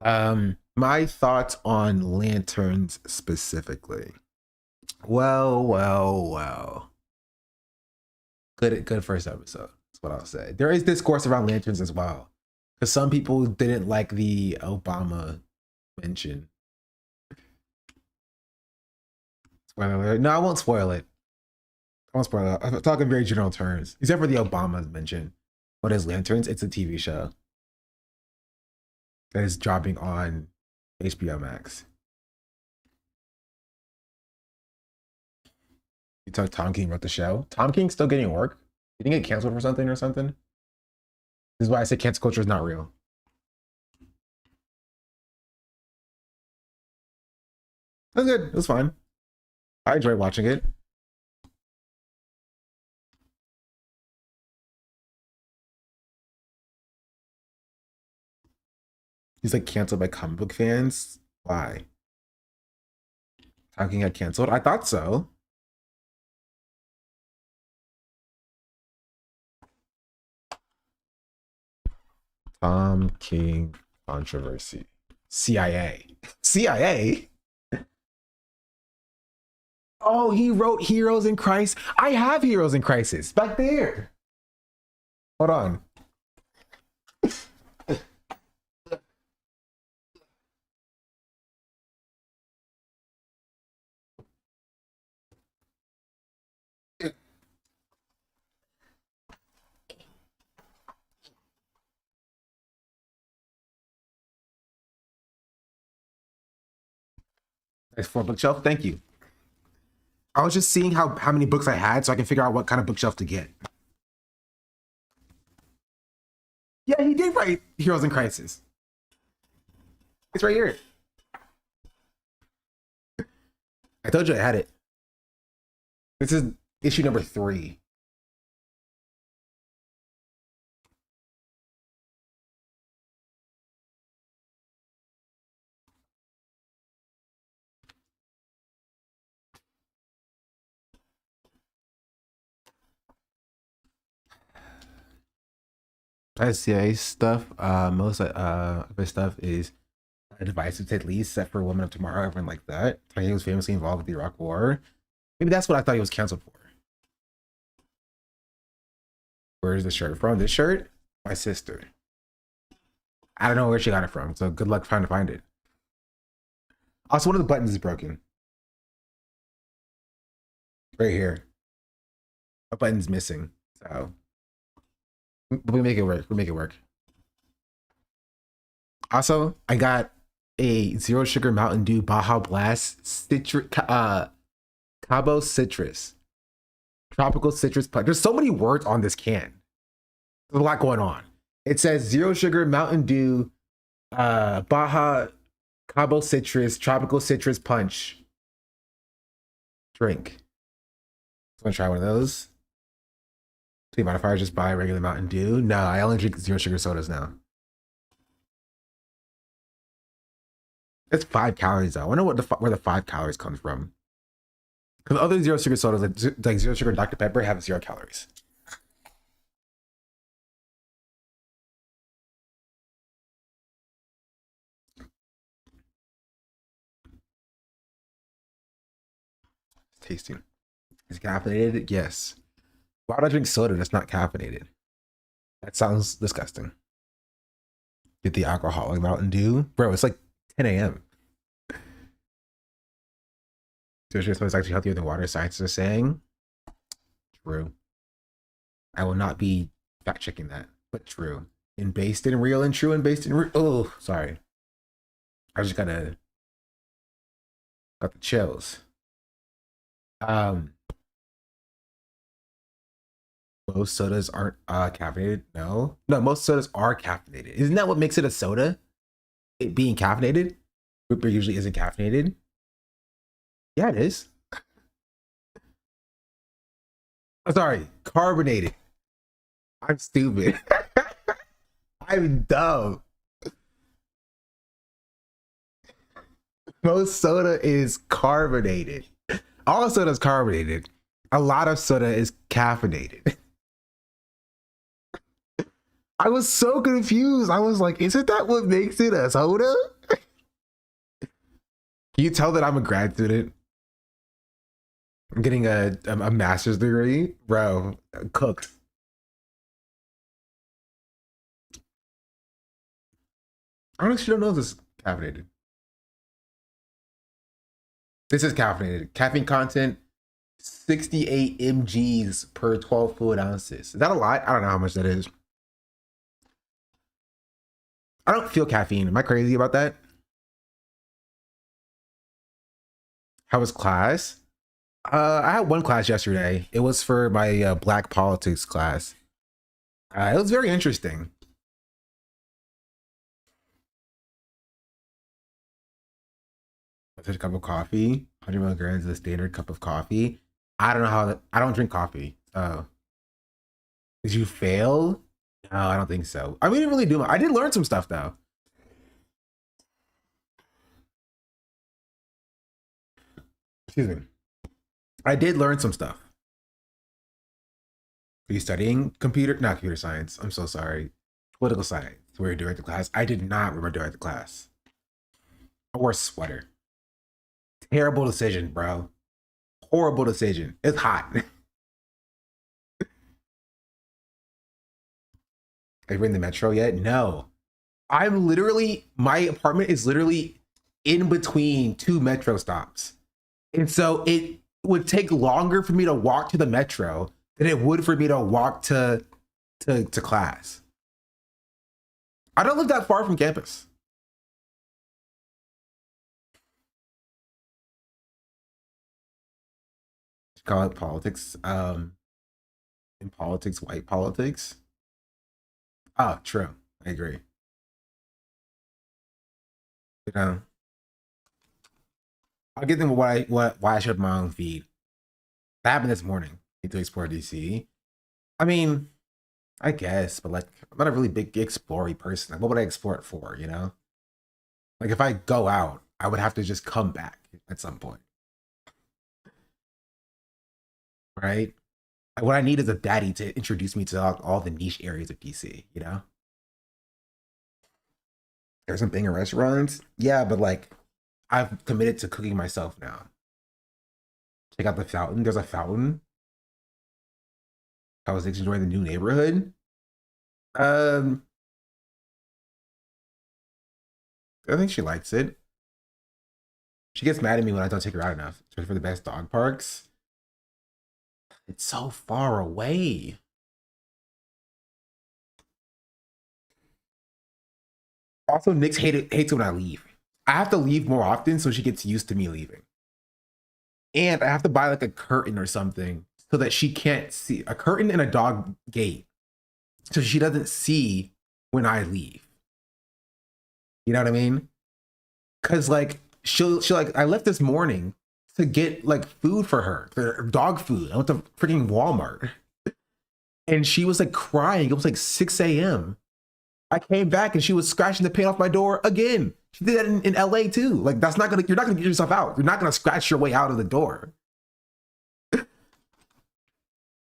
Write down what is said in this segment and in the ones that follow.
My thoughts on lanterns specifically. Well. Good first episode. That's what I'll say. There is discourse around lanterns as well, because some people didn't like the Obama mention. Spoiler alert. No, I won't spoil it. I won't spoil it. I'm talking very general terms, except for the Obama mention. What is Lanterns? It's a TV show that is dropping on HBO Max. You talk Tom King wrote the show. Tom King's still getting work. You didn't get canceled for something or something? This is why I say cancel culture is not real. It was good. It was fine. I enjoyed watching it. He's like canceled by comic book fans. Why? Tom King got canceled? I thought so. Tom King controversy. CIA. CIA? Oh, he wrote Heroes in Crisis. I have Heroes in Crisis back there. Hold on. Nice 4 bookshelf. Thank you. I was just seeing how many books I had so I can figure out what kind of bookshelf to get. Yeah, he did write Heroes in Crisis. It's right here. I told you I had it. This is issue number 3. CIA stuff. Most of his stuff is a divisive at least, except for Women of Tomorrow, everyone like that. He was famously involved with the Iraq War. Maybe that's what I thought he was canceled for. Where's the shirt from? This shirt? My sister. I don't know where she got it from, so good luck trying to find it. Also, one of the buttons is broken. Right here. A button's missing, so we make it work. We make it work. Also, I got a Zero Sugar Mountain Dew Baja Blast citrus, Cabo Citrus, tropical citrus punch. There's so many words on this can. There's a lot going on. It says Zero Sugar Mountain Dew, Baja Cabo Citrus, tropical citrus punch drink. I'm gonna try one of those. Do you mind if I just buy regular Mountain Dew? No, I only drink zero sugar sodas now. It's 5 calories though. I wonder where the 5 calories comes from. Because other zero sugar sodas, like zero sugar Dr. Pepper, have 0 calories. It's tasty. Is it caffeinated? Yes. Why would I drink soda that's not caffeinated? That sounds disgusting. Get the alcoholic Mountain Dew. Bro, it's like 10 a.m. Zero sugar soda is actually healthier than water, scientists are saying. True. I will not be fact checking that, but true. And based in real and true and based in real. Oh, sorry. I just got the chills. Most sodas aren't caffeinated. No, most sodas are caffeinated. Isn't that what makes it a soda? It being caffeinated. Root beer usually isn't caffeinated. Yeah, it is. I'm sorry, carbonated. I'm stupid. I'm dumb. Most soda is carbonated. All soda is carbonated. A lot of soda is caffeinated. I was so confused. I was like, isn't that what makes it a soda? Can you tell that I'm a grad student? I'm getting a master's degree, bro. Cooked. I honestly don't know if this is caffeinated. This is caffeinated. Caffeine content 68 mgs per 12 fluid ounces. Is that a lot? I don't know how much that is. I don't feel caffeine. Am I crazy about that? How was class? I had one class yesterday. It was for my Black Politics class. It was very interesting. I took a cup of coffee. 100 milligrams is the standard cup of coffee. I don't know how that. I don't drink coffee. Did you fail? No, I don't think so. I mean, didn't really do much. I did learn some stuff though. Excuse me. I did learn some stuff. Are you studying not computer science? I'm so sorry. Political science. Were you doing the class? I did not remember doing the class. I wore a sweater. Terrible decision, bro. Horrible decision. It's hot. Have you in the metro yet? No. My apartment is literally in between two metro stops. And so it would take longer for me to walk to the metro than it would for me to walk to class. I don't live that far from campus. Call it politics. In politics, white politics. Oh, true. I agree. You know, I'll give them why I showed my own feed. That happened this morning. To explore DC. I mean, I guess, but like, I'm not a really big explory person. Like, what would I explore it for? You know, like if I go out, I would have to just come back at some point, right? What I need is a daddy to introduce me to all the niche areas of DC. You know, there's some banger restaurants, yeah, but like, I've committed to cooking myself now. Check out the fountain. There's a fountain. I was enjoying the new neighborhood. Um, I think she likes it. She gets mad at me when I don't take her out enough, especially for the best dog parks. It's so far away. Also, Nyx hates when I leave. I have to leave more often so she gets used to me leaving. And I have to buy like a curtain or something so that she can't see a curtain and a dog gate. So she doesn't see when I leave. You know what I mean? Cause like she'll like I left this morning to get like food for her dog food. I went to freaking Walmart. And she was like crying. It was like 6 a.m. I came back and she was scratching the paint off my door again. She did that in LA too. Like you're not gonna get yourself out. You're not gonna scratch your way out of the door.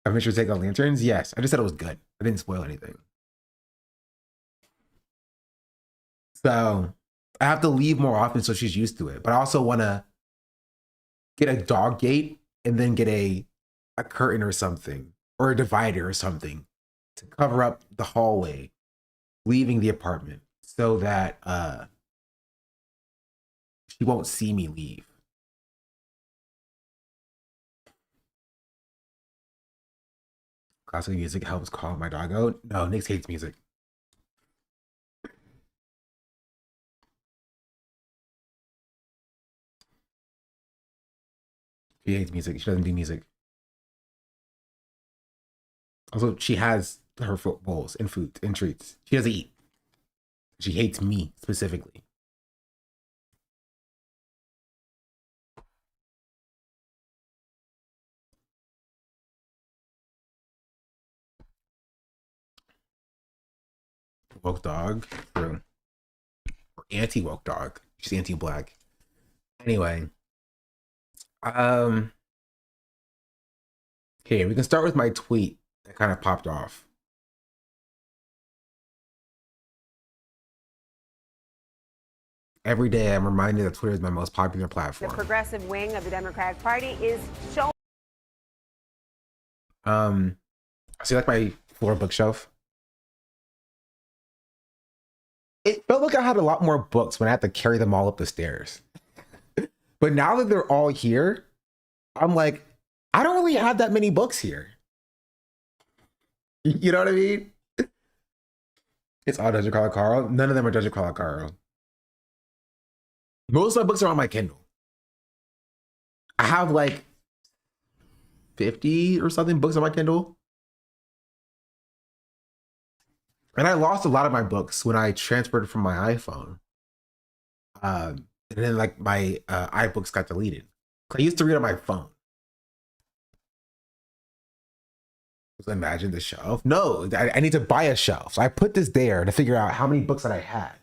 I made sure to take out lanterns. Yes, I just said it was good. I didn't spoil anything. So I have to leave more often so she's used to it. But I also want to get a dog gate and then get a curtain or something or a divider or something to cover up the hallway leaving the apartment so that she won't see me leave. Classical music helps calm my dog out. No, Nyx hates music. She hates music. She doesn't do music. Also, she has her foot bowls and food and treats. She doesn't eat. She hates me specifically. Woke dog. True. Or anti-woke dog. She's anti-black. Anyway. Okay, we can start with my tweet that kind of popped off. Every day I'm reminded that Twitter is my most popular The platform. progressive wing of the Democratic Party is showing. I see like my floor bookshelf. It felt like I had a lot more books when I had to carry them all up the stairs. But now that they're all here, I'm like, I don't really have that many books here. You know what I mean? It's all Dungeon Crawler Carl. None of them are Dungeon Crawler Carl. Most of my books are on my Kindle. I have like 50 or something books on my Kindle. And I lost a lot of my books when I transferred from my iPhone. And then like my iBooks got deleted. I used to read on my phone. Imagine the shelf. No, I need to buy a shelf. So I put this there to figure out how many books that I had.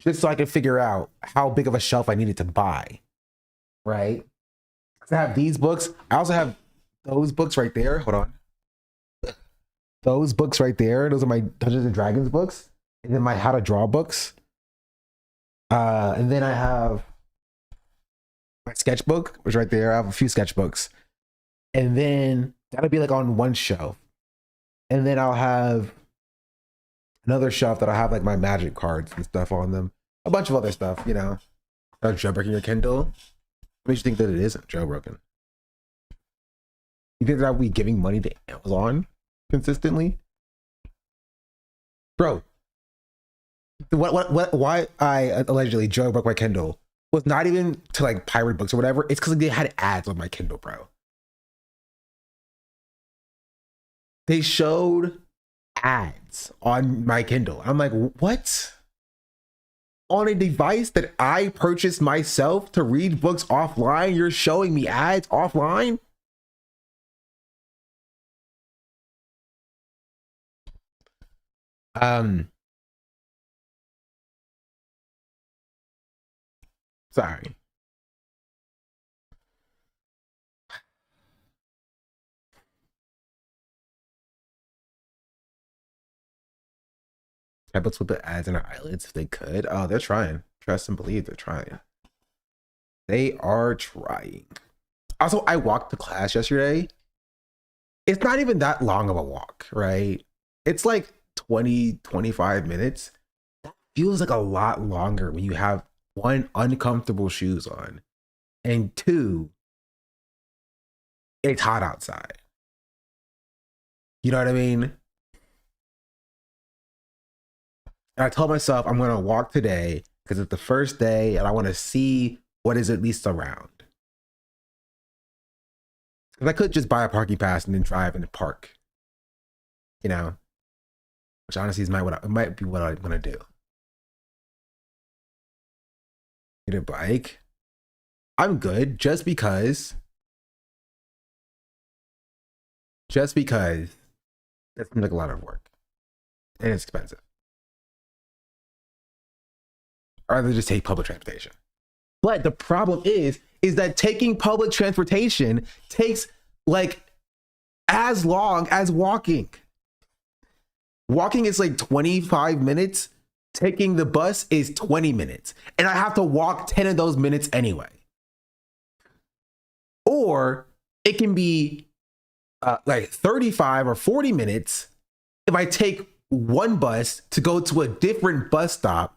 Just so I could figure out how big of a shelf I needed to buy. Right? So I have these books. I also have those books right there. Hold on. Those books right there. Those are my Dungeons and Dragons books. And then my How to Draw books. And then I have my sketchbook, which right there. I have a few sketchbooks. And then that'll be like on one shelf. And then I'll have another shelf that I have like my magic cards and stuff on them. A bunch of other stuff, you know. Jailbreaking your Kindle. What makes you think that it isn't jailbroken? You think that I'll be giving money to Amazon consistently? Bro, why I allegedly jailbroke my Kindle was not even to like pirate books or whatever. It's because they had ads on my Kindle, bro. They showed ads on my Kindle. I'm like, what? On a device that I purchased myself to read books offline, you're showing me ads offline? Sorry. Tablets would put ads in our eyelids if they could. Oh, they're trying. Trust and believe they're trying. They are trying. Also, I walked to class yesterday. It's not even that long of a walk, right? It's like 20, 25 minutes. That feels like a lot longer when you have one, uncomfortable shoes on, and two, it's hot outside. You know what I mean? And I told myself I'm going to walk today because it's the first day and I want to see what is at least around. Because I could just buy a parking pass and then drive in the park, you know, which honestly is might be what I'm going to do. Get a bike. I'm good just because that seems like a lot of work and it's expensive. I'd rather just take public transportation. But the problem is that taking public transportation takes like as long as walking. Walking is like 25 minutes. Taking the bus is 20 minutes. And I have to walk 10 of those minutes anyway. Or it can be like 35 or 40 minutes if I take one bus to go to a different bus stop,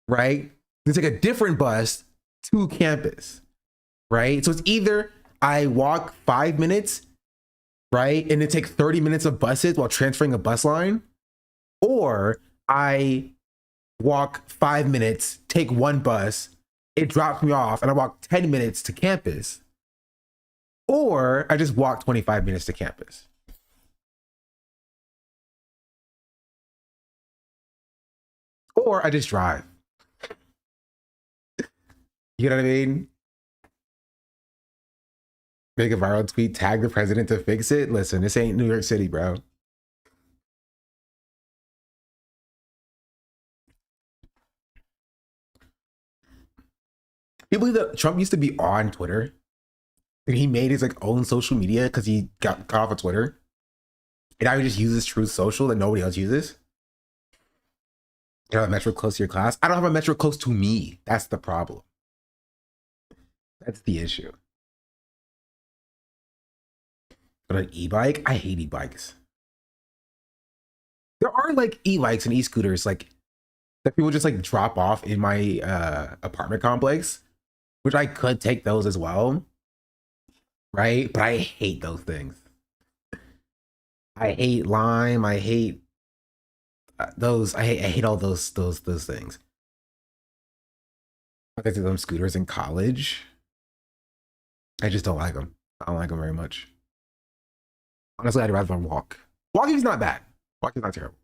right? To take a different bus to campus, right? So it's either I walk 5 minutes, right? And it takes 30 minutes of buses while transferring a bus line, or I walk 5 minutes, take one bus, it drops me off, and I walk 10 minutes to campus, or I just walk 25 minutes to campus. Or I just drive. You know what I mean? Make a viral tweet, tag the president to fix it. Listen, this ain't New York City, bro. People believe that Trump used to be on Twitter. And he made his like own social media because he got off of Twitter. And now he just uses Truth Social that nobody else uses. You have a metro close to your class? I don't have a metro close to me. That's the problem. That's the issue. But an e-bike? I hate e-bikes. There are like e-bikes and e-scooters like that people just like drop off in my apartment complex, which I could take those as well, right? But I hate those things. I hate Lime. I hate those. I hate all those things. I did them scooters in college. I just don't like them. I don't like them very much. Honestly, I'd rather walk. Walking's not bad. Walking's not terrible.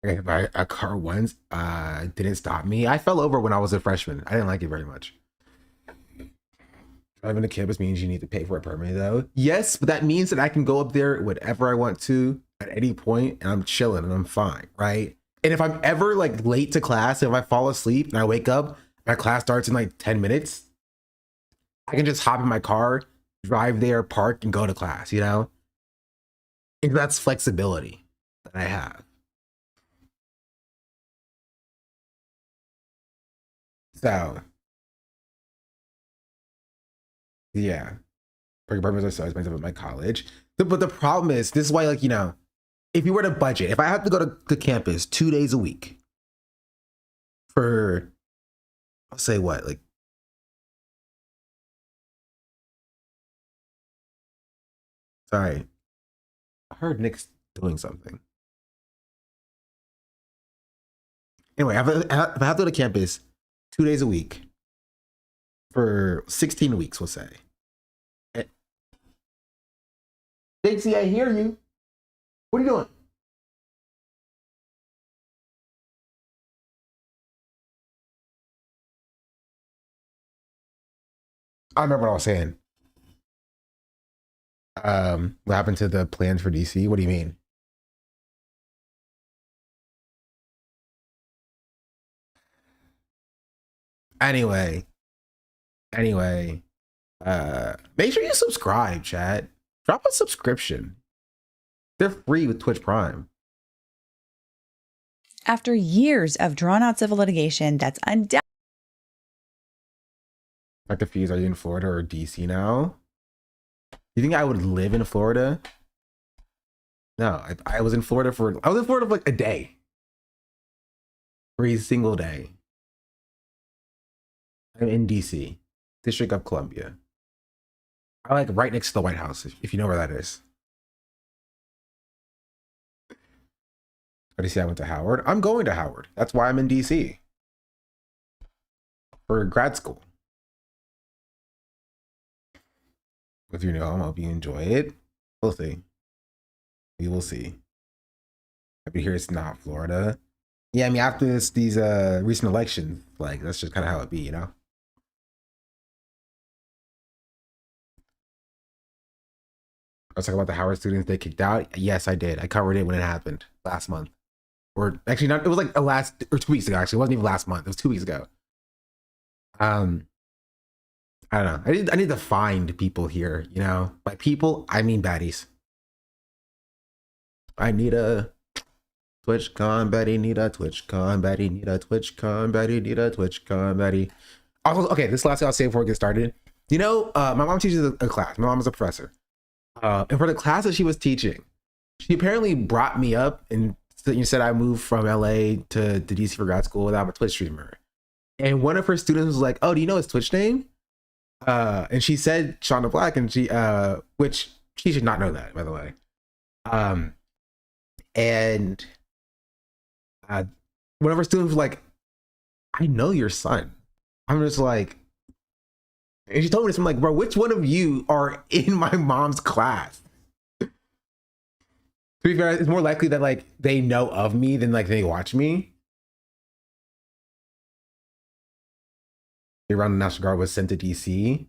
Okay, but a car once didn't stop me. I fell over when I was a freshman. I didn't like it very much. Driving to campus means you need to pay for a permit though. Yes, but that means that I can go up there whenever I want to at any point and I'm chilling and I'm fine, right? And if I'm ever like late to class, if I fall asleep and I wake up, my class starts in like 10 minutes, I can just hop in my car, drive there, park, and go to class, you know? And that's flexibility that I have. So, yeah. Parking apartments are so expensive at my college. But the problem is, this is why, like, you know, if you were to budget, if I have to go to campus 2 days a week for, I'll say what, like, sorry, I heard Nick's doing something. Anyway, if I have to go to campus 2 days a week for 16 weeks, we'll say. Dixie, I hear you. What are you doing? I remember what I was saying. What happened to the plans for DC? What do you mean? Anyway, anyway, make sure you subscribe, chat. Drop a subscription. They're free with Twitch Prime. After years of drawn-out civil litigation that's undoubtedly Dr. Fees, are you in Florida or DC now? You think I would live in Florida? No, I was in Florida for like a day. For a single day. I'm in DC, District of Columbia. I like right next to the White House, if you know where that is. I went to Howard. I'm going to Howard. That's why I'm in DC. For grad school. If you know, I hope you enjoy it. We'll see. We will see. I've here it's not Florida. Yeah, I mean after these recent elections, like that's just kind of how it be, you know? I was talking about the Howard students they kicked out. Yes, I did. I covered it when it happened last month. Or actually not, it was like 2 weeks ago, actually. It wasn't even last month. It was 2 weeks ago. I don't know. I need to find people here, you know? By people, I mean baddies. I need a TwitchCon Betty, need a TwitchCon Betty, need a TwitchCon Betty, need a TwitchCon Betty. Also, okay, this last thing I'll say before we get started. You know, my mom teaches a class. My mom is a professor. And for the class that she was teaching, she apparently brought me up and said I moved from LA to DC for grad school without a Twitch streamer. And one of her students was like, "Oh, do you know his Twitch name?" And she said Shauna Black, and which she should not know that, by the way. And one of her students was like, "I know your son." I'm just like, and she told me this. I'm like, "Bro, which one of you are in my mom's class?" To be fair, it's more likely that like they know of me than like they watch me. Around the National Guard was sent to DC.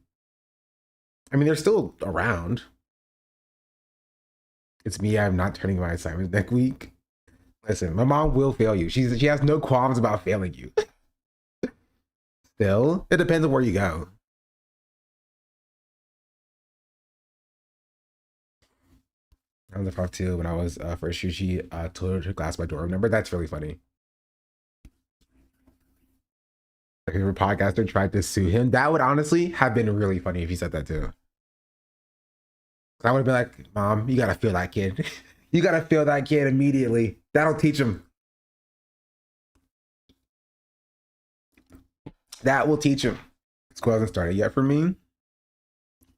I mean, they're still around. It's me. I'm not turning my assignments next week. Listen, my mom will fail you. She has no qualms about failing you. Still, it depends on where you go. I was the prof too when I was first year. She told her class my dorm number. That's really funny. Like if a podcaster tried to sue him, that would honestly have been really funny if he said that too. I would have been like, Mom, you gotta feel that kid. You gotta feel that kid immediately. That'll teach him. That will teach him. School hasn't started yet for me.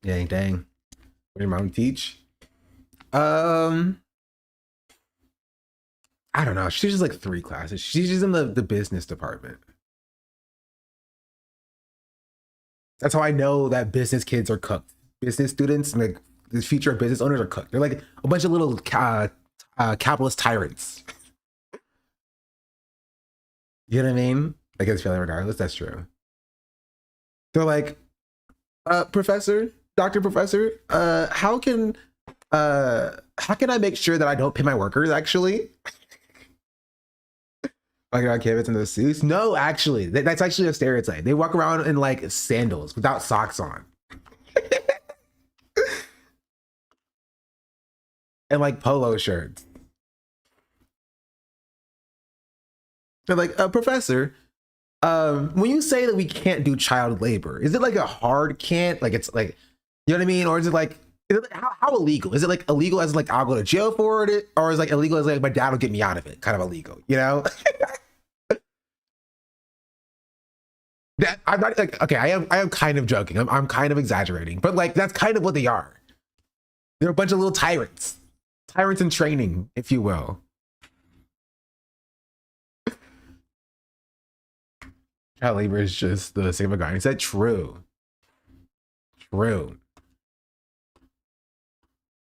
Dang, dang. What did your mom teach? I don't know. She's just like 3 classes. She's just in the business department. That's how I know that business kids are cooked. Business students, like the future business owners, are cooked. They're like a bunch of little capitalist tyrants. You know what I mean? I guess feeling regardless. That's true. They're like, Professor, Dr. Professor, how can I make sure that I don't pay my workers actually? Like on campus in those suits? No, actually, that's actually a stereotype. They walk around in like sandals without socks on. And like polo shirts. They're like, Professor, when you say that we can't do child labor, is it like a hard can't? Like it's like, you know what I mean? Or is it like, how illegal? Is it like illegal as like I'll go to jail for it? Or is it like illegal as like my dad will get me out of it? Kind of illegal, you know? That I'm not like, okay, I am kind of joking. I'm kind of exaggerating, but like that's kind of what they are. They're a bunch of little tyrants. Tyrants in training, if you will. Child labor is just the same guy. He said true. True.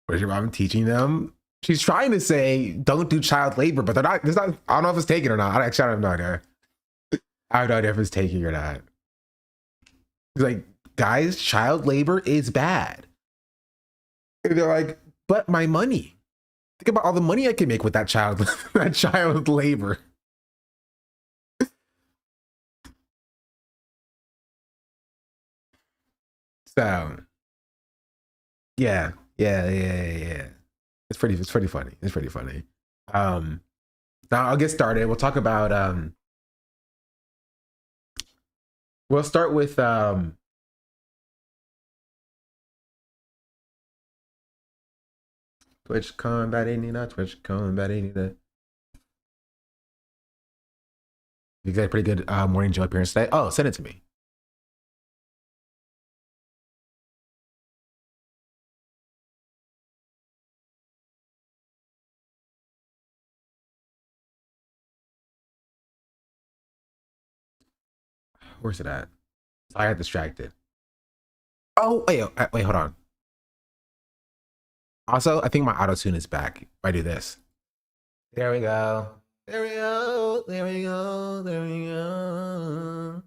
What is your mom teaching them? She's trying to say don't do child labor, but they're not. There's not. I don't know if it's taken or not. I actually have no idea. I have no idea if it's taking or not. It's like, guys, child labor is bad. And they're like, but my money. Think about all the money I can make with that child, that child labor. So, yeah. It's pretty funny. It's pretty funny. Now I'll get started. We'll talk about we'll start with Twitch combat Twitch combat You got a pretty good morning Joe appearance today. Oh, send it to me. Where's it at? I got distracted. Oh, wait, hold on. Also, I think my auto tune is back if I do this. There we go. There we go. There we go. There we go.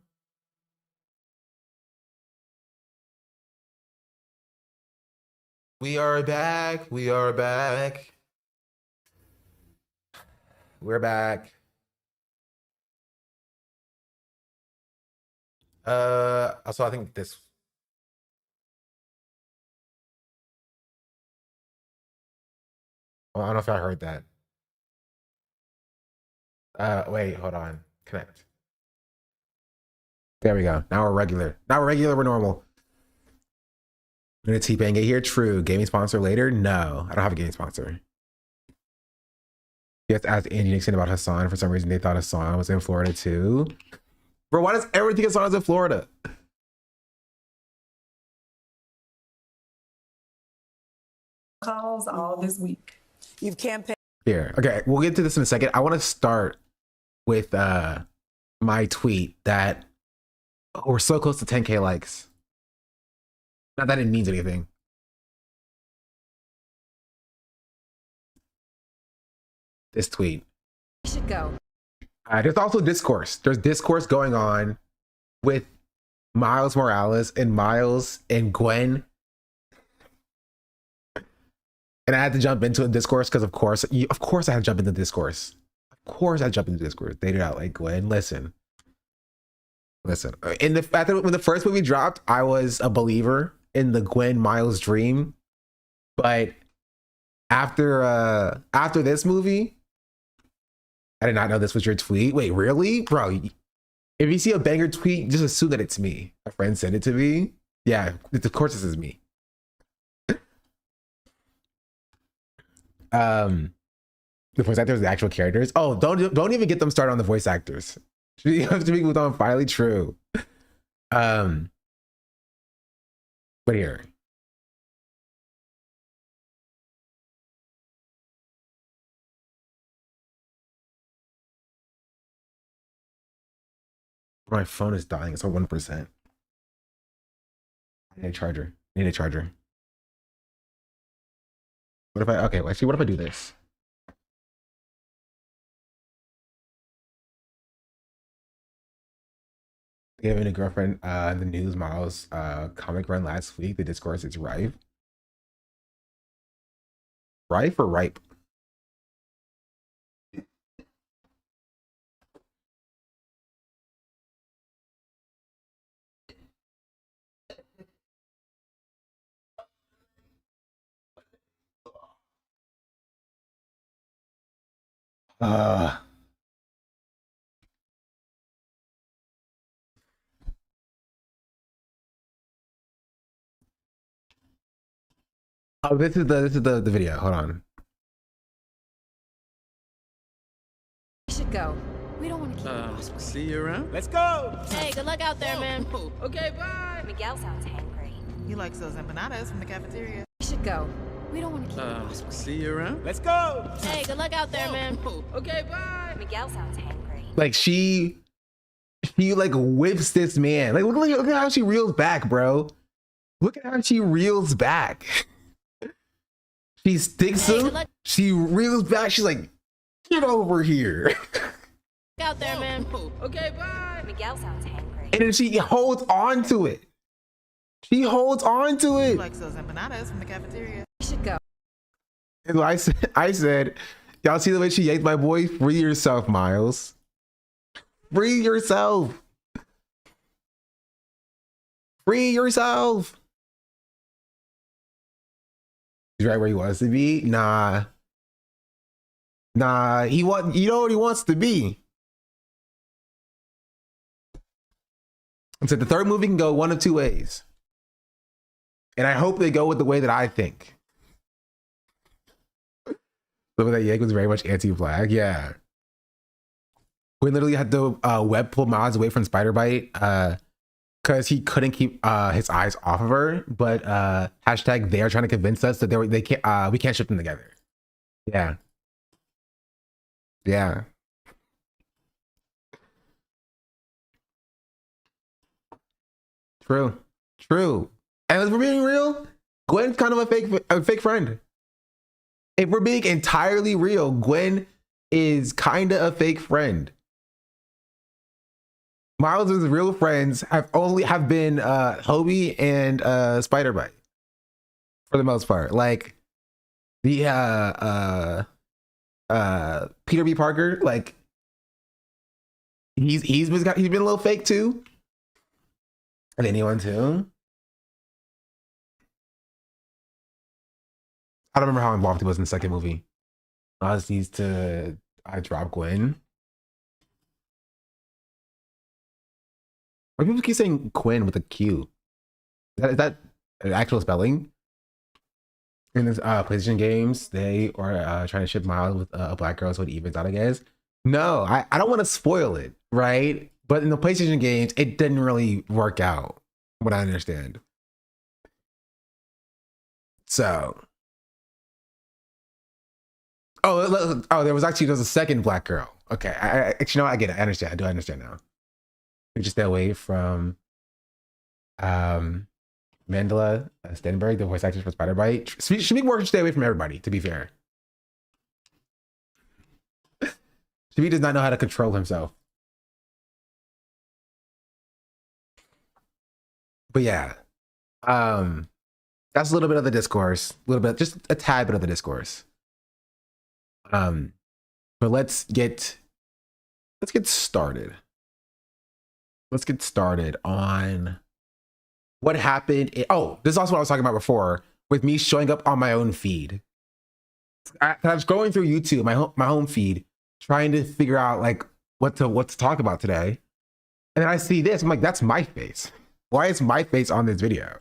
We are back. We are back. We're back. Also, I think this. Well, I don't know if I heard that. Wait, hold on. Connect. There we go. Now we're regular. Now we're regular. We're normal. I'm gonna T-Bang it here. True. Gaming sponsor later? No, I don't have a gaming sponsor. You have to ask Angie Nixon about Hassan. For some reason, they thought Hassan was in Florida too. Bro, why does everyone think Hassan is in Florida? Calls all this week. You've campaigned. Here. Okay, we'll get to this in a second. I want to start with my tweet that we're so close to 10K likes. Not that it means anything. This tweet. You should go. There's also discourse. There's discourse going on with Miles Morales and Miles and Gwen. And I had to jump into a discourse because, of course, I had to jump into discourse. Of course, I jump into discourse. They did out like Gwen. Listen. When the first movie dropped, I was a believer in the Gwen Miles dream, but after this movie, I did not know this was your tweet. Wait, really, bro? If you see a banger tweet, just assume that it's me. A friend sent it to me. Yeah, of course this is me. The voice actors, the actual characters. Oh, don't even get them started on the voice actors. You have to be moved on. Finally, true. But here. My phone is dying. It's at 1%. I need a charger. What if I, okay, well, actually, what if I do this? Giving a girlfriend the news Miles comic run last week. The discourse is rife. Rife or ripe? Oh, this is the video. Hold on. We should go. We don't want to keep it possible. See you around. Let's go! Hey, good luck out there, man. Okay, bye. Miguel sounds hangry. He likes those empanadas from the cafeteria. We should go. We don't want to keep it possible. See you around. Let's go! Hey, good luck out there, man. Okay, bye. Miguel sounds hangry. Like she like whips this man. Like look at how she reels back, bro. Look at how she reels back. She sticks Hey, him. good luck She reels back. She's like, get over here. out there, man. Okay, bye. Miguel sounds hangry. And then she holds on to it. She holds on to He it. likes those empanadas from the cafeteria. We should go. And I said, y'all see the way she yanked my boy? Free yourself, Miles. Free yourself. Free yourself. He's right where he wants to be. Nah. You know what he wants to be. So the third movie can go one of two ways. And I hope they go with the way that I think. Some of that yank was very much anti-flag. Yeah. We literally had to web pull Miles away from Spider Bite because he couldn't keep his eyes off of her. But hashtag they are trying to convince us that they can't we can't ship them together. Yeah. Yeah. True. True. And if we're being real, Gwen's kind of a fake friend. If we're being entirely real, Gwen is kind of a fake friend. Miles' real friends have been Hobie and Spider-Bite for the most part. Like the Peter B. Parker, like he's been a little fake too. And anyone too. I don't remember how involved he was in the second movie. Miles needs to drop Gwen. Why people keep saying Quinn with a Q? Is that an actual spelling? In this PlayStation games, they are trying to ship Miles with a black girl so it evens out, I guess. No, I don't want to spoil it, right? But in the PlayStation games, it didn't really work out, from what I understand. So... there was a second black girl. Okay, you know, I get it. I understand. I do understand now. We just stay away from Mandela Stenberg, the voice actress for Spider-Bite. Should be more stay away from everybody, to be fair. Shamik does not know how to control himself. But yeah. That's a little bit of the discourse. A little bit, just a tad bit of the discourse. But let's get started. Let's get started on what happened. This is also what I was talking about before with me showing up on my own feed. I was going through YouTube, my home feed, trying to figure out like what to talk about today. And then I see this, I'm like, that's my face. Why is my face on this video?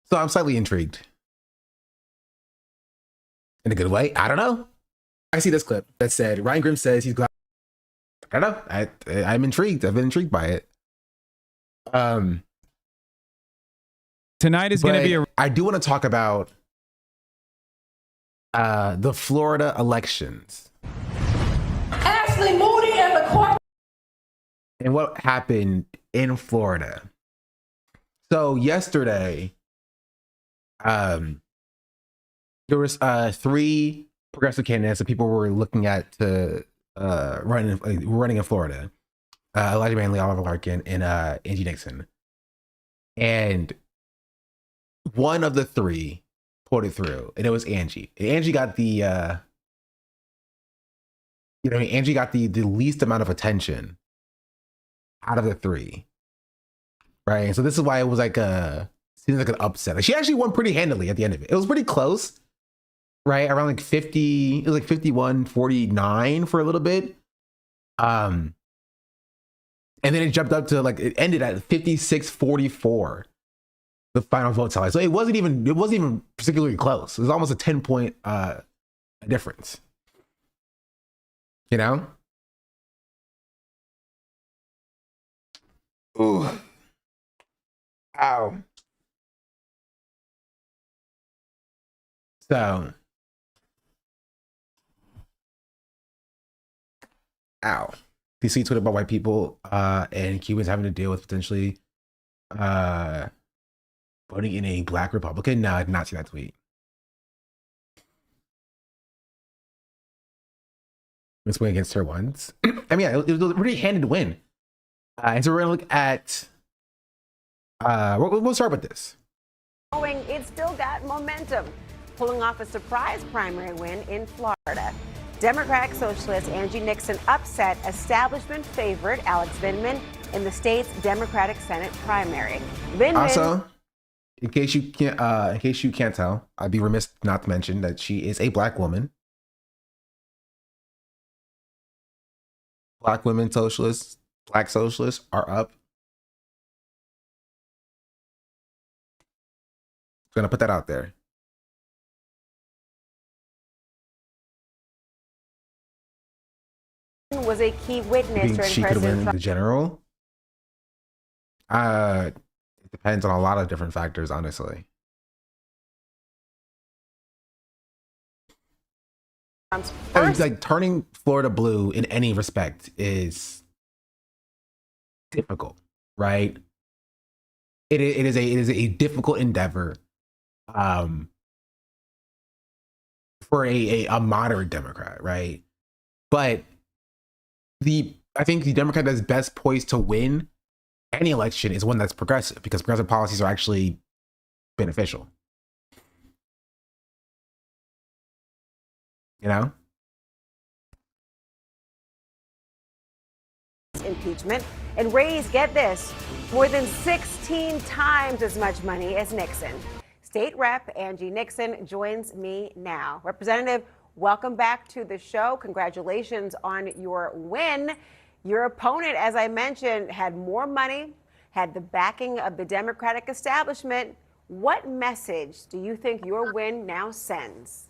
So I'm slightly intrigued. In a good way? I don't know. I see this clip that said, Ryan Grim says he's glad. I don't know. I'm intrigued. I've been intrigued by it. Tonight is going to be a I do want to talk about the Florida elections. Ashley Moody and the court. And what happened in Florida. So yesterday, there was 3 progressive candidates that people were looking at to running in Florida. Elijah Manley, Oliver Larkin, and Angie Nixon. And one of the 3 pulled it through, and it was Angie. And Angie got the Angie got the least amount of attention out of the 3. Right. And so this is why it was like seems like an upset. Like, she actually won pretty handily at the end of it. It was pretty close. Right. Around like 50, it was like 51-49 for a little bit. And then it jumped up to like, it ended at 56-44, the final vote tally. So it wasn't even particularly close. It was almost a 10-point difference. You know? Ooh. Ow. So, ow. DC tweeted about white people and Cubans having to deal with potentially voting in a black Republican. No, I did not see that tweet. Let's win against her once. I mean, yeah, it was a really handed win. And so we're gonna look at. We'll start with this. It still got momentum, pulling off a surprise primary win in Florida. Democratic Socialist Angie Nixon upset establishment favorite Alex Vindman in the state's Democratic Senate primary. Vindman, Also, in case you can't tell, I'd be remiss not to mention that she is a black woman. Black women socialists, black socialists are up. Gonna put that out there. was a key witness during She could President win the general. It depends on a lot of different factors, honestly. Trump's I mean, first like turning Florida blue in any respect is difficult, right? It is a difficult endeavor for a moderate Democrat, right? But I think the Democrat that's best poised to win any election is one that's progressive, because progressive policies are actually beneficial. You know? impeachment and raised, get this, more than 16 times as much money as Nixon. State Rep Angie Nixon joins me now. Representative, welcome back to the show. Congratulations on your win. Your opponent, as I mentioned, had more money, had the backing of the Democratic establishment. What message do you think your win now sends?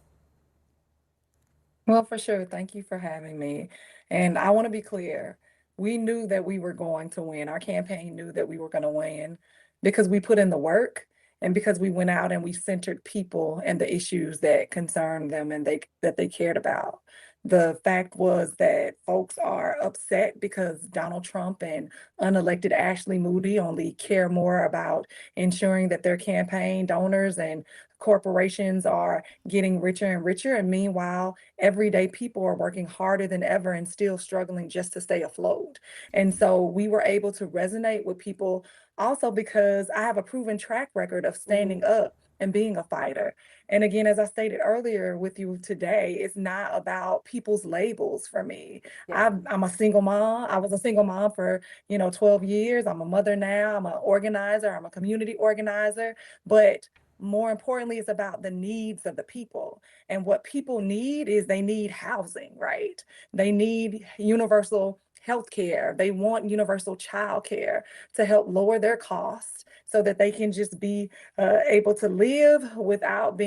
Well, for sure. Thank you for having me. And I want to be clear. We knew that we were going to win. Our campaign knew that we were going to win because we put in the work and because we went out and we centered people and the issues that concerned them and that they cared about. The fact was that folks are upset because Donald Trump and unelected Ashley Moody only care more about ensuring that their campaign donors and corporations are getting richer and richer. And meanwhile, everyday people are working harder than ever and still struggling just to stay afloat. And so we were able to resonate with people also because I have a proven track record of standing up and being a fighter. And again, as I stated earlier with you today, it's not about people's labels for me. Yeah. I'm a single mom. I was a single mom for 12 years. I'm a mother now. I'm an organizer. I'm a community organizer. But more importantly, it's about the needs of the people. And what people need is they need housing, right? They need universal health care. They want universal child care to help lower their costs so that they can just be able to live without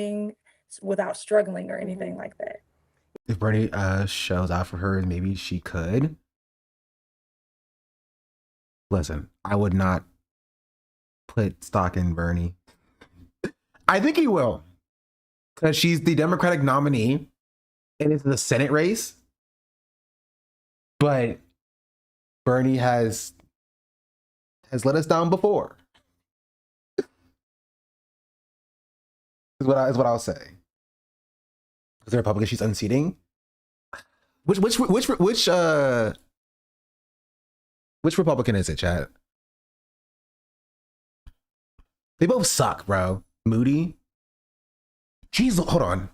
struggling or anything like that. If Bernie shows out for her, maybe she could. Listen, I would not put stock in Bernie. I think he will, because she's the Democratic nominee and it's the Senate race. But Bernie has let us down before. Is what I'll say. As a Republican, she's unseating. Which Republican is it, chat? They both suck, bro. Moody. Jeez, hold on.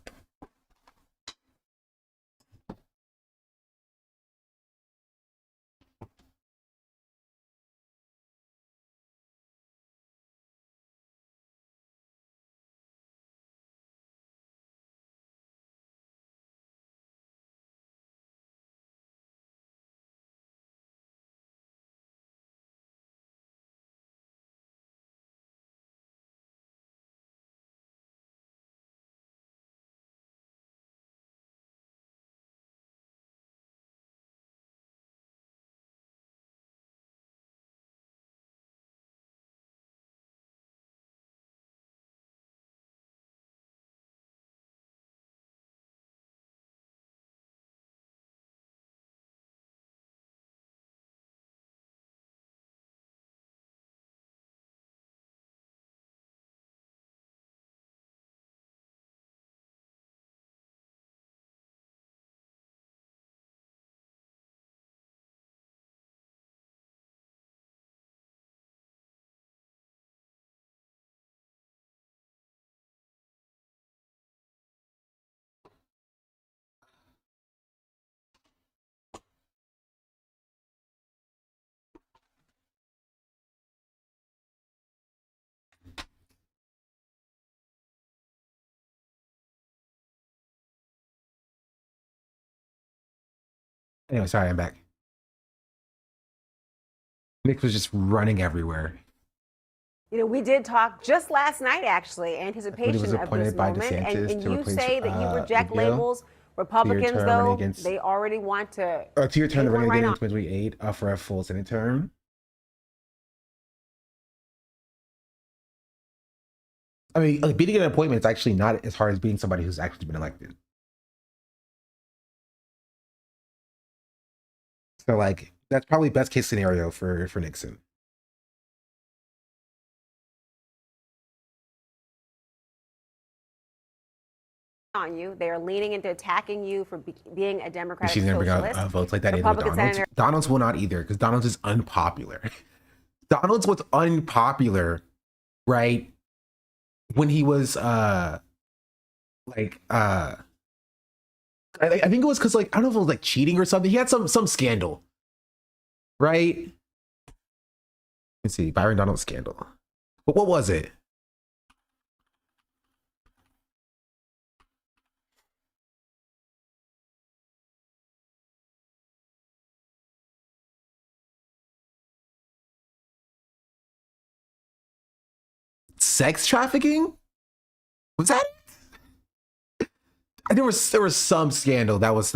Anyway, sorry, I'm back. Nick was just running everywhere. You know, we did talk just last night, actually, anticipation of this moment. And you say that you reject labels. Republicans, though, they already want to. To your turn to run again in 2028 for a full Senate term. I mean, like, beating an appointment is actually not as hard as beating somebody who's actually been elected. So, like, that's probably best case scenario for Nixon. On you, they are leaning into attacking you for being a Democratic She's never socialist. got votes like that. Donald's will not either, because Donald's is unpopular. Donald's was unpopular, right? When he was I think it was because, like, I don't know if it was like cheating or something. He had some scandal, right? Let's see, Byron Donald scandal. But what was it? Sex trafficking? Was that it? There was some scandal that was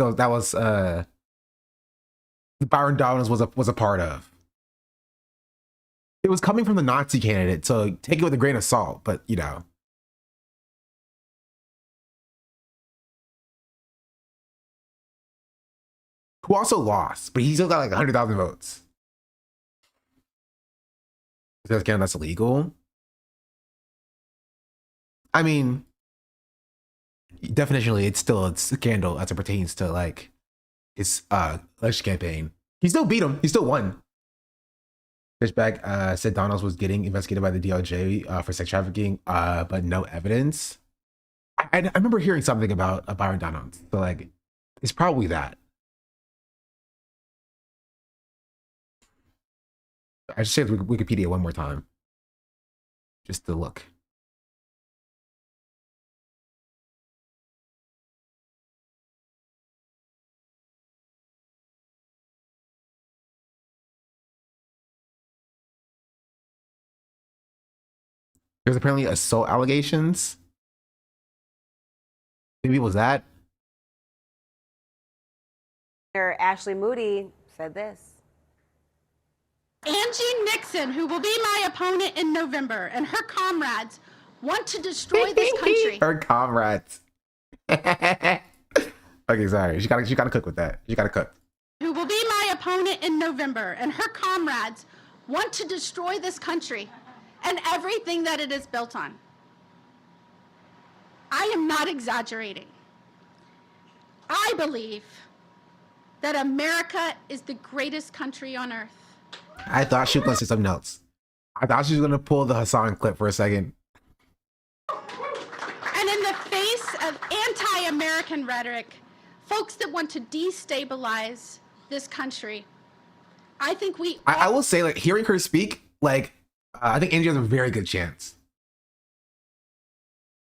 Byron Donalds was a part of. It was coming from the Nazi candidate, so take it with a grain of salt, but you know. Who also lost, but he still got like 100,000 votes. Again, that's illegal. I mean, definitionally, it's still a scandal as it pertains to, like, his election campaign. He still beat him. He still won. Fishback said Donalds was getting investigated by the DOJ for sex trafficking, but no evidence. I remember hearing something about Byron Donalds. So, like, it's probably that. I should say Wikipedia one more time, just to look. There's apparently assault allegations. Maybe it was that. Ashley Moody said this. Angie Nixon, who will be my opponent in November, and her comrades want to destroy this country. Her comrades. Okay, sorry. She gotta cook with that. She gotta cook. Who will be my opponent in November, and her comrades want to destroy this country and everything that it is built on. I am not exaggerating. I believe that America is the greatest country on earth. I thought she was gonna say something else. I thought she was gonna pull the Hassan clip for a second. And in the face of anti-American rhetoric, folks that want to destabilize this country, I think I will say, like, hearing her speak, like, I think Angie has a very good chance.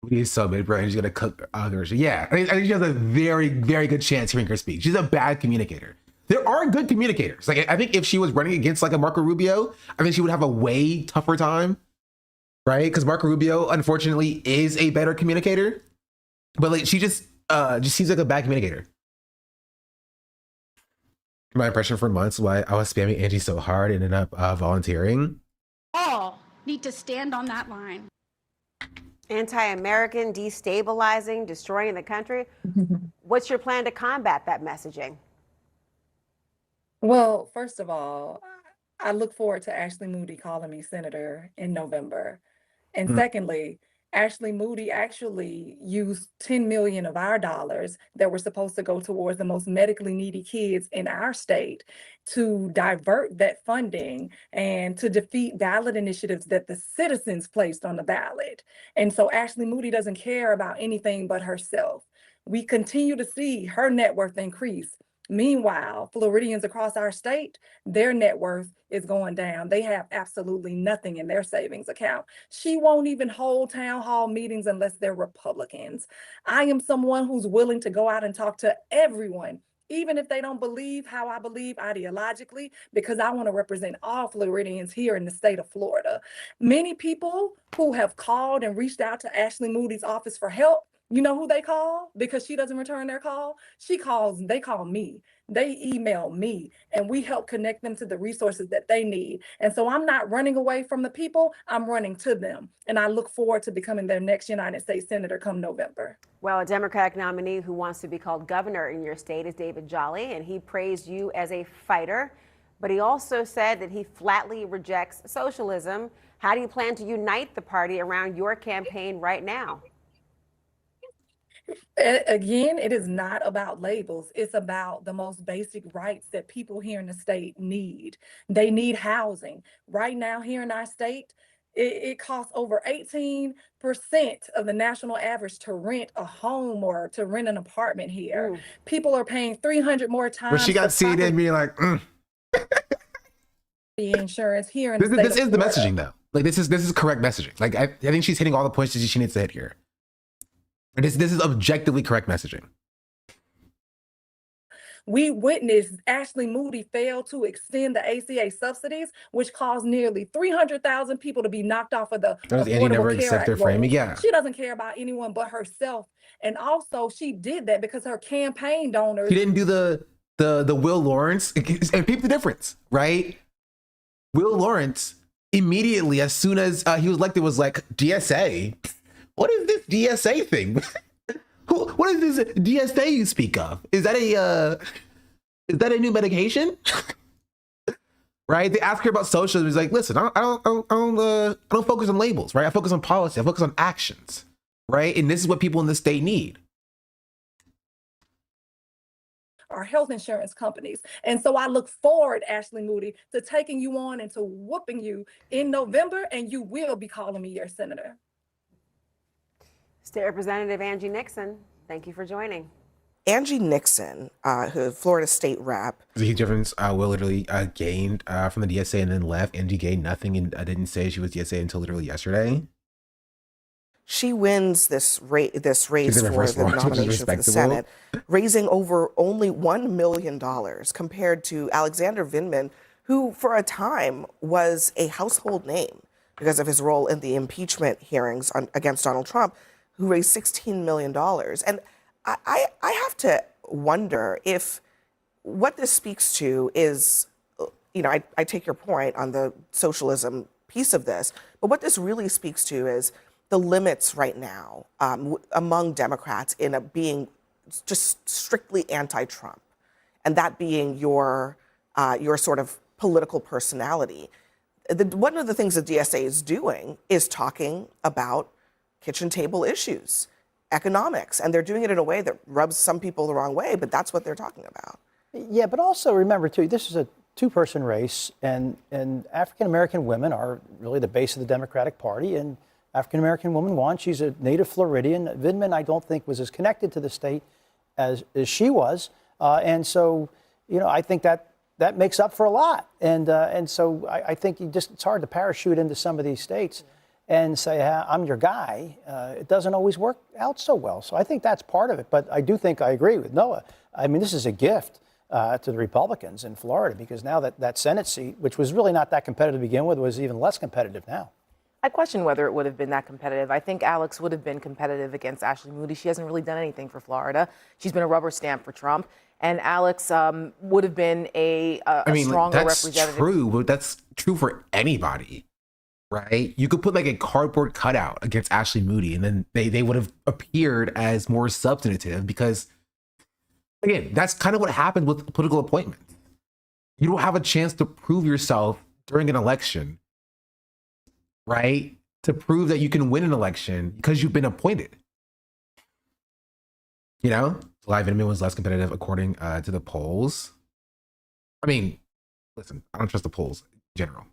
He's so mid, bro. And she's gonna cook others. Yeah, I think she has a very, very good chance hearing her speak. She's a bad communicator. There are good communicators. Like, I think if she was running against like a Marco Rubio, I think she would have a way tougher time, right? Because Marco Rubio, unfortunately, is a better communicator, but like she just seems like a bad communicator. My impression for months why I was spamming Angie so hard and ended up volunteering. all need to stand on that line. Anti-American, destabilizing, destroying the country. What's your plan to combat that messaging? Well, first of all, I look forward to Ashley Moody calling me senator in November. And secondly, Ashley Moody actually used 10 million of our dollars that were supposed to go towards the most medically needy kids in our state to divert that funding and to defeat ballot initiatives that the citizens placed on the ballot. And so Ashley Moody doesn't care about anything but herself. We continue to see her net worth increase. Meanwhile, Floridians across our state, their net worth is going down. They have absolutely nothing in their savings account. She won't even hold town hall meetings unless they're Republicans. I am someone who's willing to go out and talk to everyone, even if they don't believe how I believe ideologically, because I want to represent all Floridians here in the state of Florida. Many people who have called and reached out to Ashley Moody's office for help, you know who they call? Because she doesn't return their call. They call me. They email me, and we help connect them to the resources that they need. And so I'm not running away from the people, I'm running to them. And I look forward to becoming their next United States Senator come November. Well, a Democratic nominee who wants to be called governor in your state is David Jolly, and he praised you as a fighter, but he also said that he flatly rejects socialism. How do you plan to unite the party around your campaign right now? Again, it is not about labels. It's about the most basic rights that people here in the state need. They need housing. Right now here in our state, it costs over 18% of the national average to rent a home or to rent an apartment here. People are paying 300 more times. But she got CNN being like, the insurance here in the This is the messaging though. Like this is correct messaging. Like I think she's hitting all the points that she needs to hit here. This is objectively correct messaging. We witnessed Ashley Moody fail to extend the ACA subsidies, which caused nearly 300,000 people to be knocked off of the Affordable Care Act rolls. Yeah. She doesn't care about anyone but herself. And also she did that because her campaign donors. She didn't do the Will Lawrence, and peep the difference, right? Will Lawrence immediately, as soon as he was elected, was like, DSA? What is this DSA thing? What is this DSA you speak of? Is that a new medication? Right? They ask her about socialism. He's like, listen, I don't focus on labels, right? I focus on policy. I focus on actions, right? And this is what people in the state need. Our health insurance companies. And so I look forward, Ashley Moody, to taking you on and to whooping you in November, and you will be calling me your senator. State Representative Angie Nixon, thank you for joining. Angie Nixon, who Florida State Rep. The huge difference. Will literally gained from the DSA and then left. Angie gained nothing, and I didn't say she was DSA until literally yesterday. She wins this race for the nomination for the respectable. Senate, raising over only $1 million compared to Alexander Vindman, who for a time was a household name. because of his role in the impeachment hearings against Donald Trump, who raised $16 million. And I have to wonder if what this speaks to is, I take your point on the socialism piece of this, but what this really speaks to is the limits right now among Democrats in being just strictly anti-Trump, and that being your sort of political personality. One of the things the DSA is doing is talking about kitchen table issues, economics, and they're doing it in a way that rubs some people the wrong way, but that's what they're talking about. Yeah, but also remember, too, this is a two-person race, and African-American women are really the base of the Democratic Party, and African-American woman won. She's a native Floridian. Vindman, I don't think, was as connected to the state as she was, and so, I think that makes up for a lot, and so I think it's hard to parachute into some of these states and say, I'm your guy. It doesn't always work out so well. So I think that's part of it. But I do think I agree with Noah. I mean, this is a gift to the Republicans in Florida, because now that Senate seat, which was really not that competitive to begin with, was even less competitive now. I question whether it would have been that competitive. I think Alex would have been competitive against Ashley Moody. She hasn't really done anything for Florida. She's been a rubber stamp for Trump. And Alex would have been a stronger representative. That's true, but that's true for anybody, right? You could put like a cardboard cutout against Ashley Moody, and then they would have appeared as more substantive, because, again, that's kind of what happened with political appointments. You don't have a chance to prove yourself during an election, right? To prove that you can win an election because you've been appointed. Eli Vindman was less competitive according to the polls. I mean, listen, I don't trust the polls in general.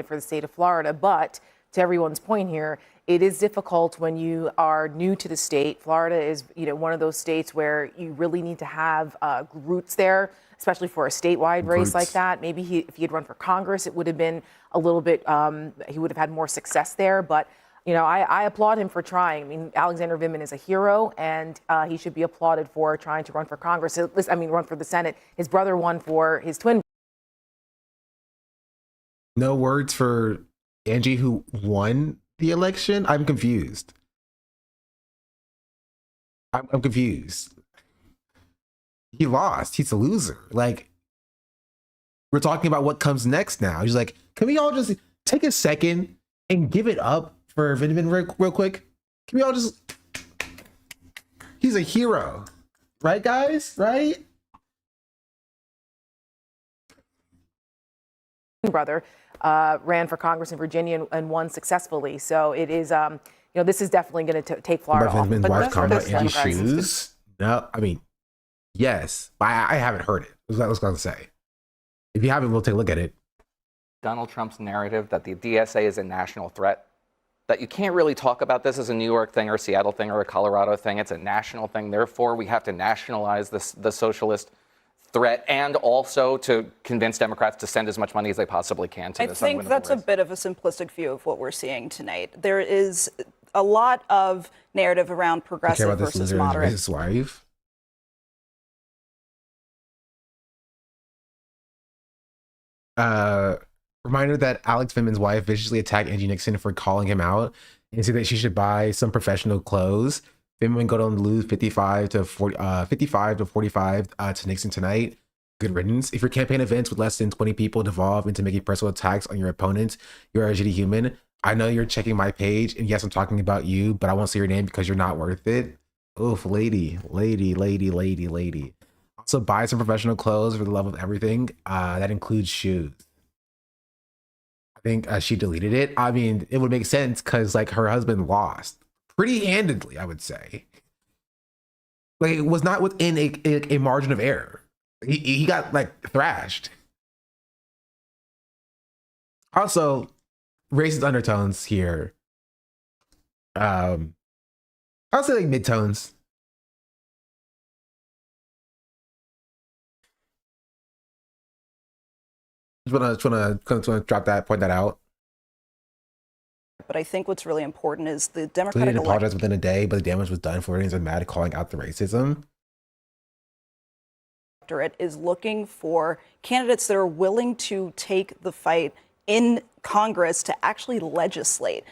For the state of Florida, but to everyone's point here, it is difficult when you are new to the state. Florida is, one of those states where you really need to have roots there, especially for a statewide race like that. Maybe if he had run for Congress, it would have been a little bit, he would have had more success there. But, I applaud him for trying. I mean, Alexander Vindman is a hero, and he should be applauded for trying to run for Congress. Run for the Senate. His brother won for his twin. No words for Angie, who won the election? I'm confused. I'm confused. He lost. He's a loser. Like, we're talking about what comes next now. He's like, can we all just take a second and give it up for Vindman real quick? Can we all just... He's a hero. Right, guys? Right? Brother ran for Congress in Virginia and won successfully. So it is, this is definitely going to take Florida off. Vindman's wife talking about Angie shoes? No, I mean, yes. I haven't heard it. That's what I was going to say. If you haven't, we'll take a look at it. Donald Trump's narrative that the DSA is a national threat, that you can't really talk about this as a New York thing or a Seattle thing or a Colorado thing. It's a national thing. Therefore, we have to nationalize the socialist threat, and also to convince Democrats to send as much money as they possibly can to this. I think that's a bit of a simplistic view of what we're seeing tonight. There is a lot of narrative around progressive versus moderate. His wife. Reminder that Alex Vindman's wife viciously attacked Angie Nixon for calling him out and said that she should buy some professional clothes. Vindman go on to lose 55 to 45 to Nixon tonight. Good riddance. If your campaign events with less than 20 people devolve into making personal attacks on your opponents, you're a shitty human. I know you're checking my page, and yes, I'm talking about you, but I won't say your name because you're not worth it. Oof, lady. Also, buy some professional clothes for the love of everything. That includes shoes. I think she deleted it. I mean, it would make sense because like her husband lost pretty handedly, I would say. Like, it was not within a margin of error. He got like thrashed. Also, racist undertones here. I'll say like midtones. Just wanna drop that, point that out. But I think what's really important is the They Democratic didn't apologize within a day, but the damage was done. Floridians are mad, calling out the racism. electorate is looking for candidates that are willing to take the fight in Congress to actually legislate.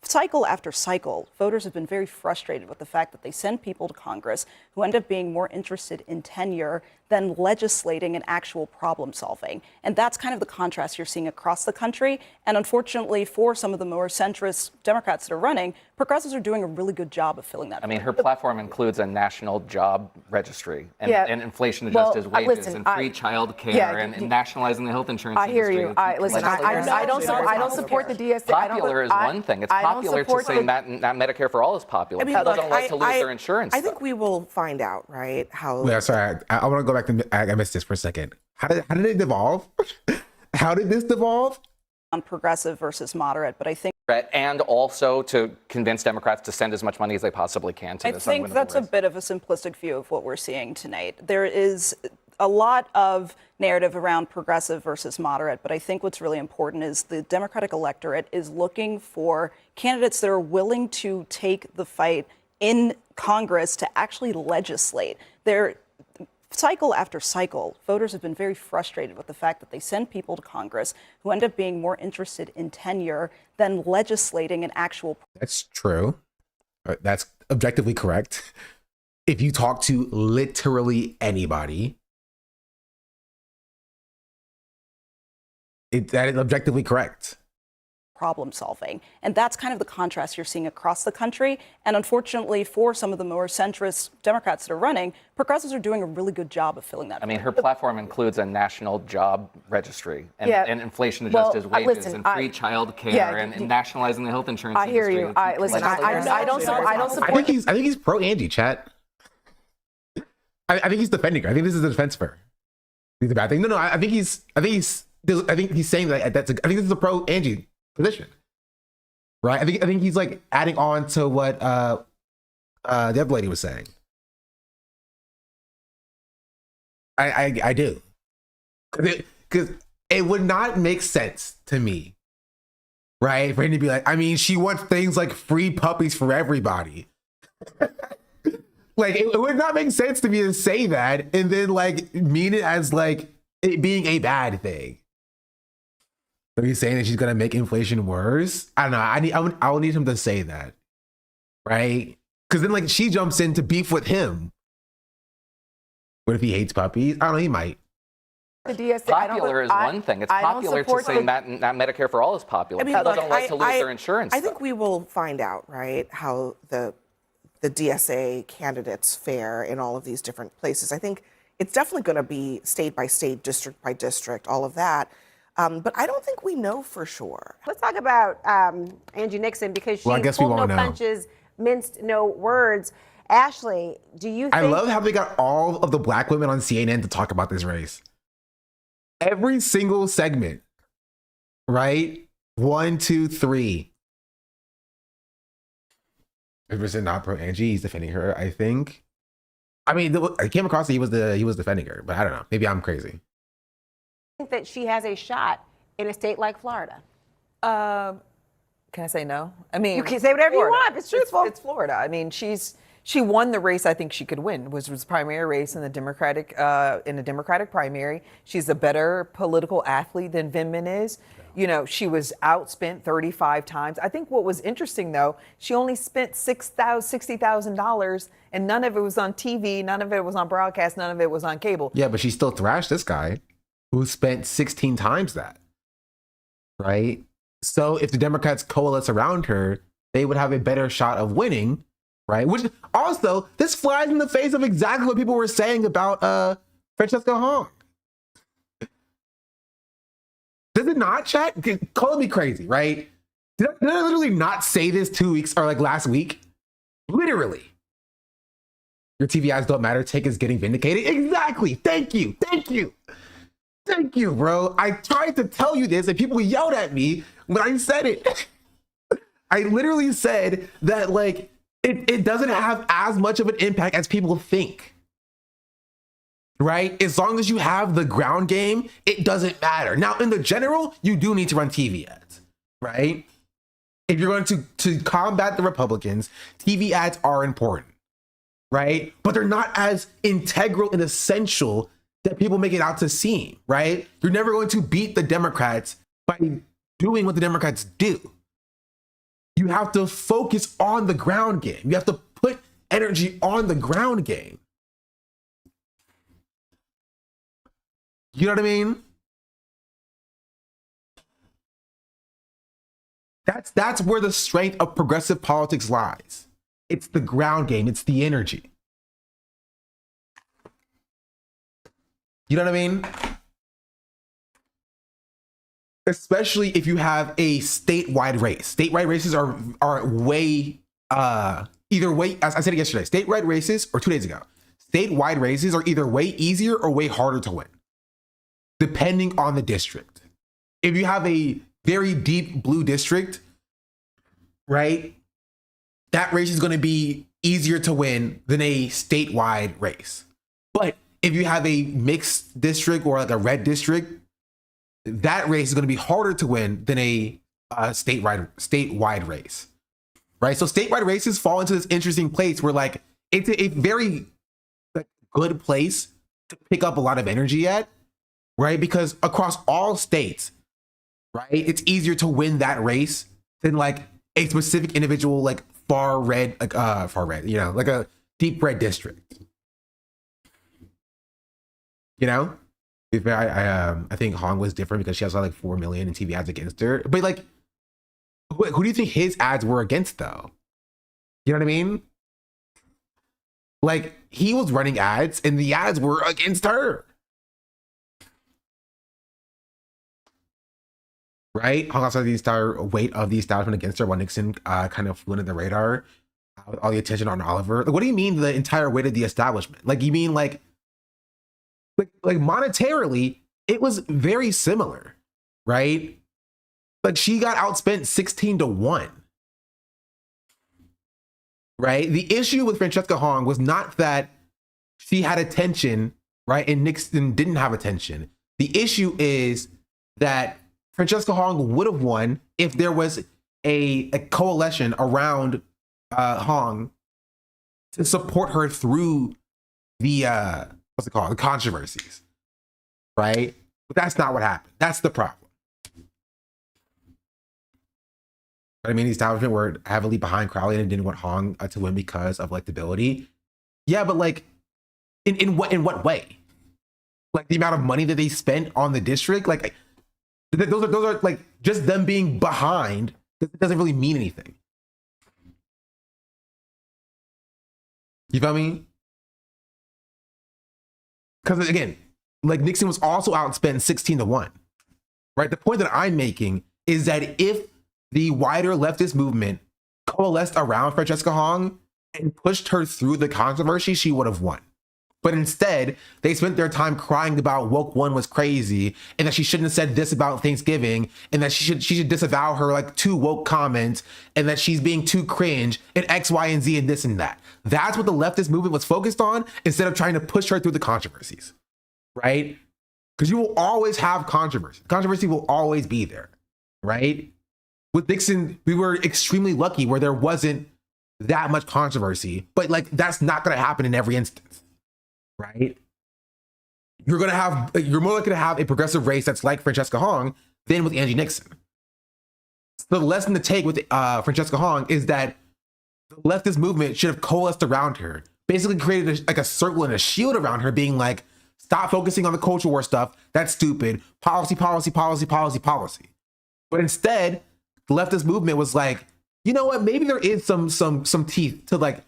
Cycle after cycle, voters have been very frustrated with the fact that they send people to Congress who end up being more interested in tenure than legislating and actual problem solving. And that's kind of the contrast you're seeing across the country. And unfortunately, for some of the more centrist Democrats that are running, progressives are doing a really good job of filling that. I mean, her platform includes a national job registry and inflation-adjusted wages and free child care and nationalizing the health insurance industry. I hear you. I don't support the DSA. Popular is one thing. It's popular to say not Medicare for all is popular. People don't like to lose their insurance. I think we will find out, right? How? Yeah, sorry. I want to go back to. I missed this for a second. How did it devolve? How did this devolve? On progressive versus moderate, but I think. And also to convince Democrats to send as much money as they possibly can to this. I think that's a bit of a simplistic view of what we're seeing tonight. There is a lot of narrative around progressive versus moderate, but I think what's really important is the Democratic electorate is looking for candidates that are willing to take the fight in Congress to actually legislate. Cycle after cycle, voters have been very frustrated with the fact that they send people to Congress who end up being more interested in tenure than legislating an actual. That's true. That's objectively correct. If you talk to literally anybody, that is objectively correct. Problem solving. And that's kind of the contrast you're seeing across the country. And unfortunately, for some of the more centrist Democrats that are running, progressives are doing a really good job of filling that. I mean, her platform includes a national job registry and inflation-adjusted wages and free child care and nationalizing the health insurance industry. I hear you. I don't support. I think he's pro Angie, chat. I think he's defending her. I think this is a defense for her. It's a bad thing. No. I think he's saying that I think this is a pro Angie position, right? I think he's like adding on to what the other lady was saying. I do, because it would not make sense to me, right, for him to be like, I mean, she wants things like free puppies for everybody. Like it would not make sense to me to say that and then like mean it as like it being a bad thing. Are you saying that she's gonna make inflation worse? I don't know. I will need him to say that, right? Because then like she jumps in to beef with him. What if he hates puppies? I don't know. He might. The DSA, popular is one thing. It's popular to say not Medicare for all is popular. People don't like to lose their insurance. I think we will find out, right, how the DSA candidates fare in all of these different places. I think it's definitely going to be state by state, district by district, all of that. But I don't think we know for sure. Let's talk about Angie Nixon because she pulled no punches, minced no words. Ashley, do you think... I love how they got all of the black women on CNN to talk about this race. Every single segment, right? 1, 2, 3. Is it not pro Angie? He's defending her, I think. I mean, I came across that he was defending her, but I don't know. Maybe I'm crazy. Think that she has a shot in a state like Florida? Can I say no? I mean, you can say whatever Florida. You want. It's truthful. It's Florida. I mean, she won the race I think she could win, which was primary race in the Democratic primary. She's a better political athlete than Vindman is. You know, she was outspent 35 times. I think what was interesting though, she only spent $60,000 and none of it was on TV, none of it was on broadcast, none of it was on cable. Yeah, but she still thrashed this guy who spent 16 times that, right? So if the Democrats coalesce around her, they would have a better shot of winning, right? Which also, this flies in the face of exactly what people were saying about Francesca Hong. Does it not, chat? Call me crazy, right? Did I literally not say this 2 weeks or like last week? Literally. Your TV ads don't matter. Take is getting vindicated. Exactly. Thank you. Thank you. Thank you, bro. I tried to tell you this and people yelled at me when I said it. I literally said that like it doesn't have as much of an impact as people think. Right? As long as you have the ground game, it doesn't matter. Now, in the general, you do need to run TV ads, right? If you're going to combat the Republicans, TV ads are important, right? But they're not as integral and essential that people make it out to seem, right? You're never going to beat the Democrats by doing what the Democrats do. You have to focus on the ground game. You have to put energy on the ground game. You know what I mean? That's where the strength of progressive politics lies. It's the ground game. It's the energy. You know what I mean? Especially if you have a statewide race. Statewide races are way either way, as I said yesterday, statewide races, or 2 days ago, statewide races are either way easier or way harder to win, depending on the district. If you have a very deep blue district, right, that race is going to be easier to win than a statewide race. But if you have a mixed district or like a red district, that race is going to be harder to win than a statewide race, right? So statewide races fall into this interesting place where like it's a very good place to pick up a lot of energy at, right? Because across all states, right, it's easier to win that race than like a specific individual, like far red, you know, like a deep red district, you know? I think Hong was different because she has like 4 million in TV ads against her. But like, who do you think his ads were against though? You know what I mean? Like, he was running ads and the ads were against her. Right? Hong also had the entire weight of the establishment against her while Nixon kind of flew under the radar with all the attention on Oliver. Like, what do you mean the entire weight of the establishment? Like, you mean like monetarily, it was very similar, right? Like, she got outspent 16-1, right? The issue with Francesca Hong was not that she had attention, right, and Nixon didn't have attention. The issue is that Francesca Hong would have won if there was a coalition around Hong to support her through the the controversies, right? But that's not what happened. That's the problem. I mean, the establishment were heavily behind Crowley and didn't want Hong to win because of electability. Yeah, but like, in what way? Like, the amount of money that they spent on the district, like those are like, just them being behind. It doesn't really mean anything. You feel me? Because again, like, Nixon was also outspent 16-1, right? The point that I'm making is that if the wider leftist movement coalesced around Francesca Hong and pushed her through the controversy, she would have won. But instead, they spent their time crying about woke one was crazy and that she shouldn't have said this about Thanksgiving and that she should disavow her like 2 woke comments and that she's being too cringe and X, Y, and Z and this and that. That's what the leftist movement was focused on instead of trying to push her through the controversies, right? Because you will always have controversy. Controversy will always be there, right? With Nixon, we were extremely lucky where there wasn't that much controversy, but like, that's not going to happen in every instance. Right? You're more likely to have a progressive race that's like Francesca Hong than with Angie Nixon. So the lesson to take with Francesca Hong is that the leftist movement should have coalesced around her, basically created a circle and a shield around her, being like, stop focusing on the culture war stuff. That's stupid. Policy, policy, policy, policy, policy. But instead, the leftist movement was like, you know what? Maybe there is some teeth to like,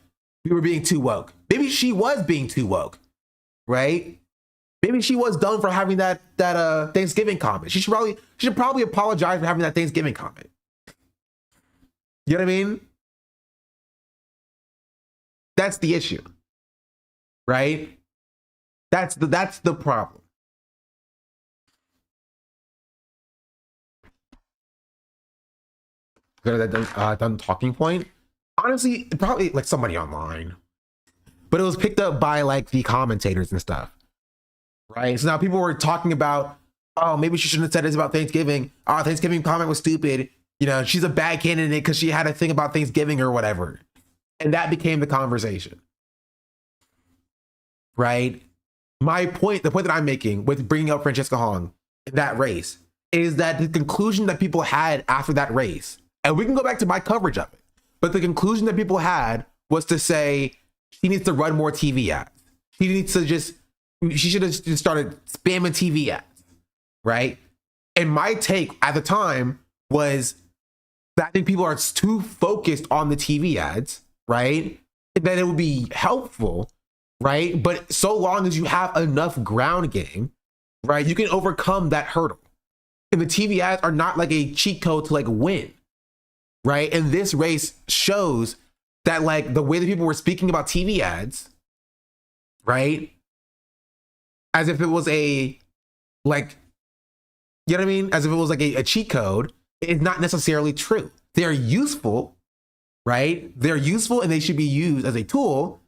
we were being too woke. Maybe she was being too woke. Right? Maybe she was done for having that Thanksgiving comment. She should probably apologize for having that Thanksgiving comment. You know what I mean? That's the issue. Right? That's the problem. Good at that done talking point. Honestly, probably like somebody online. But it was picked up by like the commentators and stuff, right? So now people were talking about, oh, maybe she shouldn't have said this about Thanksgiving. Oh, Thanksgiving comment was stupid. You know, she's a bad candidate because she had a thing about Thanksgiving or whatever. And that became the conversation, right? The point that I'm making with bringing up Francesca Hong in that race is that the conclusion that people had after that race, and we can go back to my coverage of it, but the conclusion that people had was to say she needs to run more TV ads. She should have just started spamming TV ads, right? And my take at the time was that I think people are too focused on the TV ads, right? That it would be helpful, right? But so long as you have enough ground game, right, you can overcome that hurdle. And the TV ads are not like a cheat code to like win, right? And this race shows that like the way that people were speaking about TV ads, right, as if it was a, like, you know what I mean? As if it was like a cheat code, is not necessarily true. They're useful, right? They're useful and they should be used as a tool,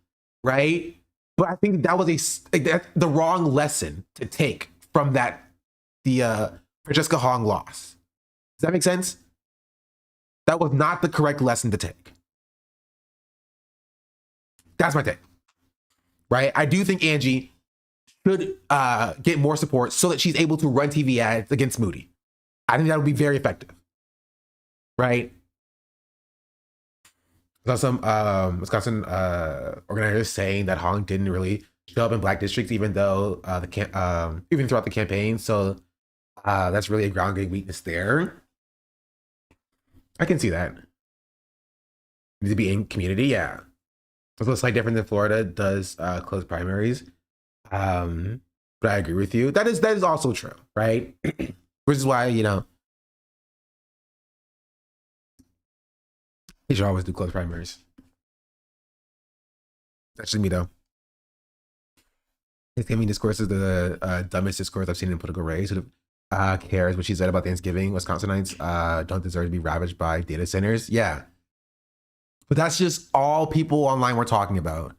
right? But I think that was the wrong lesson to take from that, the Francesca Hong loss. Does that make sense? That was not the correct lesson to take. That's my take, right? I do think Angie should get more support so that she's able to run TV ads against Moody. I think that would be very effective, right? I saw some Wisconsin organizers saying that Hong didn't really show up in black districts, even though even throughout the campaign. So that's really a ground game weakness there. I can see that. Need to be in community, yeah. It's a slightly different than Florida does closed primaries. But I agree with you. That is also true, right? Which is why, you know, you should always do closed primaries. That's just me though. Thanksgiving discourse is the dumbest discourse I've seen in political race. Who cares what she said about Thanksgiving? Wisconsinites don't deserve to be ravaged by data centers. Yeah. But that's just all people online were talking about.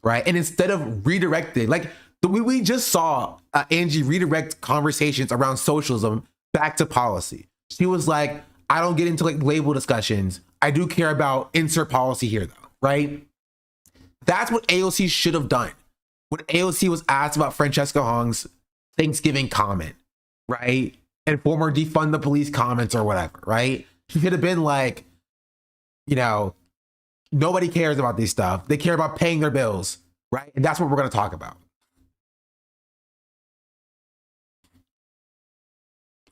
Right? And instead of redirecting, like we just saw Angie redirect conversations around socialism back to policy. She was like, I don't get into like label discussions. I do care about insert policy here though, right? That's what AOC should have done. When AOC was asked about Francesca Hong's Thanksgiving comment, right? And former defund the police comments or whatever, right? She could have been like, you know, nobody cares about these stuff. They care about paying their bills, right? And that's what we're going to talk about.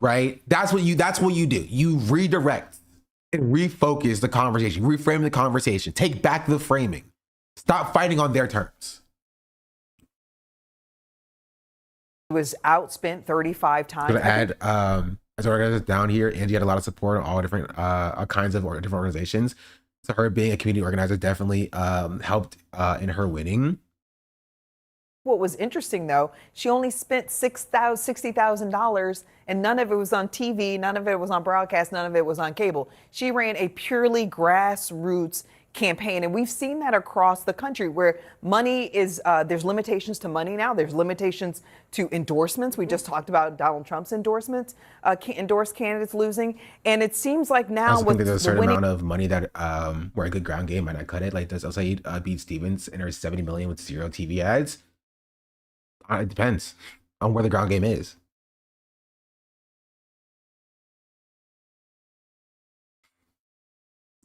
Right? That's what you do. You redirect and refocus the conversation, reframe the conversation, take back the framing. Stop fighting on their terms. It was outspent 35 times. I'm going to add, as organizers down here, Angie had a lot of support on all different kinds of different organizations. So her being a community organizer definitely helped in her winning. What was interesting, though, she only spent $60,000, and none of it was on TV, none of it was on broadcast, none of it was on cable. She ran a purely grassroots campaign, and we've seen that across the country where money is, there's limitations to money now, there's limitations to endorsements. We just talked about Donald Trump's endorsements, endorsed candidates losing, and it seems like now I think there's a certain amount of money that where a good ground game might not cut it. Like does Elsa beat Stevens and her $70 million with 0 TV ads? It depends on where the ground game is.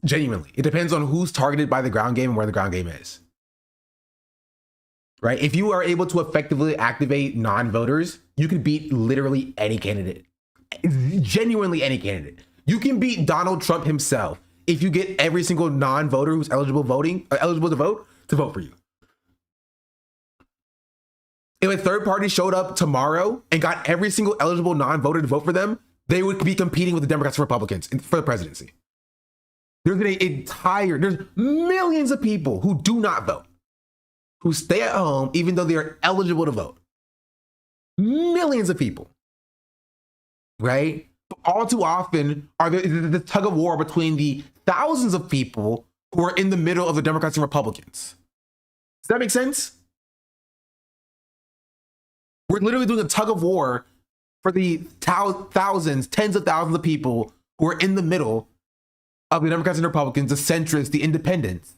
Genuinely, it depends on who's targeted by the ground game and where the ground game is. Right? If you are able to effectively activate non-voters, you can beat literally any candidate. Genuinely any candidate. You can beat Donald Trump himself if you get every single non-voter who's eligible to vote for you. If a third party showed up tomorrow and got every single eligible non-voter to vote for them, they would be competing with the Democrats and Republicans for the presidency. There's millions of people who do not vote, who stay at home even though they are eligible to vote. Millions of people, right? But all too often are the tug of war between the thousands of people who are in the middle of the Democrats and Republicans. Does that make sense? We're literally doing a tug of war for the thousands, tens of thousands of people who are in the middle of the Democrats and Republicans, the centrists, the independents,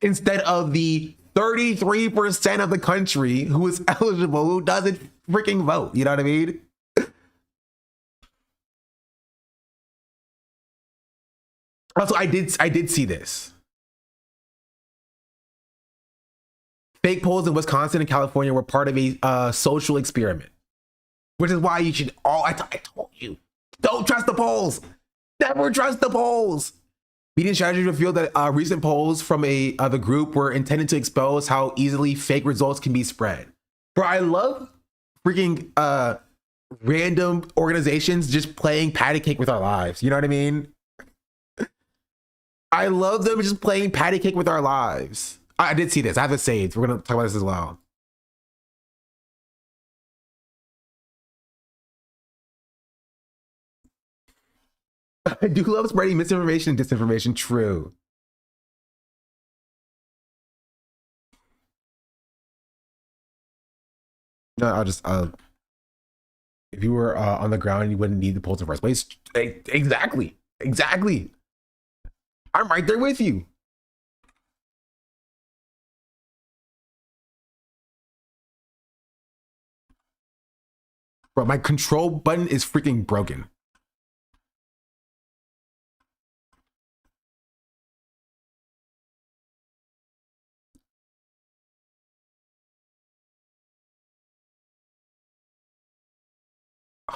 instead of the 33% of the country who is eligible who doesn't freaking vote. You know what I mean? Also, I did see this. Fake polls in Wisconsin and California were part of a social experiment, which is why you should all. I told you, don't trust the polls. Never trust the polls. Median strategies revealed that recent polls from the group were intended to expose how easily fake results can be spread. Bro, I love freaking random organizations just playing patty cake with our lives. You know what I mean? I love them just playing patty cake with our lives. I did see this. I have it saved. We're going to talk about this as well. I do love spreading misinformation and disinformation. True. No, I'll just, if you were on the ground, you wouldn't need the polls in the first place. Exactly. Exactly. I'm right there with you. Bro, my control button is freaking broken.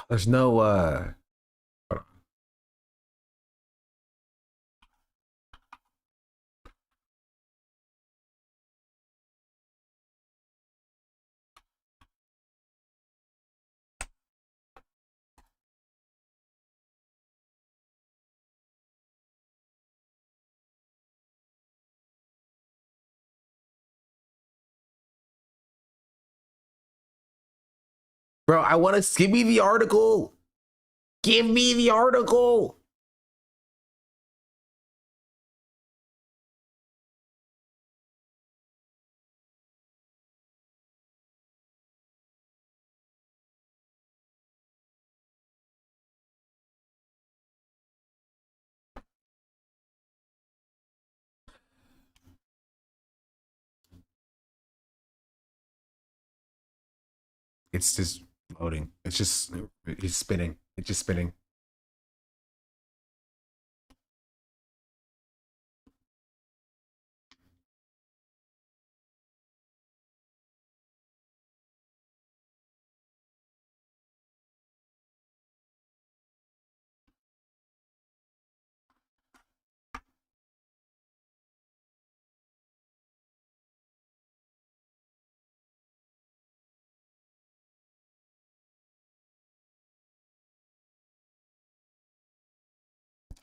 There's no hold on. Bro, I want to give me the article. Give me the article. It's just loading. It's spinning. It's just spinning.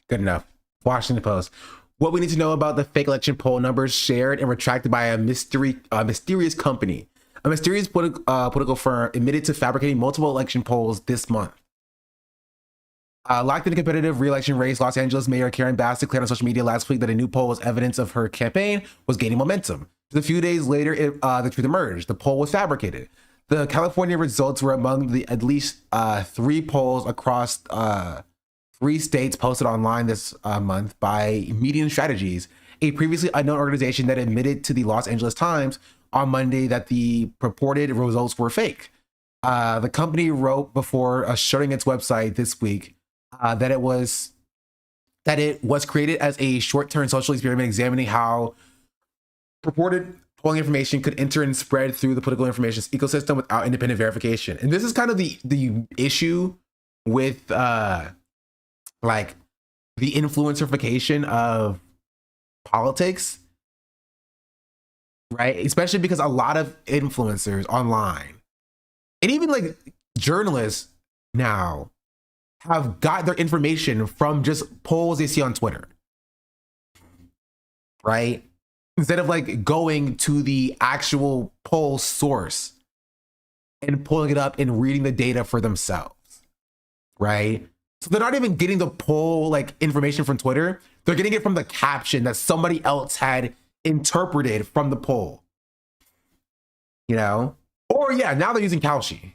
Good enough. Washington Post. What we need to know about the fake election poll numbers shared and retracted by a mysterious company. A mysterious political firm admitted to fabricating multiple election polls this month. Locked in a competitive re-election race, Los Angeles Mayor Karen Bass declared on social media last week that a new poll was evidence of her campaign was gaining momentum. Just a few days later, the truth emerged. The poll was fabricated. The California results were among the at least 3 polls across 3 states posted online this month by Median Strategies, a previously unknown organization that admitted to the Los Angeles Times on Monday that the purported results were fake. The company wrote before shutting its website this week that it was created as a short-term social experiment examining how purported polling information could enter and spread through the political information ecosystem without independent verification. And this is kind of the issue with like the influencerification of politics, right? Especially because a lot of influencers online and even like journalists now have got their information from just polls they see on Twitter, right? Instead of like going to the actual poll source and pulling it up and reading the data for themselves, right? So they're not even getting the poll like information from Twitter. They're getting it from the caption that somebody else had interpreted from the poll, you know? Or yeah, now they're using Kalshi.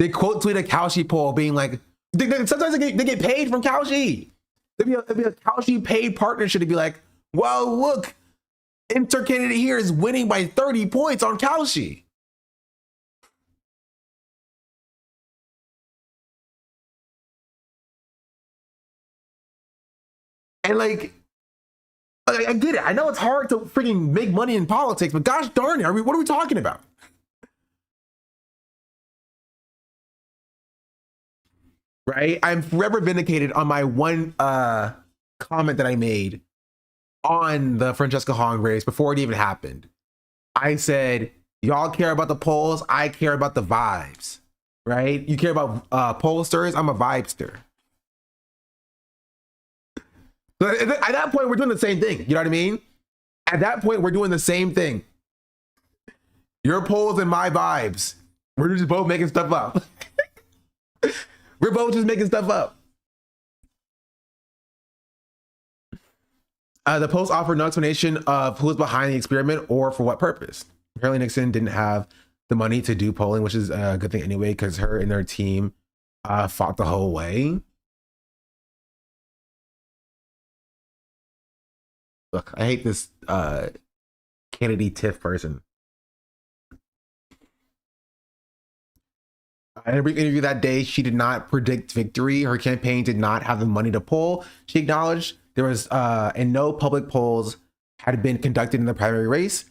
They quote tweet a Kalshi poll being like, sometimes they get paid from Kalshi. There'd be a Kalshi paid partnership to be like, well, look, insert candidate here is winning by 30 points on Kalshi. And like, I get it. I know it's hard to freaking make money in politics, but gosh darn it, what are we talking about? Right? I'm forever vindicated on my one comment that I made on the Francesca Hong race before it even happened. I said, y'all care about the polls, I care about the vibes. Right? You care about pollsters, I'm a vibester. So at that point, we're doing the same thing. You know what I mean? At that point, we're doing the same thing. Your polls and my vibes. We're just both making stuff up. We're both just making stuff up. The Post offered no explanation of who was behind the experiment or for what purpose. Apparently, Nixon didn't have the money to do polling, which is a good thing anyway, because her and their team fought the whole way. Look, I hate this Kennedy Tiff person. In a brief interview that day, she did not predict victory. Her campaign did not have the money to poll. She acknowledged there was and no public polls had been conducted in the primary race.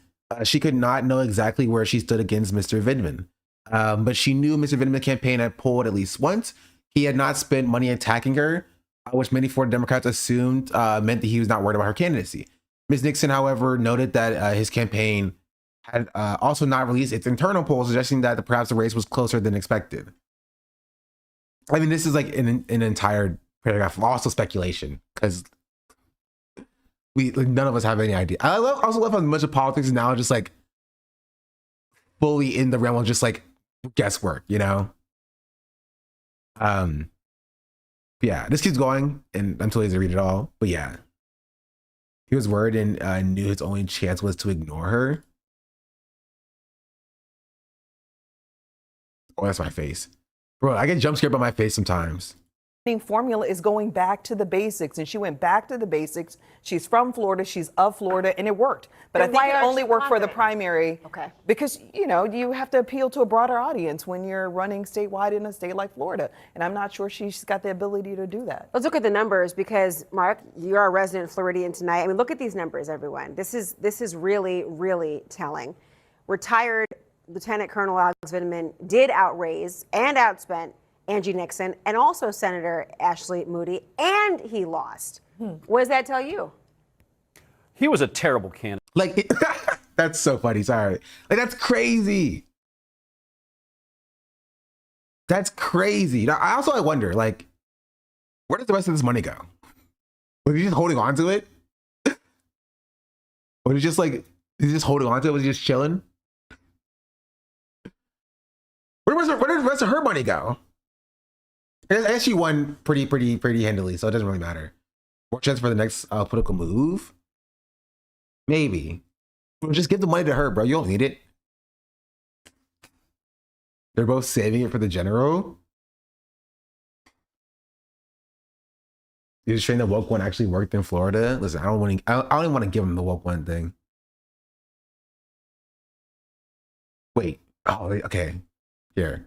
She could not know exactly where she stood against Mr. Vindman. But she knew Mr. Vindman's campaign had polled at least once. He had not spent money attacking her, which many Florida Democrats assumed meant that he was not worried about her candidacy. Ms. Nixon, however, noted that his campaign had also not released its internal polls, suggesting that perhaps the race was closer than expected. I mean, this is like an entire paragraph of also speculation, because none of us have any idea. I also love how much of politics is now just like fully in the realm of just like guesswork, you know? Yeah, this keeps going and I'm too lazy to read it all, but yeah. He was worried and knew his only chance was to ignore her. Oh, that's my face. Bro, I get jump scared by my face sometimes. Formula is going back to the basics, and she went back to the basics. She's from Florida, she's of Florida, and it worked. But Then I think why it aren't only you worked for the confident? primary. Okay. Because, you know, you have to appeal to a broader audience when you're running statewide in a state like Florida. And I'm not sure she's got the ability to do that. Let's look at the numbers because, Mark, you're a resident Floridian tonight. I mean, look at these numbers, everyone. This is really, really telling. Retired Lieutenant Colonel Alex Vindman did outraise and outspent Angie Nixon and also Senator Ashley Moody, and he lost. What does that tell you? He was a terrible candidate. Like, that's so funny. Sorry. Like, that's crazy. That's crazy. Now, I wonder, like, where does the rest of this money go? Was he just holding on to it? Was he just like, he's just holding on to it? Was he just chilling? Where did the rest of her money go? I guess she won pretty handily, so it doesn't really matter. More chance for the next political move? Maybe. Well, just give the money to her, bro. You don't need it. They're both saving it for the general. You're just saying the woke one actually worked in Florida? Listen, I don't even want to give him the woke one thing. Wait. Oh, okay. Here.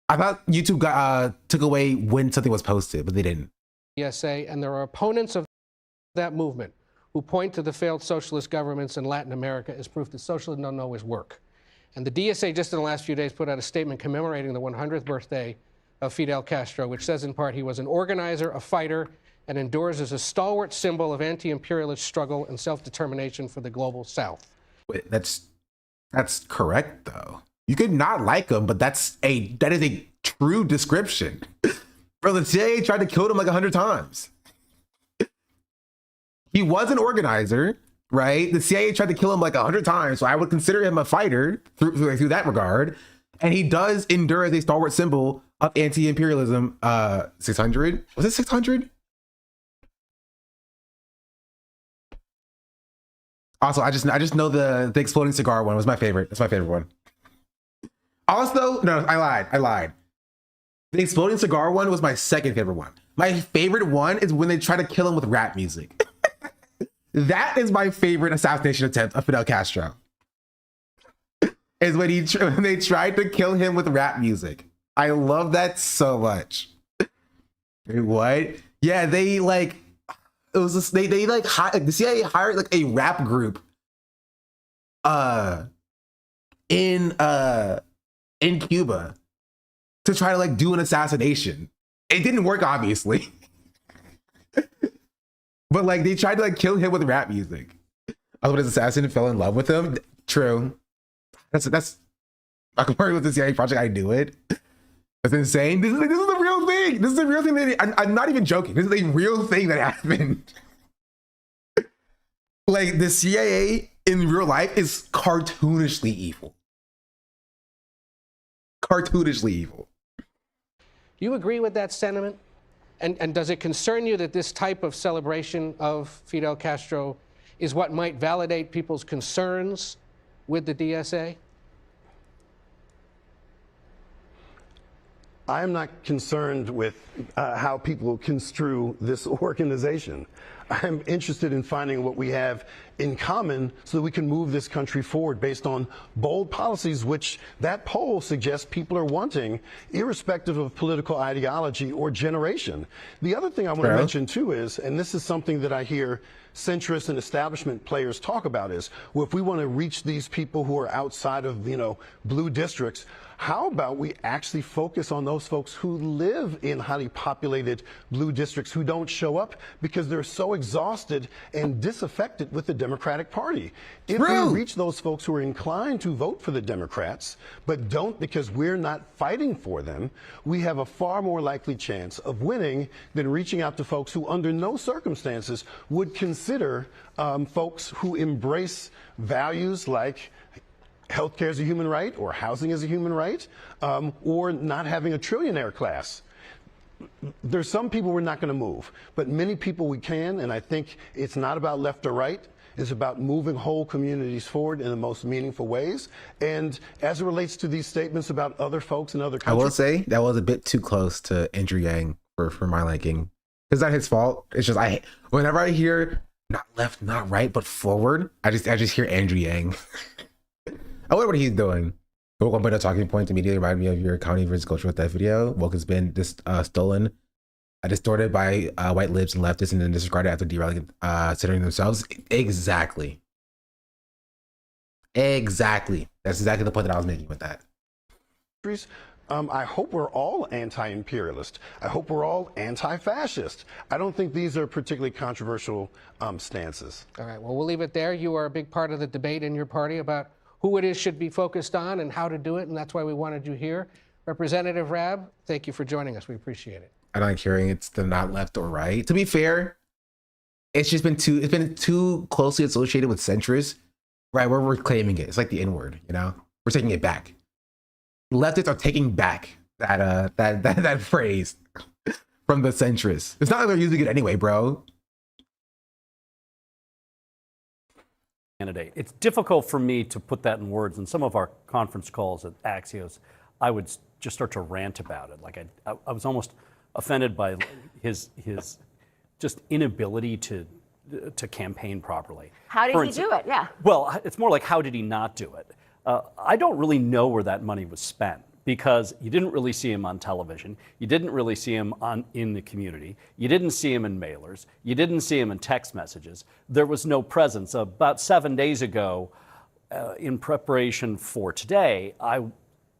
I thought YouTube took away when something was posted, but they didn't. ESA, and there are opponents of that movement who point to the failed socialist governments in Latin America as proof that socialism doesn't always work. And the DSA just in the last few days put out a statement commemorating the 100th birthday of Fidel Castro, which says in part he was an organizer, a fighter, and endures as a stalwart symbol of anti-imperialist struggle and self-determination for the global South. Wait, that's correct though. You could not like him, but that is a true description. Bro, the CIA tried to kill him like 100 times. He was an organizer, right? The CIA tried to kill him like 100 times, so I would consider him a fighter through that regard. And he does endure as a stalwart symbol of anti-imperialism. 600? Was it 600? Also, I just know the exploding cigar one was my favorite. That's my favorite one. Also, no, I lied. The exploding cigar one was my second favorite one. My favorite one is when they try to kill him with rap music. That is my favorite assassination attempt of Fidel Castro. Is when they tried to kill him with rap music. I love that so much. Wait, what? Yeah, they like it was this, they like the CIA hired like a rap group in Cuba to try to like do an assassination. It didn't work, obviously. But like they tried to like kill him with rap music. Although his assassin fell in love with him. True. That's according with the CIA project, I do it. That's insane. This is a real thing. This is a real thing. I'm not even joking. This is a real thing that happened. Like the CIA in real life is cartoonishly evil. Cartoonishly evil. You agree with that sentiment? And does it concern you that this type of celebration of Fidel Castro is what might validate people's concerns with the DSA? I am not concerned with how people construe this organization. I'm interested in finding what we have in common so that we can move this country forward based on bold policies, which that poll suggests people are wanting, irrespective of political ideology or generation. The other thing I want to mention, too, is, and this is something that I hear centrist and establishment players talk about, is, well, if we want to reach these people who are outside of, blue districts, how about we actually focus on those folks who live in highly populated blue districts who don't show up because they're so exhausted and disaffected with the Democratic Party? If we reach those folks who are inclined to vote for the Democrats, but don't because we're not fighting for them, we have a far more likely chance of winning than reaching out to folks who under no circumstances would consider folks who embrace values like healthcare is a human right, or housing is a human right, or not having a trillionaire class. There's some people we're not going to move, but many people we can, and I think it's not about left or right. It's about moving whole communities forward in the most meaningful ways. And as it relates to these statements about other folks in other countries, I will say that was a bit too close to Andrew Yang for my liking. It's not his fault. It's just whenever I hear not left, not right, but forward, I just hear Andrew Yang. I wonder what he's doing. One point of talking point immediately reminded me of your County versus Culture with that video. Woke has been stolen, distorted by white libs and leftists, and then disregarded after derailing, centering themselves. Exactly. That's exactly the point that I was making with that. I hope we're all anti-imperialist. I hope we're all anti-fascist. I don't think these are particularly controversial stances. All right, well, we'll leave it there. You are a big part of the debate in your party about who it is should be focused on and how to do it, and that's why we wanted you here. Representative Rabb, thank you for joining us. We appreciate it. I don't like hearing it's the not left or right. To be fair, it's been too closely associated with centrists, right? Where we're claiming it. It's like the N-word, we're taking it back. Leftists are taking back that phrase from the centrists. It's not like they're using it anyway, bro. Candidate. It's difficult for me to put that in words. In some of our conference calls at Axios, I would just start to rant about it. Like I was almost offended by his just inability to campaign properly. How did he do it? Yeah. Well, it's more like how did he not do it? I don't really know where that money was spent, because you didn't really see him on television. You didn't really see him in the community. You didn't see him in mailers. You didn't see him in text messages. There was no presence. About 7 days ago, in preparation for today, I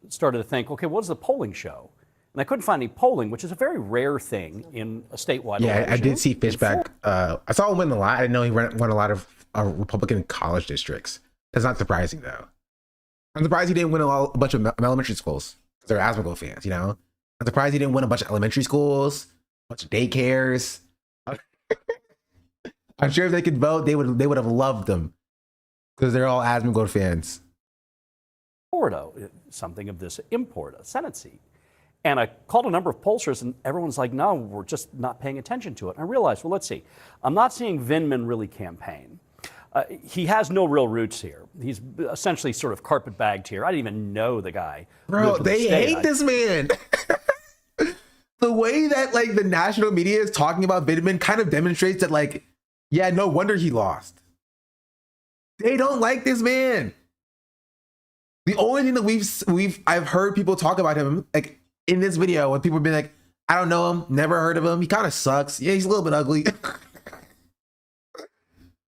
started to think, okay, what does the polling show? And I couldn't find any polling, which is a very rare thing in a statewide election. I did see Fishback. I saw him win a lot. I didn't know he won a lot of Republican college districts. That's not surprising, though. I'm surprised he didn't win a bunch of elementary schools. They're Asmongold fans, I'm surprised he didn't win a bunch of elementary schools, a bunch of daycares. I'm sure if they could vote, they would have loved them, because they're all Asmongold fans. Florida, something of this import, a Senate seat. And I called a number of pollsters, and everyone's like, no, we're just not paying attention to it. And I realized, well, let's see. I'm not seeing Vindman really campaign. He has no real roots here. He's essentially sort of carpetbagged here. I didn't even know the guy. Bro, they hate this man. The way that the national media is talking about Vindman kind of demonstrates that Yeah, no wonder he lost. They don't like this man. The only thing that I've heard people talk about him, like in this video, when people have been like, I don't know him, never heard of him. He kind of sucks. Yeah, he's a little bit ugly.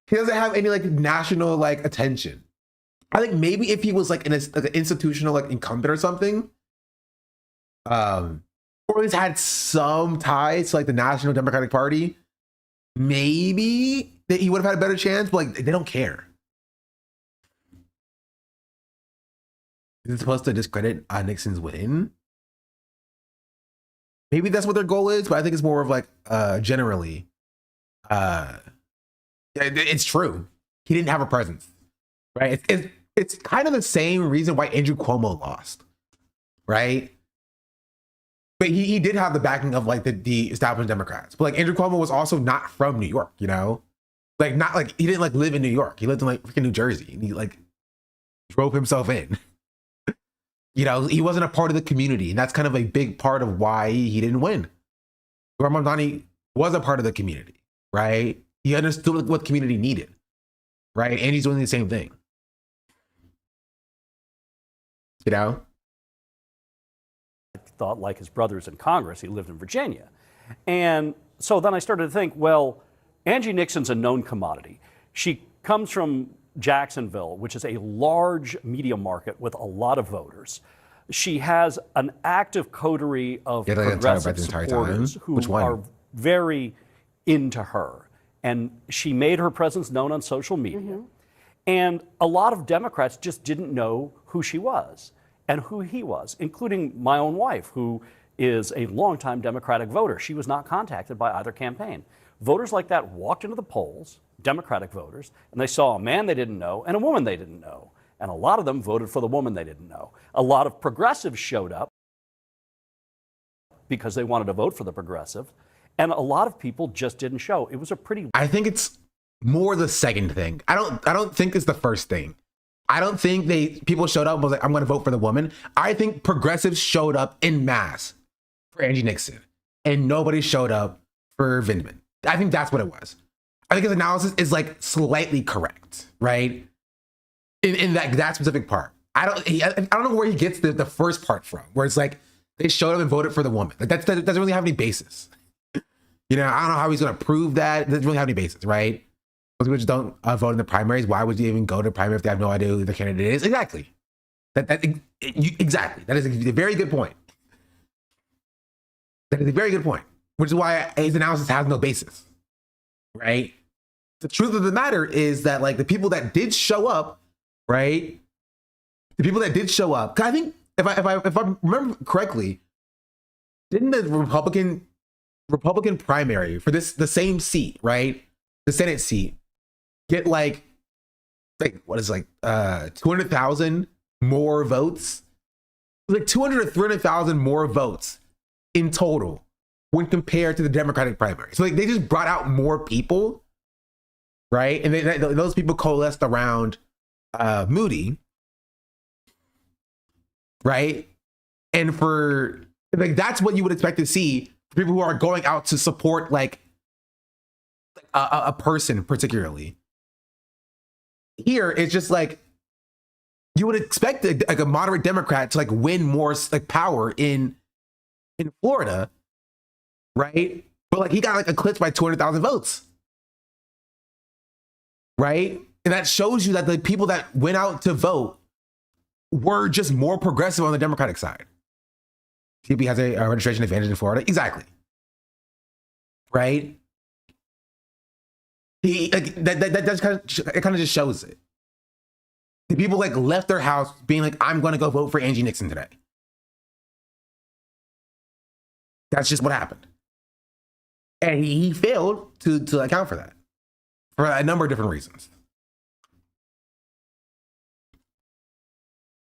He doesn't have any like national like attention. I think maybe if he was like in like an institutional like incumbent or something, or at least had some ties to like the National Democratic Party, maybe that he would have had a better chance. But like they don't care. Is it supposed to discredit Nixon's win? Maybe that's what their goal is, but I think it's more of like generally. It's true. He didn't have a presence, right? It's kind of the same reason why Andrew Cuomo lost, right? But he did have the backing of like the establishment Democrats. But like Andrew Cuomo was also not from New York, you know? Like not like he didn't like live in New York. He lived in like freaking New Jersey, and he like drove himself in. You know, he wasn't a part of the community, and that's kind of a big part of why he didn't win. Zohran Mamdani was a part of the community, right? He understood what the community needed, right? And he's doing the same thing. You know? I thought, like his brothers in Congress, he lived in Virginia. And so then I started to think, well, Angie Nixon's a known commodity. She comes from Jacksonville, which is a large media market with a lot of voters. She has an active coterie of progressive supporters who are very into her. And she made her presence known on social media. And a lot of Democrats just didn't know who she was and who he was, including my own wife, who is a longtime Democratic voter. She was not contacted by either campaign. Voters like that walked into the polls, Democratic voters, and they saw a man they didn't know and a woman they didn't know. And a lot of them voted for the woman they didn't know. A lot of progressives showed up because they wanted to vote for the progressive. And a lot of people just didn't show. It was a pretty... I think it's more the second thing. I don't think it's the first thing. I don't think people showed up and was like, I'm going to vote for the woman. I think progressives showed up en masse for Angie Nixon, and nobody showed up for Vindman. I think that's what it was. I think his analysis is like slightly correct, right? In that specific part. I don't know where he gets the first part from, where it's like they showed up and voted for the woman. Like that doesn't really have any basis. You know, I don't know how he's going to prove that. It doesn't really have any basis, right? Most people just don't vote in the primaries. Why would you even go to the primary if they have no idea who the candidate is? Exactly. Exactly. That is a very good point. That is a very good point, which is why his analysis has no basis, right? The truth of the matter is that like the people that did show up, right? The people that did show up, I think if I remember correctly, didn't the Republican primary for the same seat, right? The Senate seat, get like what is 200,000 more votes? Like 200 or 300,000 more votes in total when compared to the Democratic primary. So like they just brought out more people, right? And those people coalesced around Moody, right? And for like that's what you would expect to see for people who are going out to support like a person particularly. Here it's just like you would expect like a moderate Democrat to like win more like power in Florida, right? But like he got like eclipsed by 200,000 votes, right? And that shows you that the people that went out to vote were just more progressive on the Democratic side. TP has a registration advantage in Florida, exactly, right? That's kind of just shows it. The people like left their house being like, I'm going to go vote for Angie Nixon today. That's just what happened. And he failed to account for that for a number of different reasons.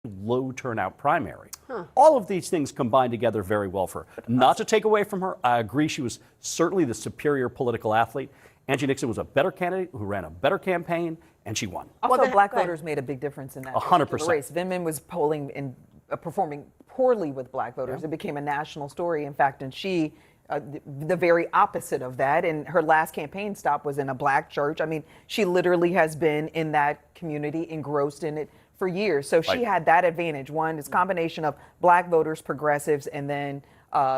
Low turnout primary. All of these things combined together very well for her. Not to take away from her, I agree she was certainly the superior political athlete. Angie Nixon was a better candidate who ran a better campaign, and she won. Also, black voters made a big difference in that 100%. race. Vindman was polling and performing poorly with black voters. It became a national story, in fact, and she the very opposite of that. And her last campaign stop was in a black church. I mean, she literally has been in that community, engrossed in it for years. So she had that advantage. One is combination of black voters, progressives, and then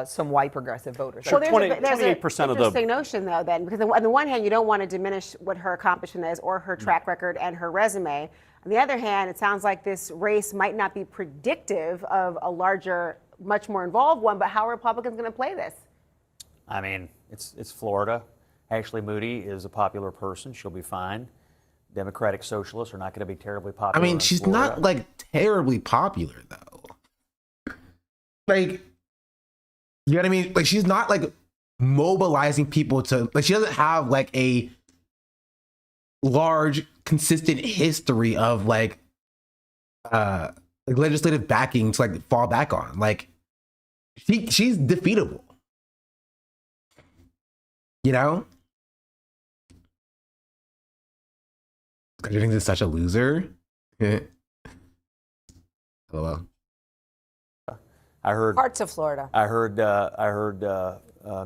some white progressive voters. Well, there's an interesting notion, though, then, because on the one hand, you don't want to diminish what her accomplishment is or her track record and her resume. On the other hand, it sounds like this race might not be predictive of a larger, much more involved one, but how are Republicans going to play this? I mean, it's Florida. Ashley Moody is a popular person. She'll be fine. Democratic socialists are not going to be terribly popular. I mean, she's not like terribly popular though. Like, you know what I mean? Like, she's not like mobilizing people to, like, she doesn't have like a large, consistent history of like legislative backing to like fall back on. Like, she's defeatable. You know? Jennings is such a loser. Hello. I heard parts of Florida. I heard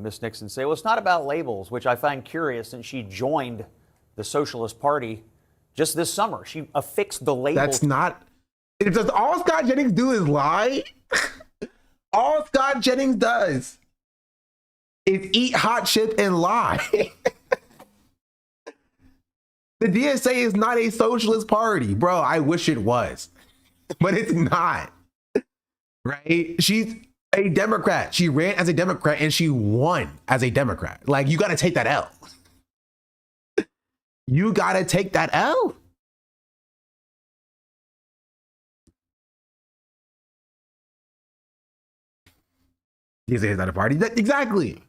Miss Nixon say, well, it's not about labels, which I find curious, since she joined the Socialist Party just this summer. She affixed the label. That's not. Does all Scott Jennings do is lie? All Scott Jennings does is eat hot chip and lie. The DSA is not a socialist party, bro. I wish it was, but it's not. Right? She's a Democrat. She ran as a Democrat and she won as a Democrat. Like, you got to take that L. You got to take that L. DSA is not a party. Exactly.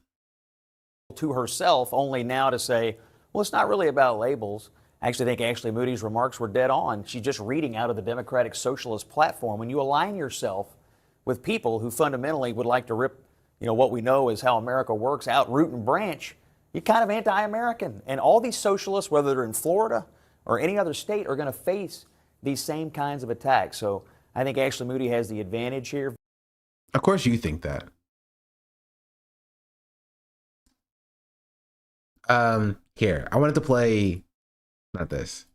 To herself, only now to say, well, it's not really about labels. I actually think Ashley Moody's remarks were dead on. She's just reading out of the Democratic Socialist platform. When you align yourself with people who fundamentally would like to rip, what we know is how America works out root and branch, you're kind of anti-American. And all these socialists, whether they're in Florida or any other state, are going to face these same kinds of attacks. So I think Ashley Moody has the advantage here. Of course you think that. Here, I wanted to play, not this.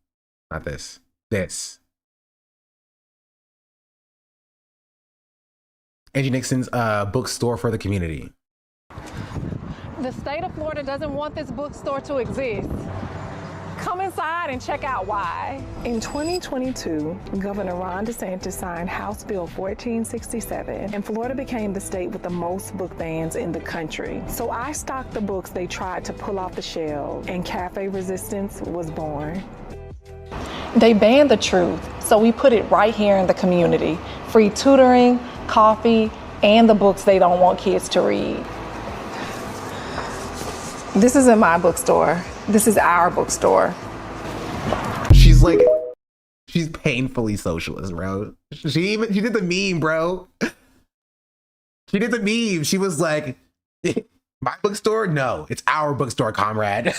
Angie Nixon's bookstore for the community. The state of Florida doesn't want this bookstore to exist. Come inside and check out why. In 2022, Governor Ron DeSantis signed House Bill 1467, and Florida became the state with the most book bans in the country. So I stocked the books they tried to pull off the shelves, and Cafe Resistance was born. They banned the truth, so we put it right here in the community. Free tutoring, coffee, and the books they don't want kids to read. This isn't my bookstore. This is our bookstore. She's painfully socialist, bro. She did the meme, bro. She did the meme. She was like, my bookstore? No, it's our bookstore, comrade.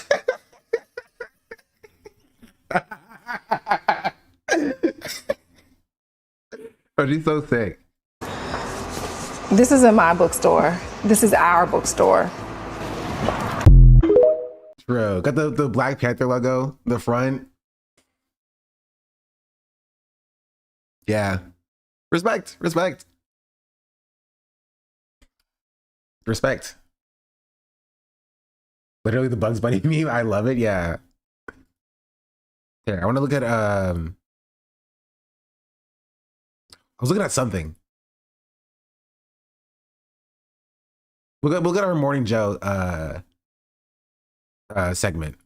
Oh, she's so sick. This isn't my bookstore. This is our bookstore. Bro, got the Black Panther logo, the front. Yeah. Respect. Literally the Bugs Bunny meme. I love it. Yeah. Here, I want to look at I was looking at something. We'll get our Morning Joe segment.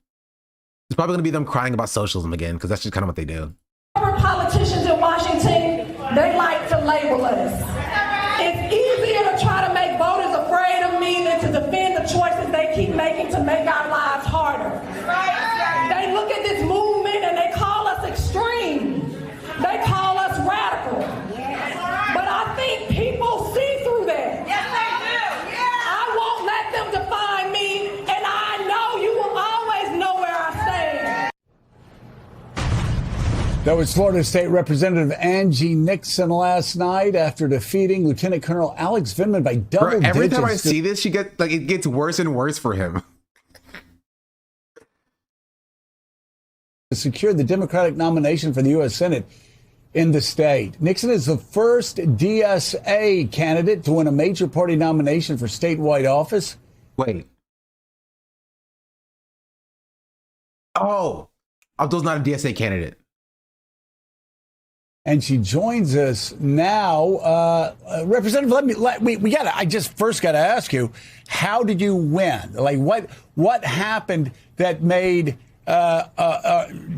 It's probably going to be them crying about socialism again, because that's just kind of what they do. Politicians in Washington, they like to label us. It's easier to try to make voters afraid of me than to defend the choices they keep making to make our lives harder. They look at this movement and they call us extreme. They call us radical. But I think people see through that. Yes, they do. Yeah. I won't let them define me, and I know you will always know where I stand. That was Florida State Representative Angie Nixon last night after defeating Lieutenant Colonel Alex Vindman by double digits. Every time I see this, it gets worse and worse for him. To secure the Democratic nomination for the U.S. Senate in the state. Nixon is the first DSA candidate to win a major party nomination for statewide office. Wait. Oh, Abdul's not a DSA candidate. And she joins us now. Representative, I just first got to ask you, how did you win? Like, what happened that made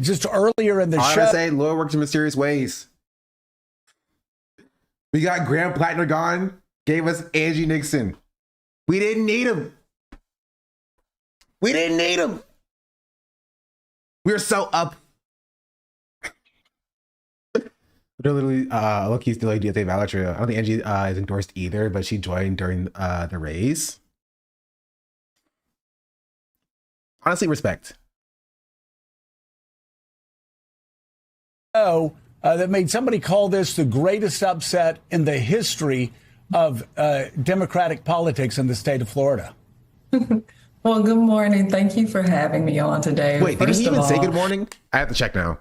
just earlier in the show? RSA, Lord works in mysterious ways. We got Graham Plattner gone, gave us Angie Nixon. We didn't need him. We didn't need him. We were so up. They're literally, Loki's still like DSA voucher. I don't think Angie is endorsed either, but she joined during the raise. Honestly, respect. That made somebody call this the greatest upset in the history of Democratic politics in the state of Florida. Well, good morning. Thank you for having me on today. Wait, did he even say good morning? I have to check now.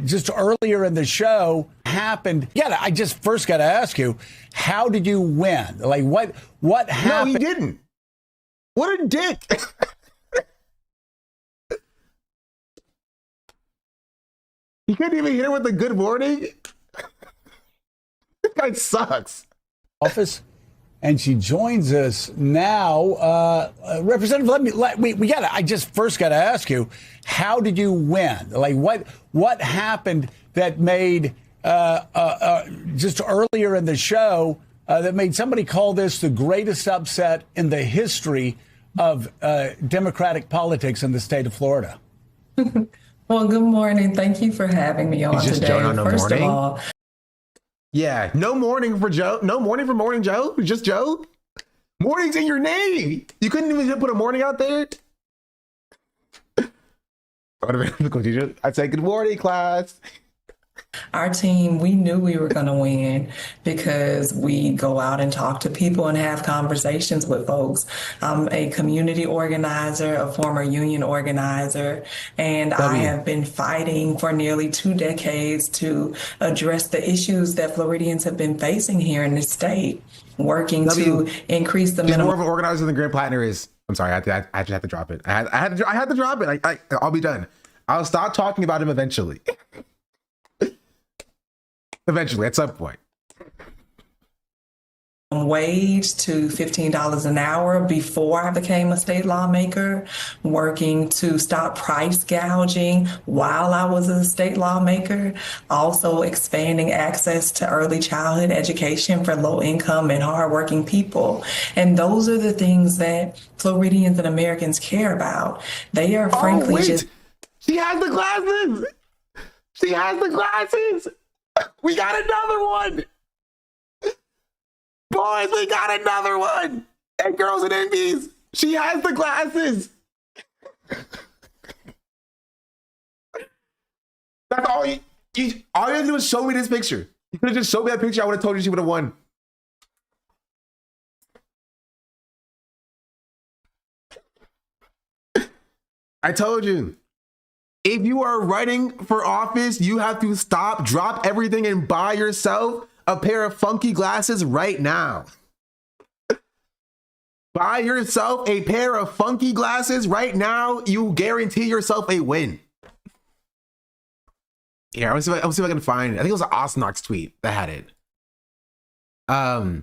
Just earlier in the show happened. Yeah, I just first got to ask you, how did you win? Like, what happened? No, he didn't. What a dick. He couldn't even hit her with a good morning. This guy sucks. Office. And she joins us now. Representative, I just first got to ask you, how did you win? Like, what happened that made, just earlier in the show, that made somebody call this the greatest upset in the history of Democratic politics in the state of Florida? Well, good morning. Thank you for having me on He's just today. Joe on no First morning? of all, Yeah, no morning for Joe. No morning for Morning Joe. Just Joe. Morning's in your name. You couldn't even put a morning out there. I'd say good morning, class. our team, we knew we were going to win because we go out and talk to people and have conversations with folks. I'm a community organizer, a former union organizer, and I have been fighting for nearly 2 decades to address the issues that Floridians have been facing here in the state, working to increase the She's minimum. more of an organizer than Graham Plattner is. I'm sorry, I just had to drop it. I had to drop it. I'll be done. I'll stop talking about him eventually. Eventually, at some point. Wage to $15 an hour before I became a state lawmaker, working to stop price gouging while I was a state lawmaker, also expanding access to early childhood education for low income and hardworking people. And those are the things that Floridians and Americans care about. They are frankly just... She has the glasses! She has the glasses! We got another one! Boys, we got another one! And girls and envies, she has the glasses! That's all you had to do was show me this picture. You could have just showed me that picture, I would have told you she would have won. I told you. If you are running for office, you have to drop everything and buy yourself a pair of funky glasses right now. Buy yourself a pair of funky glasses right now. You guarantee yourself a win. Yeah, I'll see if I can find it. I think it was an Osnox tweet that had it. I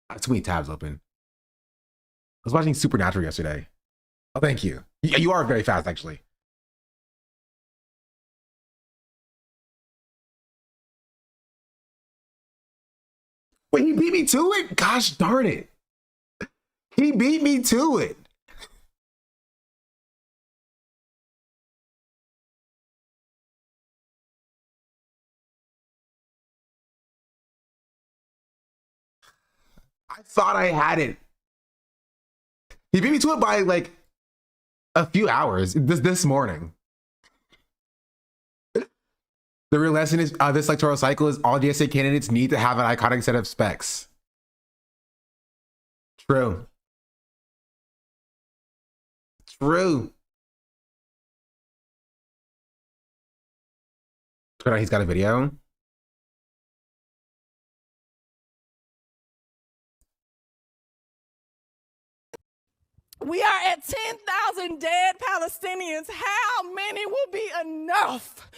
have too many tabs open. I was watching Supernatural yesterday. Oh, thank you. You are very fast, actually. Wait, he beat me to it? Gosh darn it. He beat me to it. I thought I had it. He beat me to it by like a few hours this morning. The real lesson is this electoral cycle is all DSA candidates need to have an iconic set of specs. True. True. He's got a video. We are at 10,000 dead Palestinians. How many will be enough?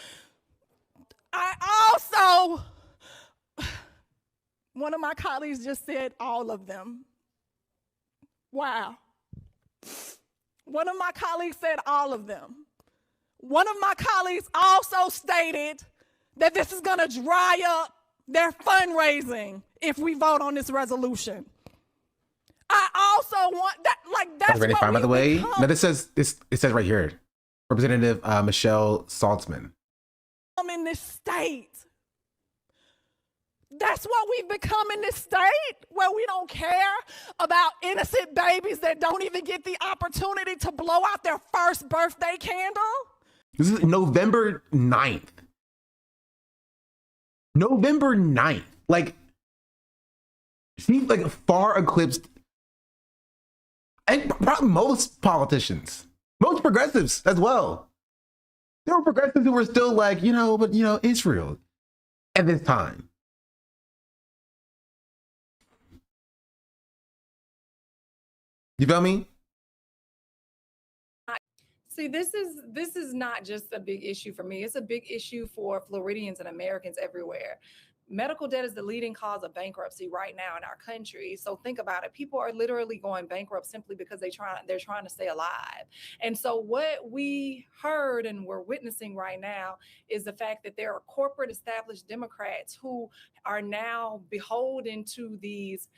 One of my colleagues just said all of them. Wow. One of my colleagues said all of them. One of my colleagues also stated that this is going to dry up their fundraising if we vote on this resolution. I also want that, like, that's Already what fine, by the way. become. No, it says right here, Representative Michelle Saltzman. In this state. That's what we've become in this state, where we don't care about innocent babies that don't even get the opportunity to blow out their first birthday candle. This is November 9th. November 9th. Like, she's like far eclipsed and probably most politicians, most progressives as well. There were progressives who were still like, Israel at this time. You feel me? See, this is not just a big issue for me. It's a big issue for Floridians and Americans everywhere. Medical debt is the leading cause of bankruptcy right now in our country. So think about it. People are literally going bankrupt simply because they're trying to stay alive. And so what we heard and we're witnessing right now is the fact that there are corporate established Democrats who are now beholden to these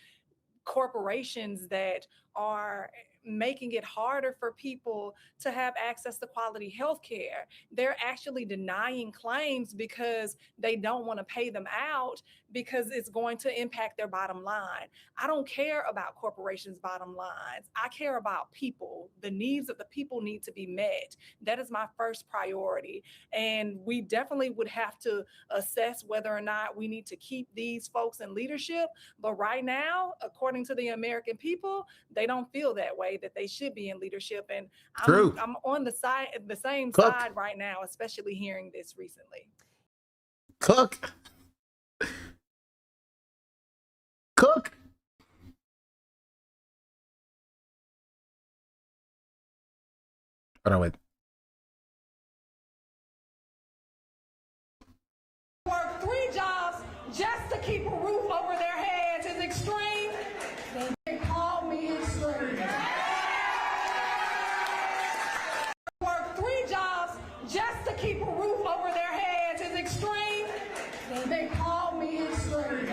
corporations that are making it harder for people to have access to quality health care. They're actually denying claims because they don't want to pay them out because it's going to impact their bottom line. I don't care about corporations' bottom lines. I care about people. The needs of the people need to be met. That is my first priority. And we definitely would have to assess whether or not we need to keep these folks in leadership. But right now, according to the American people, they don't feel that way, that they should be in leadership. And I'm on the same side right now, especially hearing this recently. Cook. Hold on, wait. Work 3 jobs just to keep a roof over their heads is extreme. They call me extreme. Work 3 jobs just to keep a roof over their heads is extreme. They call me extreme.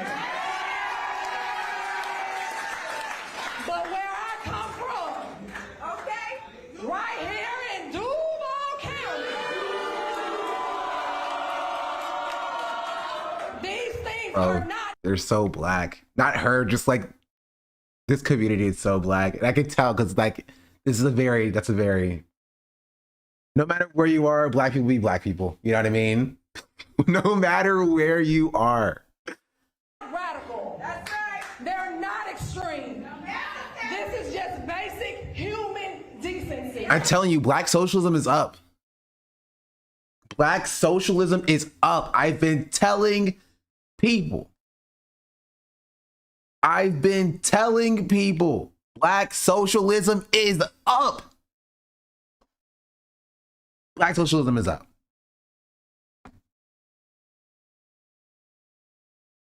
But where I come from, okay, right here in Duval County, these things are not. They're so black. Not her, just like this community is so black. And I can tell because like that's a very no matter where you are, black people be black people. You know what I mean? No matter where you are. Radical. That's right. They're not extreme. This is just basic human decency. I'm telling you, black socialism is up. Black socialism is up. I've been telling people. Black socialism is up. Black socialism is up.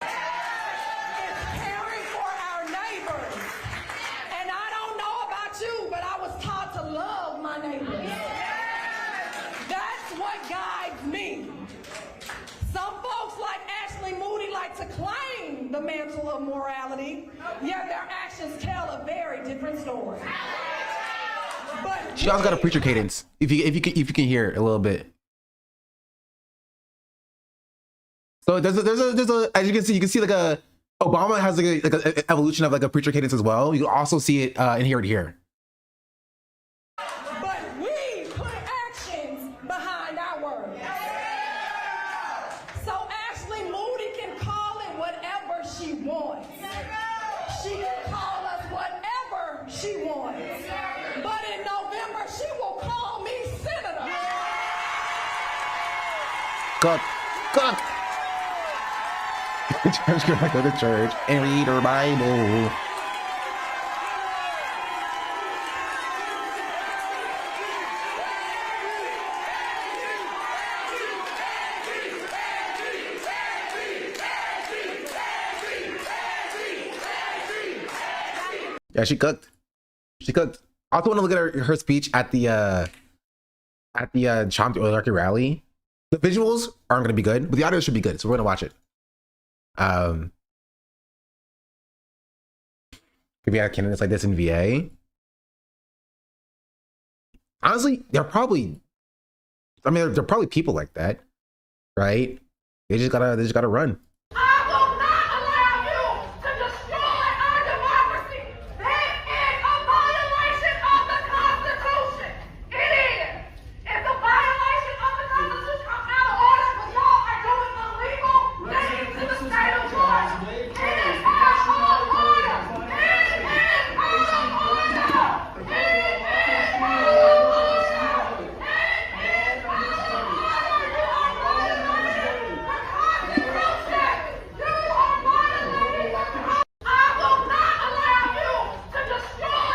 Caring for our neighbors. And I don't know about you, but I was taught to love my neighbors. That's what guides me. Some folks like Ashley Moody like to claim the mantle of morality, yet their actions tell a very different story. But She also got a preacher cadence. If you can hear it a little bit. So there's a as you can see like a Obama has like a evolution of like a preacher cadence as well. You can also see it and hear it here. Cook. Church, go to church and read her Bible. Yeah, she cooked. I also want to look at her speech at the Trump oligarchy rally. The visuals aren't going to be good, but the audio should be good, so we're going to watch it. If we had candidates like this in VA, honestly, they're probably people like that, right? They just gotta run.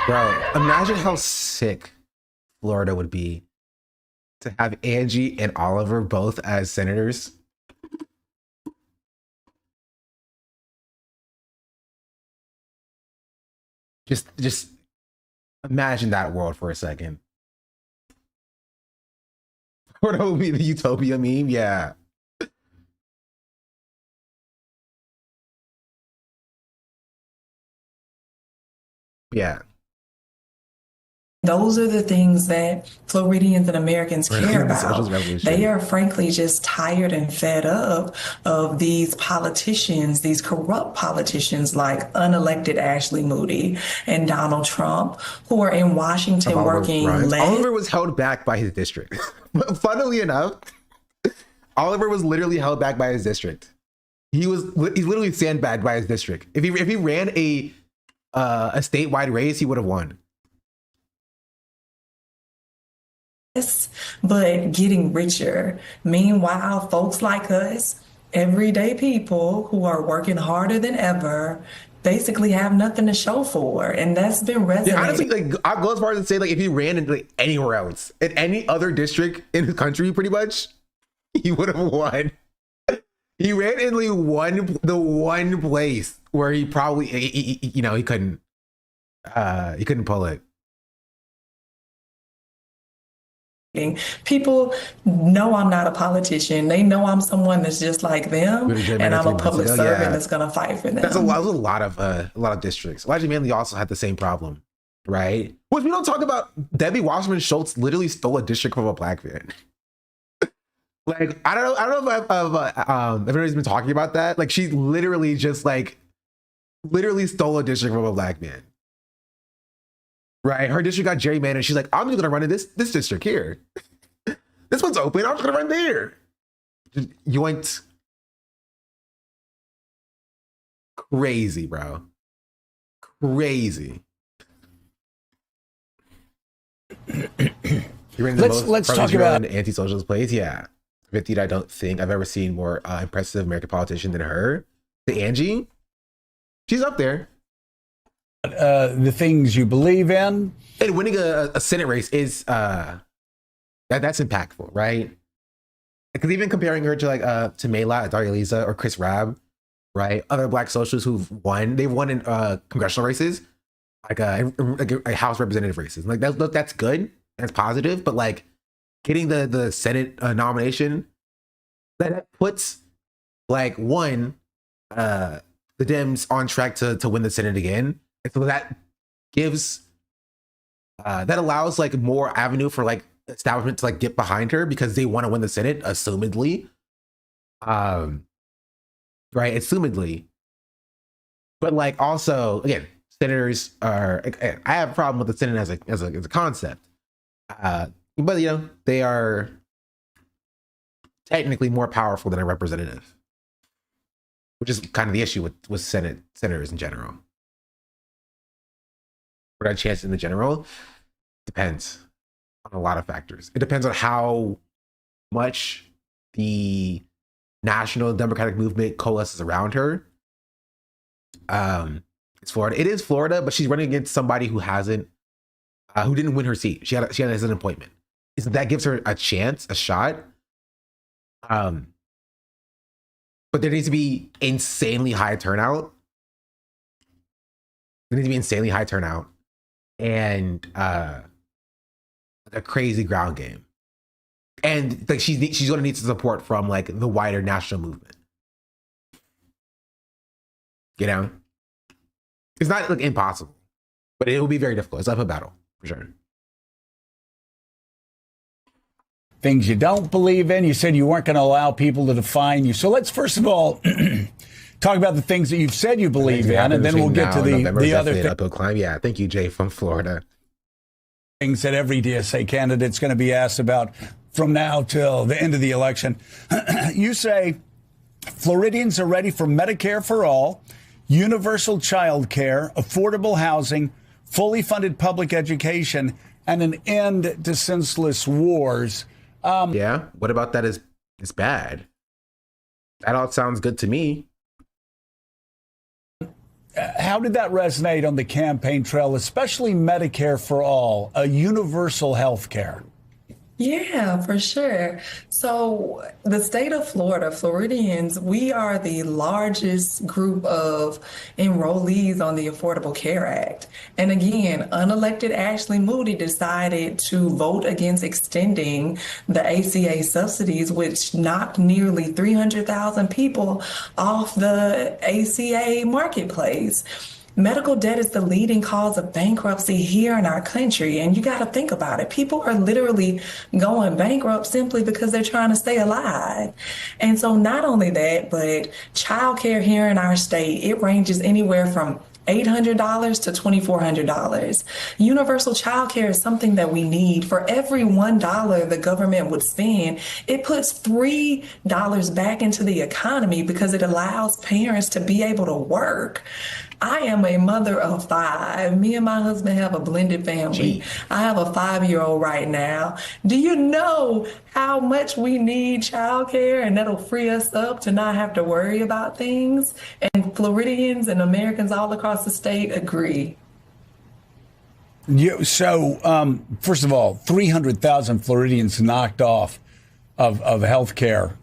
Bro, imagine how sick Florida would be to have Angie and Oliver both as senators. Just imagine that world for a second. Florida would be the utopia meme, yeah. Yeah. Those are the things that Floridians and Americans care about. They are frankly just tired and fed up of these politicians, these corrupt politicians like unelected Ashley Moody and Donald Trump, who are in Washington working less. Oliver was held back by his district. Funnily enough, Oliver was literally held back by his district. He's literally sandbagged by his district. If he ran a statewide race, he would have won. But getting richer. Meanwhile, folks like us, everyday people who are working harder than ever, basically have nothing to show for, and that's been resonating. Yeah, honestly, like I'll go as far as to say, like if he ran into anywhere else, in any other district in the country, pretty much, he would have won. He ran in the one place where he probably, he couldn't pull it. People know I'm not a politician. They know I'm someone that's just like them, and I'm a public servant that's going to fight for them. That's a lot of districts. Elijah Manley also had the same problem, right? Which we don't talk about. Debbie Wasserman Schultz literally stole a district from a black man. Like I don't know if everybody's been talking about that. Like she literally just literally stole a district from a black man. Right, her district got gerrymandered. She's like, I'm just gonna run in this district here. This one's open. I'm just gonna run there. Just yoinked. Crazy, bro. Crazy. Let's talk about anti-socialist plays. Yeah, 50. I don't think I've ever seen more impressive American politician than her. The Angie, she's up there. The things you believe in, and winning a Senate race is that's impactful, right? Because even comparing her to to Mayla, Daria Lisa, or Chris Rabb, right? Other black socialists they've won in congressional races, like a House representative races. Like that's good, that's positive. But like getting the Senate nomination, that puts the Dems on track to win the Senate again. And so that gives that allows more avenue for establishment to get behind her because they want to win the Senate, assumedly. Right, assumedly. But also, again, senators are. I have a problem with the Senate as a concept. But they are technically more powerful than a representative, which is kind of the issue with senators in general. What a chance in the general depends on a lot of factors. It depends on how much the national Democratic movement coalesces around her. It's Florida. It is Florida, but she's running against somebody who didn't win her seat. She had an appointment. So that gives her a chance, a shot. But there needs to be insanely high turnout. And a crazy ground game. And like she's gonna need some support from like the wider national movement. You know? It's not like impossible, but it will be very difficult. It's an uphill battle, for sure. Things you don't believe in. You said you weren't going to allow people to define you. So let's first of all talk about the things that you've said you believe in, and then we'll get to the other things. Uphill climb. Yeah, thank you, Jay from Florida. Things that every DSA candidate's going to be asked about from now till the end of the election. You say Floridians are ready for Medicare for all, universal child care, affordable housing, fully funded public education, and an end to senseless wars. Yeah, what about that is bad? That all sounds good to me. How did that resonate on the campaign trail, especially Medicare for all, a universal health care? Yeah, for sure. So the state of Florida, Floridians, we are the largest group of enrollees on the Affordable Care Act. And again, unelected Ashley Moody decided to vote against extending the ACA subsidies, which knocked nearly 300,000 people off the ACA marketplace. Medical debt is the leading cause of bankruptcy here in our country. And you got to think about it. People are literally going bankrupt simply because they're trying to stay alive. And so not only that, but childcare here in our state, it ranges anywhere from $800 to $2,400. Universal child care is something that we need. For every $1 the government would spend, it puts $3 back into the economy because it allows parents to be able to work. I am a mother of 5. Me and my husband have a blended family. I have a 5-year-old right now. Do you know how much we need childcare, and that'll free us up to not have to worry about things? And Floridians and Americans all across the state agree. First of all, 300,000 Floridians knocked off of health care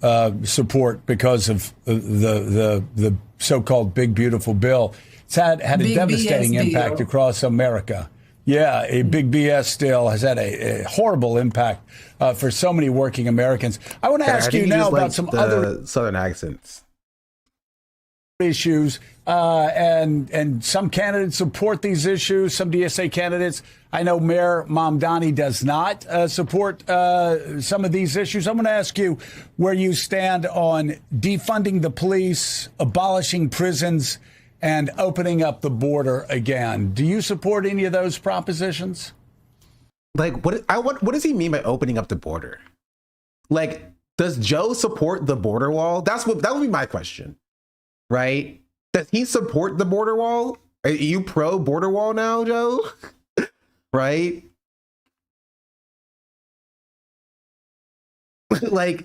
support because of the so-called Big Beautiful Bill. It's had a devastating impact across America. Yeah, a big BS deal has had a horrible impact for so many working Americans. I want to ask you now about some other Southern accents. Issues, and some candidates support these issues. Some DSA candidates, I know Mayor Mamdani does not support some of these issues. I'm going to ask you where you stand on defunding the police, abolishing prisons, and opening up the border again. Do you support any of those propositions? Like, what does he mean by opening up the border? Like, does Joe support the border wall? That would be my question, right? Does he support the border wall? Are you pro border wall now, Joe? Right? Like,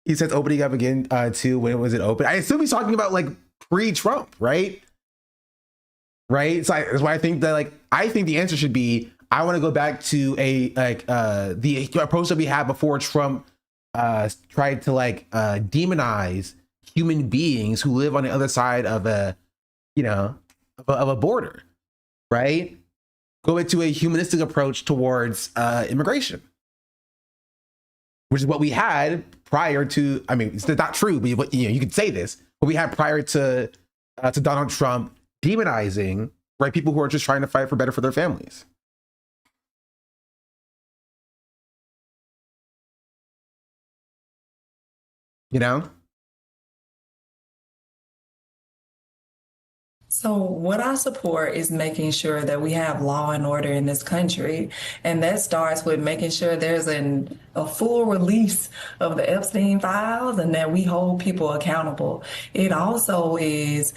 he says opening up again too. When was it open? I assume he's talking about like pre-Trump, right? Right. So that's why I think that the answer should be, I want to go back to the approach that we had before Trump tried to demonize human beings who live on the other side of a border, right? Go into a humanistic approach towards immigration, which is what we had prior to. I mean, it's not true, but you could say this. But we had prior to Donald Trump demonizing, right, people who are just trying to fight for better for their families. You know? So what I support is making sure that we have law and order in this country. And that starts with making sure there's a full release of the Epstein files and that we hold people accountable. It also is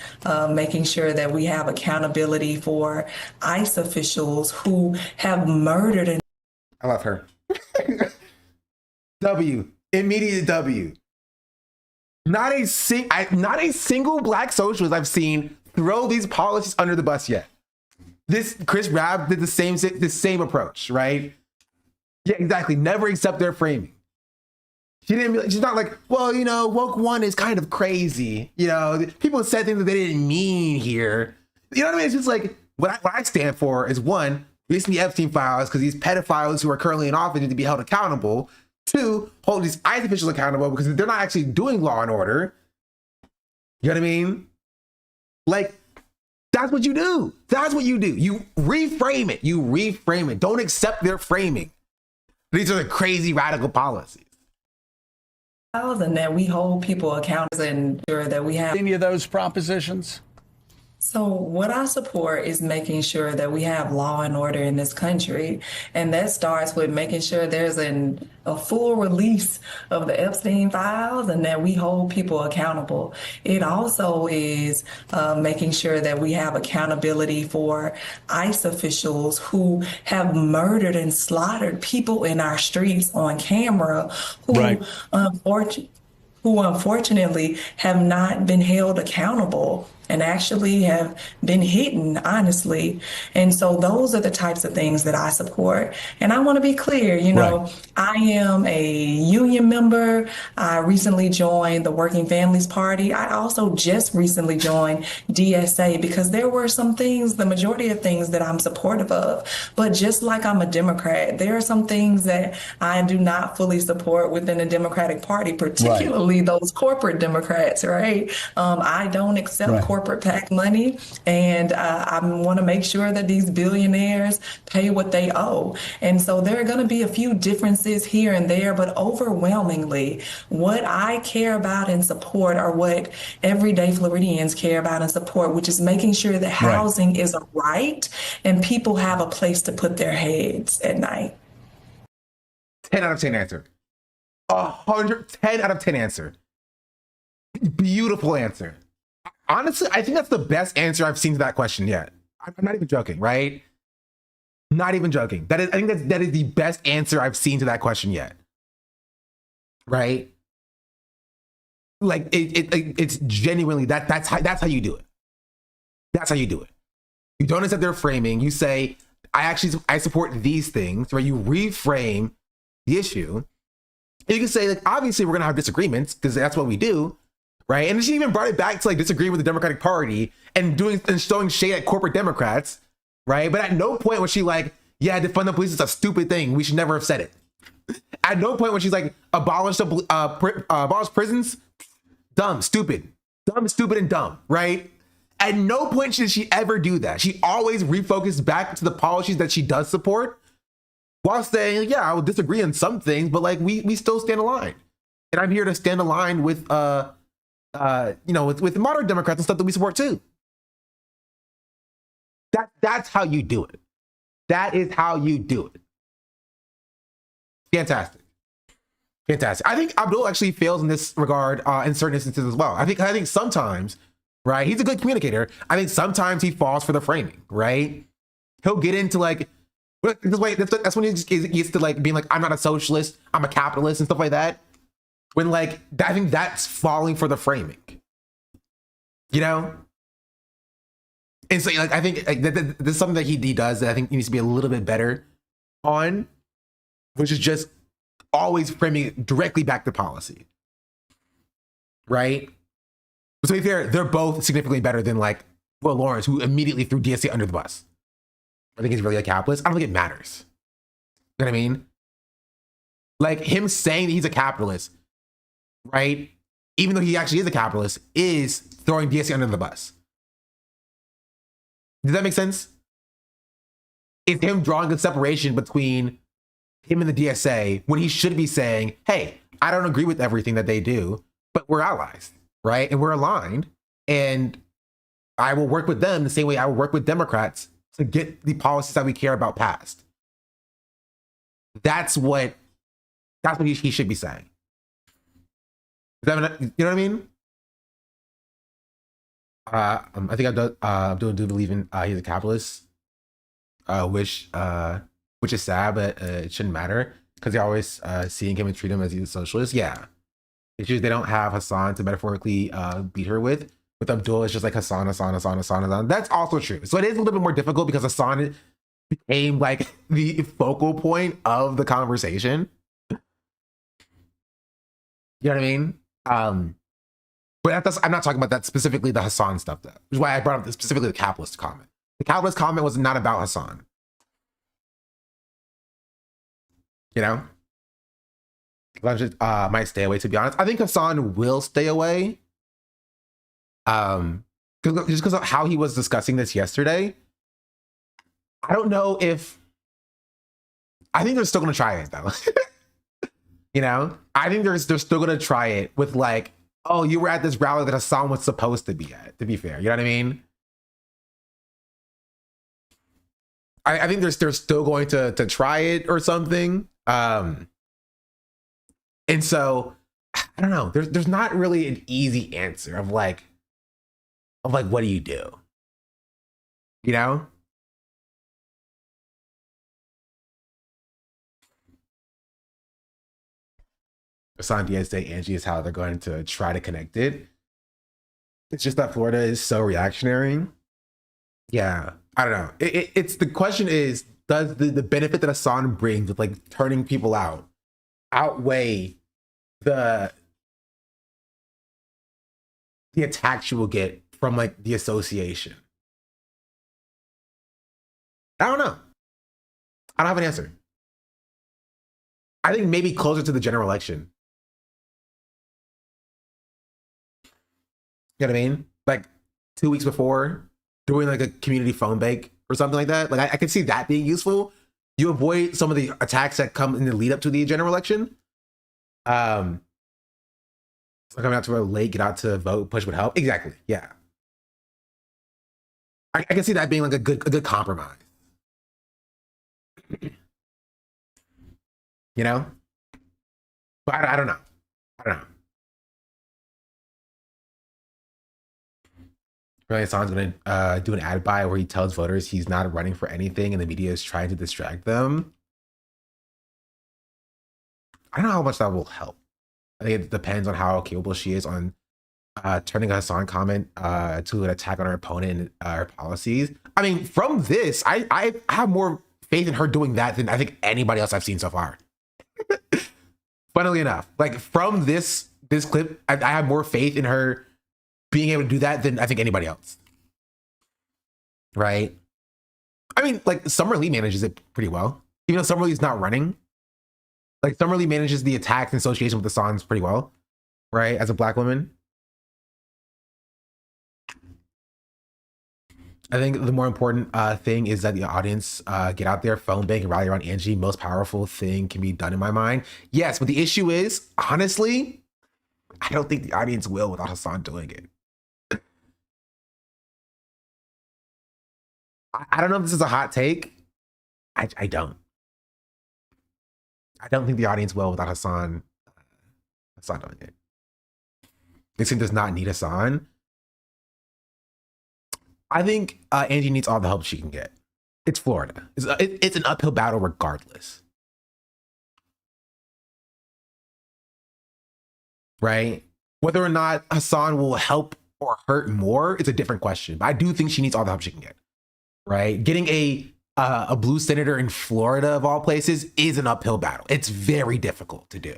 making sure that we have accountability for ICE officials who have murdered. I love her. Immediate W. Not a single black socialist I've seen throw these policies under the bus yet. This Chris Rabb did the same approach, right? Yeah, exactly. Never accept their framing. She's not like, well, you know, woke one is kind of crazy. You know, people said things that they didn't mean here. You know what I mean? It's just like, what I stand for is, one, releasing the Epstein files because these pedophiles who are currently in office need to be held accountable. Two, hold these ICE officials accountable because they're not actually doing law and order. You know what I mean? Like, that's what you do. That's what you do. You reframe it. You reframe it. Don't accept their framing. These are the crazy radical policies. And that we hold people accountable and ensure that we have any of those propositions? So what I support is making sure that we have law and order in this country. And that starts with making sure there's a full release of the Epstein files and that we hold people accountable. It also is making sure that we have accountability for ICE officials who have murdered and slaughtered people in our streets on camera who unfortunately have not been held accountable and actually have been hidden, honestly. And so those are the types of things that I support. And I want to be clear, you know, I am a union member. I recently joined the Working Families Party. I also just recently joined DSA because there were some things, the majority of things that I'm supportive of. But just like I'm a Democrat, there are some things that I do not fully support within the Democratic Party, particularly those corporate Democrats, right? I don't accept corporate PAC money, and I want to make sure that these billionaires pay what they owe. And so there are going to be a few differences here and there, but overwhelmingly, what I care about and support are what everyday Floridians care about and support, which is making sure that housing is a right and people have a place to put their heads at night. 10 out of 10 answer. 10 out of 10 answer. Beautiful answer. Honestly, I think that's the best answer I've seen to that question yet. I'm not even joking, right? Not even joking. I think that is the best answer I've seen to that question yet. Right? Like it's genuinely that's how you do it. That's how you do it. You don't accept their framing. You say, I support these things, right? You reframe the issue. And you can say, like, obviously we're gonna have disagreements because that's what we do. Right. And she even brought it back to like disagreeing with the Democratic Party and showing shade at corporate Democrats. Right. But at no point was she like, yeah, defund the police is a stupid thing. We should never have said it. At no point when she's like, abolish prisons. Dumb, stupid, and dumb. Right. At no point did she ever do that. She always refocused back to the policies that she does support while saying, yeah, I will disagree on some things, but like we still stand aligned. And I'm here to stand aligned with with modern Democrats and stuff that we support too. That's how you do it. That is how you do it. Fantastic. I think Abdul actually fails in this regard in certain instances as well. I think sometimes, right? He's a good communicator. I think sometimes he falls for the framing, right? He'll get into like this way. That's when he gets to like being like, I'm not a socialist, I'm a capitalist and stuff like that. When like, I think that's falling for the framing, you know? And so like, I think like, this is something that he does that I think he needs to be a little bit better on, which is just always framing it directly back to policy, right? But to be fair, they're both significantly better than like Will Lawrence, who immediately threw DSA under the bus. I think he's really a capitalist. I don't think it matters. You know what I mean? Like him saying that he's a capitalist, right? Even though he actually is a capitalist, is throwing DSA under the bus. Does that make sense? It's him drawing a separation between him and the DSA when he should be saying, hey, I don't agree with everything that they do, but we're allies, right? And we're aligned, and I will work with them the same way I will work with Democrats to get the policies that we care about passed. That's what he should be saying. You know what I mean? I think Abdul do believe in he's a capitalist, which is sad, but it shouldn't matter because they always seeing him and treat him as he's a socialist. Yeah, Issue is they don't have Hassan to metaphorically beat her with. With Abdul, it's just like Hassan. That's also true. So it is a little bit more difficult because Hassan became like the focal point of the conversation. You know what I mean? But I'm not talking about that specifically, the Hassan stuff, though. Which is why I brought up specifically the capitalist comment. The capitalist comment was not about Hassan. You know? Just, might stay away, to be honest. I think Hassan will stay away. Just because of how he was discussing this yesterday. I don't know if... I think they're still going to try it, though. You know? I think they're still going to try it with like, oh, you were at this rally that Hassan was supposed to be at, to be fair. You know what I mean? I think they're still going to try it or something. And so, I don't know. There's not really an easy answer of like, what do you do? You know? Hassan Diaz Day, Angie is how they're going to try to connect it. It's just that Florida is so reactionary. Yeah, I don't know. It's the question is, does the benefit that Hassan brings with like turning people out outweigh the attacks you will get from like the association? I don't know. I don't have an answer. I think maybe closer to the general election. You know what I mean? Like 2 weeks before, doing like a community phone bank or something like that. Like I could see that being useful. You avoid some of the attacks that come in the lead up to the general election. So coming out to a late, get out to vote, push would help. Exactly. Yeah. I can see that being like a good compromise. You know? But I don't know. I don't know. Really, Hassan's going to do an ad buy where he tells voters he's not running for anything and the media is trying to distract them. I don't know how much that will help. I think it depends on how capable she is on turning a Hassan comment to an attack on her opponent and her policies. I mean, from this, I have more faith in her doing that than I think anybody else I've seen so far. Funnily enough, like from this clip, I have more faith in her being able to do that than I think anybody else. Right? I mean, like Summer Lee manages it pretty well. Even though Summer Lee's not running, like Summer Lee manages the attacks and association with the Hassans pretty well, right? As a black woman. I think the more important thing is that the audience get out there, phone bank, and rally around Angie. Most powerful thing can be done in my mind. Yes, but the issue is, honestly, I don't think the audience will without Hassan doing it. I don't know if this is a hot take. I don't. I don't think the audience will without Hassan doing it. Nixon does not need Hassan. I think Angie needs all the help she can get. It's Florida. It's an uphill battle regardless. Right? Whether or not Hassan will help or hurt more, it's a different question. But I do think she needs all the help she can get. Right? Getting a blue senator in Florida, of all places, is an uphill battle. It's very difficult to do.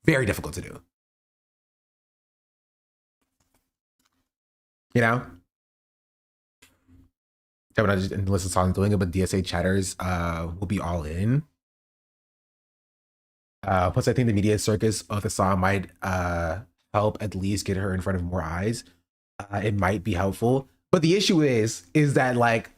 Very difficult to do. You know? I just enlisted Hassan doing it, but DSA chatters will be all in. Plus, I think the media circus of Hassan might help at least get her in front of more eyes. It might be helpful. But the issue is that like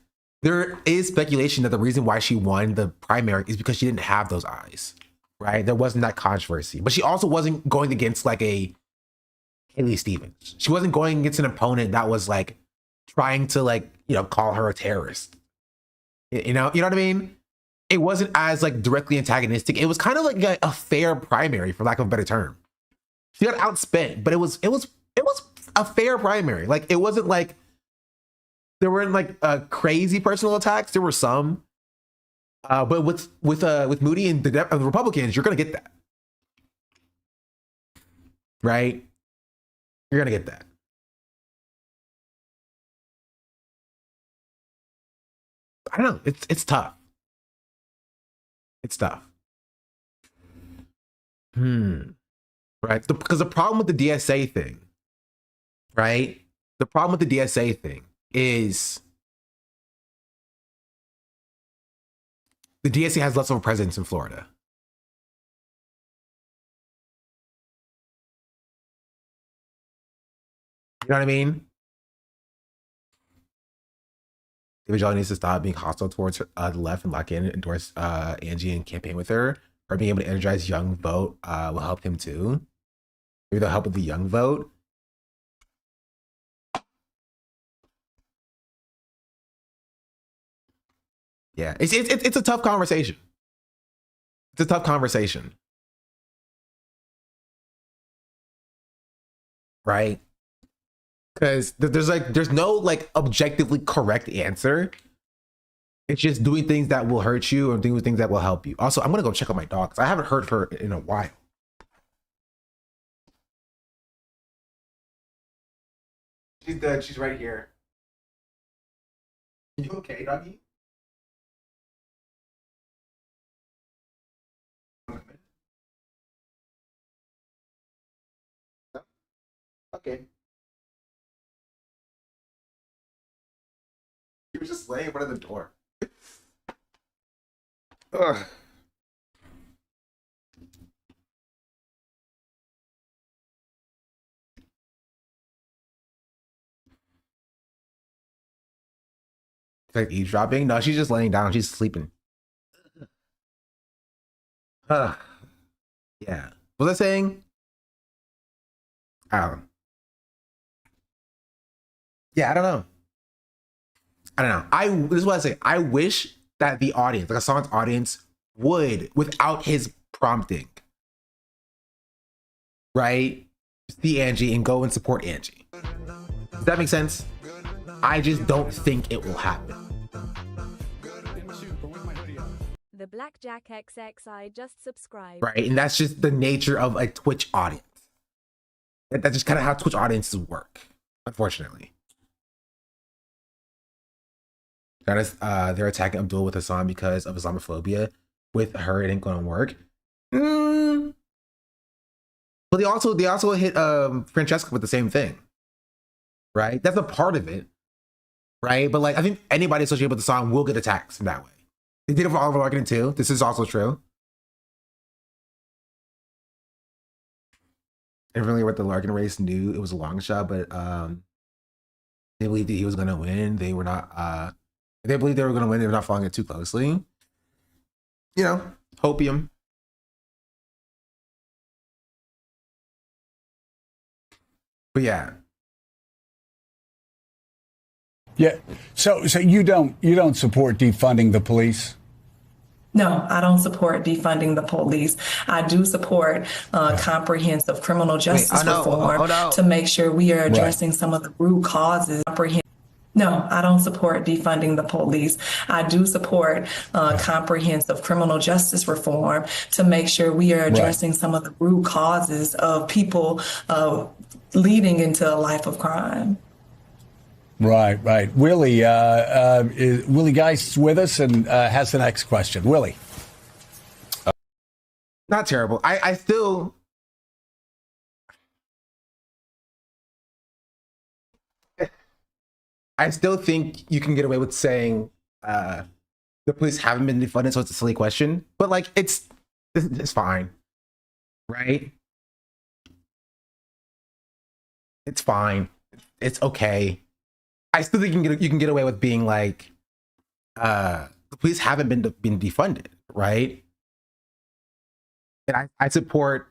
there is speculation that the reason why she won the primary is because she didn't have those eyes, right? There wasn't that controversy, but she also wasn't going against like a Haley Stevens. She wasn't going against an opponent that was like trying to like, you know, call her a terrorist. You know what I mean? It wasn't as like directly antagonistic. It was kind of like a fair primary, for lack of a better term. She got outspent, but it was a fair primary. Like it wasn't like there weren't like crazy personal attacks. There were some, but with Moody and the Republicans, you're gonna get that. right? You're gonna get that. I don't know. It's tough. It's tough. Right? Because the problem with the DSA thing, right? The problem with the DSA thing is the DSA has less of a presence in Florida. You know what I mean? David Jelly needs to stop being hostile towards the left and lock in, endorse Angie and campaign with her, or being able to energize young vote will help him too. Maybe they'll help with the young vote. Yeah, it's a tough conversation. It's a tough conversation, right? Because there's no like objectively correct answer. It's just doing things that will hurt you and doing things that will help you. Also, I'm gonna go check on my dog because I haven't heard her in a while. She's dead. She's right here. You okay, doggy? Okay. He was just laying in front of the door. Ugh. Like eavesdropping? No, she's just laying down. She's sleeping. Yeah. What was I saying? Yeah, I don't know. This is what I say. I wish that the audience, like Hassan's audience, would, without his prompting, right, see Angie and go and support Angie. Does that make sense? I just don't think it will happen. The Blackjack XXI just subscribed. Right, and that's just the nature of a Twitch audience. That's just kind of how Twitch audiences work, unfortunately. They're attacking Abdul with Hassan because of Islamophobia. With her, it ain't gonna work. But they also hit Francesca with the same thing, right? That's a part of it, right? But like, I think anybody associated with the song will get attacked in that way. They did it for Oliver Larkin too. This is also true. Everyone with the Larkin race knew it was a long shot, but they believed that he was gonna win. They were not. They believed they were gonna win. They were not following it too closely. You know, hopium. But yeah. Yeah. So you don't support defunding the police? No, I don't support defunding the police. I do support comprehensive criminal justice reform to make sure we are addressing some of the root causes. No, I don't support defunding the police. I do support comprehensive criminal justice reform to make sure we are addressing some of the root causes of people leading into a life of crime. Right. Willie, Willie Geist with us and has the next question. Willie. Not terrible. I still... I still think you can get away with saying the police haven't been defunded, so it's a silly question. But like, it's fine, right? It's fine. It's okay. I still think you can get away with being like, the police haven't been defunded, right? And I support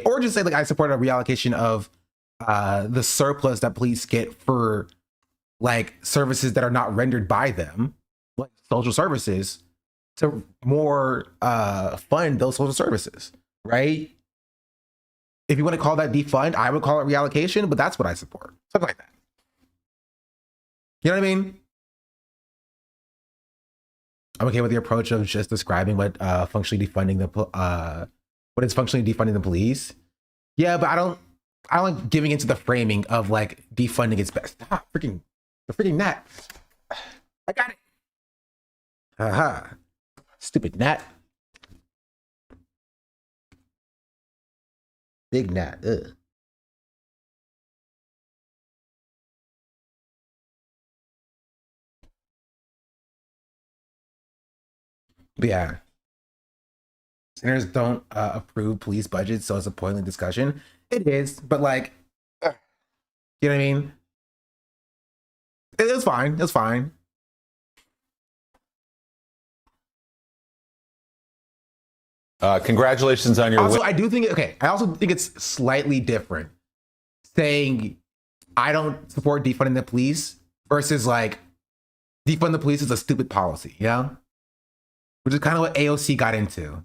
or just say like I support a reallocation of the surplus that police get for like services that are not rendered by them, like social services, to more fund those social services, right? If you want to call that defund, I would call it reallocation, but that's what I support. Something like that. You know what I mean? I'm okay with the approach of just describing what functionally defunding the what is functionally defunding the police. Yeah, but I don't I don't like giving into the framing of like defunding its best. The freaking gnat. I got it. Haha. Stupid gnat. Big gnat. Ugh. But yeah. Senators don't approve police budgets, so it's a pointless discussion. It is, but like, you know what I mean? It was fine. It was fine. Congratulations on your Also, win. I do think, okay, I also think it's slightly different saying I don't support defunding the police versus like defund the police is a stupid policy, you know? Which is kind of what AOC got into.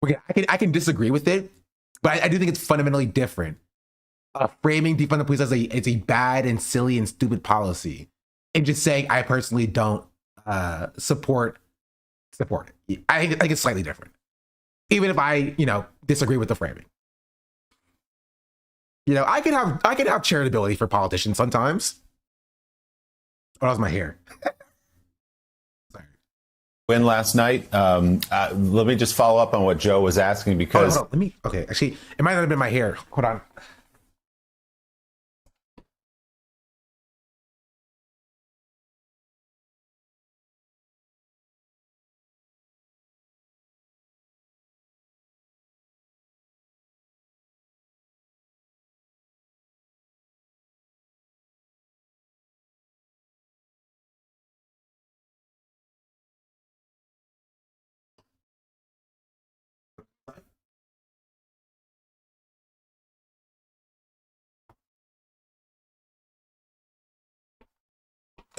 Okay, I can disagree with it, but I do think it's fundamentally different. Framing defund the police as it's a bad and silly and stupid policy, and just saying I personally don't support it. I think it's slightly different, even if I disagree with the framing. I can have charitability for politicians sometimes. What else my hair? Win last night. Let me just follow up on what Joe was asking because hold on. Okay, actually, it might not have been my hair. Hold on.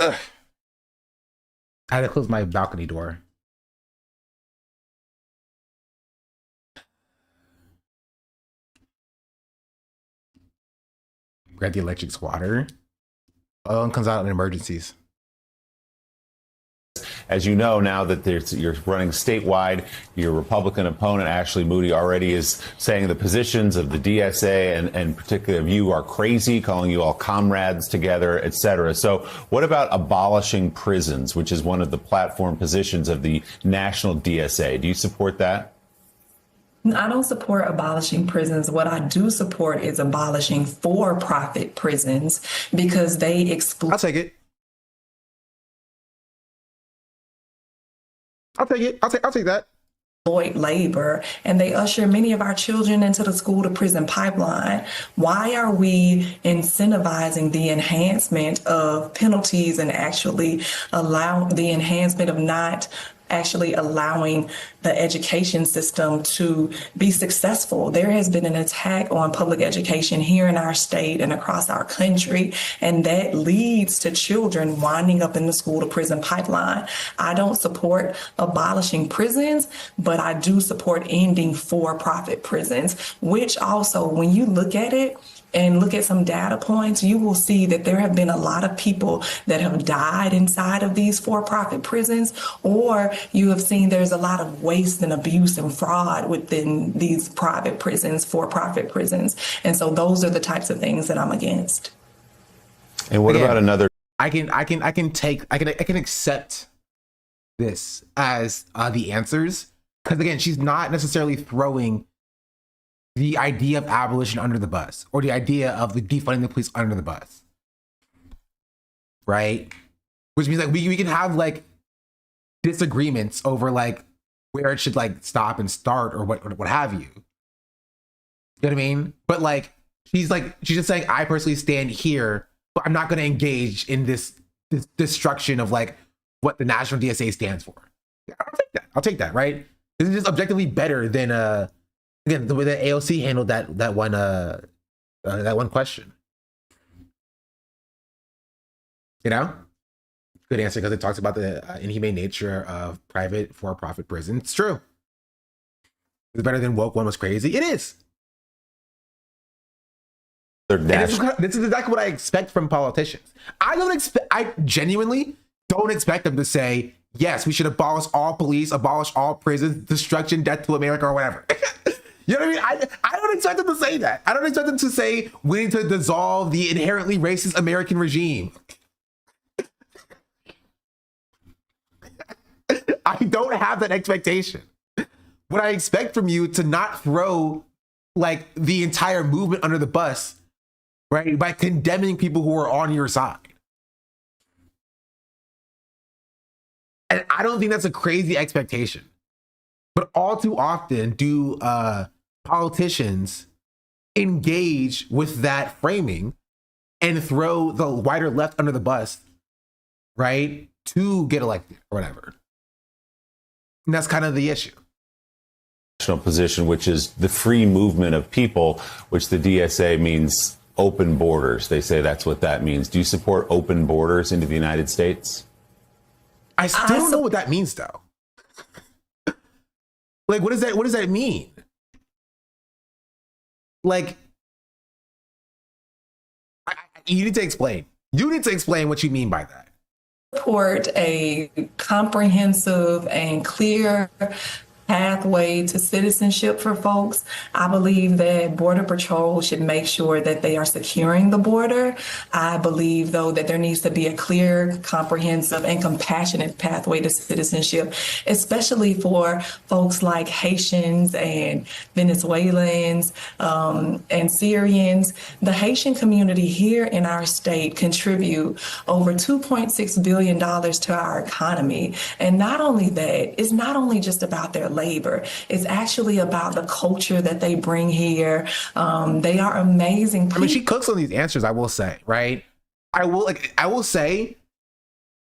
Ugh. I had to close my balcony door. Grab the electric squatter. Oh, and comes out in emergencies. as you know, now that you're running statewide, your Republican opponent, Ashley Moody, already is saying the positions of the DSA and particularly of you are crazy, calling you all comrades together, et cetera. So what about abolishing prisons, which is one of the platform positions of the national DSA? Do you support that? I don't support abolishing prisons. What I do support is abolishing for-profit prisons because they exploit. I'll take it. I'll take it. I'll take that. Exploit labor, and they usher many of our children into the school to prison pipeline. Why are we incentivizing the enhancement of penalties and actually allow the enhancement of not actually allowing the education system to be successful? There has been an attack on public education here in our state and across our country, and that leads to children winding up in the school to prison pipeline. I don't support abolishing prisons, but I do support ending for-profit prisons, which also, when you look at it, and look at some data points, you will see that there have been a lot of people that have died inside of these for-profit prisons, or you have seen there's a lot of waste and abuse and fraud within these private prisons, for-profit prisons. And so those are the types of things that I'm against. And what about another? I can accept this as the answers, because again, she's not necessarily throwing the idea of abolition under the bus or the idea of the defunding the police under the bus, right? Which means like we can have like disagreements over like where it should like stop and start or what have you. You know what I mean? But like she's just saying I personally stand here, but I'm not going to engage in this destruction of like what the national DSA stands for. I'll take that, right? This is just objectively better than again, the way that AOC handled that one question. You know? Good answer, because it talks about the inhumane nature of private for-profit prisons. It's true. It's better than woke one was crazy. It is. This is exactly what I expect from politicians. I genuinely don't expect them to say, yes, we should abolish all police, abolish all prisons, destruction, death to America, or whatever. You know what I mean? I don't expect them to say that. I don't expect them to say we need to dissolve the inherently racist American regime. I don't have that expectation. What I expect from you to not throw like the entire movement under the bus, right? By condemning people who are on your side. And I don't think that's a crazy expectation. But all too often do politicians engage with that framing and throw the wider left under the bus, right, to get elected or whatever. And that's kind of the issue. Position, which is the free movement of people, which the DSA means open borders. They say that's what that means. Do you support open borders into the United States? I still don't know what that means, though. Like, what does that mean? Like, you need to explain. You need to explain what you mean by that. Support a comprehensive and clear pathway to citizenship for folks. I believe that Border Patrol should make sure that they are securing the border. I believe, though, that there needs to be a clear, comprehensive, and compassionate pathway to citizenship, especially for folks like Haitians and Venezuelans and Syrians. The Haitian community here in our state contribute over $2.6 billion to our economy. And not only that, it's not only just about their labor. It's actually about the culture that they bring here. They are amazing people. I mean, she cooks on these answers, I will say, right? I will say,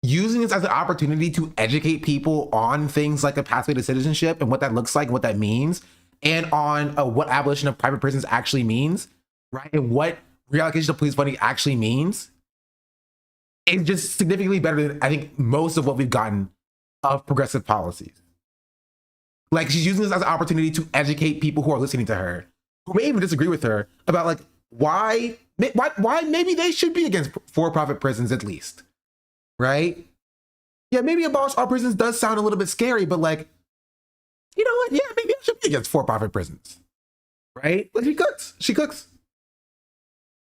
using this as an opportunity to educate people on things like a pathway to citizenship and what that looks like, what that means, and on what abolition of private prisons actually means, right? And what reallocation of police funding actually means, is just significantly better than I think most of what we've gotten of progressive policies. Like, she's using this as an opportunity to educate people who are listening to her, who may even disagree with her, about like why maybe they should be against for-profit prisons at least, right? Yeah, maybe abolish all prisons does sound a little bit scary, but like, you know what? Yeah, maybe I should be against for-profit prisons, right? Like, she cooks.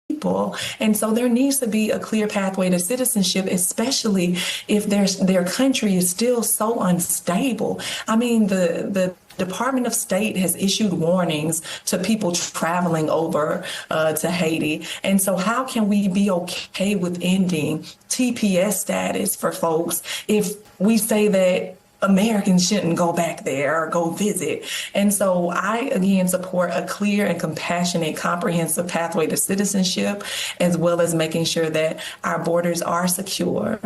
People. And so there needs to be a clear pathway to citizenship, especially if their country is still so unstable. I mean, the Department of State has issued warnings to people traveling over to Haiti. And so how can we be okay with ending TPS status for folks if we say that Americans shouldn't go back there or go visit? And so I, again, support a clear and compassionate, comprehensive pathway to citizenship, as well as making sure that our borders are secure.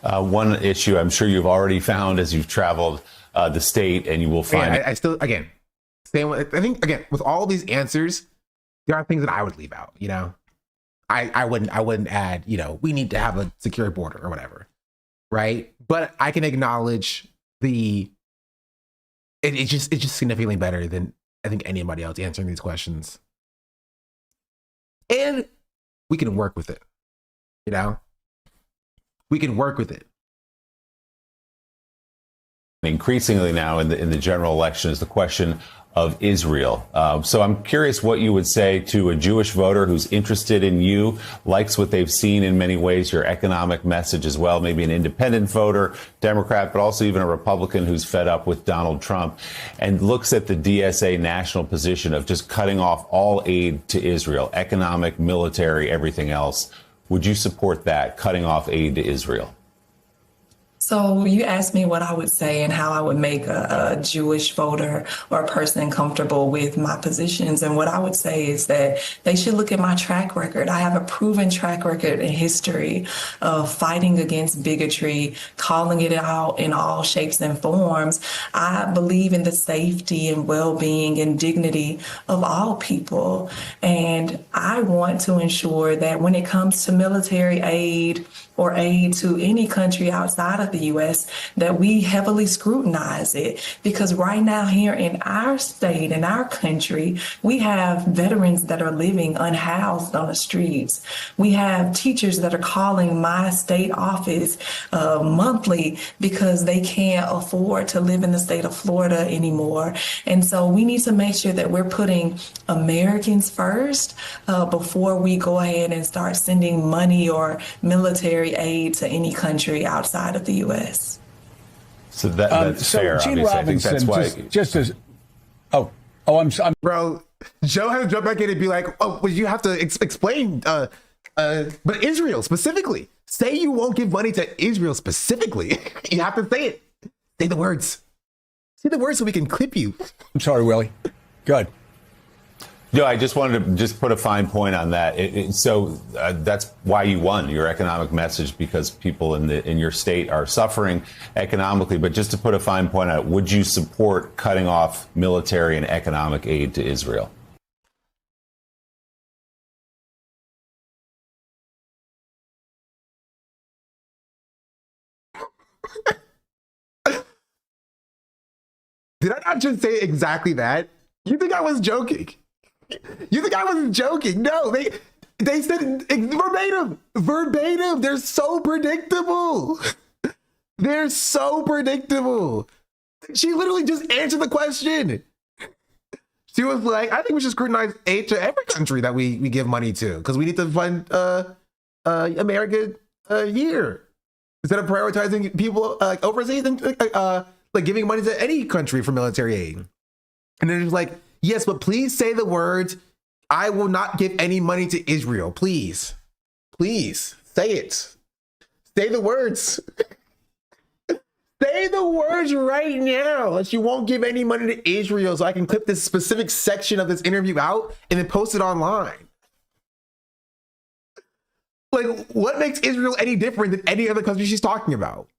One issue I'm sure you've already found as you've traveled the state, and you will find. I still, again, I think, again, with all these answers, there are things that I would leave out, you know? I wouldn't add, you know, we need to have a secure border or whatever. Right, but I can acknowledge it's just significantly better than I think anybody else answering these questions, and we can work with it. You know, we can work with it. Increasingly now in the general election is the question of Israel. So I'm curious what you would say to a Jewish voter who's interested in you, likes what they've seen in many ways, your economic message as well, maybe an independent voter, Democrat, but also even a Republican who's fed up with Donald Trump and looks at the DSA national position of just cutting off all aid to Israel, economic, military, everything else. Would you support that, cutting off aid to Israel? So you asked me what I would say and how I would make a Jewish voter or a person comfortable with my positions. And what I would say is that they should look at my track record. I have a proven track record in history of fighting against bigotry, calling it out in all shapes and forms. I believe in the safety and well-being and dignity of all people. And I want to ensure that when it comes to military aid or aid to any country outside of of the U.S., that we heavily scrutinize it. Because right now here in our state, in our country, we have veterans that are living unhoused on the streets. We have teachers that are calling my state office monthly because they can't afford to live in the state of Florida anymore. And so we need to make sure that we're putting Americans first before we go ahead and start sending money or military aid to any country outside of the U.S. So that's fair. Gene Obviously, Robinson, I think that's why. just as I'm bro. Joe had to jump back in and be like, "Oh, well, you have to explain." But Israel specifically, say you won't give money to Israel specifically. You have to say it. Say the words. Say the words so we can clip you. I'm sorry, Willie. Good. No, I just wanted to just put a fine point on that. So that's why you won your economic message, because people in your state are suffering economically. But just to put a fine point on it, would you support cutting off military and economic aid to Israel? Did I not just say exactly that? You think I was joking? You think I wasn't joking? No, they said verbatim. Verbatim. They're so predictable. They're so predictable. She literally just answered the question. She was like, I think we should scrutinize aid to every country that we give money to, because we need to fund America here instead of prioritizing people overseas and like giving money to any country for military aid. And then it's like, yes, but please say the words, I will not give any money to Israel. Please. Please say it. Say the words. Say the words right now that you won't give any money to Israel, so I can clip this specific section of this interview out and then post it online. Like, what makes Israel any different than any other country she's talking about?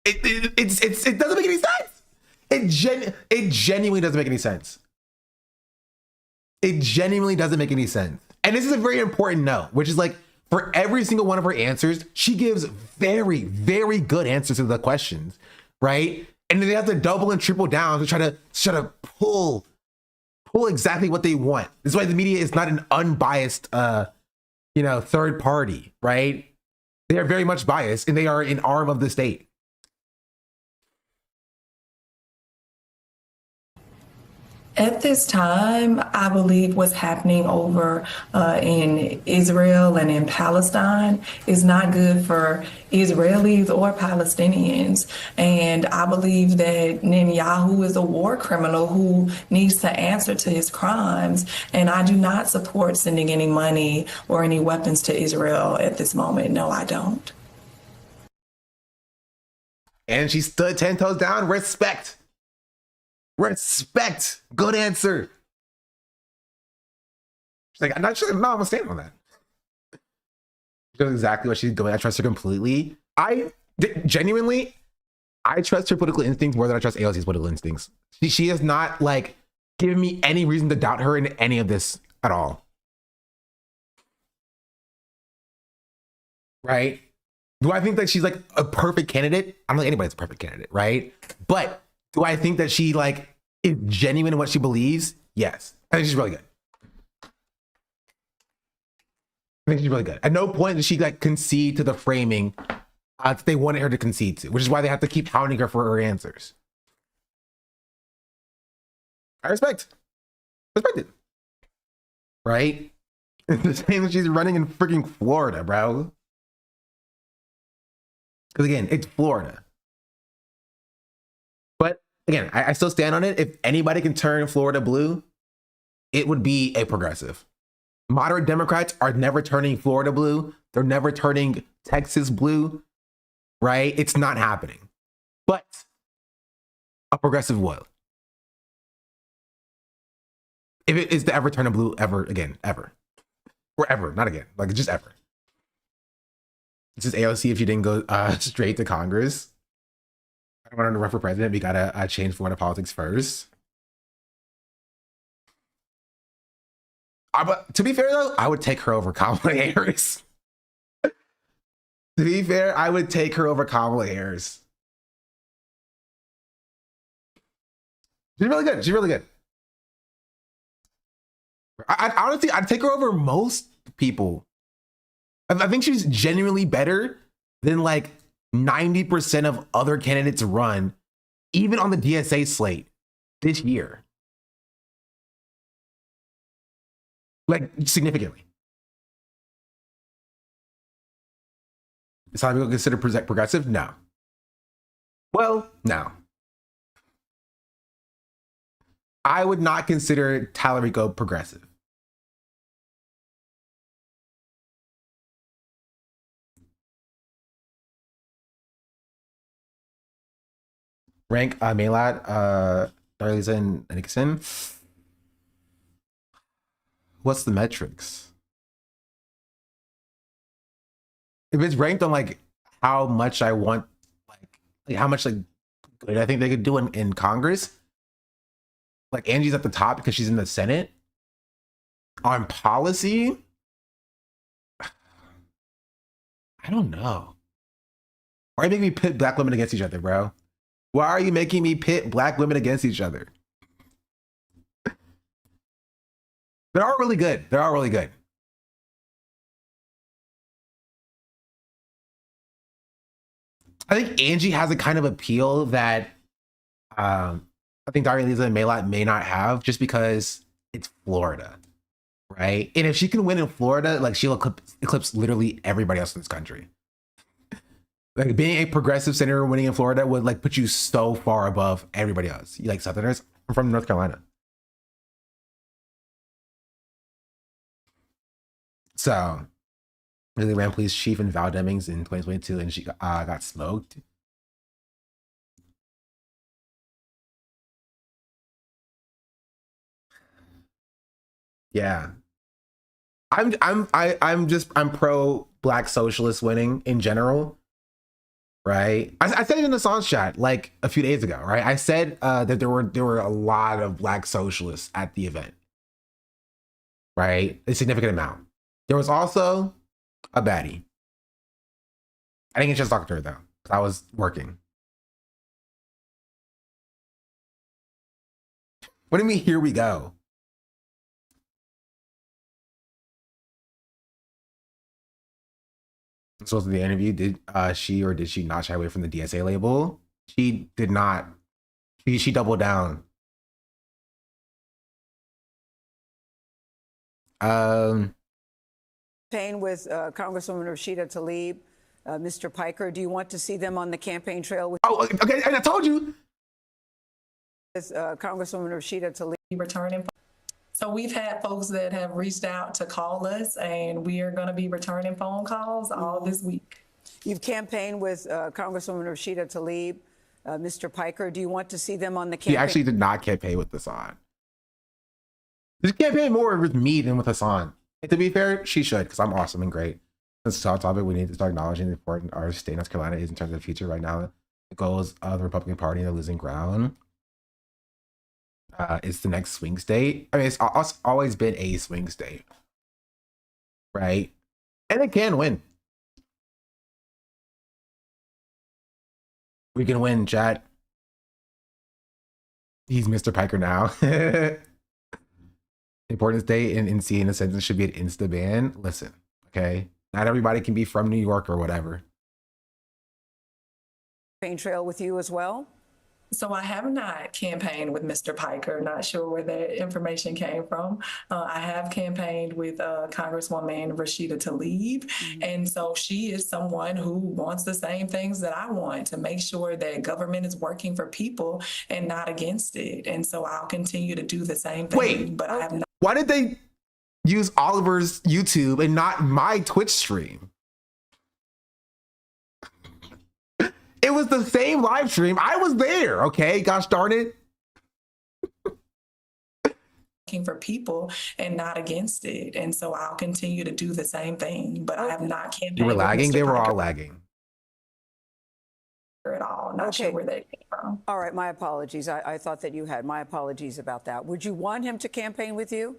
It doesn't make any sense. It genuinely doesn't make any sense. It genuinely doesn't make any sense. And this is a very important note, which is like, for every single one of her answers, she gives very, very good answers to the questions, right? And then they have to double and triple down to try to pull exactly what they want. This is why the media is not an unbiased, third party, right? They are very much biased, and they are an arm of the state. At this time, I believe what's happening over in Israel and in Palestine is not good for Israelis or Palestinians. And I believe that Netanyahu is a war criminal who needs to answer to his crimes. And I do not support sending any money or any weapons to Israel at this moment. No, I don't. And she stood 10 toes down. Respect. Respect. Good answer. She's like, I'm not sure. No, I'm gonna stand on that. She knows exactly what she's doing. I trust her completely. Genuinely, I trust her political instincts more than I trust AOC's political instincts. She has not like given me any reason to doubt her in any of this at all. Right? Do I think that she's like a perfect candidate? I don't think anybody's a perfect candidate, right? But do I think that she like is genuine in what she believes? Yes. I think she's really good. I think she's really good. At no point did she like concede to the framing that they wanted her to concede to, which is why they have to keep hounding her for her answers. I respect it. Right? It's the same as she's running in freaking Florida, bro. Because again, it's Florida. But again, I still stand on it. If anybody can turn Florida blue, it would be a progressive. Moderate Democrats are never turning Florida blue. They're never turning Texas blue, right? It's not happening. But a progressive will. If it is to ever turn a blue ever again, ever. Or ever, not again, like just ever. This is AOC if she didn't go straight to Congress. I don't want her to run for president. We gotta change Florida politics first. But to be fair though, I would take her over Kamala Harris. To be fair, I would take her over Kamala Harris. She's really good. She's really good. I honestly, I'd take her over most people. I think she's genuinely better than like 90% of other candidates run, even on the DSA slate this year. Like, significantly. Is some people consider progressive? No. Well, no. I would not consider Tallarico progressive. Rank Maylad, Darlisa, and Nixon. What's the metrics? If it's ranked on like how much I want, like how much like good I think they could do in Congress, like Angie's at the top because she's in the Senate. On policy, I don't know. Why are you making me pit black women against each other, bro? Why are you making me pit black women against each other? They're all really good. They're all really good. I think Angie has a kind of appeal that I think Darlisa and Maylad may not have, just because it's Florida, right? And if she can win in Florida, like she'll eclipse literally everybody else in this country. Like being a progressive senator winning in Florida would like put you so far above everybody else. You like Southerners? I'm from North Carolina. So, really ran police chief in Val Demings in 2022, and she got smoked. Yeah, I'm pro black socialist winning in general, right? I said it in the Assange chat like a few days ago, right? I said that there were a lot of black socialists at the event, right? A significant amount. There was also a baddie. I didn't get a chance to talk to her though, because I was working. What do you mean, here we go? So was the interview, did she or did she not shy away from the DSA label? She did not. She doubled down. With Congresswoman Rashida Tlaib, Mr. Piker, do you want to see them on the campaign trail? Oh, okay, and I told you. Congresswoman Rashida Tlaib returning. So we've had folks that have reached out to call us, and we are going to be returning phone calls all this week. You've campaigned with Congresswoman Rashida Tlaib, Mr. Piker. Do you want to see them on the campaign? She actually did not campaign with Hassan. She campaigned more with me than with Hassan. And to be fair, she should, because I'm awesome and great. This is a topic we need to start acknowledging the important our state, North Carolina, is in terms of the future right now. The goals of the Republican Party are losing ground. It's the next swing state. I mean, it's always been a swing state, right? And it can win. We can win, chat. He's Mr. Piker now. Important state in NC in a sentence should be an insta ban. Listen, okay? Not everybody can be from New York or whatever. Campaign trail with you as well? So I have not campaigned with Mr. Piker. Not sure where the information came from. I have campaigned with Congresswoman Rashida Tlaib. And so she is someone who wants the same things that I want, to make sure that government is working for people and not against it. And so I'll continue to do the same thing. Wait, but I have not. Why did they use Oliver's YouTube and not my Twitch stream? It was the same live stream. I was there, okay? Gosh darn it. Working for people and not against it. And so I'll continue to do the same thing, but I have not campaigned. You were lagging? with Mr. They were all Piker lagging. At all. Not sure where they came from. All right, my apologies. I thought that you had. My apologies about that. Would you want him to campaign with you?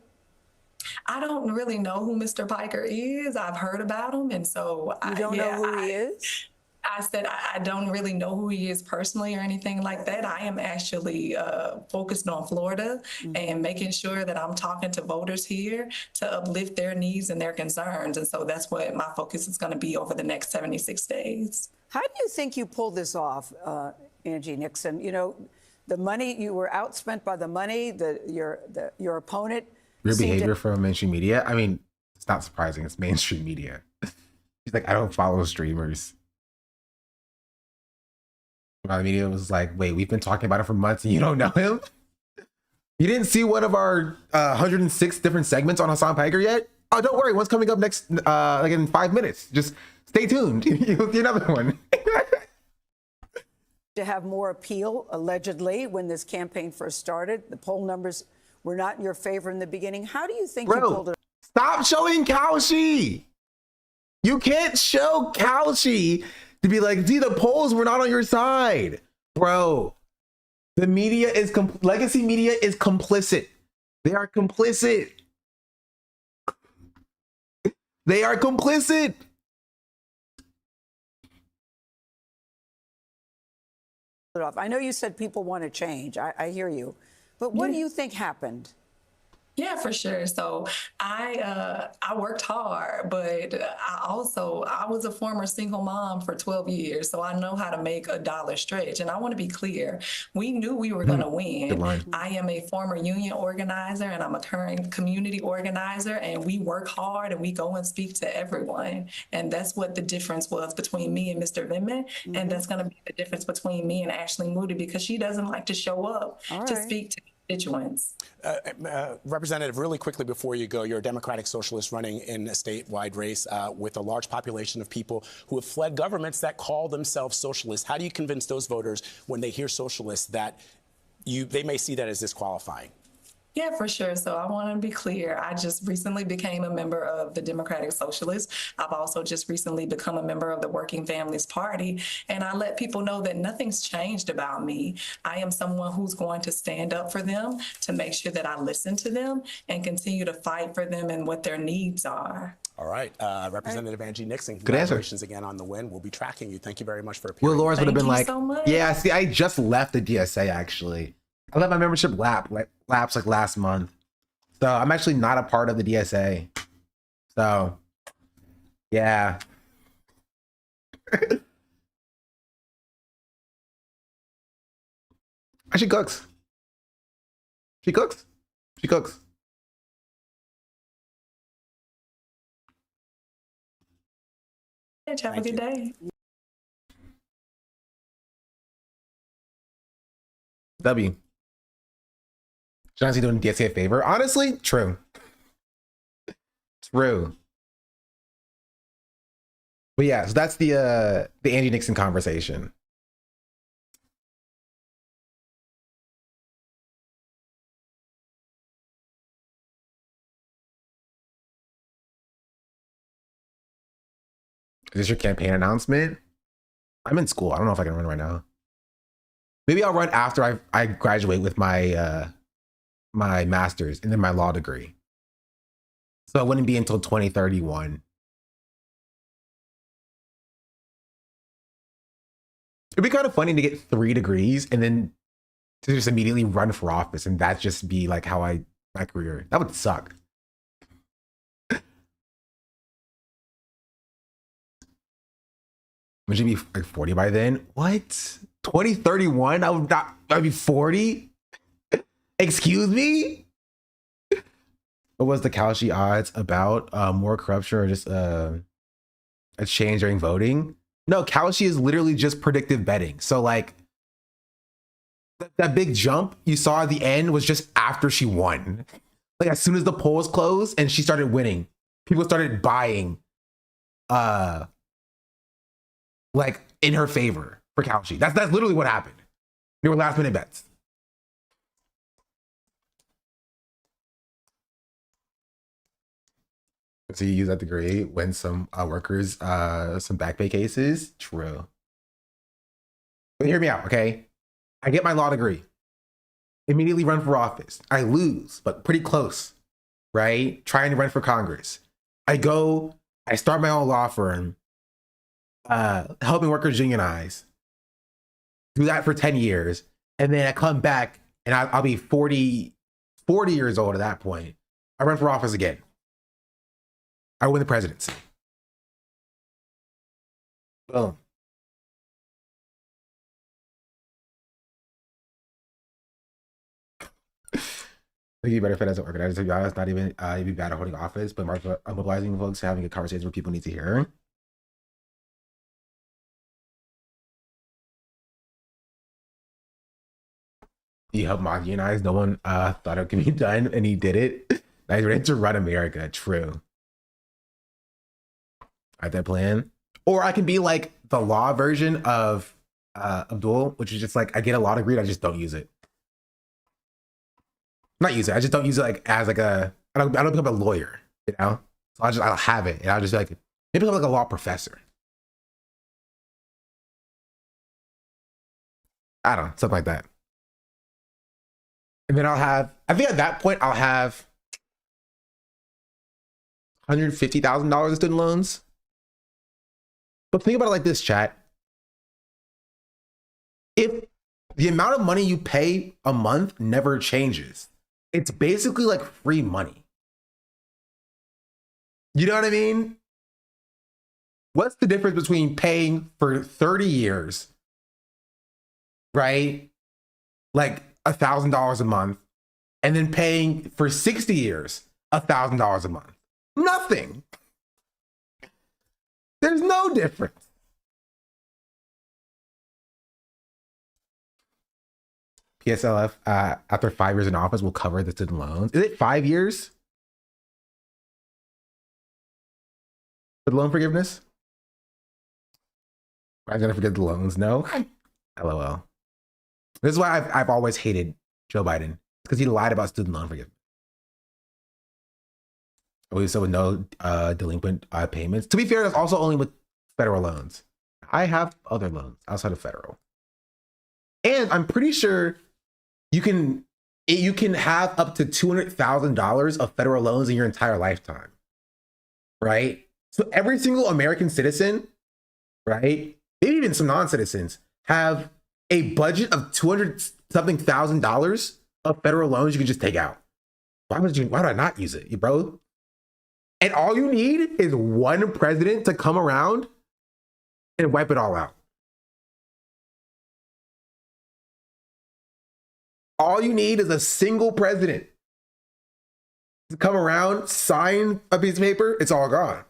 I don't really know who Mr. Piker is. I've heard about him, and so You don't know who he is? I said I don't really know who he is personally or anything like that. I am actually focused on Florida and making sure that I'm talking to voters here to uplift their needs and their concerns. And so that's what my focus is going to be over the next 76 days. How do you think you pulled this off, Angie Nixon? You know, the money, you were outspent by the money, your opponent. Your behavior from mainstream media. I mean, it's not surprising. It's mainstream media. He's like, I don't follow streamers. My media was like, wait, we've been talking about it for months and you don't know him? You didn't see one of our 106 different segments on Hassan Piker yet? Oh, don't worry. One's coming up next, like in 5 minutes. Just stay tuned. You'll see another one. To have more appeal, allegedly, when this campaign first started. The poll numbers were not in your favor in the beginning. How do you think you pulled it off? Stop showing Kaushi. You can't show Kaushi to be like, see, the polls were not on your side. Bro, the media is, legacy media is complicit. They are complicit. They are complicit. I know you said people want to change. I hear you. But what do you think happened? Yeah, for sure. So I worked hard, but I was a former single mom for 12 years. So I know how to make a dollar stretch. And I want to be clear. We knew we were going to win. I am a former union organizer and I'm a current community organizer, and we work hard and we go and speak to everyone. And that's what the difference was between me and Mr. Vindman. And that's going to be the difference between me and Ashley Moody, because she doesn't like to show up to speak to constituents. Representative, really quickly before you go, you're a Democratic Socialist running in a statewide race with a large population of people who have fled governments that call themselves socialists. How do you convince those voters when they hear socialists that they may see that as disqualifying? Yeah, for sure. So I want to be clear. I just recently became a member of the Democratic Socialists. I've also just recently become a member of the Working Families Party. And I let people know that nothing's changed about me. I am someone who's going to stand up for them, to make sure that I listen to them and continue to fight for them and what their needs are. All right. Representative Angie Nixon, Good answer. congratulations again on the win. We'll be tracking you. Thank you very much for appearing. Will Lawrence would have been like, so much. yeah, see, I just left the DSA actually. I let my membership lapse like last month. So I'm actually not a part of the DSA. So yeah. She cooks. She cooks. She cooks. Have a good day. W. Should honestly doing DSA a favor. Honestly, true. True. But yeah, so that's the Angie Nixon conversation. Is this your campaign announcement? I'm in school. I don't know if I can run right now. Maybe I'll run after I graduate with my my master's and then my law degree. So it wouldn't be until 2031. It'd be kind of funny to get 3 degrees and then to just immediately run for office, and that just be like how my career. That would suck. Would you be like 40 by then? What? 2031? I'd be 40? Excuse me? What was the Kaushi odds about? More corruption or just a change during voting? No, Kaushi is literally just predictive betting. So like that big jump you saw at the end was just after she won. Like as soon as the polls closed and she started winning, people started buying like in her favor for Kaushi. That's literally what happened. They were last minute bets. So you use that degree when some workers, some back pay cases? True. But hear me out, okay? I get my law degree. Immediately run for office. I lose, but pretty close. right? Trying to run for Congress. I start my own law firm, helping workers unionize. Do that for 10 years. And then I come back and I'll be 40 years old at that point. I run for office again. I win the presidency. Boom. I think you better fit as an organizer. To be honest, not even you'd be bad at holding office, but mobilizing folks, having a conversation where people need to hear. He helped mock unionize. No one thought it could be done, and he did it. Now he's ready to run America. True. I have that plan. Or I can be like the law version of Abdul, which is just like I get a law degree, I just don't use it. Not use it. I just don't use it like as like I don't become a lawyer, you know? So I'll have it, and I'll just be like maybe become like a law professor. I don't know, something like that. And then I think at that point I'll have $150,000 in student loans. But think about it like this, chat. If the amount of money you pay a month never changes, it's basically like free money. You know what I mean? What's the difference between paying for 30 years, right? Like $1,000 a month, and then paying for 60 years, $1,000 a month? Nothing. There's no difference. PSLF, after 5 years in office, will cover the student loans. Is it 5 years for the loan forgiveness? I'm gonna forget the loans. No. LOL. This is why I've always hated Joe Biden, because he lied about student loan forgiveness. Always said with no delinquent payments. To be fair, that's also only with federal loans. I have other loans outside of federal, and I'm pretty sure you can have up to $200,000 of federal loans in your entire lifetime, right? So every single American citizen, right, maybe even some non-citizens, have a budget of $200-something thousand of federal loans you can just take out. Why would I not use it, bro? And all you need is one president to come around and wipe it all out. All you need is a single president to come around, sign a piece of paper, it's all gone.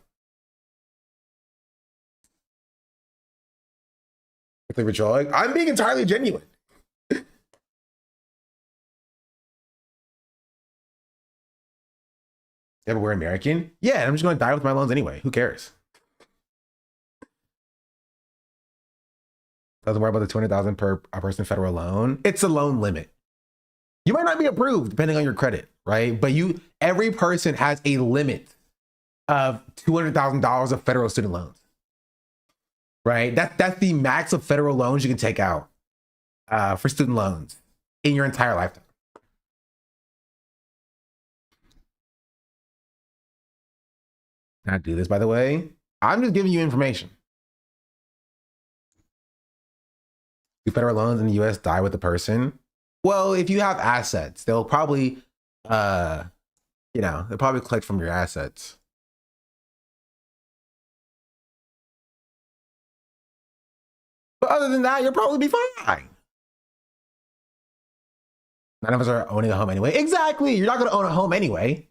I'm being entirely genuine. Yeah, but we're American? Yeah, I'm just going to die with my loans anyway. Who cares? Doesn't worry about the $200,000 per person federal loan. It's a loan limit. You might not be approved depending on your credit, right? But every person has a limit of $200,000 of federal student loans, right? That's the max of federal loans you can take out for student loans in your entire lifetime. Not do this, by the way. I'm just giving you information. Do federal loans in the US die with the person? Well, if you have assets, they'll probably, they'll probably collect from your assets. But other than that, you'll probably be fine. None of us are owning a home anyway. Exactly. You're not going to own a home anyway.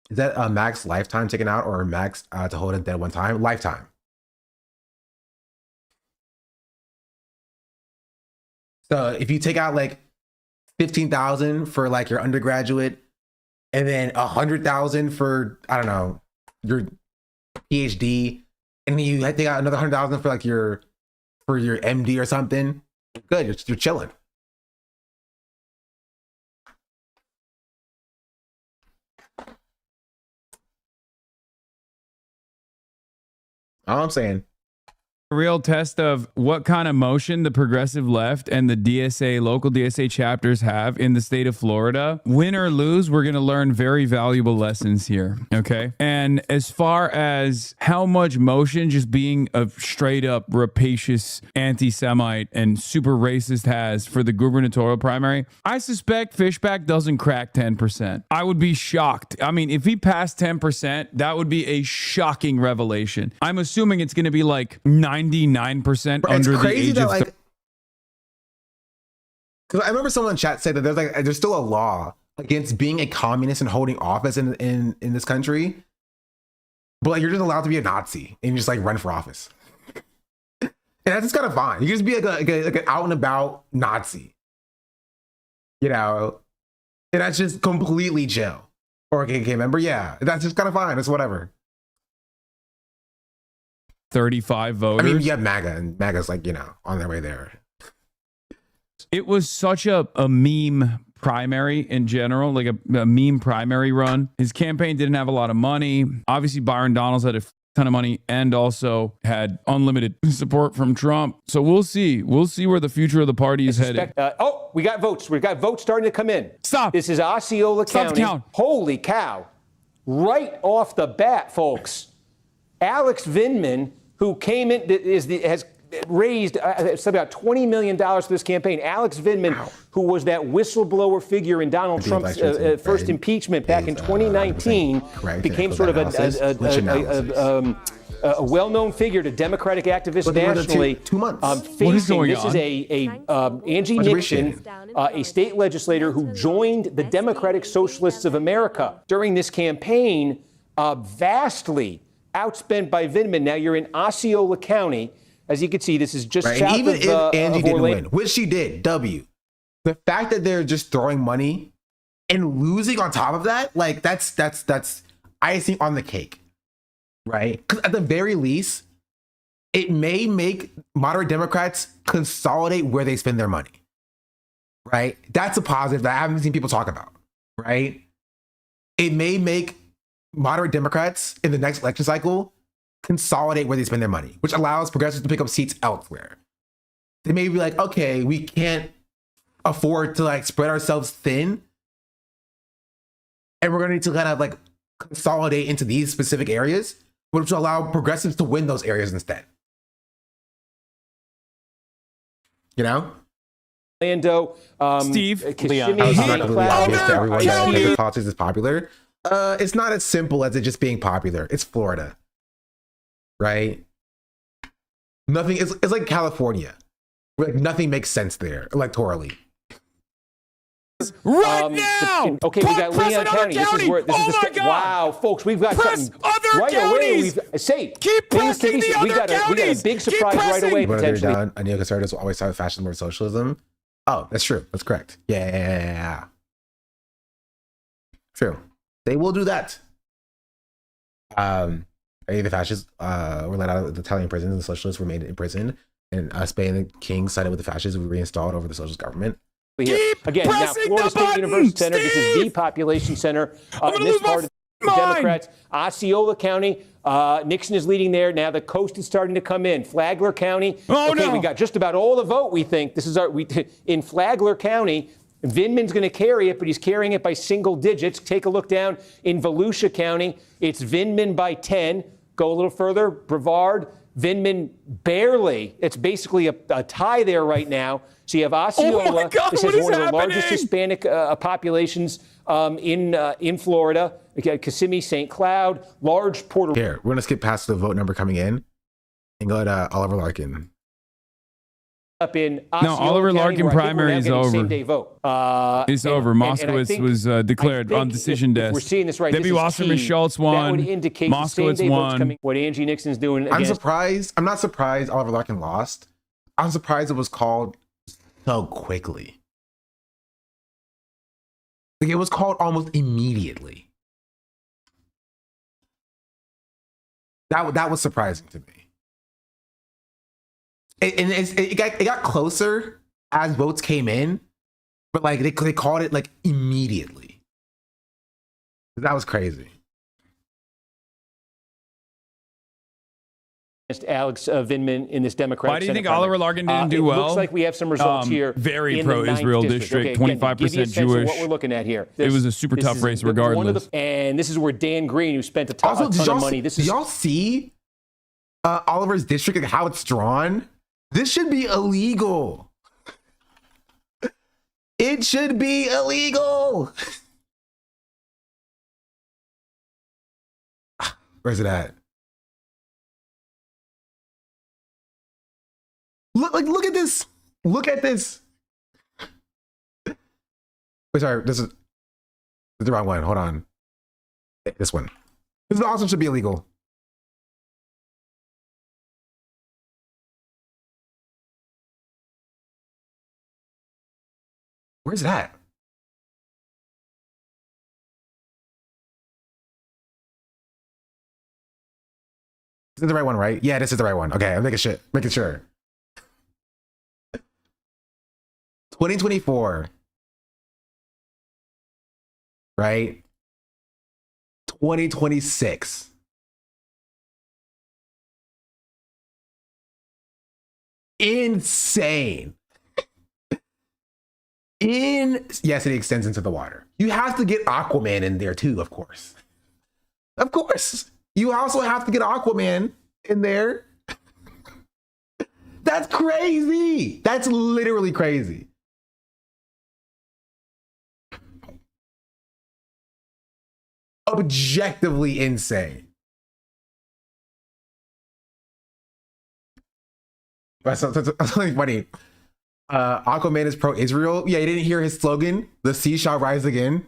Is that a max lifetime taken out or a max to hold it dead one time? Lifetime. So if you take out like $15,000 for like your undergraduate, and then $100,000 for, I don't know, your PhD, and then you take out another $100,000 for like your MD or something, good, you're chilling. All I'm saying, real test of what kind of motion the progressive left and the DSA, local DSA chapters have in the state of Florida. Win or lose, we're going to learn very valuable lessons here. Okay. And as far as how much motion just being a straight up rapacious anti-Semite and super racist has for the gubernatorial primary, I suspect Fishback doesn't crack 10%. I would be shocked. I mean, if he passed 10%, that would be a shocking revelation. I'm assuming it's going to be like 99% under the age of 30. Because I remember someone in chat said that there's still a law against being a communist and holding office in this country, but like you're just allowed to be a Nazi and you just like run for office, and that's just kind of fine. You can just be like an out and about Nazi, you know, and that's just completely chill. Or a KKK member, yeah, that's just kind of fine. It's whatever. 35 voters. I mean, you have MAGA, and MAGA's like, you know, on their way there. It was such a meme primary in general, like a meme primary run. His campaign didn't have a lot of money. Obviously, Byron Donalds had a ton of money and also had unlimited support from Trump. So we'll see. We'll see where the future of the party is headed. We got votes. We've got votes starting to come in. Stop. This is Osceola County. Count. Holy cow. Right off the bat, folks. Alex Vindman, who came in, has raised about $20 million for this campaign. Alex Vindman, who was that whistleblower figure in Donald Trump's first impeachment back in 2019, became sort of a well-known figure to Democratic activists nationally. 2 months. What is going on? This is Angie Nixon, a state legislator who joined the Democratic Socialists of America during this campaign, vastly outspent by Vindman. Now you're in Osceola County. As you can see, this is just south even of, if Angie didn't Orlando. win, which she did, W. The fact that they're just throwing money and losing on top of that, like that's icing on the cake, right? Because at the very least, it may make moderate Democrats consolidate where they spend their money, right? That's a positive that I haven't seen people talk about, right? It may make moderate Democrats in the next election cycle consolidate where they spend their money, which allows progressives to pick up seats elsewhere. They may be like, okay, we can't afford to like spread ourselves thin, and we're going to need to kind of like consolidate into these specific areas, which will allow progressives to win those areas instead. You know? Orlando, Steve, Kissimmee, I'm not going to be obvious to everyone that County. politics is popular. It's not as simple as it just being popular. It's Florida, right? Nothing. It's like California, where like nothing makes sense there electorally. Right now! Okay, we got Leon County. This is where. This is the state. Wow, folks, we've got something right away. Keep pressing the we got a big surprise right away potentially. Neoconservatives will always talk fascism or socialism. Oh, that's true. That's correct. Yeah. True. They will do that. The fascists were let out of the Italian prisons, and the socialists were made in prison, and Spain and the king sided with the fascists who were reinstalled over the socialist government. Again, now Florida State University Center. This is the population center in this part of the Democrats. Osceola County. Nixon is leading there. Now the coast is starting to come in. Flagler County. We got just about all the vote. We think this is in Flagler County. Vindman's going to carry it, but he's carrying it by single digits. Take a look down in Volusia County. It's Vindman by 10. Go a little further. Brevard, Vindman barely. It's basically a tie there right now. So you have Osceola. Oh my God, this what is is one of the happening? largest Hispanic populations in Florida. Kissimmee, St. Cloud, large Puerto Rico. Here, we're going to skip past the vote number coming in and go to Oliver Larkin. Up in No, Oliver Larkin primary is over. Same-day vote. It's over. Moskowitz was declared on decision desk. We're seeing this right. Debbie Wasserman Schultz That won. would indicate the Moskowitz same-day votes won. coming. What Angie Nixon's doing. I'm against- surprised. I'm not surprised Oliver Larkin lost. I'm surprised it was called so quickly. Like it was called almost immediately. That was surprising to me. And it got closer as votes came in, but like they called it like immediately. That was crazy. Alex Vindman in this Democratic Why do you Senate think Oliver primary. Larkin didn't do It well? looks like we have some results here. Very in the pro-Israel 9th district, Okay, again, to give you a 25% sense of Jewish. What we're looking at here. It was a super This tough is race one of the- regardless. and this is where Dan Green, who spent a ton Also, did of money. This did is y'all see Oliver's district and how it's drawn? This should be illegal. It should be illegal. Where's it at? Look at this. Look at this. Wait, sorry. This is the wrong one. Hold on. This one. This also should be illegal. Where's that? This is the right one, right? Yeah, this is the right one. Okay, I'm making sure. 2024. Right? 2026. Insane. Yes, it extends into the water. You have to get Aquaman in there too, of course. Of course. You also have to get Aquaman in there. That's crazy. That's literally crazy. Objectively insane. That's something funny. Aquaman is pro-Israel. Yeah, you didn't hear his slogan, "The sea shall rise again."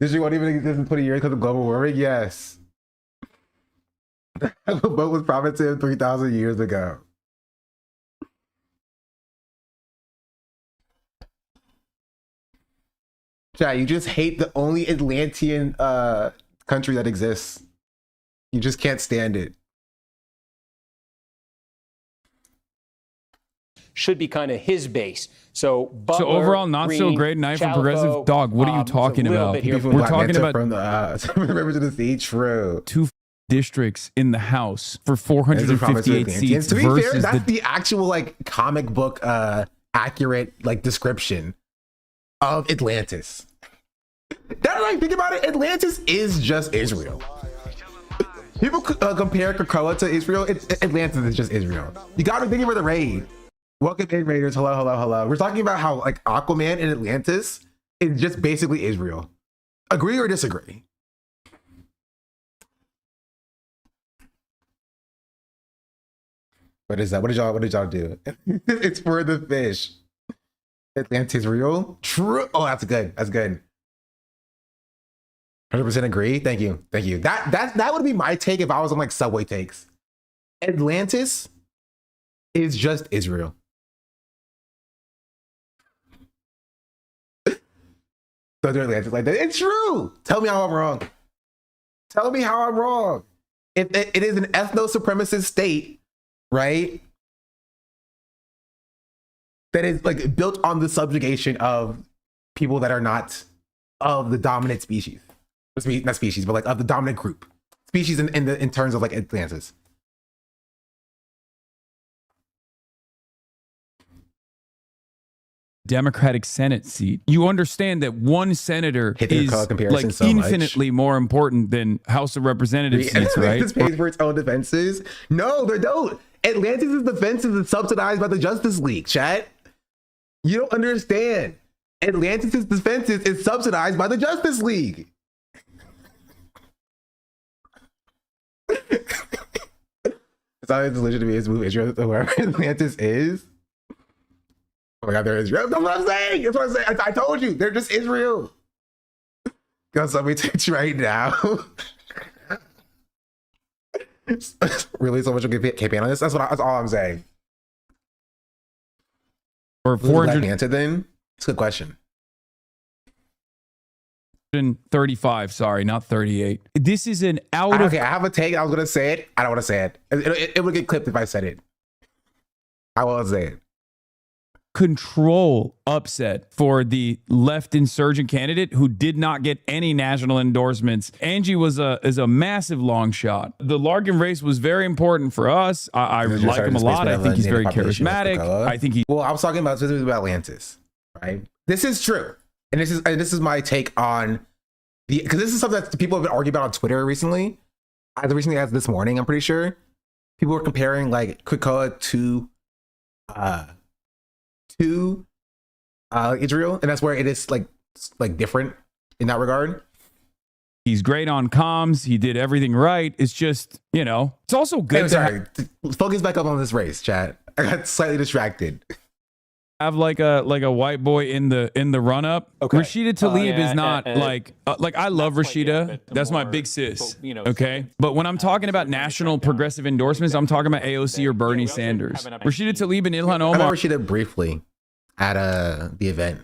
District won't even exist in 20 years because of global warming? Yes. The boat was promised to him 3,000 years ago. Chat, you just hate the only Atlantean country that exists. You just can't stand it. should be kind of his base. So Butler, overall, not Green, so great night for Chalfo, progressive. Dog, what are you talking about? We're talking about from the members of the sea. True. Two districts in the House for 458 seats To be versus fair, that's the actual like comic book accurate like description of Atlantis. That like think about it, Atlantis is just Israel. People compare Krakoa to Israel. Atlantis is just Israel. You got to think about the raid. Welcome in, Raiders. Hello, hello, hello. We're talking about how like Aquaman in Atlantis is just basically Israel. Agree or disagree? What is that? What did y'all do? It's for the fish. Atlantis real? True. Oh, that's good. That's good. 100% agree. Thank you. Thank you. That would be my take if I was on like Subway takes. Atlantis is just Israel. Don't do Atlantis like that. It's true. Tell me how I'm wrong. Tell me how I'm wrong. It is an ethno-supremacist state, right? That is like built on the subjugation of people that are not of the dominant species. Not species, but like of the dominant group. Species in terms of like Atlantis. Democratic Senate seat. You understand that one senator is like so infinitely more important than House of Representatives seats, right? Atlantis pays for its own defenses. No, they don't. Atlantis' defenses is subsidized by the Justice League, chat. You don't understand. Atlantis' defenses is subsidized by the Justice League. It's always the solution to me is move Israel to wherever Atlantis is. Oh my God, they're Israel. That's what I'm saying. That's what I'm saying. I told you, they're just Israel. Go somebody Twitch right now. Really, so much campaign on this? That's all I'm saying. Or 400 answer then? It's a good question. 35, sorry, not 38. This is an out of... Okay, I have a take. I was going to say it. I don't want to say it. It would get clipped if I said it. I will say it. Control upset for the left insurgent candidate who did not get any national endorsements. Angie is a massive long shot. The Larkin race was very important for us. I like him a lot. I think he's very charismatic. I think he. Well, I was talking about specifically about Atlantis, right? This is true, and this is my take on the, because this is something that people have been arguing about on Twitter recently. As recently as this morning, I'm pretty sure people were comparing like Krakoa to Israel, and that's where it is like different in that regard. He's great on comms. He did everything right. It's just, it's also good to focus back up on this race, chat. I got slightly distracted. Have like a white boy in the run up. Okay. Rashida Tlaib is not like I love Rashida. That's my big sis. Okay, but when I'm talking about national progressive endorsements, I'm talking about AOC or Bernie Sanders. Rashida Tlaib and Ilhan I Omar. met Rashida briefly at the event.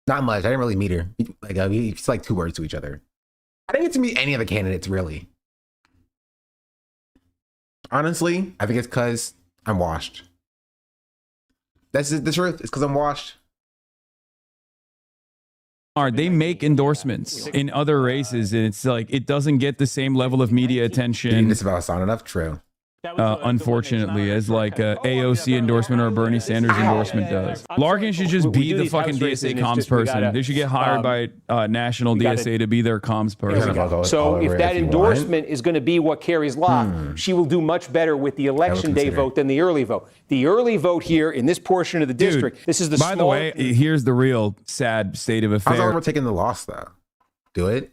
Not much. I didn't really meet her. Like it's like 2 words to each other. I didn't get to meet any of the candidates really. Honestly, I think it's because I'm washed. That's the truth. It's because I'm washed. They make endorsements in other races, and it's like it doesn't get the same level of media attention. This about sound enough? True. Unfortunately, as like a AOC endorsement or a Bernie Sanders endorsement does. Larkin should just be the fucking DSA comms person. They should get hired by national DSA to be their comms person. So if that endorsement is going to be what carries law, she will do much better with the election day vote than the early vote. The early vote here in this portion of the district, this is the By the way, here's the real sad state of affairs. I thought we're taking the loss though. Do it.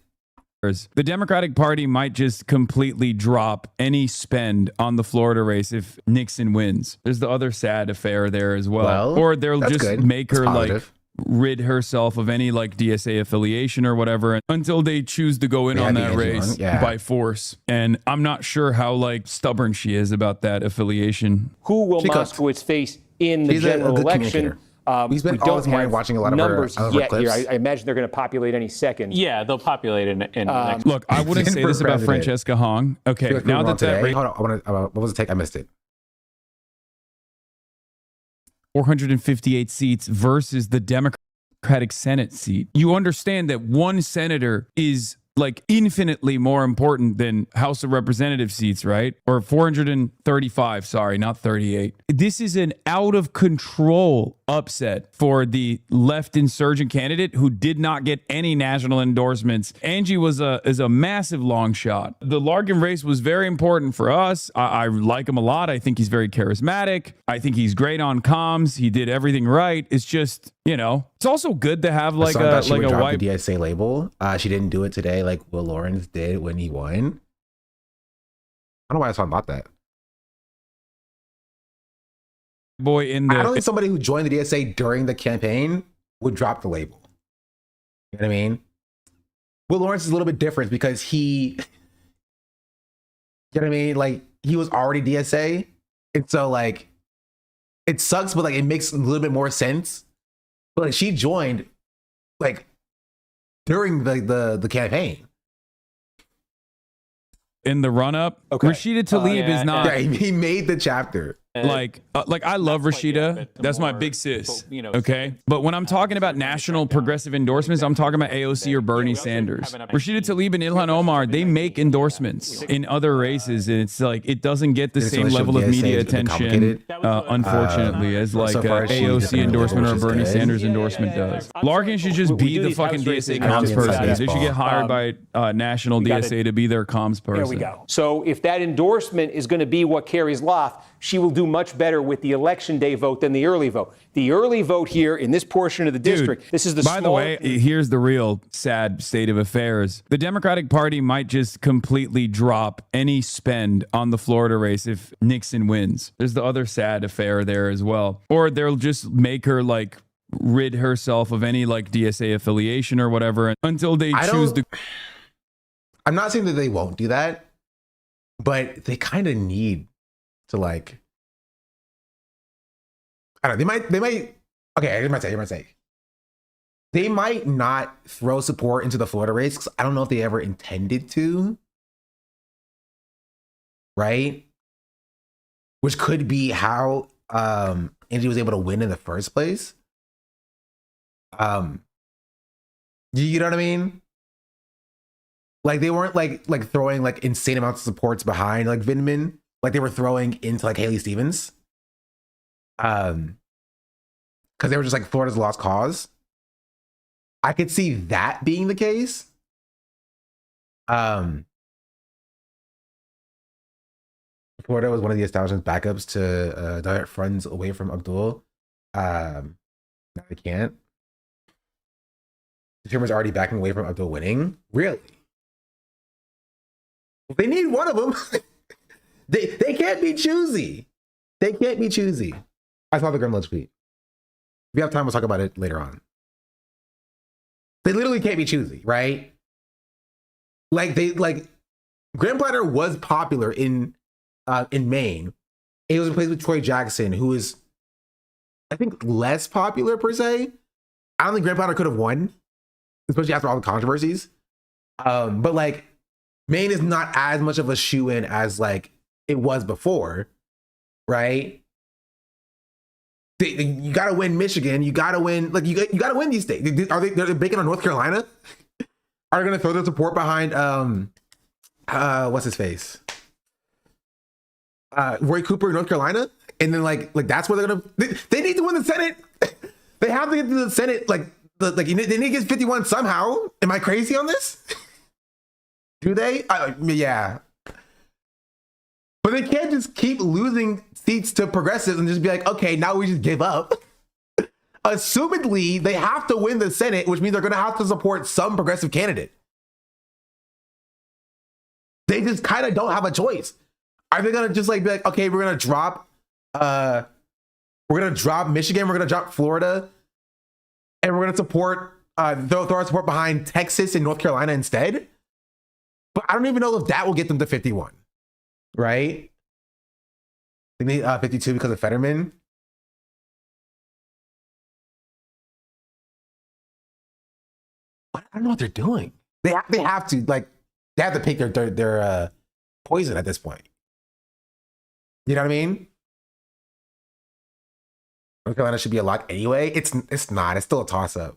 The Democratic Party might just completely drop any spend on the Florida race if Nixon wins. There's the other sad affair there as well. Or they'll just make her like rid herself of any like DSA affiliation or whatever until they choose to go in on that race by force. And I'm not sure how like stubborn she is about that affiliation. Who will Moskowitz face in the general election? We spent all this morning watching a lot of numbers her yet clips. here. I imagine they're going to populate any second. Yeah, they'll populate in next. Look, I wouldn't say this about Francesca Hong. Okay, now that that hold on, what was the take? I missed it. 458 seats versus the Democratic Senate seat. You understand that one senator is like infinitely more important than House of Representative seats, right? Or 435, sorry, not 38. This is an out of control upset for the left insurgent candidate who did not get any national endorsements. Angie is a massive long shot. The Larkin race was very important for us. I like him a lot. I think he's very charismatic. I think he's great on comms. He did everything right. It's just, it's also good to have like a white DSA label. She didn't do it today like Will Lawrence did when he won. I don't know why I thought about that. Boy in the. I don't think somebody who joined the DSA during the campaign would drop the label. You know what I mean? Will Lawrence is a little bit different because he, you know what I mean? Like he was already DSA, and so like it sucks, but like it makes a little bit more sense. But like she joined like during the campaign. In the run up, Rashida Tlaib is not. Yeah, he made the chapter. Like I love Rashida. That's my big sis. Okay. But when I'm talking about national progressive endorsements, I'm talking about AOC or Bernie Sanders. Rashida Tlaib and Ilhan Omar, they make endorsements in other races. And it's like, it doesn't get the same level of media attention, unfortunately, as like a AOC endorsement or a Bernie Sanders endorsement does. Larkin should just be the fucking DSA comms person. They should get hired by national DSA to be their comms person. There we go. So if that endorsement is going to be what carries law, she will do much better with the election day vote than the early vote. The early vote here in this portion of the district, this is the By the way, here's the real sad state of affairs. The Democratic Party might just completely drop any spend on the Florida race if Nixon wins. There's the other sad affair there as well. Or they'll just make her like rid herself of any like DSA affiliation or whatever until they choose to. I'm not saying that they won't do that, but they kind of need to like, I don't know, they might, okay, here's my take. They might not throw support into the Florida race because I don't know if they ever intended to, right? Which could be how Angie was able to win in the first place. You know what I mean? Like they weren't like throwing like insane amounts of supports behind like Vindman, like they were throwing into like Haley Stevens. Because they were just like Florida's lost cause. I could see that being the case. Florida was one of the establishment's backups to divert funds away from Abdul. Now they can't. The Schumer's already backing away from Abdul winning. Really? They need one of them. they can't be choosy. They can't be choosy. I saw the Gremlin tweet. If we have time, we'll talk about it later on. They literally can't be choosy, right? Graham Platter was popular in Maine. He was replaced with Troy Jackson, who is, I think, less popular per se. I don't think Graham Platter could have won, especially after all the controversies. But like, Maine is not as much of a shoe-in as like it was before, right? You got to win Michigan. You got to win, like you got to win these states. They're banking on North Carolina? Are they going to throw their support behind what's his face? Roy Cooper in North Carolina? And then like that's where they're going to. They need to win the Senate. They have to get to the Senate. They need to get 51 somehow. Am I crazy on this? Do they? Yeah. But they can't just keep losing seats to progressives and just be like, okay, now we just give up. Assumedly, they have to win the Senate, which means they're going to have to support some progressive candidate. They just kind of don't have a choice. Are they going to just like be like, okay, we're going to drop Michigan, we're going to drop Florida, and we're going to support throw our support behind Texas and North Carolina instead? But I don't even know if that will get them to 51, right? They need 52 because of Fetterman. I don't know what they're doing. They have to pick their poison at this point. You know what I mean? North Carolina should be a lock anyway. It's not. It's still a toss up.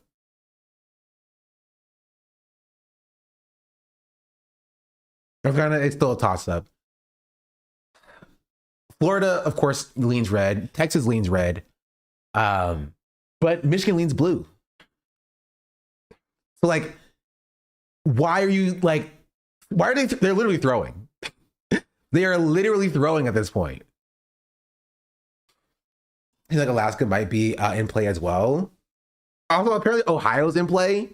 North Carolina, it's still a toss up. Florida, of course, leans red. Texas leans red. But Michigan leans blue. So like, why are they, they're literally throwing. They are literally throwing at this point. I think like Alaska might be in play as well. Also, apparently Ohio's in play.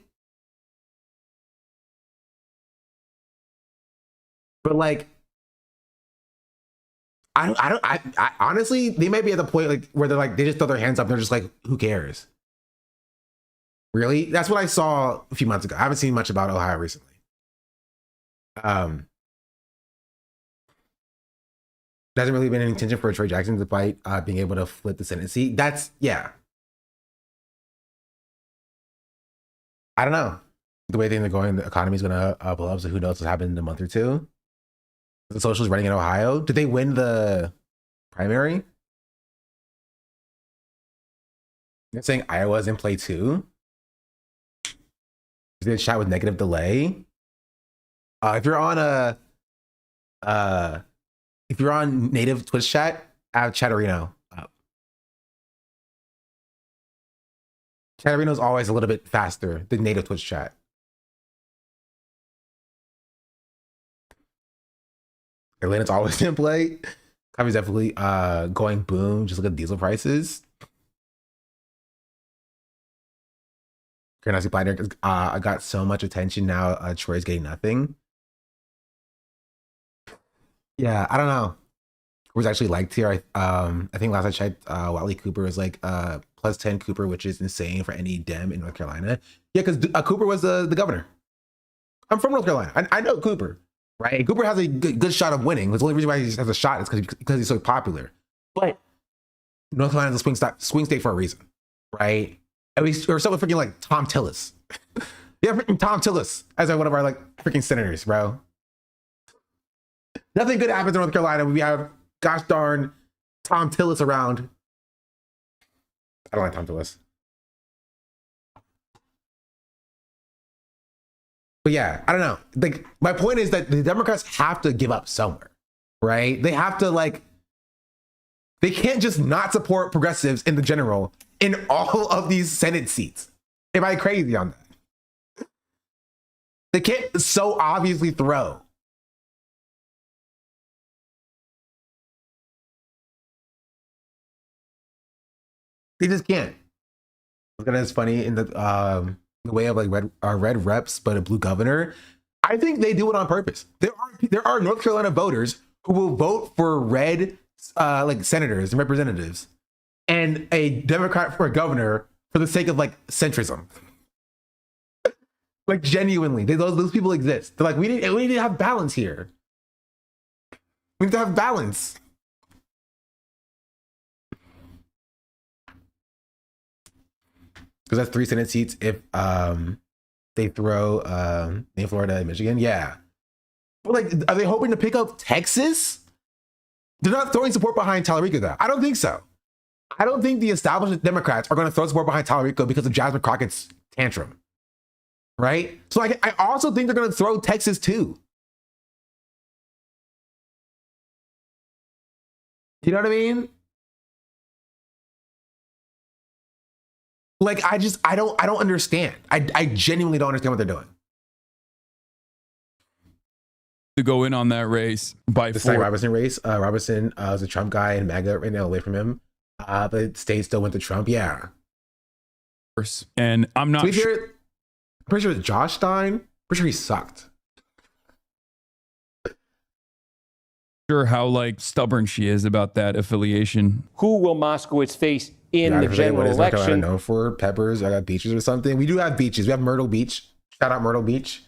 But like, I honestly, they might be at the point like where they're like, they just throw their hands up. And they're just like, who cares? Really? That's what I saw a few months ago. I haven't seen much about Ohio recently. There hasn't really been any intention for Troy Jackson despite being able to flip the Senate seat. Yeah. I don't know. The way things are going, the economy is going to blow up, so who knows what's happened in a month or two. The Socialists running in Ohio. Did they win the primary? You're saying Iowa's in play too? Is it shot with negative delay? If you're on native Twitch chat, I have Chatterino up. Chatterino's always a little bit faster than native Twitch chat. Atlanta's always in play. Coffee's definitely going boom. Just look at diesel prices. Nazi Platter got so much attention now. Troy's getting nothing. Yeah, I don't know who's actually liked here. I think last I checked, Wally Cooper is like plus 10 Cooper, which is insane for any Dem in North Carolina. Yeah, because Cooper was the governor. I'm from North Carolina. I know Cooper, right? Cooper has a good shot of winning. The only reason why he has a shot is because he's so popular. But North Carolina's a swing state for a reason, right? At least, or something freaking like Tom Tillis. Yeah, freaking Tom Tillis as one of our like freaking senators, bro. Nothing good happens in North Carolina when we have gosh darn Tom Tillis around I don't like Tom Tillis. But yeah, I don't know. Like, my point is that the Democrats have to give up somewhere, right? They have to, like, they can't just not support progressives in the general in all of these Senate seats. Am I crazy on that? They can't so obviously throw. They just can't. Look at it as funny in the way of like red reps, but a blue governor. I think they do it on purpose. There are North Carolina voters who will vote for red like senators and representatives, and a Democrat for a governor for the sake of like centrism. Like genuinely, those people exist. They're like, we need to have balance here. We need to have balance. Because that's 3 Senate seats if they throw in Florida and Michigan. Yeah. But like, are they hoping to pick up Texas? They're not throwing support behind Tallarico, though. I don't think so. I don't think the established Democrats are going to throw support behind Tallarico because of Jasmine Crockett's tantrum. Right? So I also think they're going to throw Texas, too. You know what I mean? Like, I don't understand. I genuinely don't understand what they're doing. To go in on that race by the four. State Robertson race. Robertson was a Trump guy, and MAGA right now away from him. But state still went to Trump. Yeah. And I'm not sure. I'm pretty sure it's Josh Stein. Pretty sure he sucked. Sure how like stubborn she is about that affiliation. Who will Moskowitz face in the general what is North Carolina election? known for? Peppers. I got beaches or something. We do have beaches. We have Myrtle Beach. Shout out Myrtle Beach.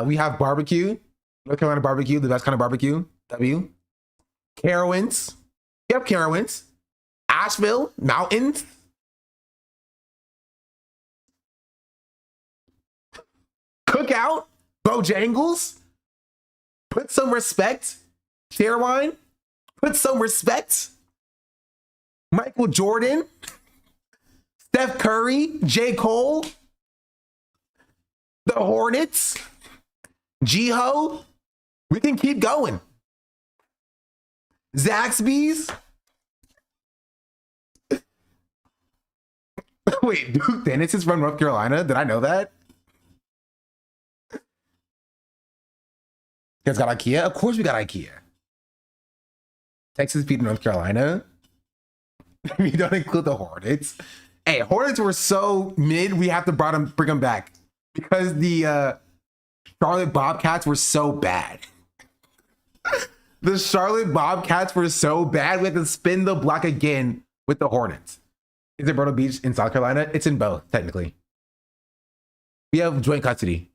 We have barbecue. North Carolina barbecue, the best kind of barbecue. W. Carowinds. Yep, Carowinds. Asheville, Mountains. Cookout, Bojangles. Put some respect. Fairwine. Put some respect. Michael Jordan. Steph Curry. J. Cole. The Hornets. G-Ho. We can keep going. Zaxby's. Wait, Duke Dennis is from North Carolina? Did I know that? You guys got IKEA? Of course we got IKEA. Texas beat North Carolina. We don't include the Hornets. Hey, Hornets were so mid, we have to bring them back. Because the Charlotte Bobcats were so bad. The Charlotte Bobcats were so bad, we had to spin the block again with the Hornets. Is it Myrtle Beach in South Carolina? It's in both, technically. We have joint custody.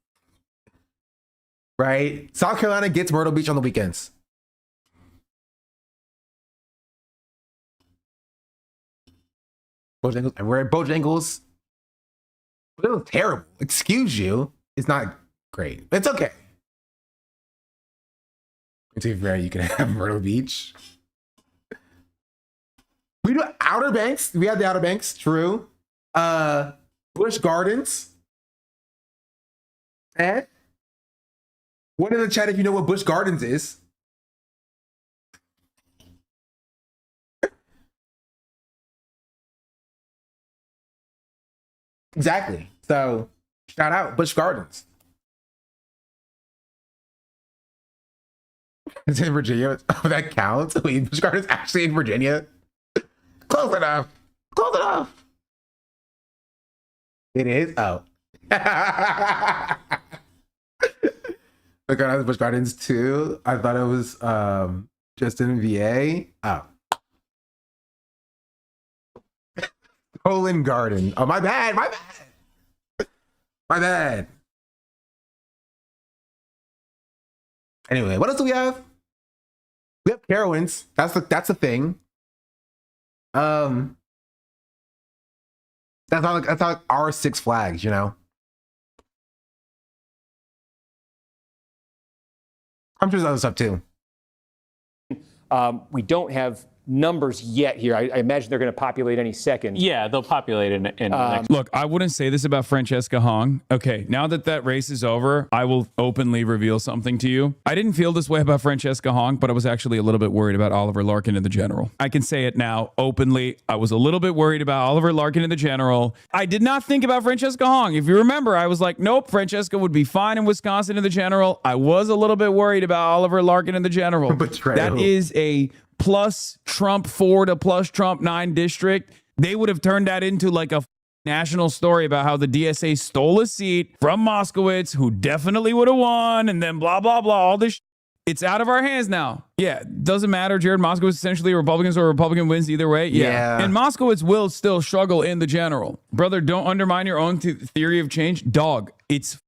Right? South Carolina gets Myrtle Beach on the weekends. Bojangles everywhere. Bojangles. It was terrible. Excuse you. It's not great. It's okay. To be fair, you can have Myrtle Beach. We do Outer Banks. We have the Outer Banks. True. Busch Gardens. And one in the chat if you know what Busch Gardens is. Exactly. So shout out Busch Gardens. It's in Virginia. Oh, that counts. Wait, Busch Gardens actually in Virginia. Close enough. Close enough. It is. Oh. Look at Busch Gardens too. I thought it was just in VA. Oh. Poland Garden. Oh, my bad. My bad. My bad. Anyway, what else do we have? We have Carowinds. That's the thing. That's how our Six Flags, you know. I'm sure there's other stuff too. We don't have numbers yet here. I imagine they're going to populate any second. Yeah, they'll populate in next. Look, I wouldn't say this about Francesca Hong. Okay, now that race is over, I will openly reveal something to you. I didn't feel this way about Francesca Hong, but I was actually a little bit worried about Oliver Larkin in the general. I can say it now openly. I was a little bit worried about Oliver Larkin in the general. I did not think about Francesca Hong. If you remember, I was like, nope, Francesca would be fine in Wisconsin in the general. I was a little bit worried about Oliver Larkin in the general. That is a plus Trump 4 to plus Trump 9 district. They would have turned that into like a national story about how the DSA stole a seat from Moskowitz, who definitely would have won, and then blah, blah, blah, all this. It's out of our hands now. Yeah, doesn't matter. Jared Moskowitz essentially a Republican, so a Republican wins either way. Yeah. And Moskowitz will still struggle in the general. Brother, don't undermine your own theory of change. Dog, it's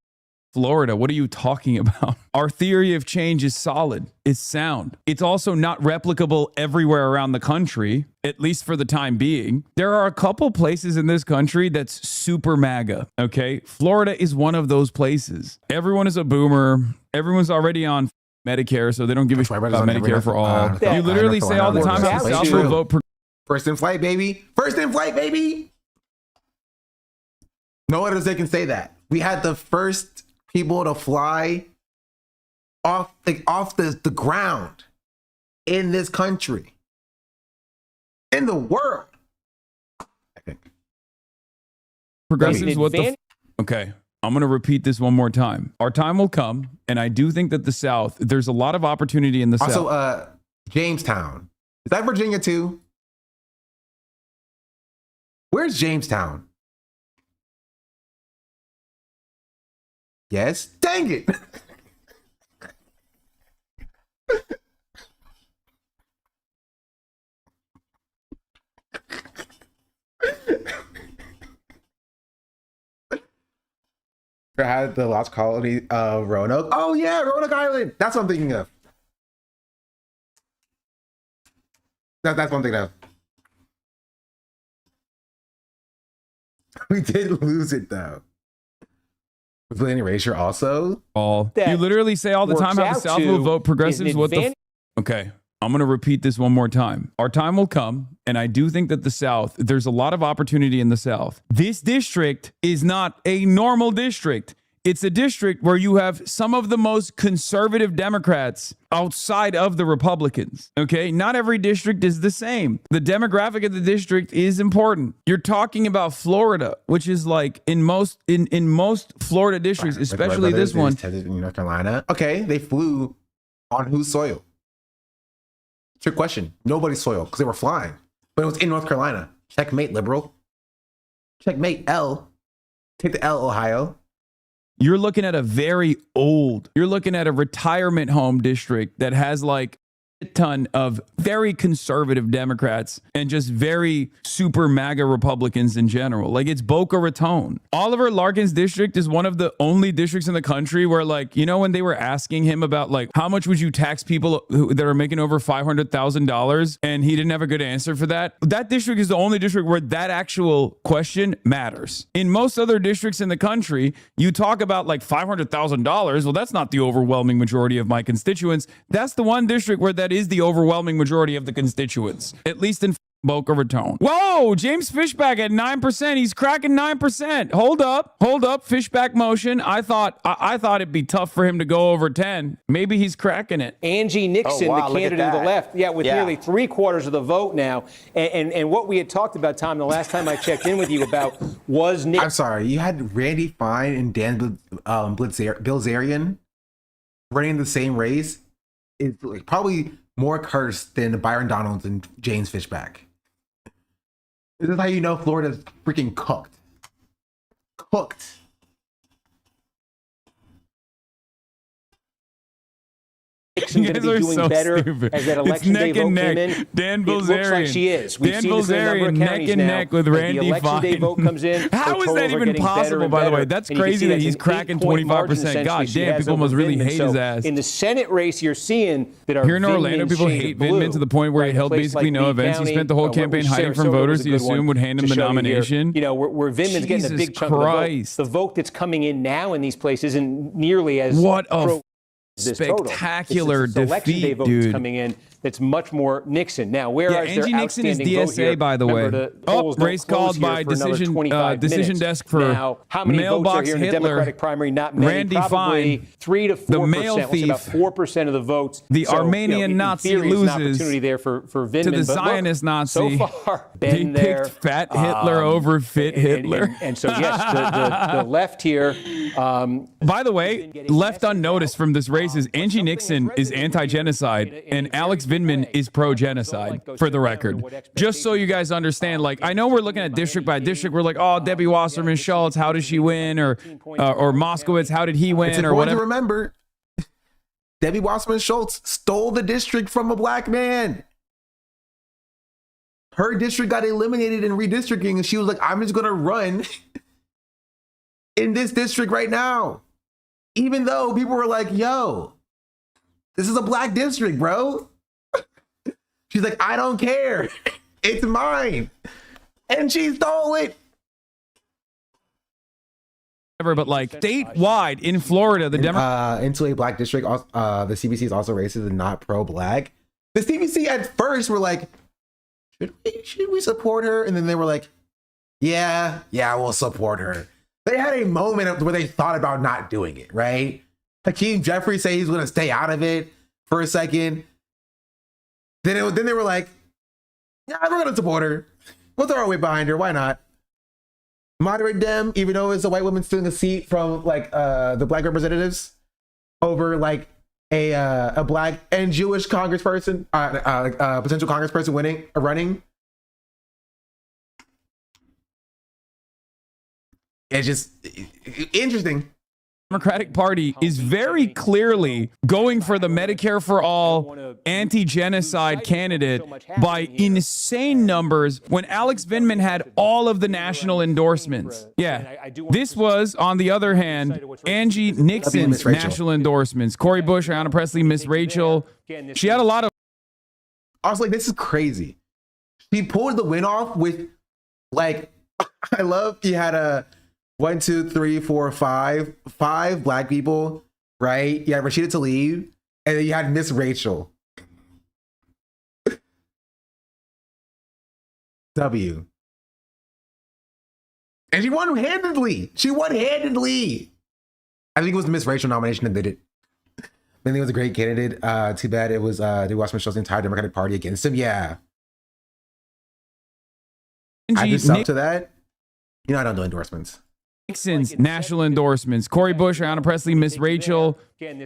Florida. What are you talking about? Our theory of change is solid. It's sound. It's also not replicable everywhere around the country, at least for the time being. There are a couple places in this country that's super MAGA, okay? Florida is one of those places. Everyone is a boomer. Everyone's already on Medicare, so they don't give a shit about Medicare for all. You literally say all the time how the South will vote. First in flight, baby. First in flight, baby. No one else can say that. We had the first people to fly off the ground in this country, in the world. I think progressives. Okay, I'm going to repeat this one more time. Our time will come, and I do think that the South, there's a lot of opportunity in the South. Also, Jamestown. Is that Virginia too? Where's Jamestown? Yes. Dang it. I had the lost colony of Roanoke. Oh yeah, Roanoke Island. That's what I'm thinking of. That's what I'm thinking of. We did lose it though. Was any erasure also? You literally say all the time how the South will vote progressives. What the? Okay, I'm going to repeat this one more time. Our time will come, and I do think that the South, there's a lot of opportunity in the South. This district is not a normal district. It's a district where you have some of the most conservative Democrats outside of the Republicans. Okay, not every district is the same. The demographic of the district is important. You're talking about Florida, which is like in most Florida districts, especially this one. North Carolina. Okay, they flew on whose soil? Trick question. Nobody's soil because they were flying, but it was in North Carolina. Checkmate, liberal. Checkmate, L. Take the L, Ohio. You're looking at you're looking at a retirement home district that has like a ton of very conservative Democrats and just very super MAGA Republicans in general. Like it's Boca Raton. Oliver Larkin's district is one of the only districts in the country where, like, you know, when they were asking him about like how much would you tax people that are making over $500,000, and he didn't have a good answer for that. That district is the only district where that actual question matters. In most other districts in the country, you talk about like $500,000. Well, that's not the overwhelming majority of my constituents. That's the one district where that is the overwhelming majority of the constituents, at least in Boca Raton. Whoa, James Fishback at 9%. He's cracking 9%. Hold up. Fishback motion. I thought it'd be tough for him to go over 10. Maybe he's cracking it. Angie Nixon, the candidate of the left, with nearly 3/4 of the vote now. And what we had talked about, Tom, the last time I checked in with you about was Nixon. I'm sorry, you had Randy Fine and Dan Bilzerian running the same race. It's like probably more cursed than Byron Donalds and James Fishback. This is how you know Florida's freaking cooked. Cooked. Nixon going to be doing better as that election day vote came in. Dan Bilzerian. It looks like she is. We've Dan seen this in a number of Bilzerian counties neck and now. neck with Randy the election day Fine. vote comes in. How is that even possible, by the way? That's crazy that he's cracking 25%. God damn, people must really hate his ass. In the Senate race, you're seeing that our here in Orlando, people hate Vindman to the point where he held basically no events. He spent the whole campaign hiding from voters he assumed would hand him the nomination. You know, where Vindman's getting a big chunk of the vote. The vote that's coming in now in these places isn't nearly as pro this total. Spectacular It's election day defeat, vote dude. coming in that's much more Nixon. Now, where Yeah, is their Angie Nixon is outstanding vote DSA, here? by the way. Remember, the Oh, polls don't race close called here by for another decision 25 decision minutes. desk for now, how many votes are mailbox here in the Hitler. Democratic primary? Not many. Randy Probably Fine, 3 to 4%. the mail We'll say about thief, 4% of the votes. the So, Armenian in Nazi theory, there's an loses opportunity there for Vindman. to the But look, Zionist Nazi. So far, They been there. picked Fat Hitler over Fit Hitler. And so, yes, the left here. By the way, left unnoticed from this race is Angie Nixon is anti-genocide and Alex Vindman is pro-genocide, for the record. Just so you guys understand, like, I know we're looking at district by district. We're like, oh, Debbie Wasserman Schultz, how did she win? Or Moskowitz, how did he win? It's Or important whatever. to remember, Debbie Wasserman Schultz stole the district from a black man. Her district got eliminated in redistricting, and she was like, I'm just going to run in this district right now. Even though people were like, yo, this is a black district, bro. She's like, I don't care. It's mine. And she stole it. But like statewide in Florida, the Democrats into a black district, the CBC is also racist and not pro-black. The CBC at first were like, should we support her? And then they were like, yeah, we'll support her. They had a moment where they thought about not doing it, right? Hakeem Jeffries said he's going to stay out of it for a second. Then they were like, yeah, we're going to support her. We'll throw our weight behind her. Why not? Moderate Dem, even though it's a white woman stealing a seat from like the black representatives over like a black and Jewish congressperson, potential congressperson running. It's just interesting. Democratic Party is very clearly going for the Medicare for All anti-genocide candidate by insane numbers when Alex Vindman had all of the national endorsements. Yeah. This was, on the other hand, Angie Nixon's national endorsements. Cori Bush, Ayanna Pressley, Miss Rachel. She had a lot of... I was like, this is crazy. She pulled the win off with, like, I love, he had a 1, 2, 3, 4, 5 black people, right? You had Rashida Tlaib, and then you had Miss Rachel. W. And she won handedly. I think it was the Miss Rachel nomination that did it. I think it was a great candidate. Too bad it was Debbie Wasserman Schultz's entire Democratic Party against him. Yeah. I just up to that. You know I don't do endorsements. Nixon's national endorsements. Cori Bush, Ayanna Pressley, Miss Rachel.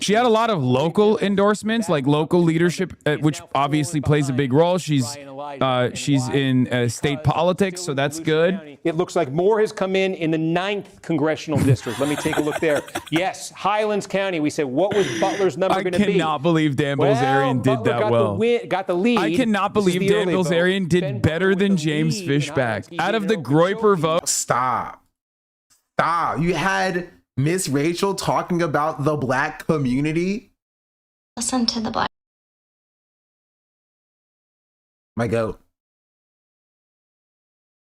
She had a lot of local endorsements, like local leadership, which obviously plays a big role. She's in state politics, so that's good. It looks like more has come in the 9th congressional district. Let me take a look there. Yes, Highlands County. We said, what was Butler's number going to be? I cannot believe Dan Bilzerian did Butler that well. Got the lead. I cannot believe Dan Bilzerian did better than James Fishback. Out of the Groyper vote. Stop. You had Miss Rachel talking about the black community. Listen to the black. My goat.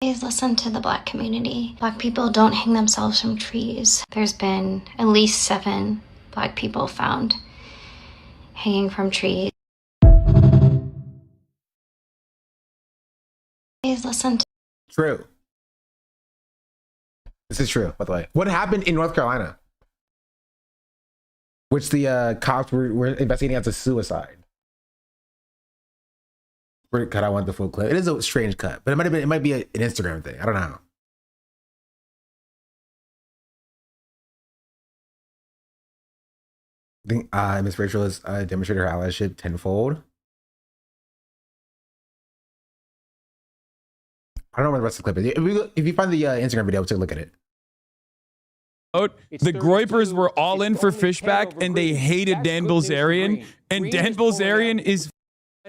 Please listen to the black community. Black people don't hang themselves from trees. There's been at least 7 black people found hanging from trees. Please listen to. True. This is true, by the way. What happened in North Carolina? Which the cops were investigating as a suicide. Cut, I want the full clip. It is a strange cut, but it might be an Instagram thing. I don't know. I think Miss Rachel has demonstrated her allyship tenfold. I don't know what the rest of the clip is. If you find the Instagram video, take a look at it. The Groypers were all in for Fishback, and they hated Dan Bilzerian. And Dan Bilzerian is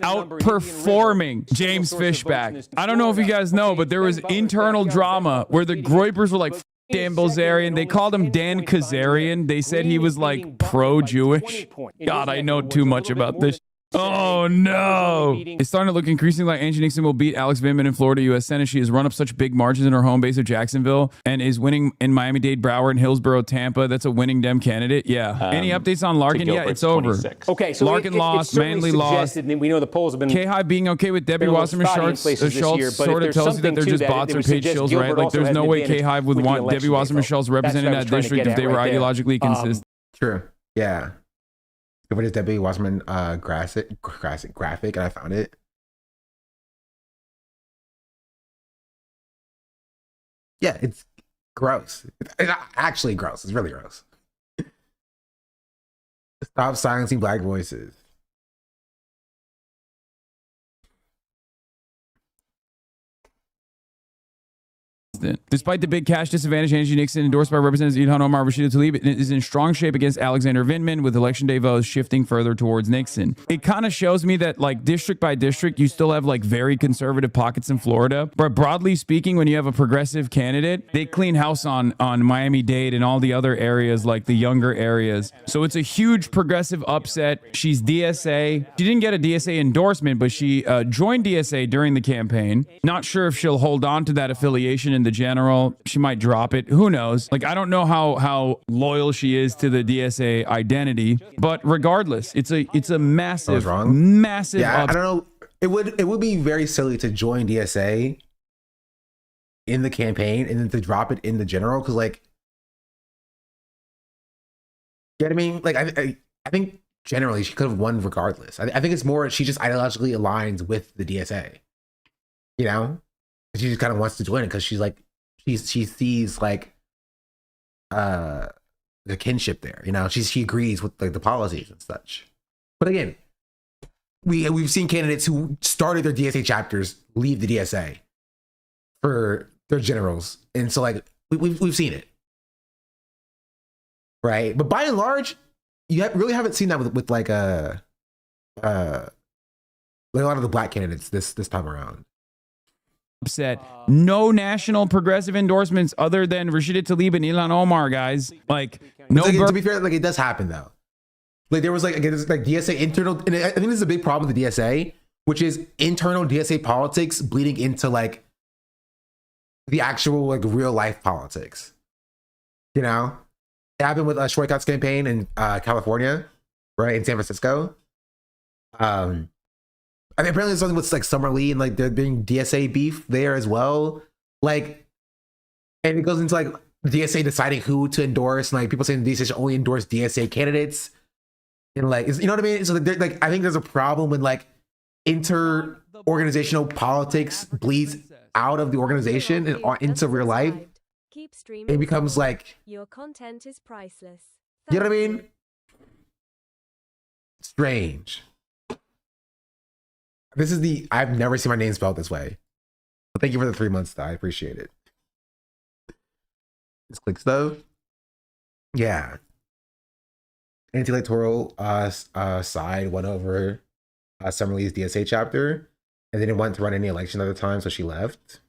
outperforming James Fishback. I don't know if you guys know, but there was internal drama where the Groypers were like, Dan Bilzerian. They called him Dan Kazarian. They said he was like pro-Jewish. God, I know too much about this. Oh no! It's starting to look increasingly like Angie Nixon will beat Alex Vindman in Florida U.S. Senate. She has run up such big margins in her home base of Jacksonville and is winning in Miami-Dade, Broward, and Hillsborough, Tampa. That's a winning Dem candidate. Yeah. Any updates on Larkin? Yeah, it's over. 26. Okay, so Larkin lost, Manley lost. And we know the polls have been. K-High being okay with Debbie Wasserman Schultz sort of tells you that they're just bots or paid shills, right? Like there's no way K-High would want Debbie Wasserman Schultz representing that district if they were ideologically consistent. True. Yeah. What is Debbie Wasserman graphic? And I found it. Yeah, it's gross. It's actually gross. It's really gross. Stop silencing Black voices. Despite the big cash disadvantage, Angie Nixon, endorsed by Representatives Ilhan Omar, Rashida Tlaib, is in strong shape against Alexander Vindman, with election day votes shifting further towards Nixon. It kind of shows me that, like, district by district, you still have like very conservative pockets in Florida. But broadly speaking, when you have a progressive candidate, they clean house on Miami-Dade and all the other areas, like the younger areas. So it's a huge progressive upset. She's DSA. She didn't get a DSA endorsement, but she joined DSA during the campaign. Not sure if she'll hold on to that affiliation in the general. She might drop it. Who knows? Like, I don't know how loyal she is to the DSA identity, but regardless, it's a massive, massive. Yeah, I don't know. It would be very silly to join DSA in the campaign and then to drop it in the general, because, like, you know what I mean? Like, I think generally she could have won regardless. I think it's more she just ideologically aligns with the DSA. You know? She just kind of wants to join it because she's like, she sees like the kinship there, you know. She agrees with like the policies and such. But again, we've seen candidates who started their DSA chapters leave the DSA for their generals, and so like we've seen it, right? But by and large, you really haven't seen that with like a lot of the Black candidates this time around. Upset. No national progressive endorsements other than Rashida Tlaib and Ilhan Omar, guys. Like, no. Like, to be fair, like, it does happen though. Like, there was like, again, this like DSA internal, and I think this is a big problem with the DSA, which is internal DSA politics bleeding into like the actual like real life politics. You know, it happened with Schweikat's campaign in California, right, in San Francisco. I mean, apparently there's something with like Summer Lee and like there being DSA beef there as well. Like, and it goes into like DSA deciding who to endorse, and like people saying the DSA should only endorse DSA candidates. And like, you know what I mean? So like, I think there's a problem when like inter-organizational politics bleeds out of the organization and into real life. It becomes like, your content is priceless. You know what I mean? Strange. I've never seen my name spelled this way. But thank you for the 3 months, though. I appreciate it. This clicks though. Yeah. Anti-electoral side won over Summer Lee's DSA chapter, and they didn't want to run any election at the time, so she left.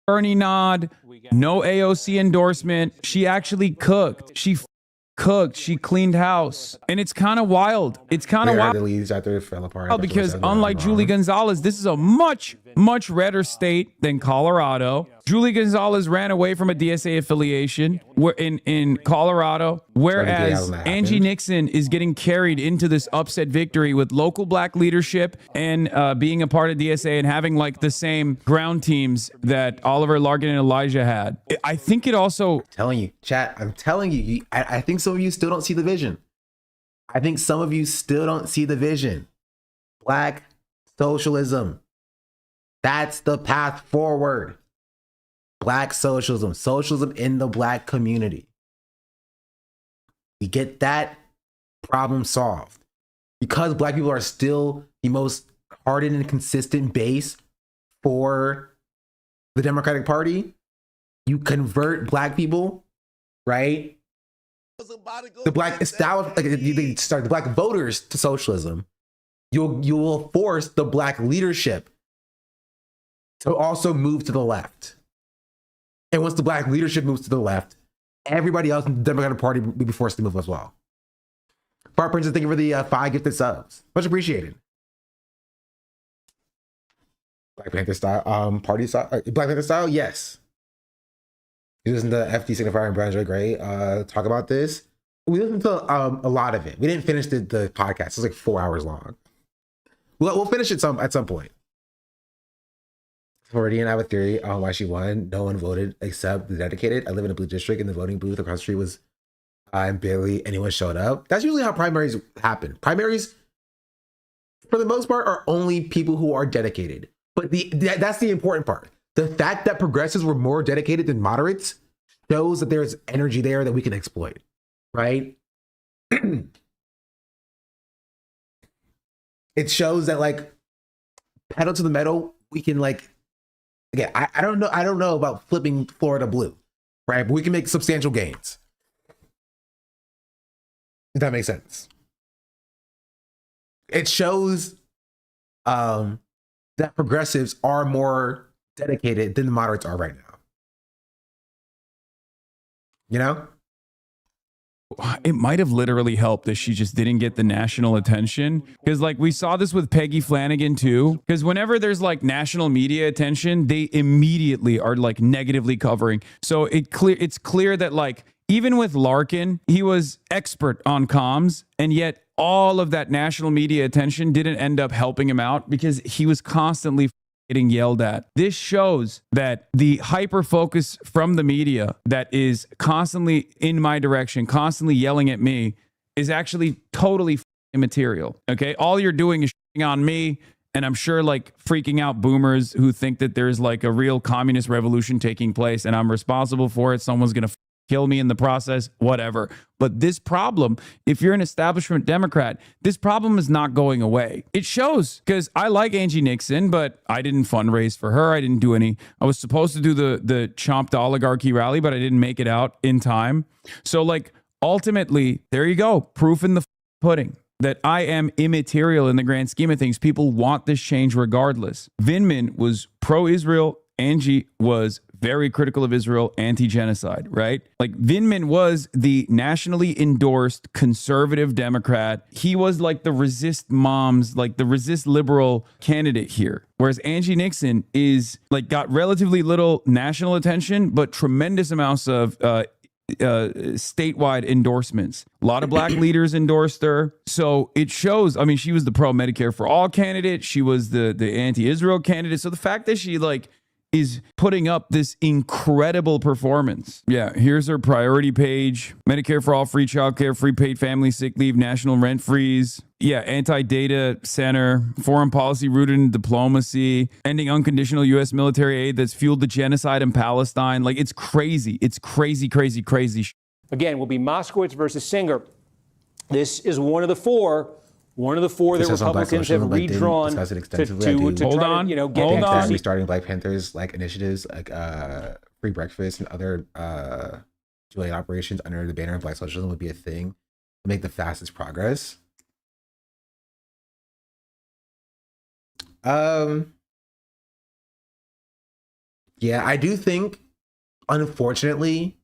Bernie nod, no AOC endorsement. She actually cooked. She cleaned house, and it's kind of wild. It's kind of wild. The leads after fell apart because unlike Julie Gonzalez, this is a much redder state than Colorado. Julie Gonzalez ran away from a DSA affiliation in Colorado, whereas Angie Nixon is getting carried into this upset victory with local Black leadership and being a part of DSA and having like the same ground teams that Oliver Larkin and Elijah had. I think it also... I'm telling you, I think some of you still don't see the vision. I think some of you still don't see the vision. Black socialism. That's the path forward. Black socialism. Socialism in the Black community. We get that problem solved. Because Black people are still the most hardened and consistent base for the Democratic Party, you convert Black people, right? The Black the Black voters to socialism. You will force the Black leadership to also move to the left. And once the Black leadership moves to the left, everybody else in the Democratic Party will be forced to move as well. Bart Princess, thank you for the 5 gifted subs. Much appreciated. Black Panther style, party style, Black Panther style, yes. Using the FD signifier and Brandon Gray, talk about this. We listened to a lot of it. We didn't finish the podcast. It was like 4 hours long. We'll finish it at some point. Floridian, I have a theory on why she won. No one voted except the dedicated. I live in a blue district, and the voting booth across the street was, and barely anyone showed up. That's usually how primaries happen. Primaries, for the most part, are only people who are dedicated. But that's the important part. The fact that progressives were more dedicated than moderates shows that there's energy there that we can exploit, right? It shows that, like, pedal to the metal, we can, like, again, I don't know about flipping Florida blue, right? But we can make substantial gains. If that makes sense. It shows that progressives are more dedicated than the moderates are right now. You know? It might have literally helped that she just didn't get the national attention, because like we saw this with Peggy Flanagan too, because whenever there's like national media attention, they immediately are like negatively covering. So it's clear that like even with Larkin, he was expert on comms, and yet all of that national media attention didn't end up helping him out because he was constantly getting yelled at. This shows that the hyper focus from the media that is constantly in my direction, constantly yelling at me, is actually totally immaterial. Okay. All you're doing is on me. And I'm sure like freaking out boomers who think that there's like a real communist revolution taking place and I'm responsible for it. Someone's going to kill me in the process, whatever. But this problem, if you're an establishment Democrat, this problem is not going away. It shows, because I like Angie Nixon, but I didn't fundraise for her. I didn't do any. I was supposed to do the Chomped Oligarchy rally, but I didn't make it out in time. So like ultimately, there you go. Proof in the pudding that I am immaterial in the grand scheme of things. People want this change regardless. Vindman was pro-Israel. Angie was very critical of Israel, anti-genocide, right? Like Vindman was the nationally endorsed conservative Democrat. He was like the resist moms, like the resist liberal candidate here. Whereas Angie Nixon is like got relatively little national attention, but tremendous amounts of statewide endorsements. A lot of black leaders endorsed her. So it shows, I mean, she was the pro Medicare for all candidate. She was the anti-Israel candidate. So the fact that she like is putting up this incredible performance. Yeah, here's her priority page. Medicare for all, free childcare, free paid family sick leave, national rent freeze. Yeah, anti-data center, foreign policy rooted in diplomacy, ending unconditional U.S. military aid that's fueled the genocide in Palestine. Like, it's crazy. It's crazy, crazy, crazy. Again, will be Moskowitz versus Singer. This is one of the four that Republicans have redrawn to hold try on. to, you know, get hold on. Restarting Black Panthers like initiatives like free breakfast and other joint operations under the banner of Black socialism would be a thing to make the fastest progress. Yeah, I do think, unfortunately,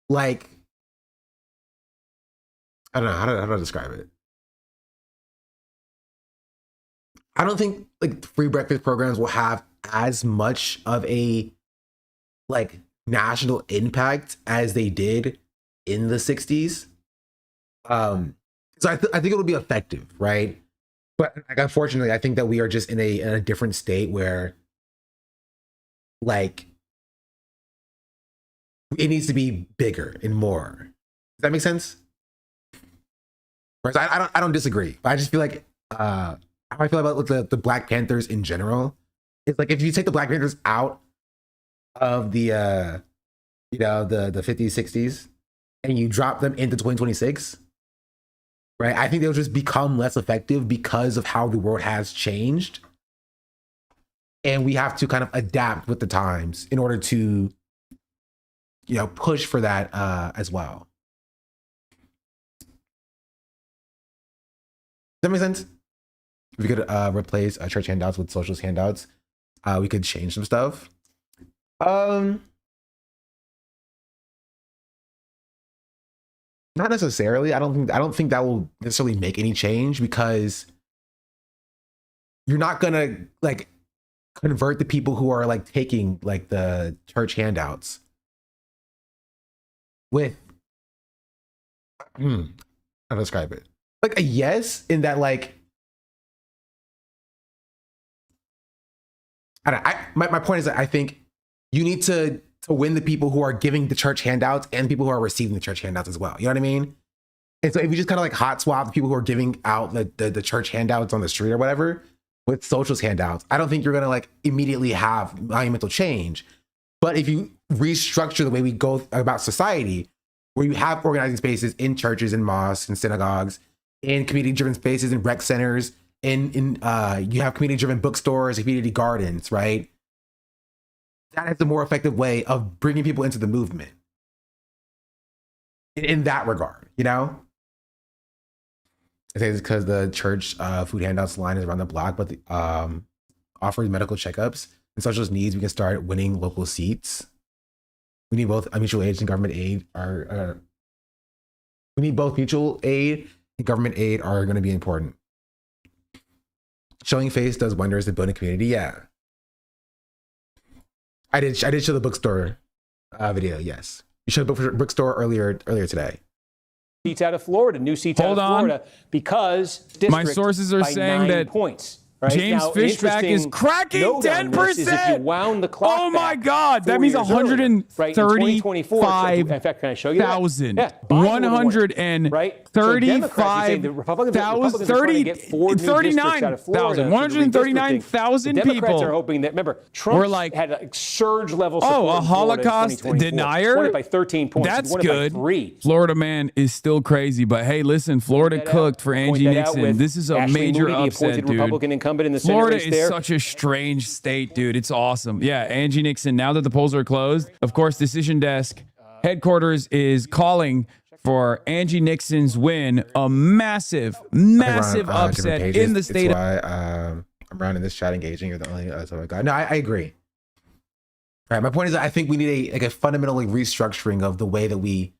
like, I don't know how to describe it. I don't think like free breakfast programs will have as much of a like national impact as they did in the 60s. So I think it'll be effective, right? But like, unfortunately, I think that we are just in a different state where like it needs to be bigger and more. Does that make sense? Whereas I don't disagree. But I just feel like how I feel about the Black Panthers in general is like if you take the Black Panthers out of the the 50s, 60s and you drop them into 2026, right? I think they'll just become less effective because of how the world has changed. And we have to kind of adapt with the times in order to, you know, push for that as well. Does that make sense? If we could replace church handouts with socialist handouts, we could change some stuff. Not necessarily. I don't think that will necessarily make any change, because you're not gonna like convert the people who are like taking like the church handouts with how to describe it, like a yes, in that like my point is that I think you need to win the people who are giving the church handouts and people who are receiving the church handouts as well. You know what I mean? And so if you just kind of like hot swap the people who are giving out the church handouts on the street or whatever with socialist handouts, I don't think you're gonna like immediately have monumental change. But if you restructure the way we go about society, where you have organizing spaces in churches and mosques and synagogues, in community-driven spaces in rec centers, you have community-driven bookstores, community gardens, right? That is a more effective way of bringing people into the movement. In that regard, you know? I say it's because the church food handouts line is around the block, but offers medical checkups and socialist needs, we can start winning local seats. We need both mutual aid and government aid we need both mutual aid and government aid are going to be important. Showing face does wonders to building community. Yeah. I did show the bookstore video. Yes. You showed the bookstore earlier today. Seats out of Florida, new seats out of Florida, because my sources are saying that points. Right? James now, Fishback is cracking 10%. If you wound the clock oh my God, that means 135,000. In fact, can I show you that? 135,000. 139,000 people. Democrats are hoping that, remember, Trump had a surge level support a Holocaust denier? Won it by 13 points. That's good. Florida man is still crazy, but hey, listen, Florida cooked for Angie Nixon. This is a major upset, dude. Republican incumbent in the Senate Florida race is there. such a strange state, dude. It's awesome. Yeah, Angie Nixon, now that the polls are closed, of course, Decision Desk headquarters is calling for Angie Nixon's win, a massive upset in the state. That's why I'm around in this chat engaging. You're the only oh my God. No, I agree. All right, my point is that I think we need a fundamental restructuring of the way that we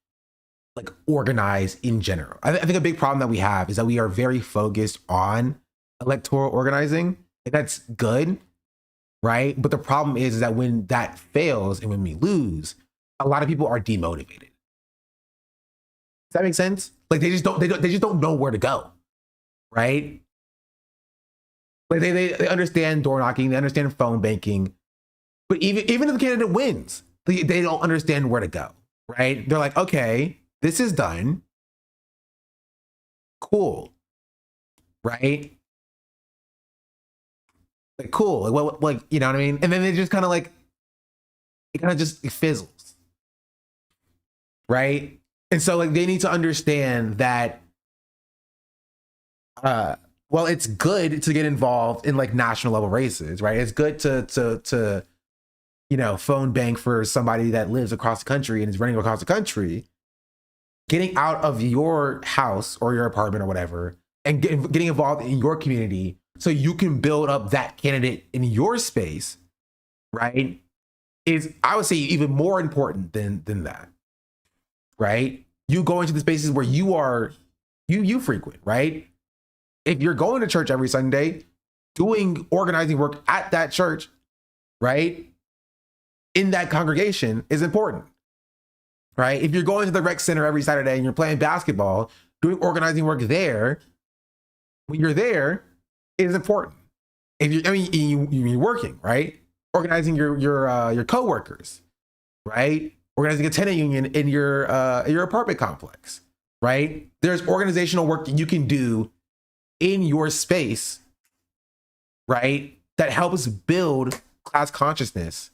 like organize in general. I think a big problem that we have is that we are very focused on electoral organizing, and that's good, right? But the problem is that when that fails and when we lose, a lot of people are demotivated. Does that make sense? Like they just don't know where to go, right? Like they understand door knocking, they understand phone banking, but even if the candidate wins, they don't understand where to go, right? They're like, okay, this is done, cool, right? Like cool, like what, like you know what I mean? And then they just kind of like it kind of just fizzles, right? And so like they need to understand that well, it's good to get involved in like national level races, right? It's good to you know, phone bank for somebody that lives across the country and is running across the country. Getting out of your house or your apartment or whatever and getting involved in your community so you can build up that candidate in your space, right? Is, I would say, even more important than that, right? You go into the spaces where you frequent, right? If you're going to church every Sunday, doing organizing work at that church, right? In that congregation is important, right? If you're going to the rec center every Saturday and you're playing basketball, doing organizing work there, when you're there, is important. If you're working, right? Organizing your coworkers, right? Organizing a tenant union in your apartment complex, right? There's organizational work that you can do in your space, right? That helps build class consciousness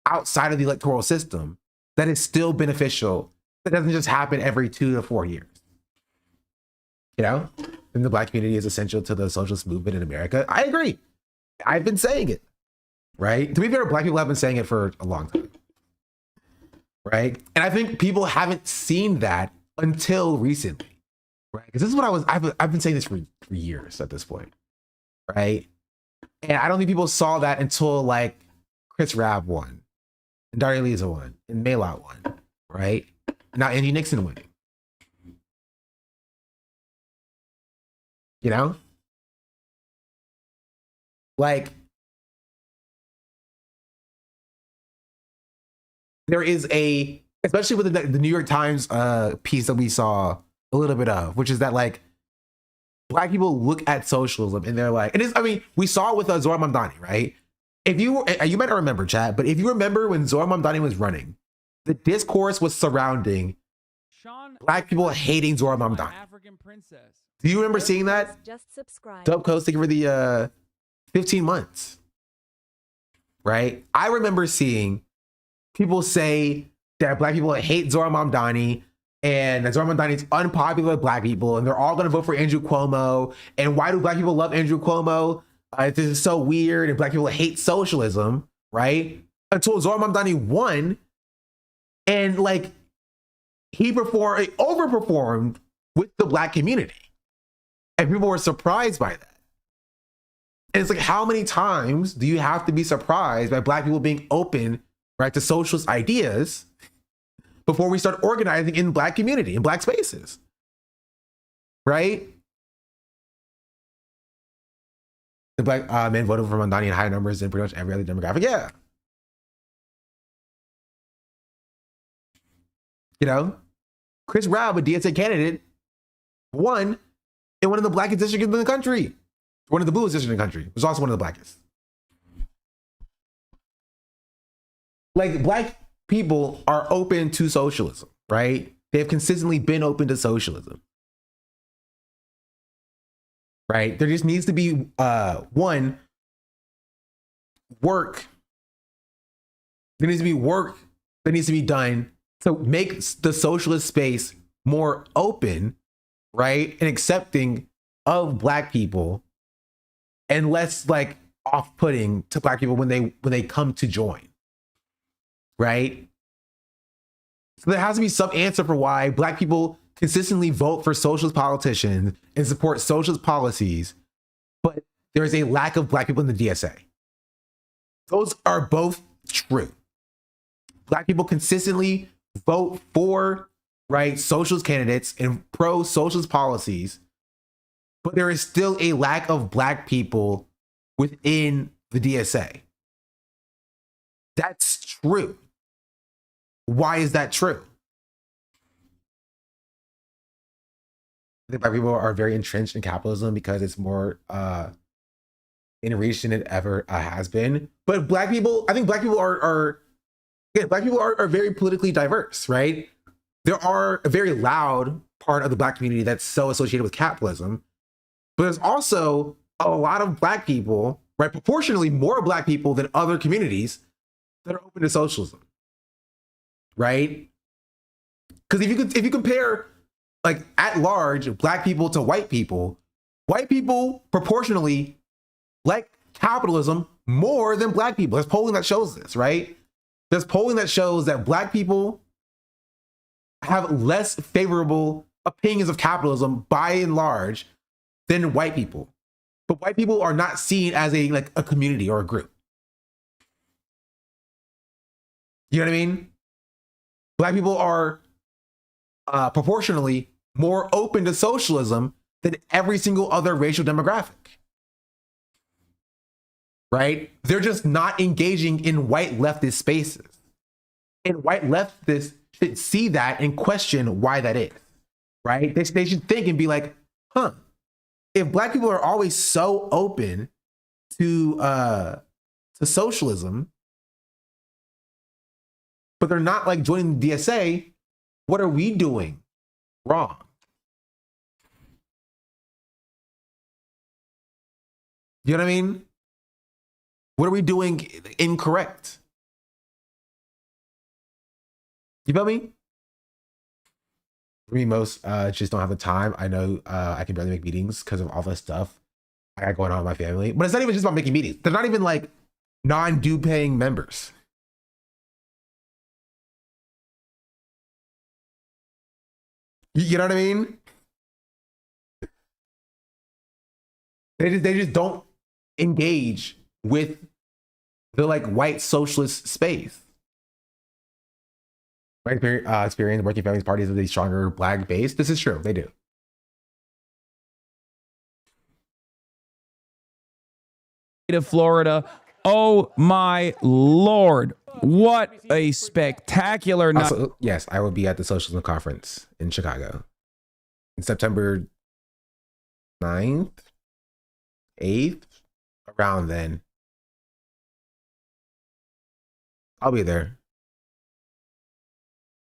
outside of the electoral system that is still beneficial. That doesn't just happen every 2 to 4 years. You know? And the Black community is essential to the socialist movement in America. I agree. I've been saying it, right? To be fair, Black people have been saying it for a long time, right? And I think people haven't seen that until recently, right? Because this is what I've been saying this for years at this point, right? And I don't think people saw that until like Chris Rabb won, and Darlie Lisa won, and Maylot won, right? Now Angie Nixon winning, You know? Like, there is especially with the New York Times piece that we saw a little bit of, which is that like Black people look at socialism and they're like, we saw it with Zohran Mamdani, right? If you might not remember, chat, but if you remember when Zohran Mamdani was running, the discourse was surrounding Black people hating Zohran Mamdani. Do you remember seeing that? Just subscribe. Dope Coast, thank you for the 15 months. Right? I remember seeing people say that Black people hate Zohran Mamdani and that Zohran Mamdani is unpopular with Black people and they're all going to vote for Andrew Cuomo. And why do Black people love Andrew Cuomo? This is so weird and Black people hate socialism, right? Until Zohran Mamdani won and like he overperformed with the Black community. And people were surprised by that. And it's like, how many times do you have to be surprised by Black people being open, right, to socialist ideas before we start organizing in Black community, in Black spaces, right? The Black men voted for Mamdani in higher numbers than pretty much every other demographic. Yeah. You know, Chris Raub, a DSA candidate, won in one of the blackest districts in the country. One of the bluest districts in the country. It was also one of the blackest. Like, Black people are open to socialism, right? They have consistently been open to socialism. Right? There just needs to be one, work. There needs to be work that needs to be done to make the socialist space more open, right, and accepting of Black people, and less like off-putting to Black people when they come to join, right? So there has to be some answer for why Black people consistently vote for socialist politicians and support socialist policies, but there is a lack of Black people in the DSA. Those are both true. Black people consistently vote for, right, socialist candidates and pro-socialist policies, but there is still a lack of Black people within the DSA. That's true. Why is that true? I think Black people are very entrenched in capitalism because it's more in reach than it ever has been. But Black people, I think Black people are very politically diverse, right? There are a very loud part of the Black community that's so associated with capitalism, but there's also a lot of Black people, right? Proportionally more Black people than other communities that are open to socialism, right? Because if you compare, like, at large, Black people to white people proportionally like capitalism more than Black people. There's polling that shows this, right? There's polling that shows that Black people have less favorable opinions of capitalism by and large than white people. But white people are not seen as a community or a group. You know what I mean? Black people are proportionally more open to socialism than every single other racial demographic. Right? They're just not engaging in white leftist spaces. And white leftists should see that and question why that is. Right? They should think and be like, huh, if Black people are always so open to socialism, but they're not like joining the DSA, what are we doing wrong? You know what I mean? What are we doing incorrect? You feel me? For me, most just don't have the time. I know I can barely make meetings because of all this stuff I got going on in my family. But it's not even just about making meetings. They're not even like non-due paying members. You know what I mean? They just don't engage with the like white socialist space. My experience working families parties with a stronger Black base. This is true. They do. of Florida. Oh my Lord. What a spectacular night. Also, yes, I will be at the Socialism Conference in Chicago in September 9th, 8th, around then. I'll be there.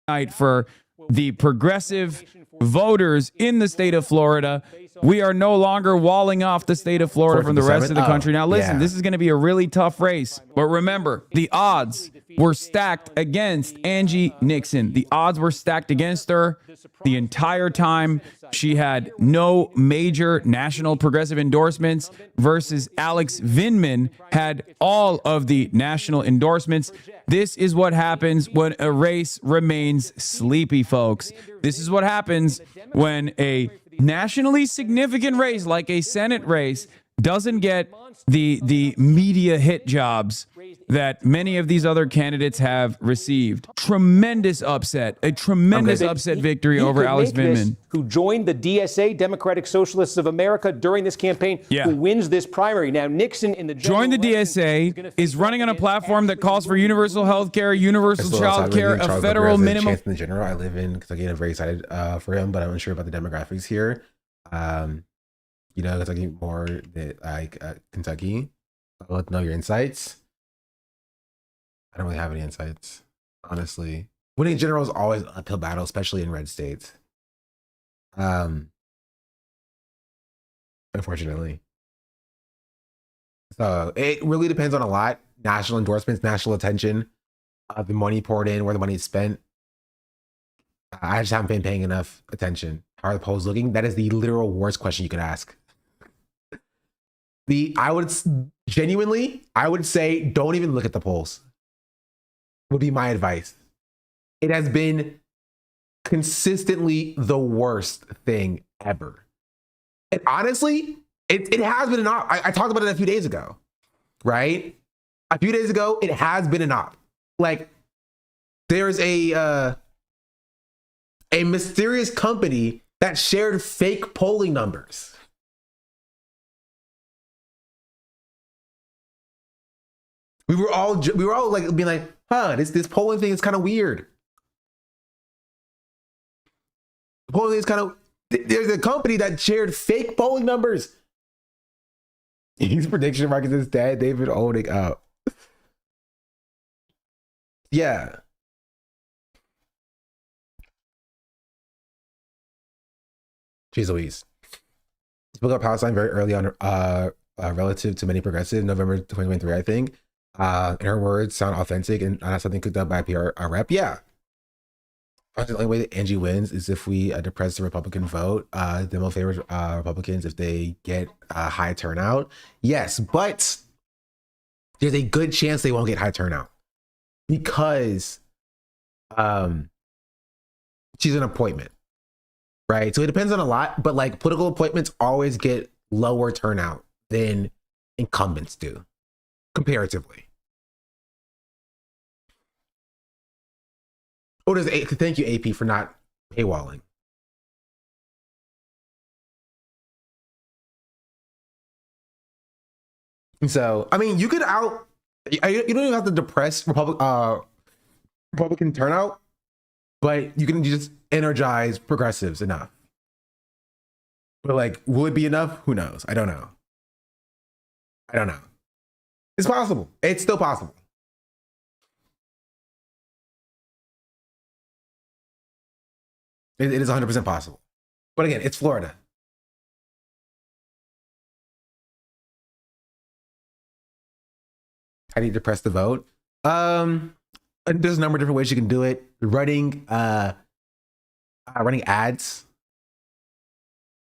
Night for the progressive voters in the state of Florida. We are no longer walling off the state of Florida from the rest of the country. Now, listen, this is going to be a really tough race. But remember, the odds were stacked against Angie Nixon. The odds were stacked against her the entire time. She had no major national progressive endorsements versus Alex Vindman had all of the national endorsements. This is what happens when a race remains sleepy, folks. This is what happens when a nationally significant race like a Senate race doesn't get the media hit jobs that many of these other candidates have received. Tremendous upset, a tremendous upset victory over Alex Vindman. Who joined the DSA, Democratic Socialists of America, during this campaign, who wins this primary. Now, Nixon in the join the DSA is running on a platform that calls for universal health care, universal child care, a federal minimum. In general, I live in Kentucky and I'm very excited for him, but I'm unsure about the demographics here. You know, Kentucky more like Kentucky. I'd love to know your insights. I don't really have any insights, honestly. Winning in general is always an uphill battle, especially in red states. Unfortunately. So it really depends on a lot. National endorsements, national attention, the money poured in, where the money is spent. I just haven't been paying enough attention. How are the polls looking? That is the literal worst question you could ask. I would say don't even look at the polls. Would be my advice. It has been consistently the worst thing ever. And honestly, it has been an op. I talked about it a few days ago, right? A few days ago, it has been an op. Like, there's a mysterious company that shared fake polling numbers. We were all like being like, huh, this polling thing is kind of weird. The polling thing is kind of, there's a company that shared fake polling numbers. His prediction market is dead. They've been owning up. Yeah. Jeez Louise. Spoke about Palestine very early on, relative to many progressive, November 2023, I think. In her words, sound authentic and not something cooked up by a PR rep. Yeah. The only way that Angie wins is if we depress the Republican vote. Then we'll favor Republicans if they get a high turnout. Yes, but there's a good chance they won't get high turnout because she's an appointment, right? So it depends on a lot, but like political appointments always get lower turnout than incumbents do, comparatively. Oh, thank you, AP, for not paywalling. So, I mean, you don't even have to depress Republican turnout, but you can just energize progressives enough. But like, will it be enough? Who knows? I don't know. It's possible. It's still possible. It is 100% possible. But again, it's Florida. I need to press the vote. There's a number of different ways you can do it. Running ads.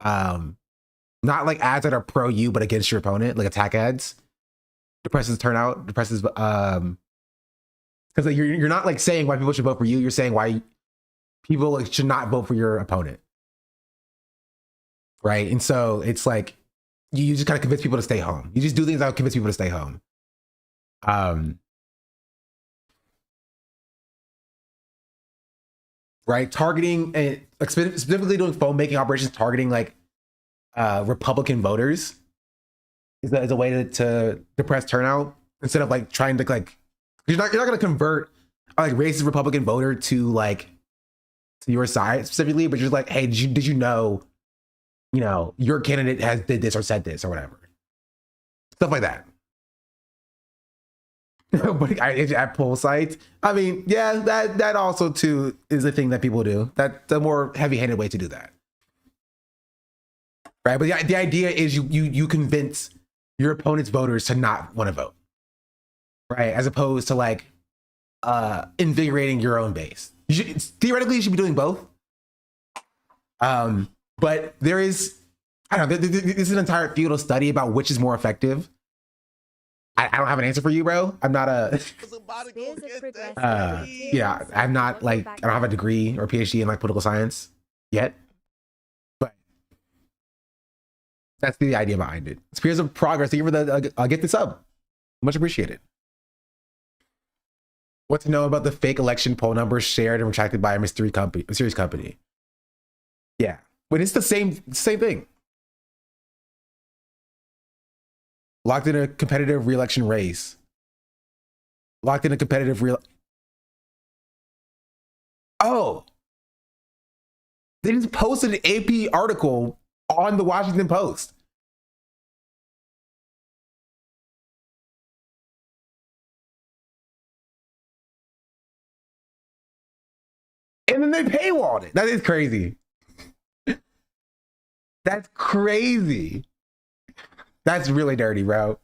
Not like ads that are pro you, but against your opponent, like attack ads. Depresses turnout. Depresses because like you're not like saying why people should vote for you. You're saying why people like should not vote for your opponent, right? And so it's like you just kind of convince people to stay home. You just do things that will convince people to stay home. Right, targeting and specifically doing phone making operations, targeting like Republican voters is a way to depress turnout instead of like trying to like you're not gonna convert a like racist Republican voter to like to your side specifically, but you're like, hey, did you know your candidate has did this or said this or whatever, stuff like that. But at poll sites, I mean, yeah, that also too is a thing that people do. That's a more heavy-handed way to do that, right? But the idea is you convince your opponent's voters to not want to vote, right? As opposed to like invigorating your own base. Theoretically, you should be doing both. But there is, I don't know, this is an entire field of study about which is more effective. I don't have an answer for you, bro. I'm not yeah, I'm not like, I don't have a degree or PhD in like political science yet, but that's the idea behind it. Spears of Progress, thank you for the get this up. Much appreciated. What to know about the fake election poll numbers shared and retracted by a mysterious company? Yeah, but it's the same thing. Locked in a competitive re-election race. Locked in a competitive Oh, they just posted an AP article on the Washington Post. And then they paywalled it. That is crazy. That's crazy. That's really dirty, bro.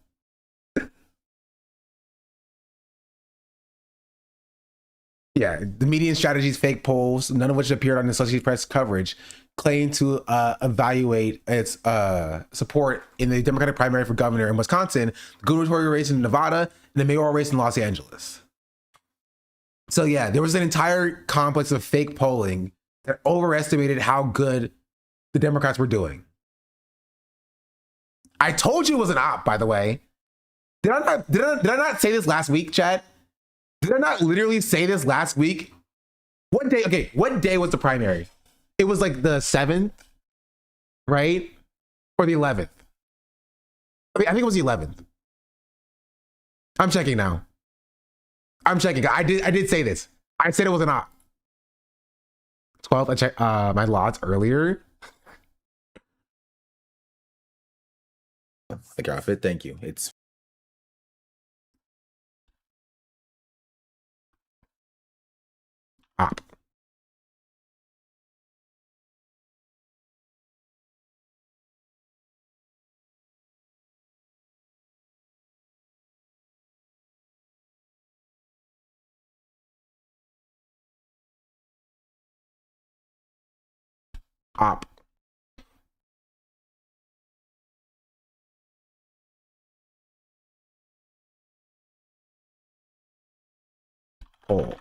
Yeah, the median strategies, fake polls, none of which appeared on the Associated Press coverage, claim to evaluate its support in the Democratic primary for governor in Wisconsin, the gubernatorial race in Nevada, and the mayoral race in Los Angeles. So yeah, there was an entire complex of fake polling that overestimated how good the Democrats were doing. I told you it was an op, by the way. Did I not say this last week, Chad? Did I not literally say this last week? What day? Okay, what day was the primary? It was like the 7th, right? Or the 11th? I think it was the 11th. I'm checking now. I'm checking. I did say this. I said it was an op. 12th, I checked my lots earlier. I got it. Thank you. It's op. Op. Poll.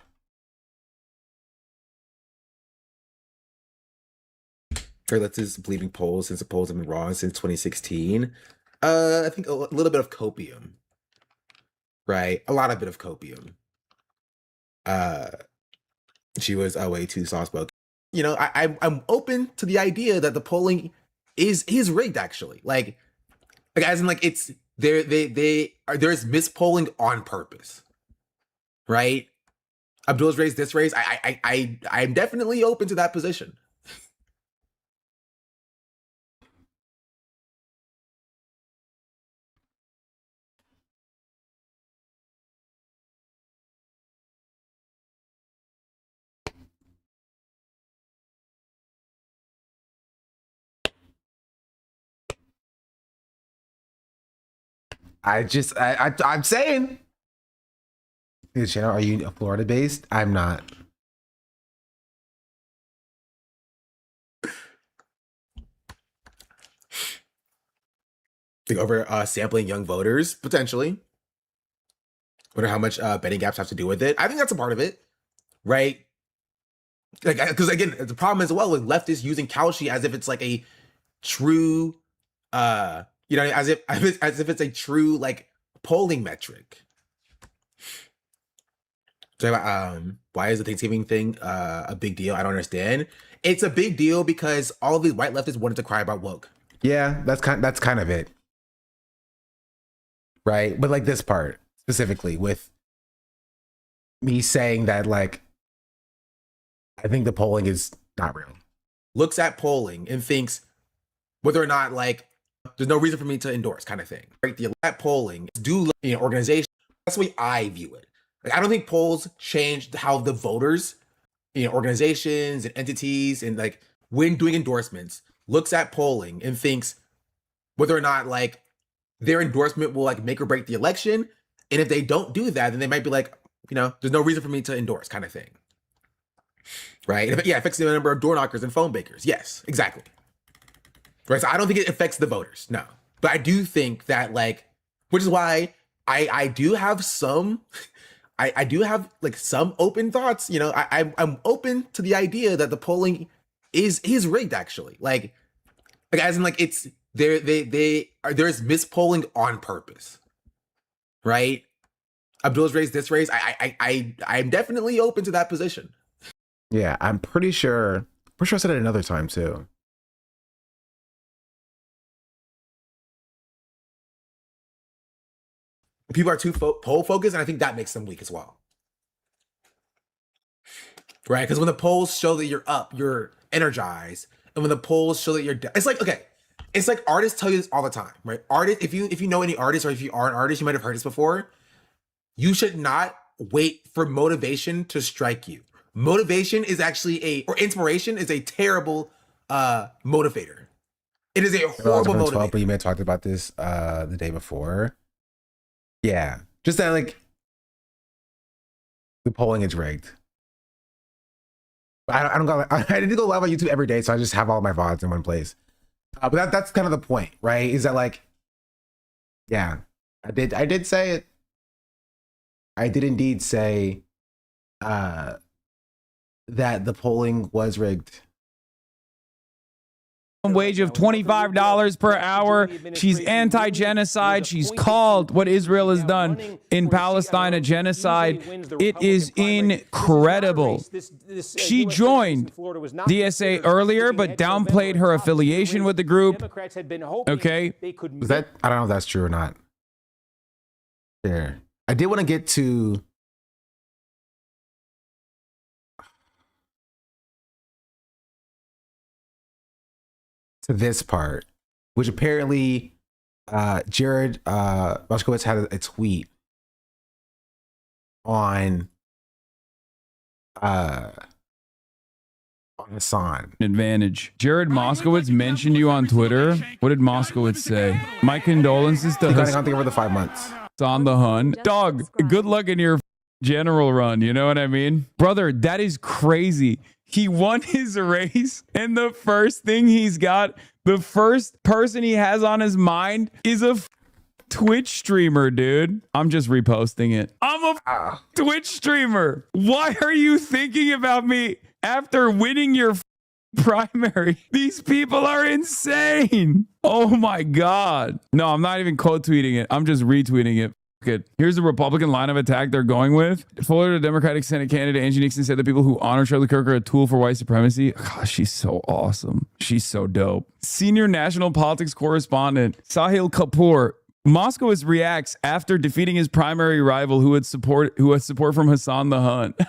Let's just believing polls since the polls have been wrong since 2016. I think a little bit of copium, right? A lot of bit of copium. She was way too soft spoken. You know, I'm open to the idea that the polling is rigged actually. Like as in like it's there's mispolling on purpose, right? Abdul's race, this race. I'm definitely open to that position. I'm saying. Hey, Shannon, are you Florida based? I'm not. Think over sampling young voters potentially. Wonder how much betting gaps have to do with it. I think that's a part of it, right? Like, because again, the problem as well with leftists using Kalshi as if it's like a true, you know, as if it's a true like polling metric. So, why is the Thanksgiving thing a big deal? I don't understand. It's a big deal because all of these white leftists wanted to cry about woke. Yeah, that's kind of it. right? But like this part specifically with me saying that, like, I think the polling is not real. Looks at polling and thinks whether or not, like, there's no reason for me to endorse, kind of thing. Right? The at polling do organization. That's the way I view it. Like, I don't think polls changed how the voters, organizations and entities, and like when doing endorsements, looks at polling and thinks whether or not like their endorsement will like make or break the election. And if they don't do that, then they might be like, there's no reason for me to endorse, kind of thing. Right? And it affects the number of door knockers and phone bakers. Yes, exactly. Right. So I don't think it affects the voters. No. But I do think that, like, which is why I do have some, I do have like some open thoughts. I'm open to the idea that the polling is rigged, actually. Like as in, like, it's there's mispolling on purpose. Right? Abdul's raised this race. I'm definitely open to that position. Yeah, I'm pretty sure I said it another time too. People are too poll focused, and I think that makes them weak as well. Right? Because when the polls show that you're up, you're energized, and when the polls show that you're down, it's like, okay, it's like artists tell you this all the time, right? Artists, if you know any artists, or if you are an artist, you might have heard this before. You should not wait for motivation to strike you. Motivation is actually or inspiration is a terrible motivator. It is a horrible motivator. But you may have talked about this the day before. Yeah, just that, like, the polling is rigged. I didn't go live on YouTube every day, so I just have all my VODs in one place. But that's kind of the point, right? Is that, like, yeah, I did say it. I did indeed say that the polling was rigged. Wage of $25 per hour. She's anti-genocide. She's called what Israel has done in Palestine a genocide. It is incredible. She joined DSA earlier, but downplayed her affiliation with the group. Okay. Was that? I don't know if that's true or not. There. I did want to get to this part, which apparently Jared Moskowitz had a tweet on Hassan. Advantage. Jared Moskowitz mentioned you on Twitter. What did Moskowitz say? My condolences to Hassan. I don't think over the 5 months. On the hunt. Dog, good luck in your general run. You know what I mean? Brother, that is crazy. He won his race, and the first thing he's got, the first person he has on his mind is a Twitch streamer, dude. I'm just reposting it. I'm a Twitch streamer. Why are you thinking about me after winning your primary? These people are insane. Oh my God. No, I'm not even quote tweeting it. I'm just retweeting it. Good. Here's the Republican line of attack they're going with. Florida Democratic Senate candidate Angie Nixon said that people who honor Charlie Kirk are a tool for white supremacy. Gosh, she's so awesome. She's so dope. Senior national politics correspondent Sahil Kapoor. Moskowitz reacts after defeating his primary rival who had support from Hassan the Hunt.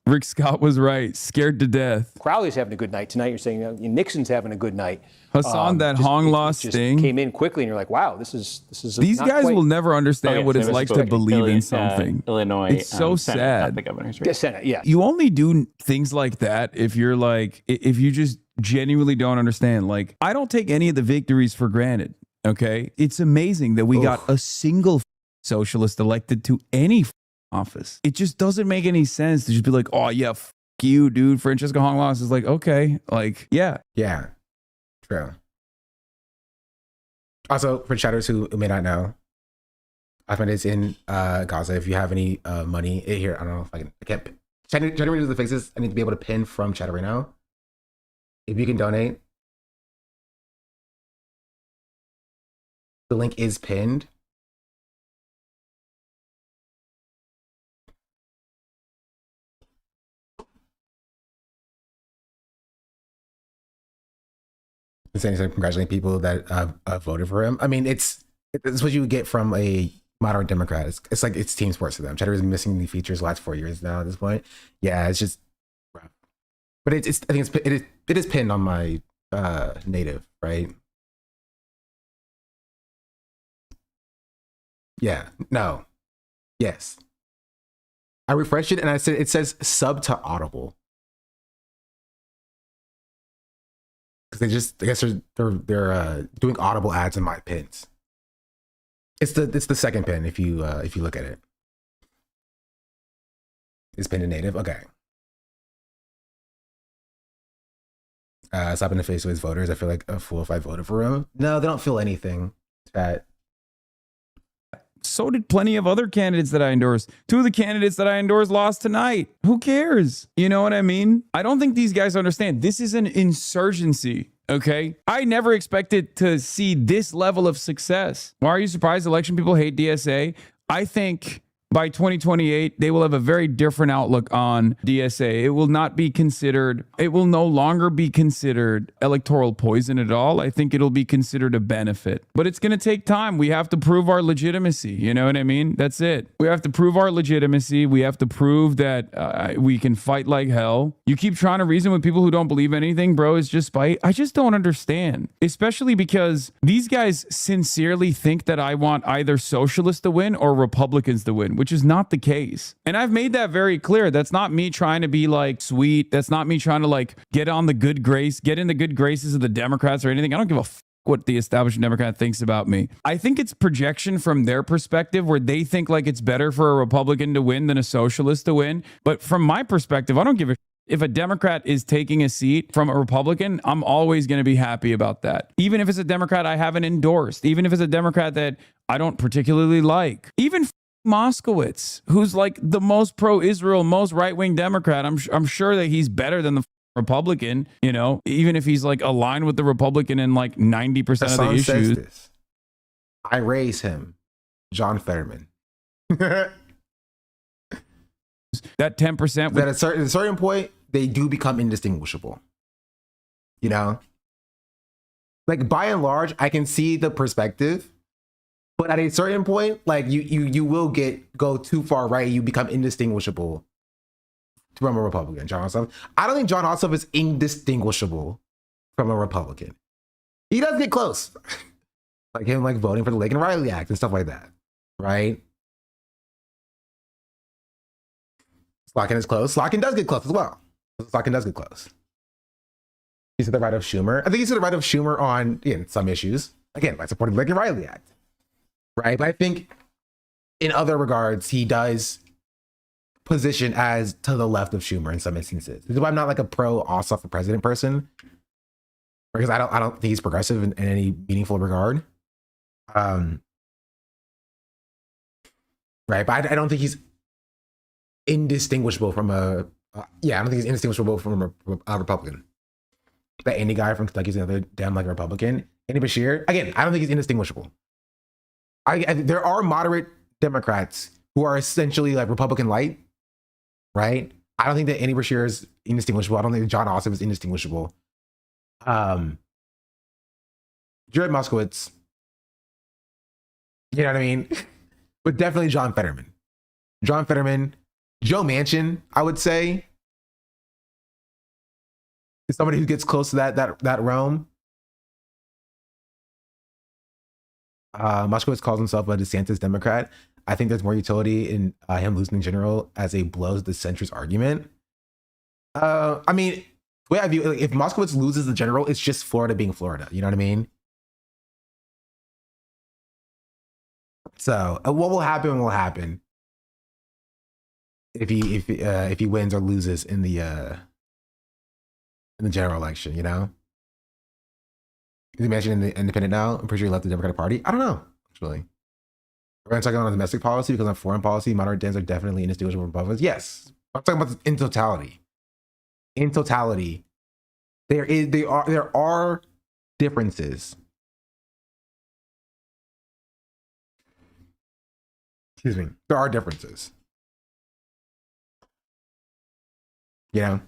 Rick Scott was right. Scared to death. Crowley's having a good night tonight. You're saying Nixon's having a good night. Hassan, that Hong lost thing came in quickly, and you're like, wow, this is. These guys will never understand what it's like to believe in something. Illinois, it's so sad. The governor's race. Senate, yeah. You only do things like that if you're like, if you just genuinely don't understand. Like, I don't take any of the victories for granted. Okay, it's amazing that we got a single socialist elected to any office. It just doesn't make any sense to just be like, oh yeah, you, dude. Francesca Hong lost. Is like, okay, like, yeah. True. Also, for chatters who may not know, Ahmed is in Gaza. If you have any money here, I don't know if I can't. Generally, do the fixes. I need to be able to pin from Chatter right now. If you can donate, the link is pinned. Saying congratulating people that voted for him. I mean, it's It's what you would get from a moderate Democrat. It's like it's team sports to them. Cheddar is missing the features the last 4 years now at this point. Yeah, it's just rough. But it's I think it is pinned on my native, right? Yeah. No. Yes. I refreshed it and I said it says sub to Audible. Because I guess they're doing Audible ads in my pins. It's the second pin if you look at it. It's pinned to native. Okay. Slap in the face with his voters. I feel like a fool if I voted for him. No, they don't feel anything. That. So did plenty of other candidates that I endorsed. 2 of the candidates that I endorsed lost tonight. Who cares? You know what I mean? I don't think these guys understand. This is an insurgency, okay? I never expected to see this level of success. Why are you surprised election people hate DSA? I think by 2028, they will have a very different outlook on DSA. It will not be considered, it will no longer be considered electoral poison at all. I think it'll be considered a benefit. But it's going to take time. We have to prove our legitimacy. You know what I mean? That's it. We have to prove our legitimacy. We have to prove that we can fight like hell. You keep trying to reason with people who don't believe anything, bro, it's just spite. I just don't understand. Especially because these guys sincerely think that I want either socialists to win or Republicans to win, which is not the case. And I've made that very clear. That's not me trying to be like sweet. That's not me trying to like get in the good graces of the Democrats or anything. I don't give a what the establishment Democrat thinks about me. I think it's projection from their perspective where they think like it's better for a Republican to win than a socialist to win. But from my perspective, I don't give a if a Democrat is taking a seat from a Republican, I'm always going to be happy about that. Even if it's a Democrat I haven't endorsed, even if it's a Democrat that I don't particularly like, even Moskowitz, who's like the most pro-Israel, most right-wing Democrat, I'm sure that he's better than the Republican, you know, even if he's like aligned with the Republican in like 90% of the issues. This. I raise him, John Fetterman. That 10%. At a certain point, they do become indistinguishable. You know? Like by and large, I can see the perspective. But at a certain point, like you will go too far right, you become indistinguishable from a Republican. John Ossoff. I don't think John Ossoff is indistinguishable from a Republican. He does get close. Like him like voting for the Laken Riley Act and stuff like that. Right? Slotkin is close. Slotkin does get close as well. Slotkin does get close. He's to the right of Schumer. I think he's to the right of Schumer on some issues. Again, by supporting the Laken Riley Act. Right, but I think in other regards, he does position as to the left of Schumer in some instances. This is why I'm not like a pro Ossoff for president person, because I don't think he's progressive in any meaningful regard. Right, but I don't think he's indistinguishable from I don't think he's indistinguishable from a Republican. That Andy guy from Kentucky's another damn like Republican. Andy Bashir, again, I don't think he's indistinguishable. There are moderate Democrats who are essentially like Republican light, right? I don't think that Andy Bashir is indistinguishable. I don't think that John Ossoff is indistinguishable. Jared Moskowitz, you know what I mean? But definitely John Fetterman. John Fetterman, Joe Manchin, I would say, is somebody who gets close to that realm. Moskowitz calls himself a DeSantis Democrat. I think there's more utility in him losing in general as a blows the centrist argument. I mean, the way I view it, if Moskowitz loses the general, it's just Florida being Florida. You know what I mean? So what will happen will happen if he wins or loses in the general election. You know. Is he mentioned in the independent now? I'm pretty sure he left the Democratic Party. I don't know, actually. We're going to talk about domestic policy because on foreign policy, moderate Dems are definitely indistinguishable from Republicans. Yes. I'm talking about this in totality. In totality, there are differences. Excuse me. There are differences. You know?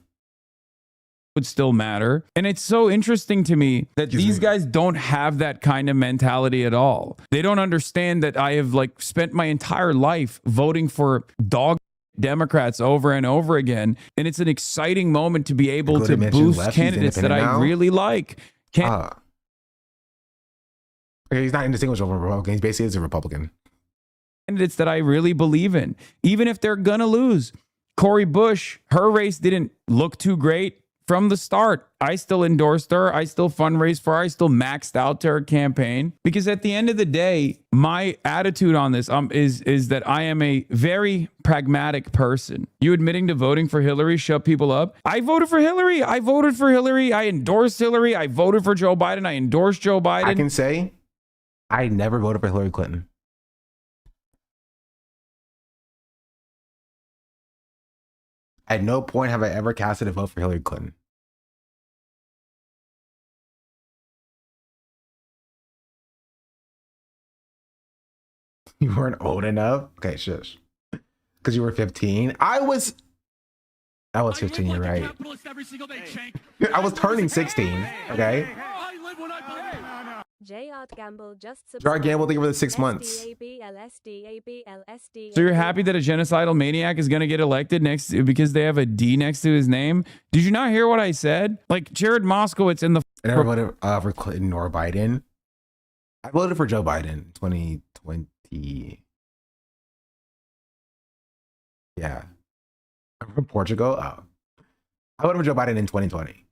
would still matter. And it's so interesting to me that these guys don't have that kind of mentality at all. They don't understand that I have like spent my entire life voting for dog Democrats over and over again. And it's an exciting moment to be able to boost candidates that I really like. Okay, he's not indistinguishable from Republican. He's basically a Republican. Candidates that I really believe in, even if they're gonna lose. Cori Bush, her race didn't look too great from the start. I still endorsed her. I still fundraised for her. I still maxed out to her campaign because at the end of the day, my attitude on this is that I am a very pragmatic person. You admitting to voting for Hillary shut people up? I voted for Hillary. I voted for Hillary. I endorsed Hillary. I voted for Joe Biden. I endorsed Joe Biden. I can say I never voted for Hillary Clinton. At no point have I ever casted a vote for Hillary Clinton. You weren't old enough? Okay, shush. Because you were 15. I was 15, you're right. I was turning 16, okay? Gerard Gamble just Gerard Gamble, thank you for the 6 months. So you're happy that a genocidal maniac is going to get elected because they have a D next to his name? Did you not hear what I said? Like Jared Moskowitz in the... I never voted for Clinton or Biden. I voted for Joe Biden in 2020. Yeah. I'm from Portugal. Oh. I voted for Joe Biden in 2020.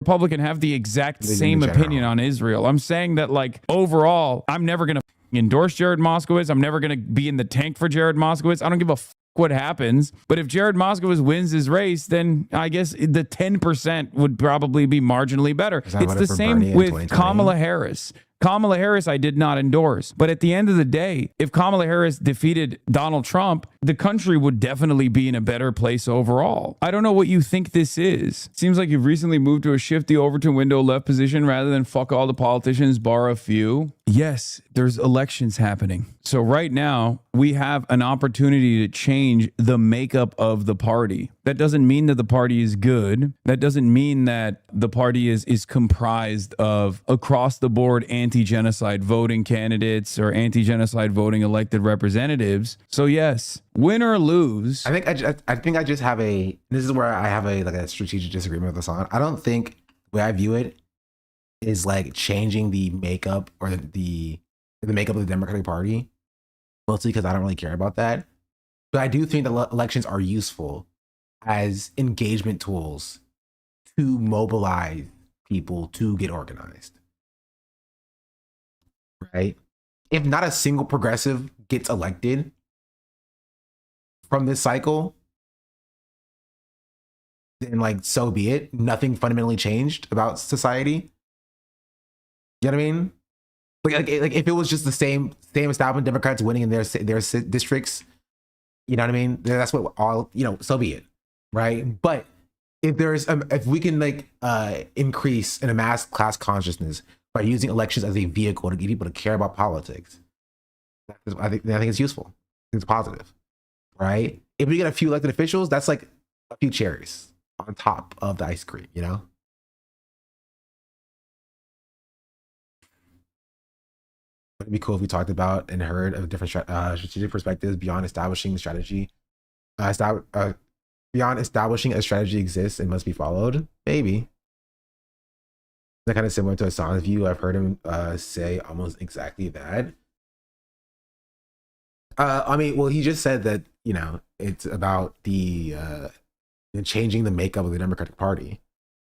Republican have the exact same opinion on Israel. I'm saying that, like, overall, I'm never going to endorse Jared Moskowitz. I'm never going to be in the tank for Jared Moskowitz. I don't give a what happens. But if Jared Moskowitz wins his race, then I guess the 10% would probably be marginally better. It's the same with Kamala Harris. Kamala Harris, I did not endorse. But at the end of the day, if Kamala Harris defeated Donald Trump, the country would definitely be in a better place overall. I don't know what you think this is. Seems like you've recently moved to a shifty Overton window left position rather than fuck all the politicians, bar a few. Yes, there's elections happening. So right now, we have an opportunity to change the makeup of the party. That doesn't mean that the party is good. That doesn't mean that the party is comprised of across the board anti-genocide voting candidates or anti-genocide voting elected representatives. So yes, win or lose. I think I just have a, this is where I have a strategic disagreement with Hassan. I don't think the way I view it is like changing the makeup or the makeup of the Democratic Party, mostly because I don't really care about that. But I do think that elections are useful as engagement tools to mobilize people to get organized. Right? If not a single progressive gets elected from this cycle, then like so be it. Nothing fundamentally changed about society. You know what I mean? Like if it was just the same establishment Democrats winning in their districts, you know what I mean? That's what all, so be it, right? But if we can increase and amass class consciousness by using elections as a vehicle to get people to care about politics, I think it's useful. It's positive, right? If we get a few elected officials, that's like a few cherries on top of the ice cream, It'd be cool if we talked about and heard of different strategic perspectives beyond establishing strategy. Beyond establishing a strategy exists and must be followed. Maybe. That kind of similar to Hassan's view. I've heard him say almost exactly that. He just said that it's about the changing the makeup of the Democratic Party.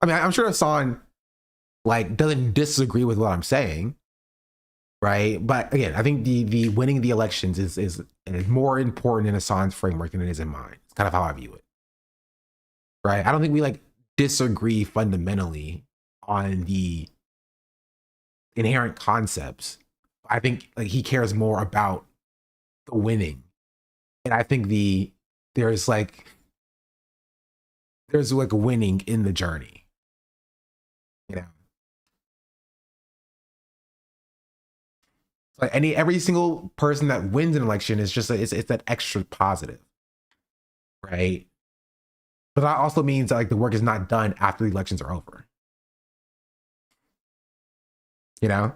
I mean, I'm sure Hassan doesn't disagree with what I'm saying. Right. But again, I think the winning the elections is more important in Hassan's framework than it is in mine. It's kind of how I view it. Right. I don't think we disagree fundamentally on the inherent concepts. I think he cares more about the winning. And I think there's winning in the journey. Like every single person that wins an election is just it's that extra positive, right? But that also means that like the work is not done after the elections are over. You know?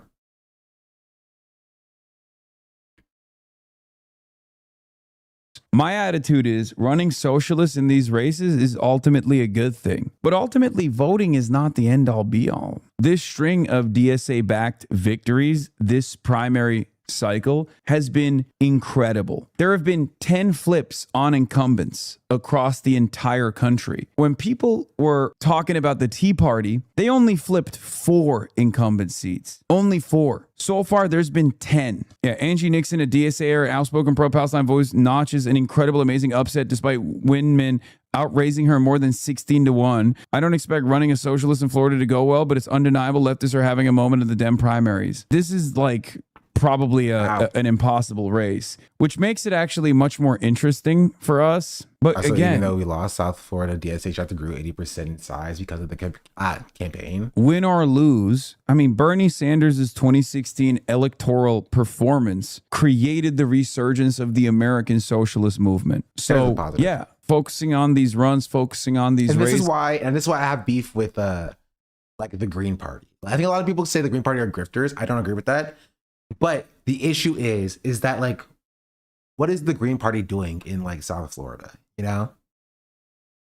My attitude is running socialists in these races is ultimately a good thing. But ultimately, voting is not the end all be all. This string of DSA backed victories, this primary cycle, has been incredible. There have been 10 flips on incumbents across the entire country. When people were talking about the Tea Party, they only flipped 4 incumbent seats. Only 4. So far, there's been 10. Yeah, Angie Nixon, a DSA-er, outspoken pro-Palestine voice, notches an incredible, amazing upset despite Windman outraising her more than 16-1. I don't expect running a socialist in Florida to go well, but it's undeniable leftists are having a moment in the Dem primaries. This is like probably an impossible race, which makes it actually much more interesting for us. But also, again, even though we lost, South Florida DSA chapter grew 80% in size because of the campaign. Win or lose, I mean, Bernie Sanders' 2016 electoral performance created the resurgence of the American socialist movement. So yeah, focusing on these runs, focusing on these races. This is why I have beef with like the Green Party. I think a lot of people say the Green Party are grifters. I don't agree with that. But the issue is that like, what is the Green Party doing in like South Florida? You know,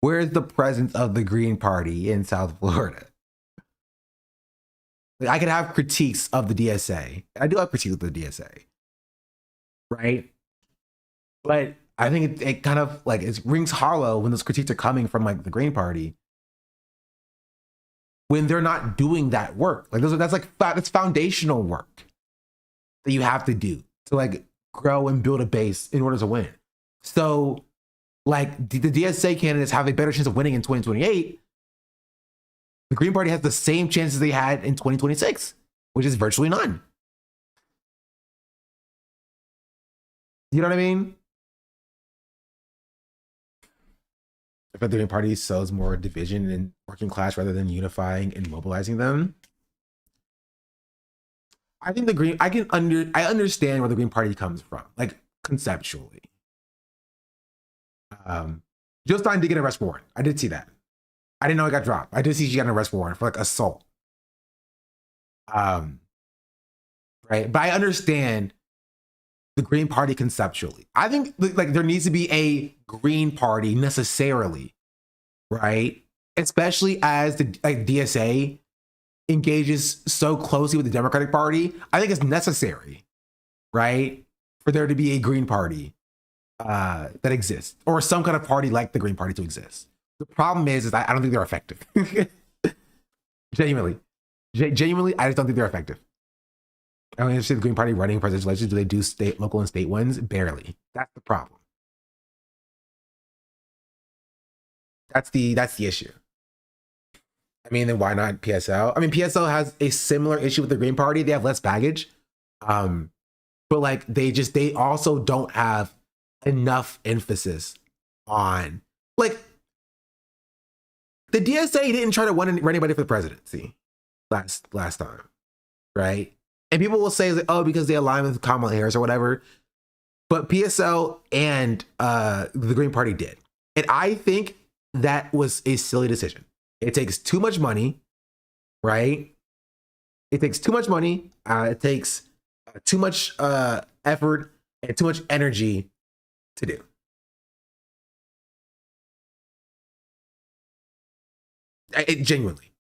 where's the presence of the Green Party in South Florida? Like, I could have critiques of the DSA. I do have critiques of the DSA, right? But I think it kind of like it rings hollow when those critiques are coming from like the Green Party when they're not doing that work. Like that's foundational work that you have to do to like grow and build a base in order to win. So like the DSA candidates have a better chance of winning in 2028. The Green Party has the same chances they had in 2026, which is virtually none. You know what I mean? If the Green Party sows more division in working class rather than unifying and mobilizing them, I think I understand where the Green Party comes from, like conceptually. Jill Stein did get an arrest warrant. I did see that. I didn't know it got dropped. I did see she got an arrest warrant for like assault. Right, but I understand the Green Party conceptually. I think like there needs to be a Green Party necessarily, right? Especially as the like DSA engages so closely with the Democratic Party. I think it's necessary, right, for there to be a Green Party that exists, or some kind of party like the Green Party to exist. The problem is I don't think they're effective. Genuinely, I just don't think they're effective. I don't understand the Green Party running presidential elections. Do they do state, local, and state ones? Barely. That's the problem. That's the issue. I mean, then why not PSL? I mean, PSL has a similar issue with the Green Party. They have less baggage, but like they also don't have enough emphasis on like the DSA didn't try to run anybody for the presidency last time, right? And people will say, oh, because they align with Kamala Harris or whatever. But PSL and the Green Party did. And I think that was a silly decision. It takes too much money, right? It takes too much money. It takes too much effort and too much energy to do. It genuinely.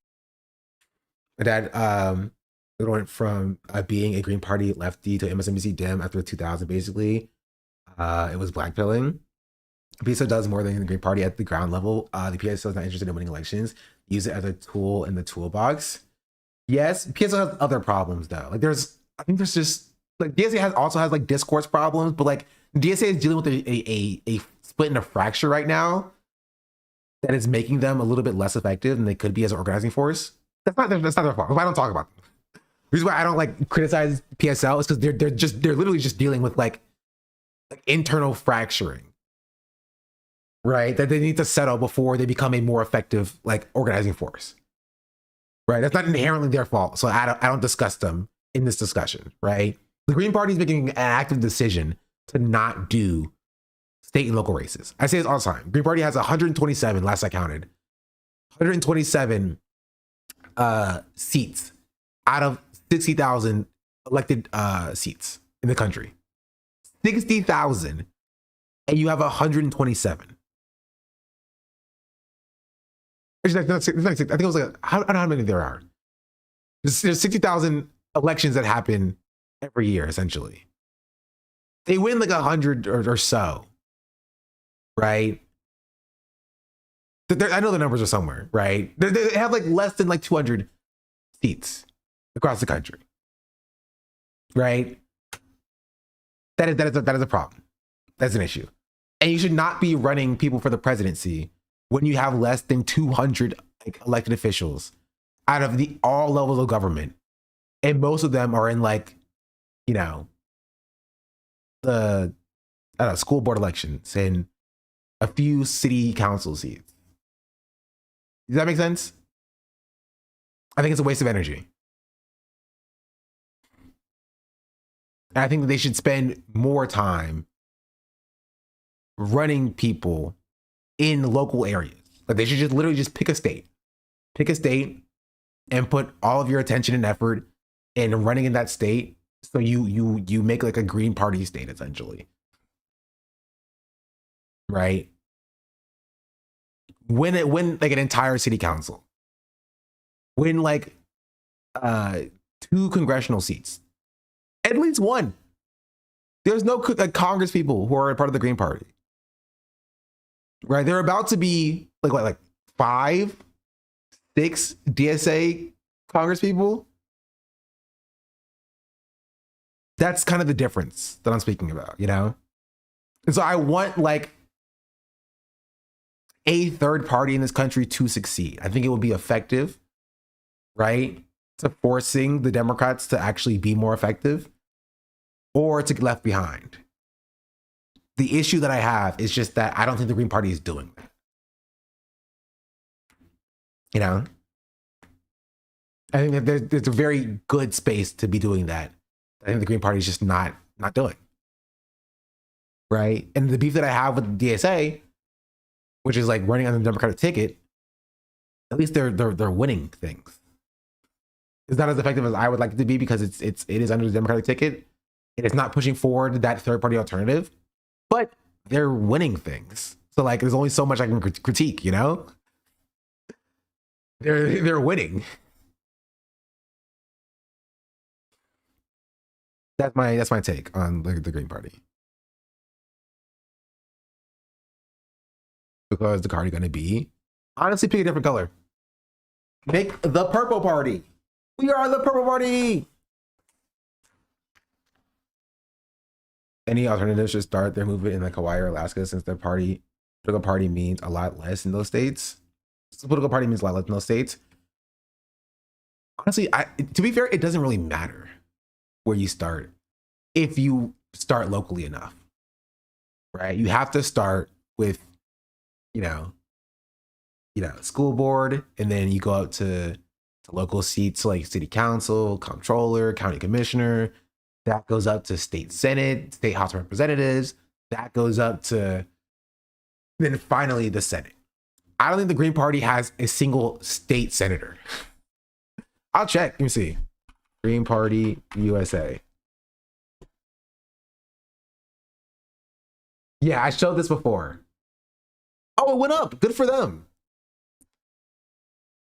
My dad went from being a Green Party lefty to MSNBC Dem after 2000, basically. It was blackpilling. PSO does more than the Green Party at the ground level. The PSO is not interested in winning elections. Use it as a tool in the toolbox. Yes, PSO has other problems though. Like I think there's just like DSA also has like discourse problems, but like DSA is dealing with a split and a fracture right now that is making them a little bit less effective than they could be as an organizing force. That's not their fault. I don't talk about them. The reason why I don't like criticize PSL is because they're literally just dealing with like internal fracturing, right? That they need to settle before they become a more effective like organizing force, right? That's not inherently their fault. So I don't discuss them in this discussion, right? The Green Party is making an active decision to not do state and local races. I say this all the time. Green Party has 127, last I counted, 127 seats out of 60,000 elected seats in the country. 60,000, and you have 127. Actually, I think it was like, I don't know how many there are. There's 60,000 elections that happen every year, essentially. They win like 100 or so, right? I know the numbers are somewhere, right? They have like less than like 200 seats across the country, right? That is a problem. That's an issue. And you should not be running people for the presidency when you have less than 200 elected officials out of all levels of government. And most of them are in like, you know, the school board elections and a few city council seats. Does that make sense? I think it's a waste of energy. And I think that they should spend more time running people in local areas. Like they should just literally just pick a state and put all of your attention and effort in running in that state. So you make like a Green Party state, essentially. Right? Win like an entire city council. Win like 2 congressional seats. At least one. There's no Congress people who are a part of the Green Party. Right? They're about to be like 5, 6 DSA Congress people. That's kind of the difference that I'm speaking about, you know? And so I want like a third party in this country to succeed. I think it would be effective, right? To forcing the Democrats to actually be more effective or to get left behind. The issue that I have is just that I don't think the Green Party is doing that. You know? I think that there's a very good space to be doing that. I think the Green Party is just not doing. Right? And the beef that I have with the DSA, which is like running on the Democratic ticket, at least they're winning things. It's not as effective as I would like it to be because it is under the Democratic ticket. And it's not pushing forward that third party alternative, but they're winning things. So like, there's only so much I can critique, you know? They're winning. That's my take on the Green Party. Because the party going to be, honestly, pick a different color. Make the Purple Party. We are the Purple Party. Any alternatives should start their movement in like Hawaii or Alaska, since their political party means a lot less in those states. The political party means a lot less in those states. Honestly, to be fair, it doesn't really matter where you start if you start locally enough, right? You have to start with, you know, school board, and then you go up to local seats like city council, comptroller, county commissioner. That goes up to state senate, state house of representatives. That goes up to then finally the Senate. I don't think the Green Party has a single state senator. I'll check. Let me see. Green Party USA. Yeah, I showed this before. Oh, it went up. Good for them.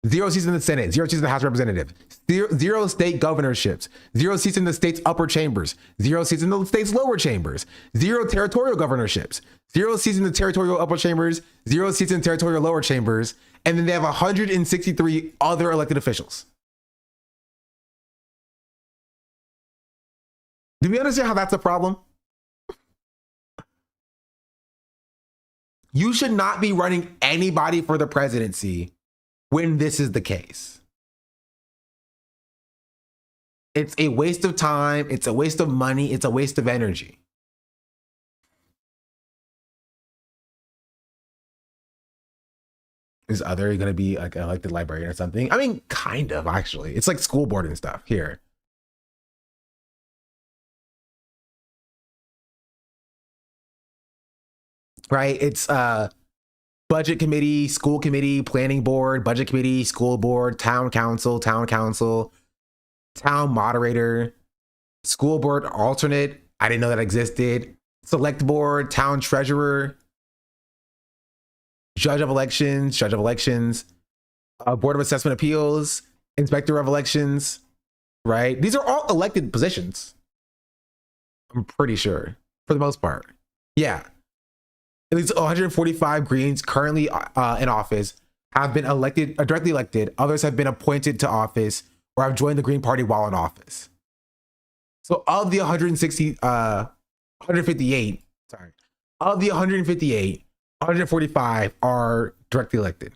0 seats in the Senate, 0 seats in the House of Representatives, 0 state governorships, 0 seats in the state's upper chambers, 0 seats in the state's lower chambers, 0 territorial governorships, 0 seats in the territorial upper chambers, 0 seats in territorial lower chambers, and then they have 163 other elected officials. Do we understand how that's a problem? You should not be running anybody for the presidency when this is the case. It's a waste of time. It's a waste of money. It's a waste of energy. Is other going to be like an elected librarian or something? I mean, kind of, actually. It's like school board and stuff here. right? It's budget committee, school committee, planning board, budget committee, school board, town council, town moderator, school board alternate. I didn't know that existed. Select board, town treasurer, judge of elections, board of assessment appeals, inspector of elections, right? These are all elected positions. I'm pretty sure, for the most part. Yeah. At least 145 Greens currently in office have been elected, directly elected. Others have been appointed to office or have joined the Green Party while in office. So of the 158, of the 158, 145 are directly elected.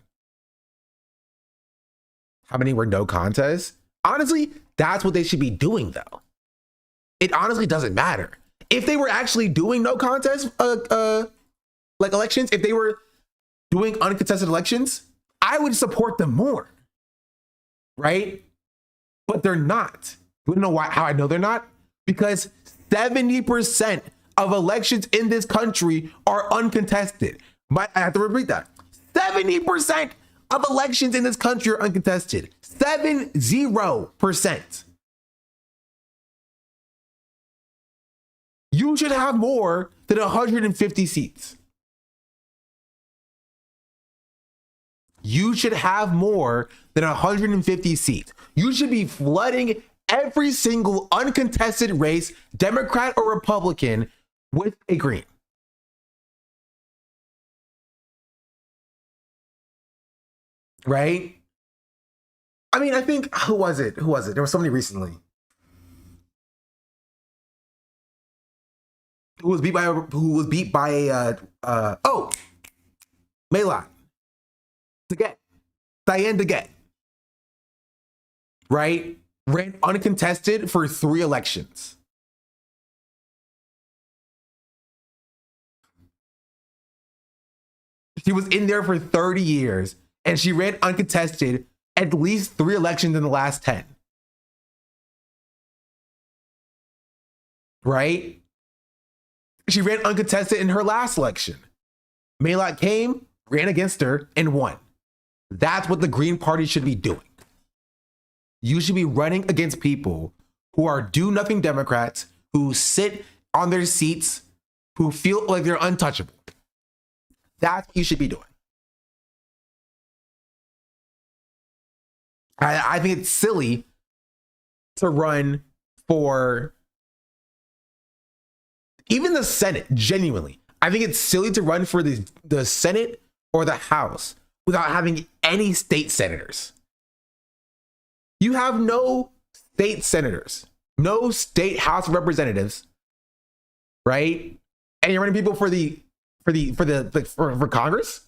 How many were no contest? Honestly, that's what they should be doing, though. It honestly doesn't matter. If they were actually doing no contest like elections, if they were doing uncontested elections, I would support them more, right? But they're not. You wanna know why? How I know they're not? Because 70% of elections in this country are uncontested. I have to repeat that. 70% of elections in this country are uncontested. 70%. You should have more than 150 seats. You should have more than 150 seats. You should be flooding every single uncontested race, Democrat or Republican, with a Green. Right? I mean, I think, who was it? There was somebody recently who was beat by Maylot. Diane DeGette. Right? Ran uncontested for 3 elections. She was in there for 30 years and she ran uncontested at least 3 elections in the last 10. Right? She ran uncontested in her last election. Maylot came, ran against her, and won. That's what the Green Party should be doing. You should be running against people who are do-nothing Democrats, who sit on their seats, who feel like they're untouchable. That's what you should be doing. I think it's silly to run for even the Senate, genuinely. I think it's silly to run for the Senate or the House without having any state senators. You have no state senators, no state House of Representatives, right? And you're running people for Congress?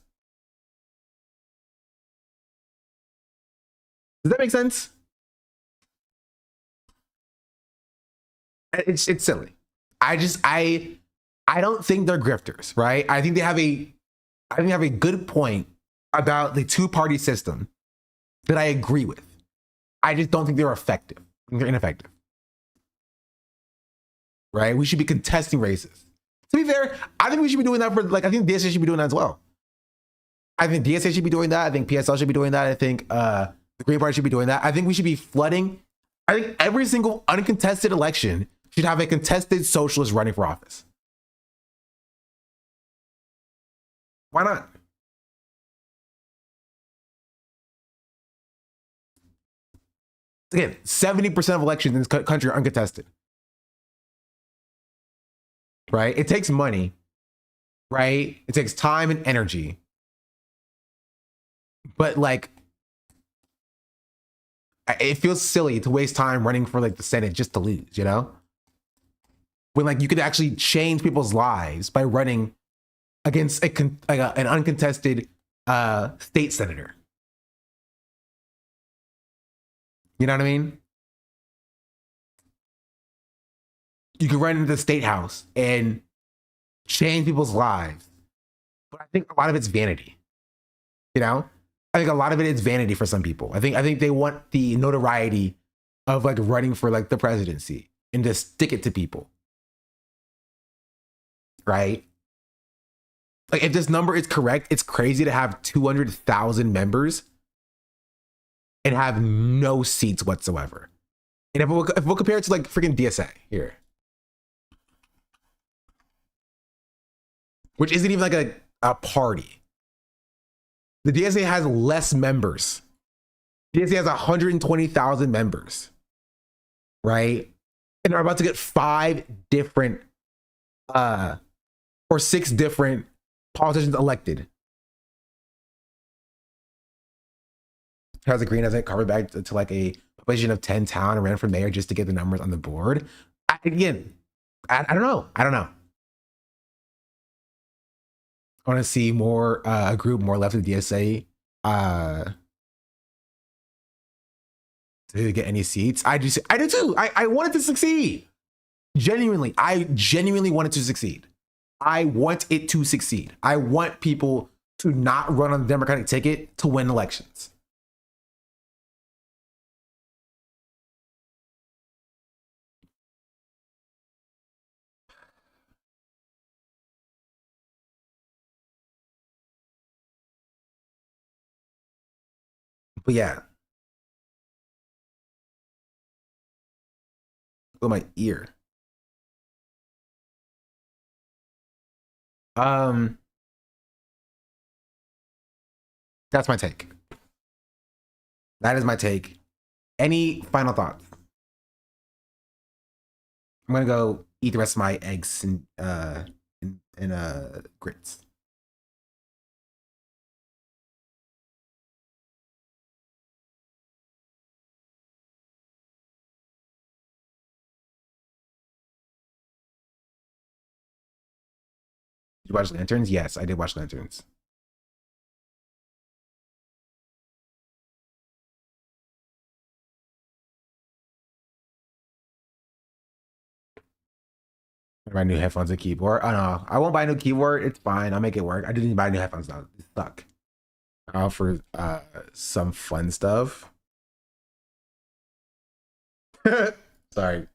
Does that make sense? It's silly. I don't think they're grifters, right? I think they have a good point about the 2-party system that I agree with. I just don't think they're effective. They're ineffective. Right? We should be contesting races. To be fair, I think we should be doing that I think DSA should be doing that as well. I think DSA should be doing that. I think PSL should be doing that. I think the Green Party should be doing that. I think we should be flooding. I think every single uncontested election should have a contested socialist running for office. Why not? Again, 70% of elections in this country are uncontested. Right? It takes money, right? It takes time and energy. But it feels silly to waste time running for the Senate just to lose, you know? When you could actually change people's lives by running against an uncontested state senator. You know what I mean? You can run into the state house and change people's lives. But I think a lot of it's vanity. You know? I think a lot of it is vanity for some people. I think they want the notoriety of running for the presidency and just stick it to people. Right? Like, if this number is correct, it's crazy to have 200,000 members and have no seats whatsoever. And if we'll compare it to like freaking DSA here, which isn't even like a party. The DSA has less members. DSA has 120,000 members, right? And they're about to get 5 different or 6 different politicians elected. How's the Green hasn't covered back to like a population of 10 town and ran for mayor just to get the numbers on the board. I don't know. I want to see more a group more left of the DSA to get any seats. I do too. I wanted to succeed. Genuinely, I genuinely wanted to succeed. I want it to succeed. I want people to not run on the Democratic ticket to win elections. But yeah. Oh, my ear. That's my take. That is my take. Any final thoughts? I'm gonna go eat the rest of my eggs and grits. Did you watch Lanterns? Yes, I did watch Lanterns. Buy new headphones and keyboard. Oh no, I won't buy a new keyboard. It's fine. I'll make it work. I didn't buy new headphones though. They suck. For some fun stuff. Sorry.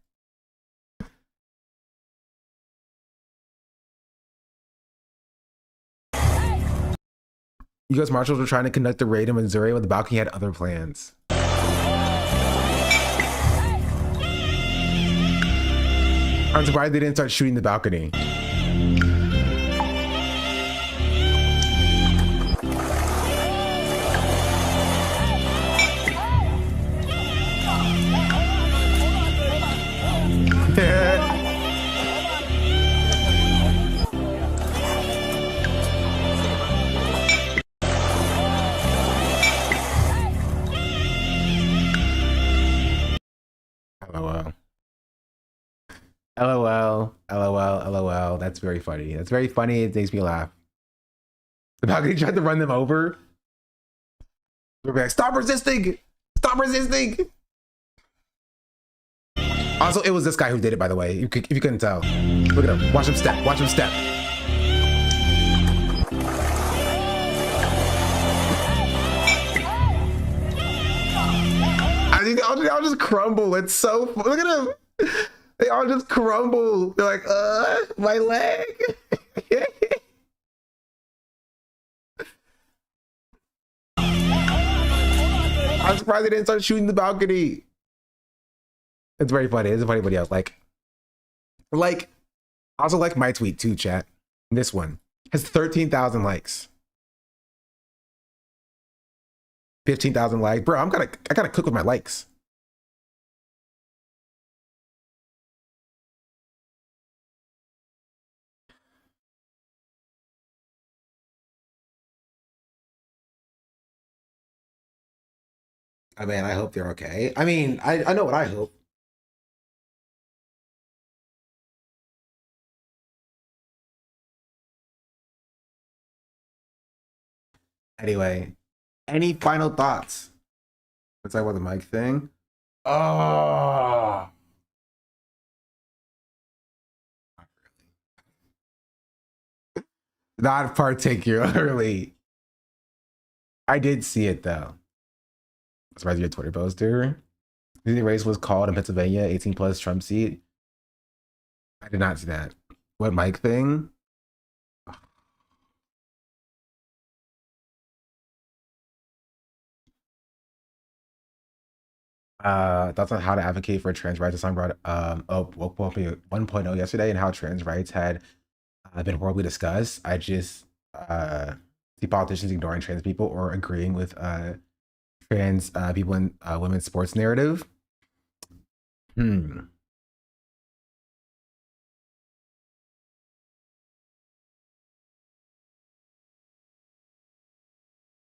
U.S. Marshals were trying to conduct a raid in Missouri when the balcony had other plans. I'm surprised they didn't start shooting the balcony. LOL. That's very funny. That's very funny. It makes me laugh. The balcony tried to run them over. They're like, stop resisting! Stop resisting! Also, it was this guy who did it, by the way. If you couldn't tell. Look at him. Watch him step. Watch him step. I think they all just crumble. It's so... Look at him. They all just crumble. They're like, my leg. I'm surprised they didn't start shooting the balcony. It's very funny. It's funny, everybody else. Like, I also like my tweet too, chat. This one has 13,000 likes. 15,000 likes. Bro, I gotta cook with my likes. I mean, I hope they're okay. I mean, I know what I hope. Anyway, any final thoughts? Let's talk about the mic thing. Oh, not particularly. I did see it though. Surprised your Twitter poster. The race was called in Pennsylvania, 18 plus Trump seat. I did not see that. What mic thing? Thoughts on how to advocate for trans rights. The song brought Woke 1.0 yesterday, and how trans rights had been horribly discussed. I just see politicians ignoring trans people or agreeing with trans people in women's sports narrative.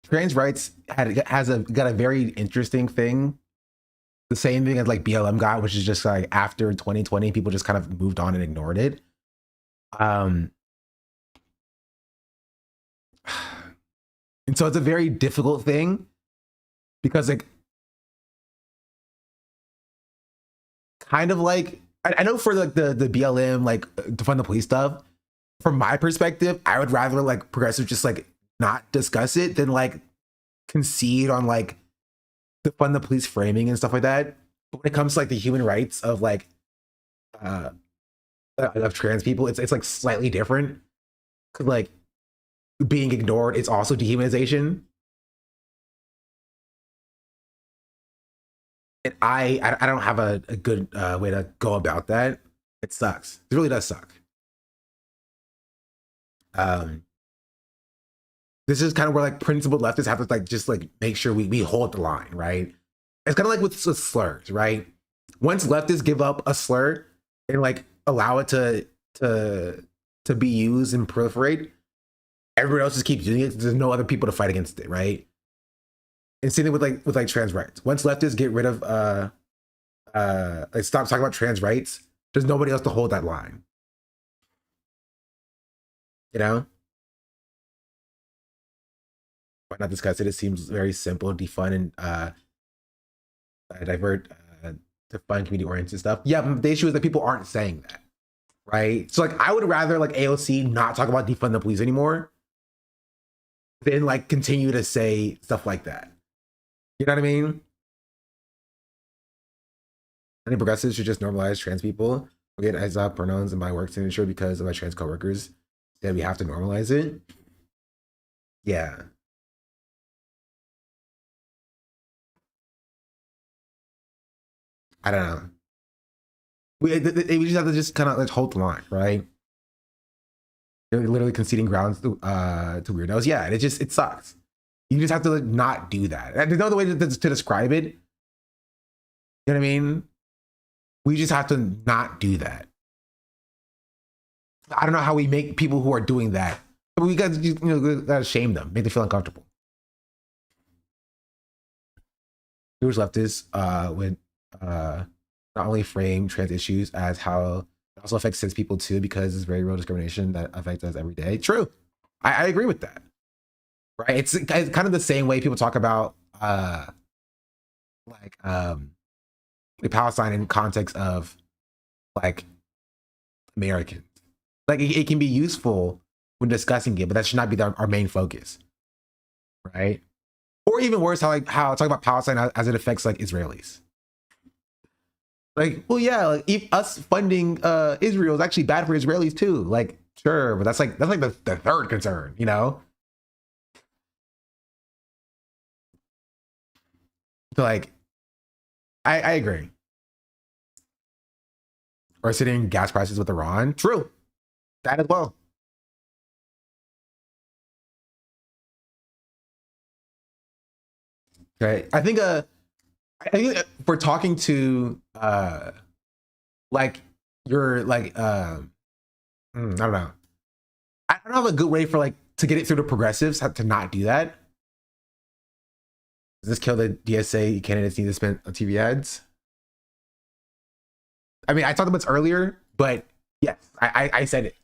Trans rights got a very interesting thing. The same thing as like BLM got, which is just like after 2020, people just kind of moved on and ignored it. And so it's a very difficult thing because like kind of like I know for like the BLM like defund the police stuff, from my perspective, I would rather like progressives just like not discuss it than like concede on like defund the police framing and stuff like that. But when it comes to like the human rights of like of trans people, it's like slightly different because like being ignored is also dehumanization. And I don't have a good way to go about that. It sucks. It really does suck. This is kind of where like principled leftists have to like just like make sure we hold the line, right? It's kind of like with slurs, right? Once leftists give up a slur and like allow it to be used and proliferate, everybody else just keeps doing it. There's no other people to fight against it, right? And same thing with like trans rights. Once leftists get rid of like stop talking about trans rights, there's nobody else to hold that line. You know? Why not discuss it? It seems very simple, defund and divert to fun community oriented stuff. Yeah, but the issue is that people aren't saying that, right? So like I would rather like AOC not talk about defund the police anymore than like continue to say stuff like that. You know what I mean? I think progressives should just normalize trans people. We'll get as pronouns in my work signature because of my trans coworkers. That we have to normalize it. Yeah. I don't know. We just have to just kind of like hold the line, right? They're literally conceding grounds to weirdos. Yeah, and it sucks. You just have to like, not do that. There's no other way to describe it. You know what I mean? We just have to not do that. I don't know how we make people who are doing that. But we got to shame them, make them feel uncomfortable. Jewish leftists would not only frame trans issues as how it also affects cis people too, because it's very real discrimination that affects us every day. True. I agree with that. Right? It's kind of the same way people talk about like Palestine in context of like Americans. Like it can be useful when discussing it, but that should not be our main focus. Right? Or even worse, how talk about Palestine as it affects like Israelis. Like, well, yeah, like us funding Israel is actually bad for Israelis too. Like, sure, but that's like the third concern, you know? So like, I agree. Or sitting gas prices with Iran. True. That as well. Okay. I think if we're talking to like you're like I don't know. I don't have a good way for like to get it through to progressives to not do that. Does this kill the DSA candidates need to spend on TV ads? I mean, I talked about this earlier, but yes, I said it.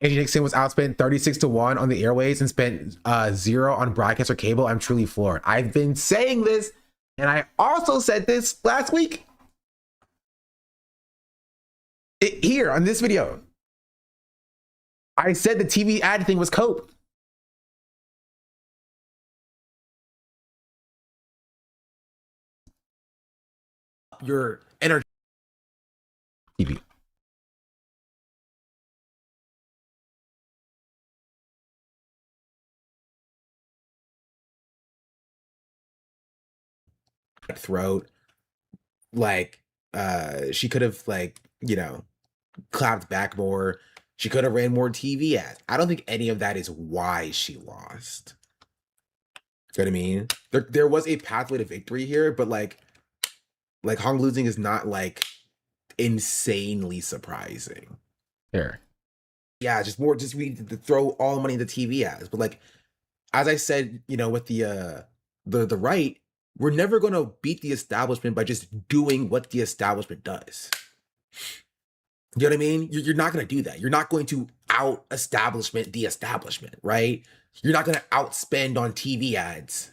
Angie Nixon was outspent 36-1 on the airways and spent 0 on broadcast or cable. I'm truly floored. I've been saying this, and I also said this last week. Here on this video. I said the TV ad thing was cope. Your energy. TV. throat. Like, she could have, like, you know, clapped back more. She could have ran more TV ads. I don't think any of that is why she lost. You know what I mean? There was a pathway to victory here, but like Hong losing is not like insanely surprising. Here. Yeah, just we need to throw all the money into TV ads. But like, as I said, you know, with the right, we're never gonna beat the establishment by just doing what the establishment does. You know what I mean? You're not gonna do that. You're not going to out establishment the establishment, right? You're not gonna outspend on TV ads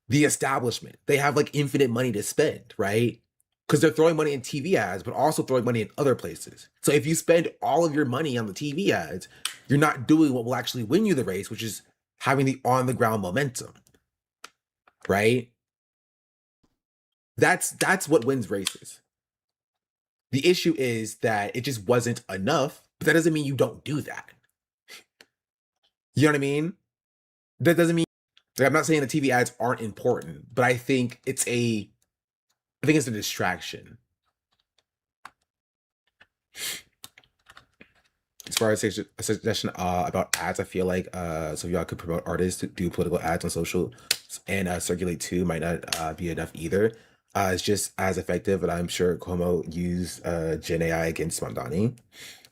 the establishment. They have like infinite money to spend, right? Because they're throwing money in TV ads, but also throwing money in other places. So if you spend all of your money on the TV ads, you're not doing what will actually win you the race, which is having the on-the-ground momentum, right? That's what wins races. The issue is that it just wasn't enough, but that doesn't mean you don't do that. You know what I mean? That doesn't mean, like, I'm not saying the TV ads aren't important, but I think it's a distraction. As far as a suggestion about ads, I feel like so y'all could promote artists to do political ads on social and circulate too might not be enough either. It's just as effective, but I'm sure Cuomo used Gen AI against Mamdani.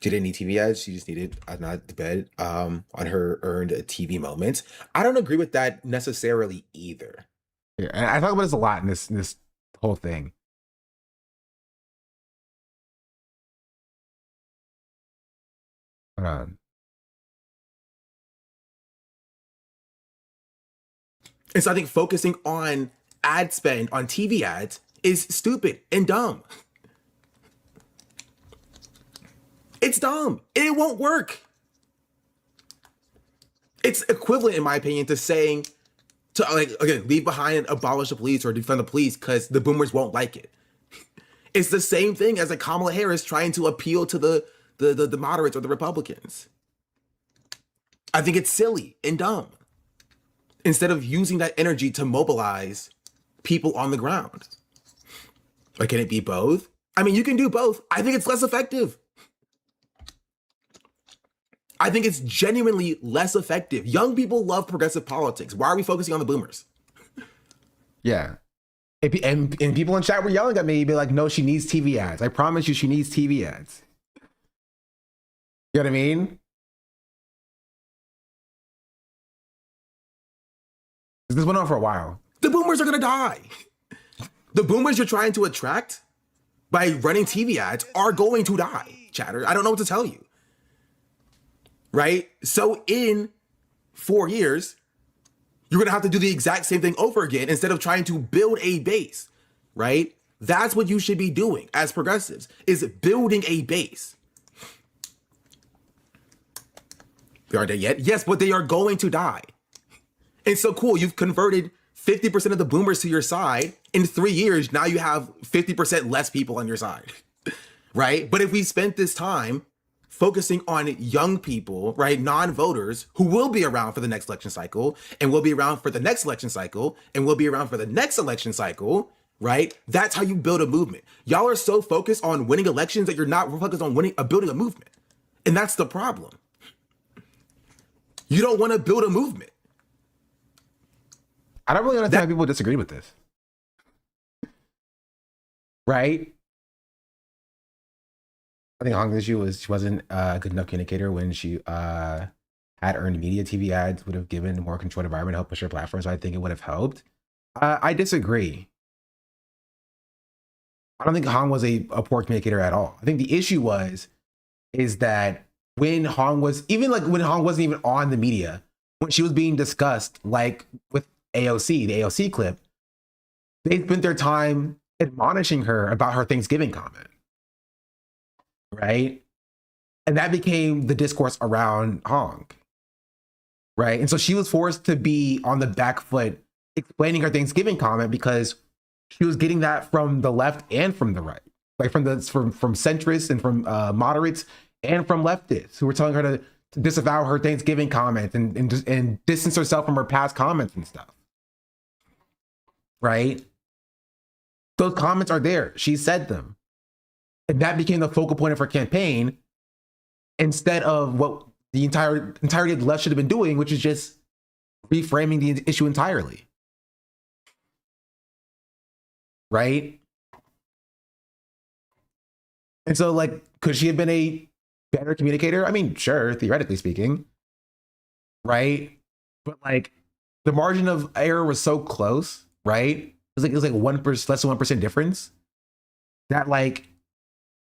She didn't need TV ads. She just needed a nod to bed on her earned TV moments. I don't agree with that necessarily either. Yeah, and I talk about this a lot in this whole thing. Hold on. And so I think focusing on ad spend on TV ads is stupid and dumb. It's dumb. It won't work. It's equivalent, in my opinion, to saying to, like, again, leave behind, abolish the police or defund the police because the boomers won't like it. It's the same thing as like Kamala Harris trying to appeal to the moderates or the Republicans. I think it's silly and dumb. Instead of using that energy to mobilize people on the ground. Like, can it be both? I mean, you can do both. I think it's less effective. I think it's genuinely less effective. Young people love progressive politics. Why are we focusing on the boomers? Yeah. And people in chat were yelling at me, be like, no, she needs TV ads. I promise you she needs TV ads. You know what I mean? This went on for a while. The boomers are gonna die. The boomers you're trying to attract by running TV ads are going to die, chatter. I don't know what to tell you. Right? So in 4 years, you're gonna have to do the exact same thing over again instead of trying to build a base, right? That's what you should be doing as progressives, is building a base. They aren't dead yet? Yes, but they are going to die. And so cool, you've converted 50% of the boomers to your side. In 3 years, now you have 50% less people on your side, right? But if we spent this time focusing on young people, right, non-voters who will be around for the next election cycle and will be around for the next election cycle and will be around for the next election cycle, right? That's how you build a movement. Y'all are so focused on winning elections that you're not focused on building a movement. And that's the problem. You don't want to build a movement. I don't really understand why people disagree with this. Right? I think Hong's issue was she wasn't a good enough communicator when she had earned media. TV ads would have given a more controlled environment to help push her platform, so I think it would have helped. I disagree. I don't think Hong was a poor communicator at all. I think the issue is that when Hong was, even like when Hong wasn't even on the media, when she was being discussed, like with AOC, the AOC clip, they spent their time admonishing her about her Thanksgiving comment. Right? And that became the discourse around Hong. Right? And so she was forced to be on the back foot explaining her Thanksgiving comment because she was getting that from the left and from the right. Like from centrists and from moderates and from leftists who were telling her to disavow her Thanksgiving comment and distance herself from her past comments and stuff. Right? Those comments are there. She said them. And that became the focal point of her campaign instead of what the entirety of the left should have been doing, which is just reframing the issue entirely. Right? And so, like, could she have been a better communicator? I mean, sure, theoretically speaking. Right? But like, the margin of error was so close, right? It was like 1%, less than 1% difference, that like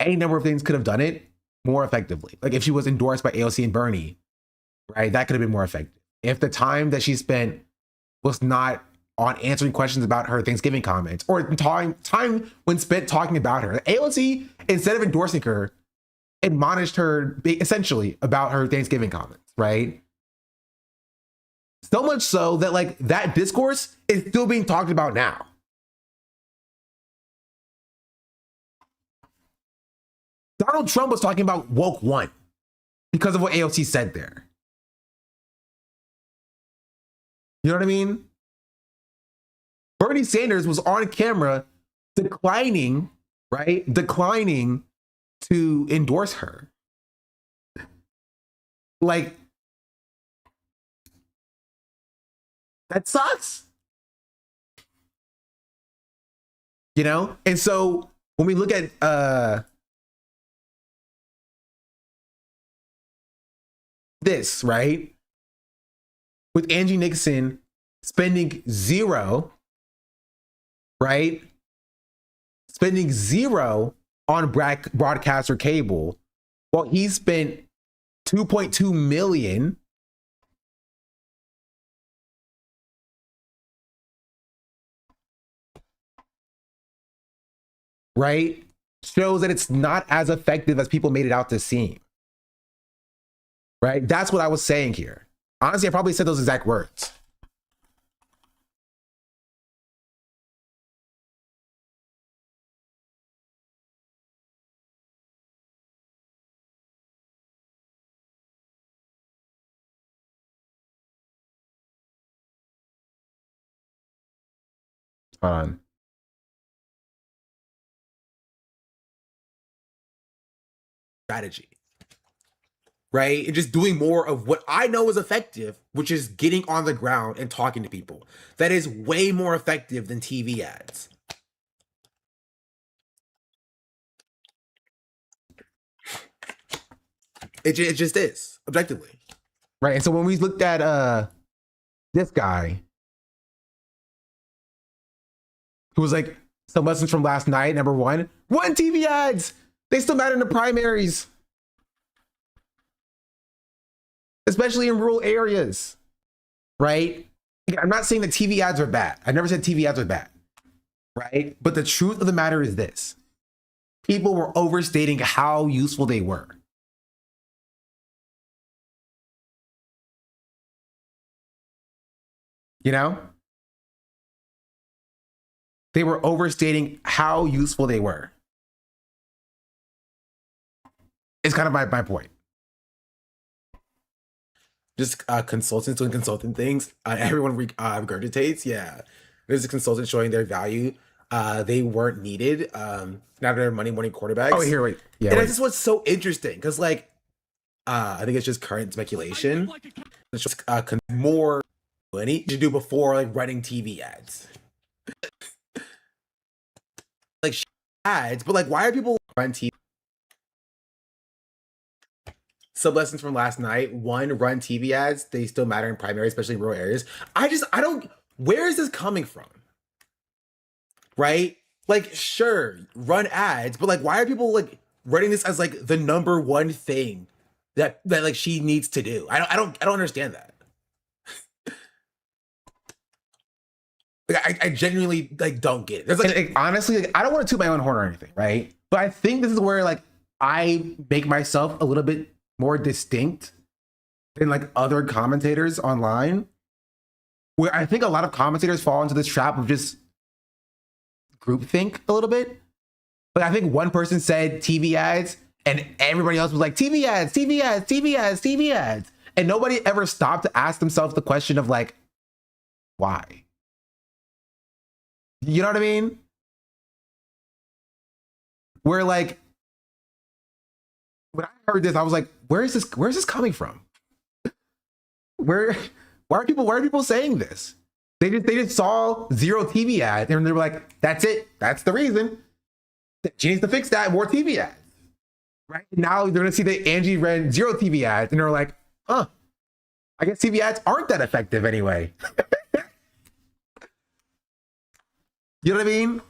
any number of things could have done it more effectively. Like if she was endorsed by AOC and Bernie, right? That could have been more effective. If the time that she spent was not on answering questions about her Thanksgiving comments, or time when spent talking about her, AOC, instead of endorsing her, admonished her essentially about her Thanksgiving comments, right? So much so that like that discourse is still being talked about now. Donald Trump was talking about woke one because of what AOC said there. You know what I mean? Bernie Sanders was on camera declining, right? Declining to endorse her. Like, that sucks. You know? And so when we look at this, right? With Angie Nixon spending zero, right? Spending zero on broadcast or cable, while he spent 2.2 million right? Shows that it's not as effective as people made it out to seem. Right? That's what I was saying here. Honestly, I probably said those exact words. Hold on. Strategy. Right? And just doing more of what I know is effective, which is getting on the ground and talking to people. That is way more effective than TV ads. It just is, objectively. Right? And so when we looked at this guy, who was like, some lessons from last night, number one, run TV ads! They still matter in the primaries. Especially in rural areas, right? Again, I'm not saying that TV ads are bad. I never said TV ads are bad, right? But the truth of the matter is this. People were overstating how useful they were. You know? They were overstating how useful they were. It's kind of my point. Just consultants doing consultant things. Everyone regurgitates. Yeah, there's a consultant showing their value. They weren't needed. Now they're money quarterbacks. Oh, here, wait. Yeah, and that's what's so interesting because, like, I think it's just current speculation. It's just more money to do before like running TV ads, like ads. But like, why are people run TV? Sub lessons from last night. One, run TV ads. They still matter in primary, especially in rural areas. I don't, where is this coming from? Right? Like, sure, run ads, but like, why are people like running this as like the number one thing that like she needs to do? I don't understand that. Like, I genuinely like don't get it. There's like honestly, like, I don't want to toot my own horn or anything, right? But I think this is where like I make myself a little bit more distinct than like other commentators online, where I think a lot of commentators fall into this trap of just groupthink a little bit. But I think one person said TV ads and everybody else was like TV ads, TV ads, TV ads, TV ads. And nobody ever stopped to ask themselves the question of like, why? You know what I mean? where like when I heard this, I was like, where's this coming from? Why are people saying this? They just saw zero TV ads and they were like, that's it. That's the reason. She needs to fix that. More TV ads. Right? Now they're gonna see that Angie ran zero TV ads and they're like, huh, I guess TV ads aren't that effective anyway. You know what I mean?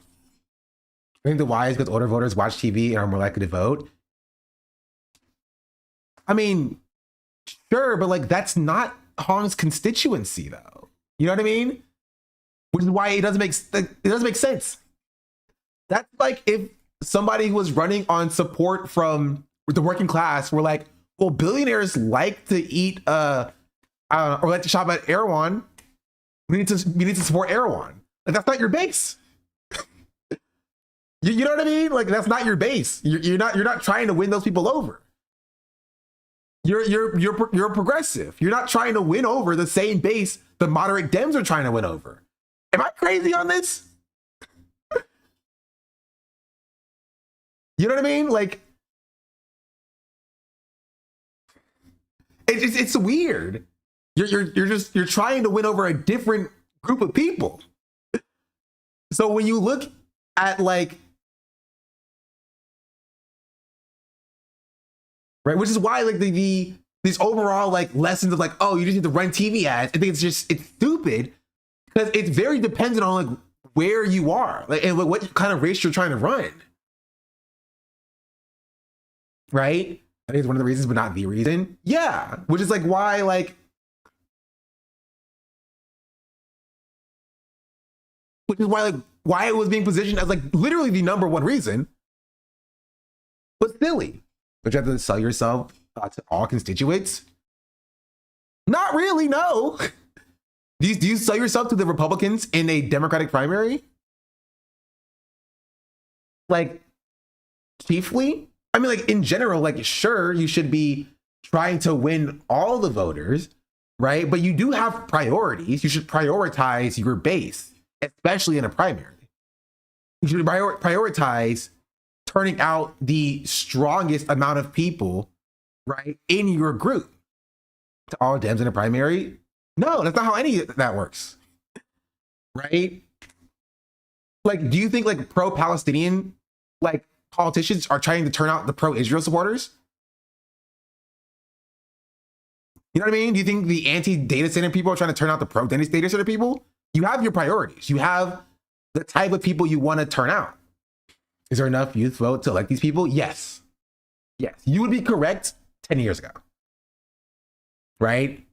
I think the why is because older voters watch TV and are more likely to vote. I mean, sure, but like that's not Hong's constituency though. You know what I mean? Which is why it doesn't make sense. That's like if somebody who was running on support from the working class were like, well, billionaires like to eat or like to shop at Erewhon. We need to support Erewhon. Like that's not your base. You know what I mean? Like that's not your base. You're not trying to win those people over. You're a progressive. You're not trying to win over the same base the moderate Dems are trying to win over. Am I crazy on this? You know what I mean? Like it's weird. You're trying to win over a different group of people. So when you look at like, right, which is why like these overall like lessons of like, oh, you just need to run TV ads. I think it's stupid because it's very dependent on like where you are, like, and what kind of race you're trying to run. Right? I think it's one of the reasons, but not the reason. Yeah, which is like why like. Which is why it was being positioned as like literally the number one reason, but silly. But you have to sell yourself to all constituents? Not really, no. Do you sell yourself to the Republicans in a Democratic primary? Like, chiefly? I mean, like, in general, like, sure, you should be trying to win all the voters, right? But you do have priorities. You should prioritize your base, especially in a primary. You should prioritize turning out the strongest amount of people, right, in your group. To all Dems in a primary? No, that's not how any of that works, right? Like, do you think like pro-Palestinian like politicians are trying to turn out the pro-Israel supporters? You know what I mean? Do you think the anti-data center people are trying to turn out the pro-data center people? You have your priorities. You have the type of people you want to turn out. Is there enough youth vote to elect these people? Yes. Yes. You would be correct 10 years ago. Right?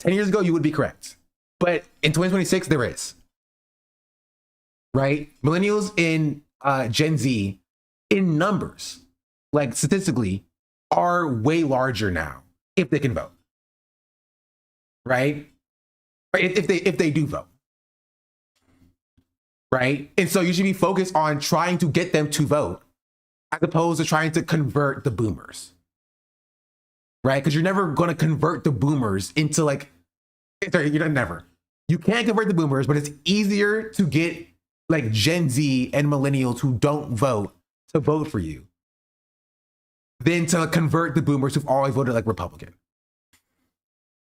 10 years ago, you would be correct. But in 2026, there is. Right? Millennials in Gen Z, in numbers, like statistically, are way larger now if they can vote. Right? If they do vote. Right? And so you should be focused on trying to get them to vote as opposed to trying to convert the boomers. Right? Because you're never going to convert the boomers into like, you're never. You can't convert the boomers, but it's easier to get like Gen Z and millennials who don't vote to vote for you than to convert the boomers who've always voted like Republican.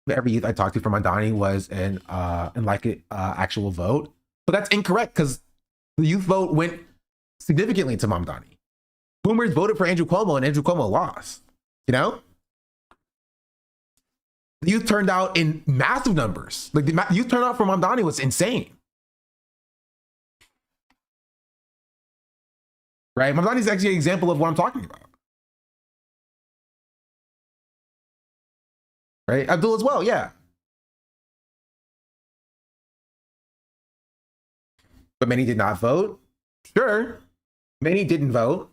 Every youth I talked to from Mamdani was an actual vote. But that's incorrect because the youth vote went significantly to Mamdani. Boomers voted for Andrew Cuomo and Andrew Cuomo lost. You know? The youth turned out in massive numbers. Like the youth turnout for Mamdani was insane. Right? Mamdani is actually an example of what I'm talking about. Right? Abdul as well, yeah. But many did not vote. Sure. Many didn't vote.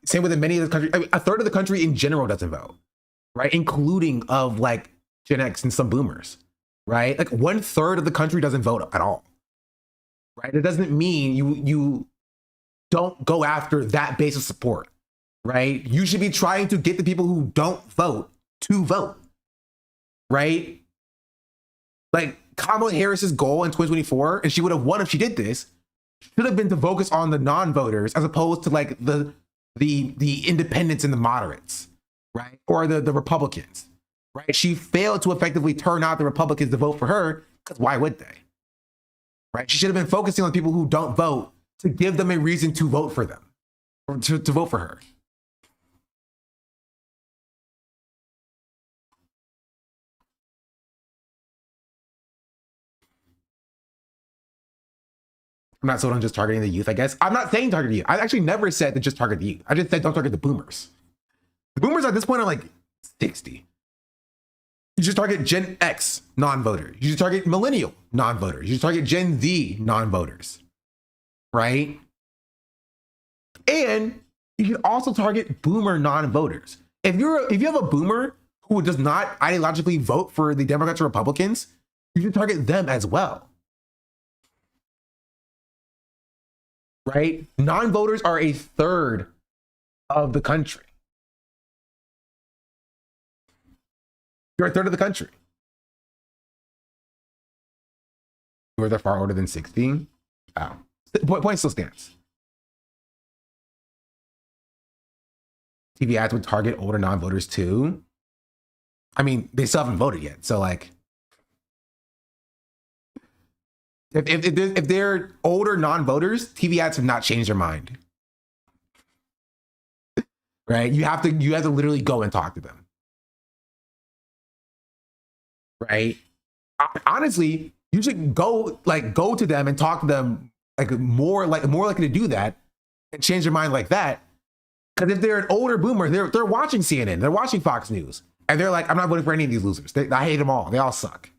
Same with many of the country. I mean, a third of the country in general doesn't vote, right? Including of like Gen X and some boomers, right? Like 1/3 of the country doesn't vote at all, right? It doesn't mean you don't go after that base of support, right? You should be trying to get the people who don't vote to vote, right? Like Kamala Harris's goal in 2024, and she would have won if she did this, should have been to focus on the non-voters as opposed to like the independents and the moderates, right? Or the Republicans, right? She failed to effectively turn out the Republicans to vote for her because why would they? Right? She should have been focusing on people who don't vote to give them a reason to vote for them or to vote for her. I'm not sold on just targeting the youth, I guess. I'm not saying target the youth. I actually never said to just target the youth. I just said don't target the boomers. The boomers at this point are like 60. You just target Gen X non-voters. You just target millennial non-voters. You just target Gen Z non-voters, right? And you can also target boomer non-voters. If you have a boomer who does not ideologically vote for the Democrats or Republicans, you should target them as well. Right? Non-voters are a third of the country. You're a third of the country. You're the far older than 16. Wow. Point still stands. TV ads would target older non-voters too. I mean, they still haven't voted yet. So like, if they're older non-voters, TV ads have not changed their mind. Right? You have to literally go and talk to them. Right? Honestly, you should go to them and talk to them more likely to do that and change their mind like that. Because if they're an older boomer, they're watching CNN, they're watching Fox News, and they're like, I'm not voting for any of these losers. I hate them all. They all suck.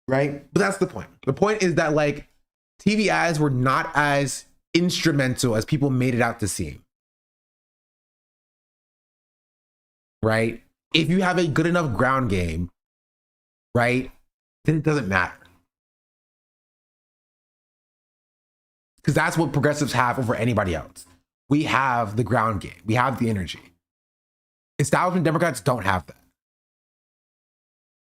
Right? But that's the point. The point is that like TV ads were not as instrumental as people made it out to seem. Right? If you have a good enough ground game, right, then it doesn't matter. Because that's what progressives have over anybody else. We have the ground game. We have the energy. Establishment Democrats don't have that.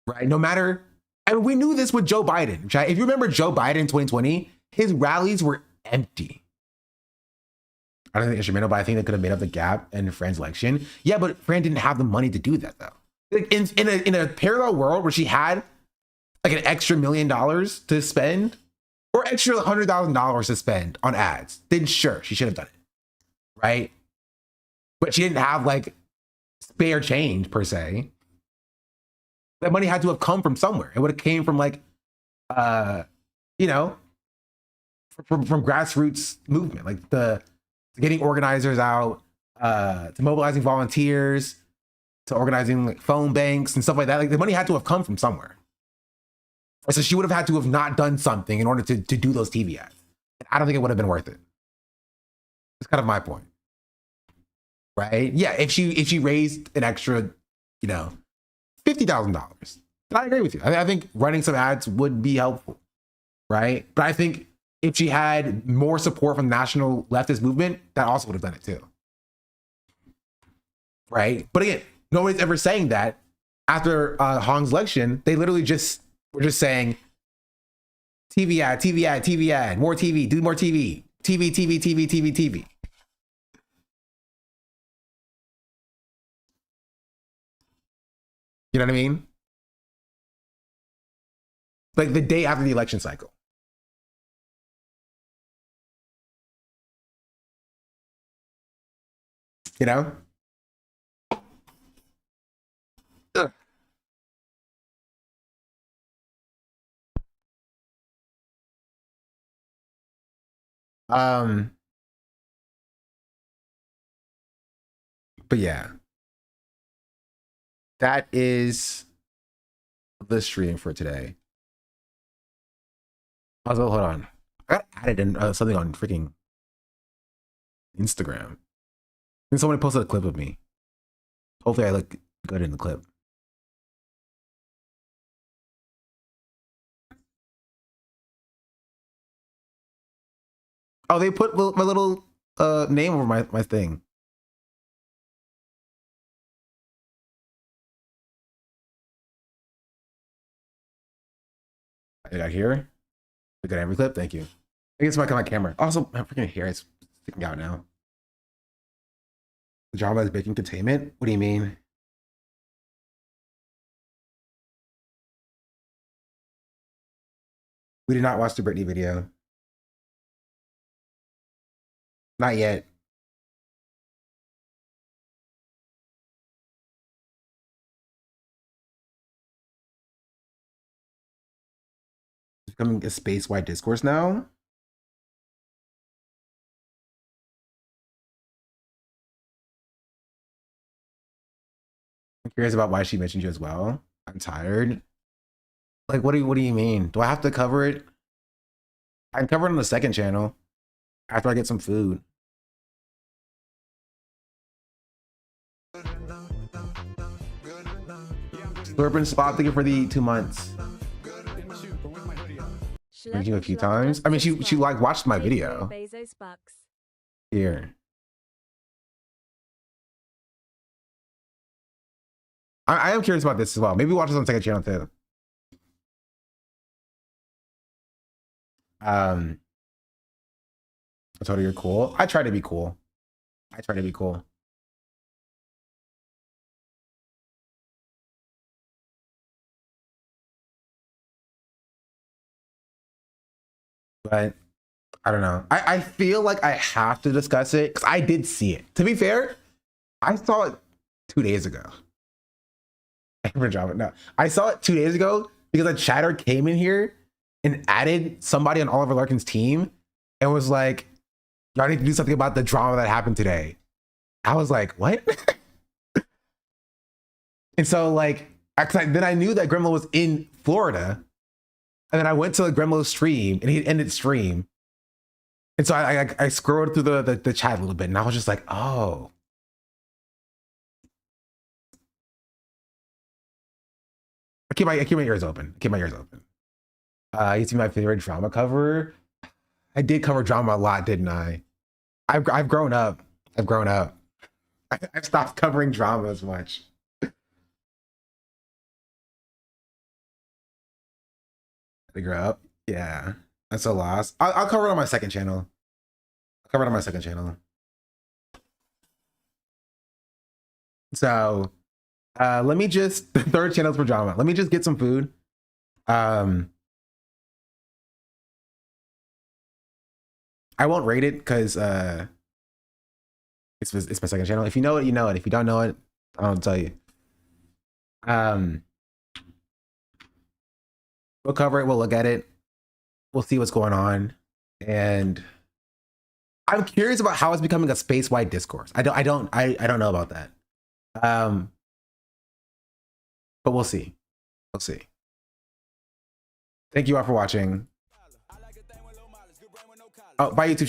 Right? No matter, and we knew this with Joe Biden. Right? If you remember Joe Biden in 2020, his rallies were empty. I don't think instrumental, but I think they could have made up the gap in Fran's election. Yeah, but Fran didn't have the money to do that though. Like in a parallel world where she had like an extra $1 million to spend or extra $100,000 to spend on ads, then sure, she should have done it. Right? But she didn't have like spare change per se. That money had to have come from somewhere. It would have came from like, you know, from grassroots movement, like the getting organizers out, to mobilizing volunteers, to organizing like phone banks and stuff like that. Like the money had to have come from somewhere. So she would have had to have not done something in order to do those TV ads. And I don't think it would have been worth it. That's kind of my point. Right? Yeah, if she raised an extra, you know, $50,000, I agree with you. I think running some ads would be helpful. Right? But I think if she had more support from the national leftist movement, that also would have done it too. Right? But again, nobody's ever saying that. After Hong's election, they literally were just saying TV ad, TV ad, TV ad, more TV, do more TV, TV, TV, TV, TV, TV. You know what I mean? Like the day after the election cycle. You know? Ugh. But yeah, that is the stream for today. Also, hold on, I got added in something on freaking Instagram. I think somebody posted a clip of me. Hopefully I look good in the clip. Oh, they put my little name over my thing. I got here. I got every clip. Thank you. I think it's my camera. Also, my freaking hair is sticking out now. The drama is breaking containment. What do you mean? We did not watch the Britney video. Not yet. It's becoming a space-wide discourse now. I'm curious about why she mentioned you as well. I'm tired. Like, what do you mean? Do I have to cover it? I can cover it on the second channel after I get some food. Slurping spot, thank you for the 2 months. Mentioned you a few times. I mean, she like watched my video. Here. I am curious about this as well. Maybe watch this on the second channel too. I told her you're cool. I try to be cool. I try to be cool. But I don't know. I feel like I have to discuss it because I did see it. To be fair, I saw it 2 days ago. No, I saw it 2 days ago because a chatter came in here and added somebody on Oliver Larkin's team and was like, y'all need to do something about the drama that happened today. I was like, what? And so like, then I knew that Gremlo was in Florida. And then I went to the Gremlo stream and he ended stream. And so I scrolled through the chat a little bit and I was just like, oh. I keep my ears open. Keep my ears open. You see my favorite drama cover? I did cover drama a lot, didn't I? I've grown up. I've grown up. I've stopped covering drama as much. I grow up. Yeah, that's a loss. I'll cover it on my second channel. I'll cover it on my second channel. So, let me just, the third channel's for drama. Let me just get some food. I won't rate it because it's my second channel. If you know it, you know it. If you don't know it, I don't tell you. We'll cover it. We'll look at it. We'll see what's going on. And I'm curious about how it's becoming a space-wide discourse. I don't know about that. But we'll see. We'll see. Thank you all for watching. Oh, bye YouTube.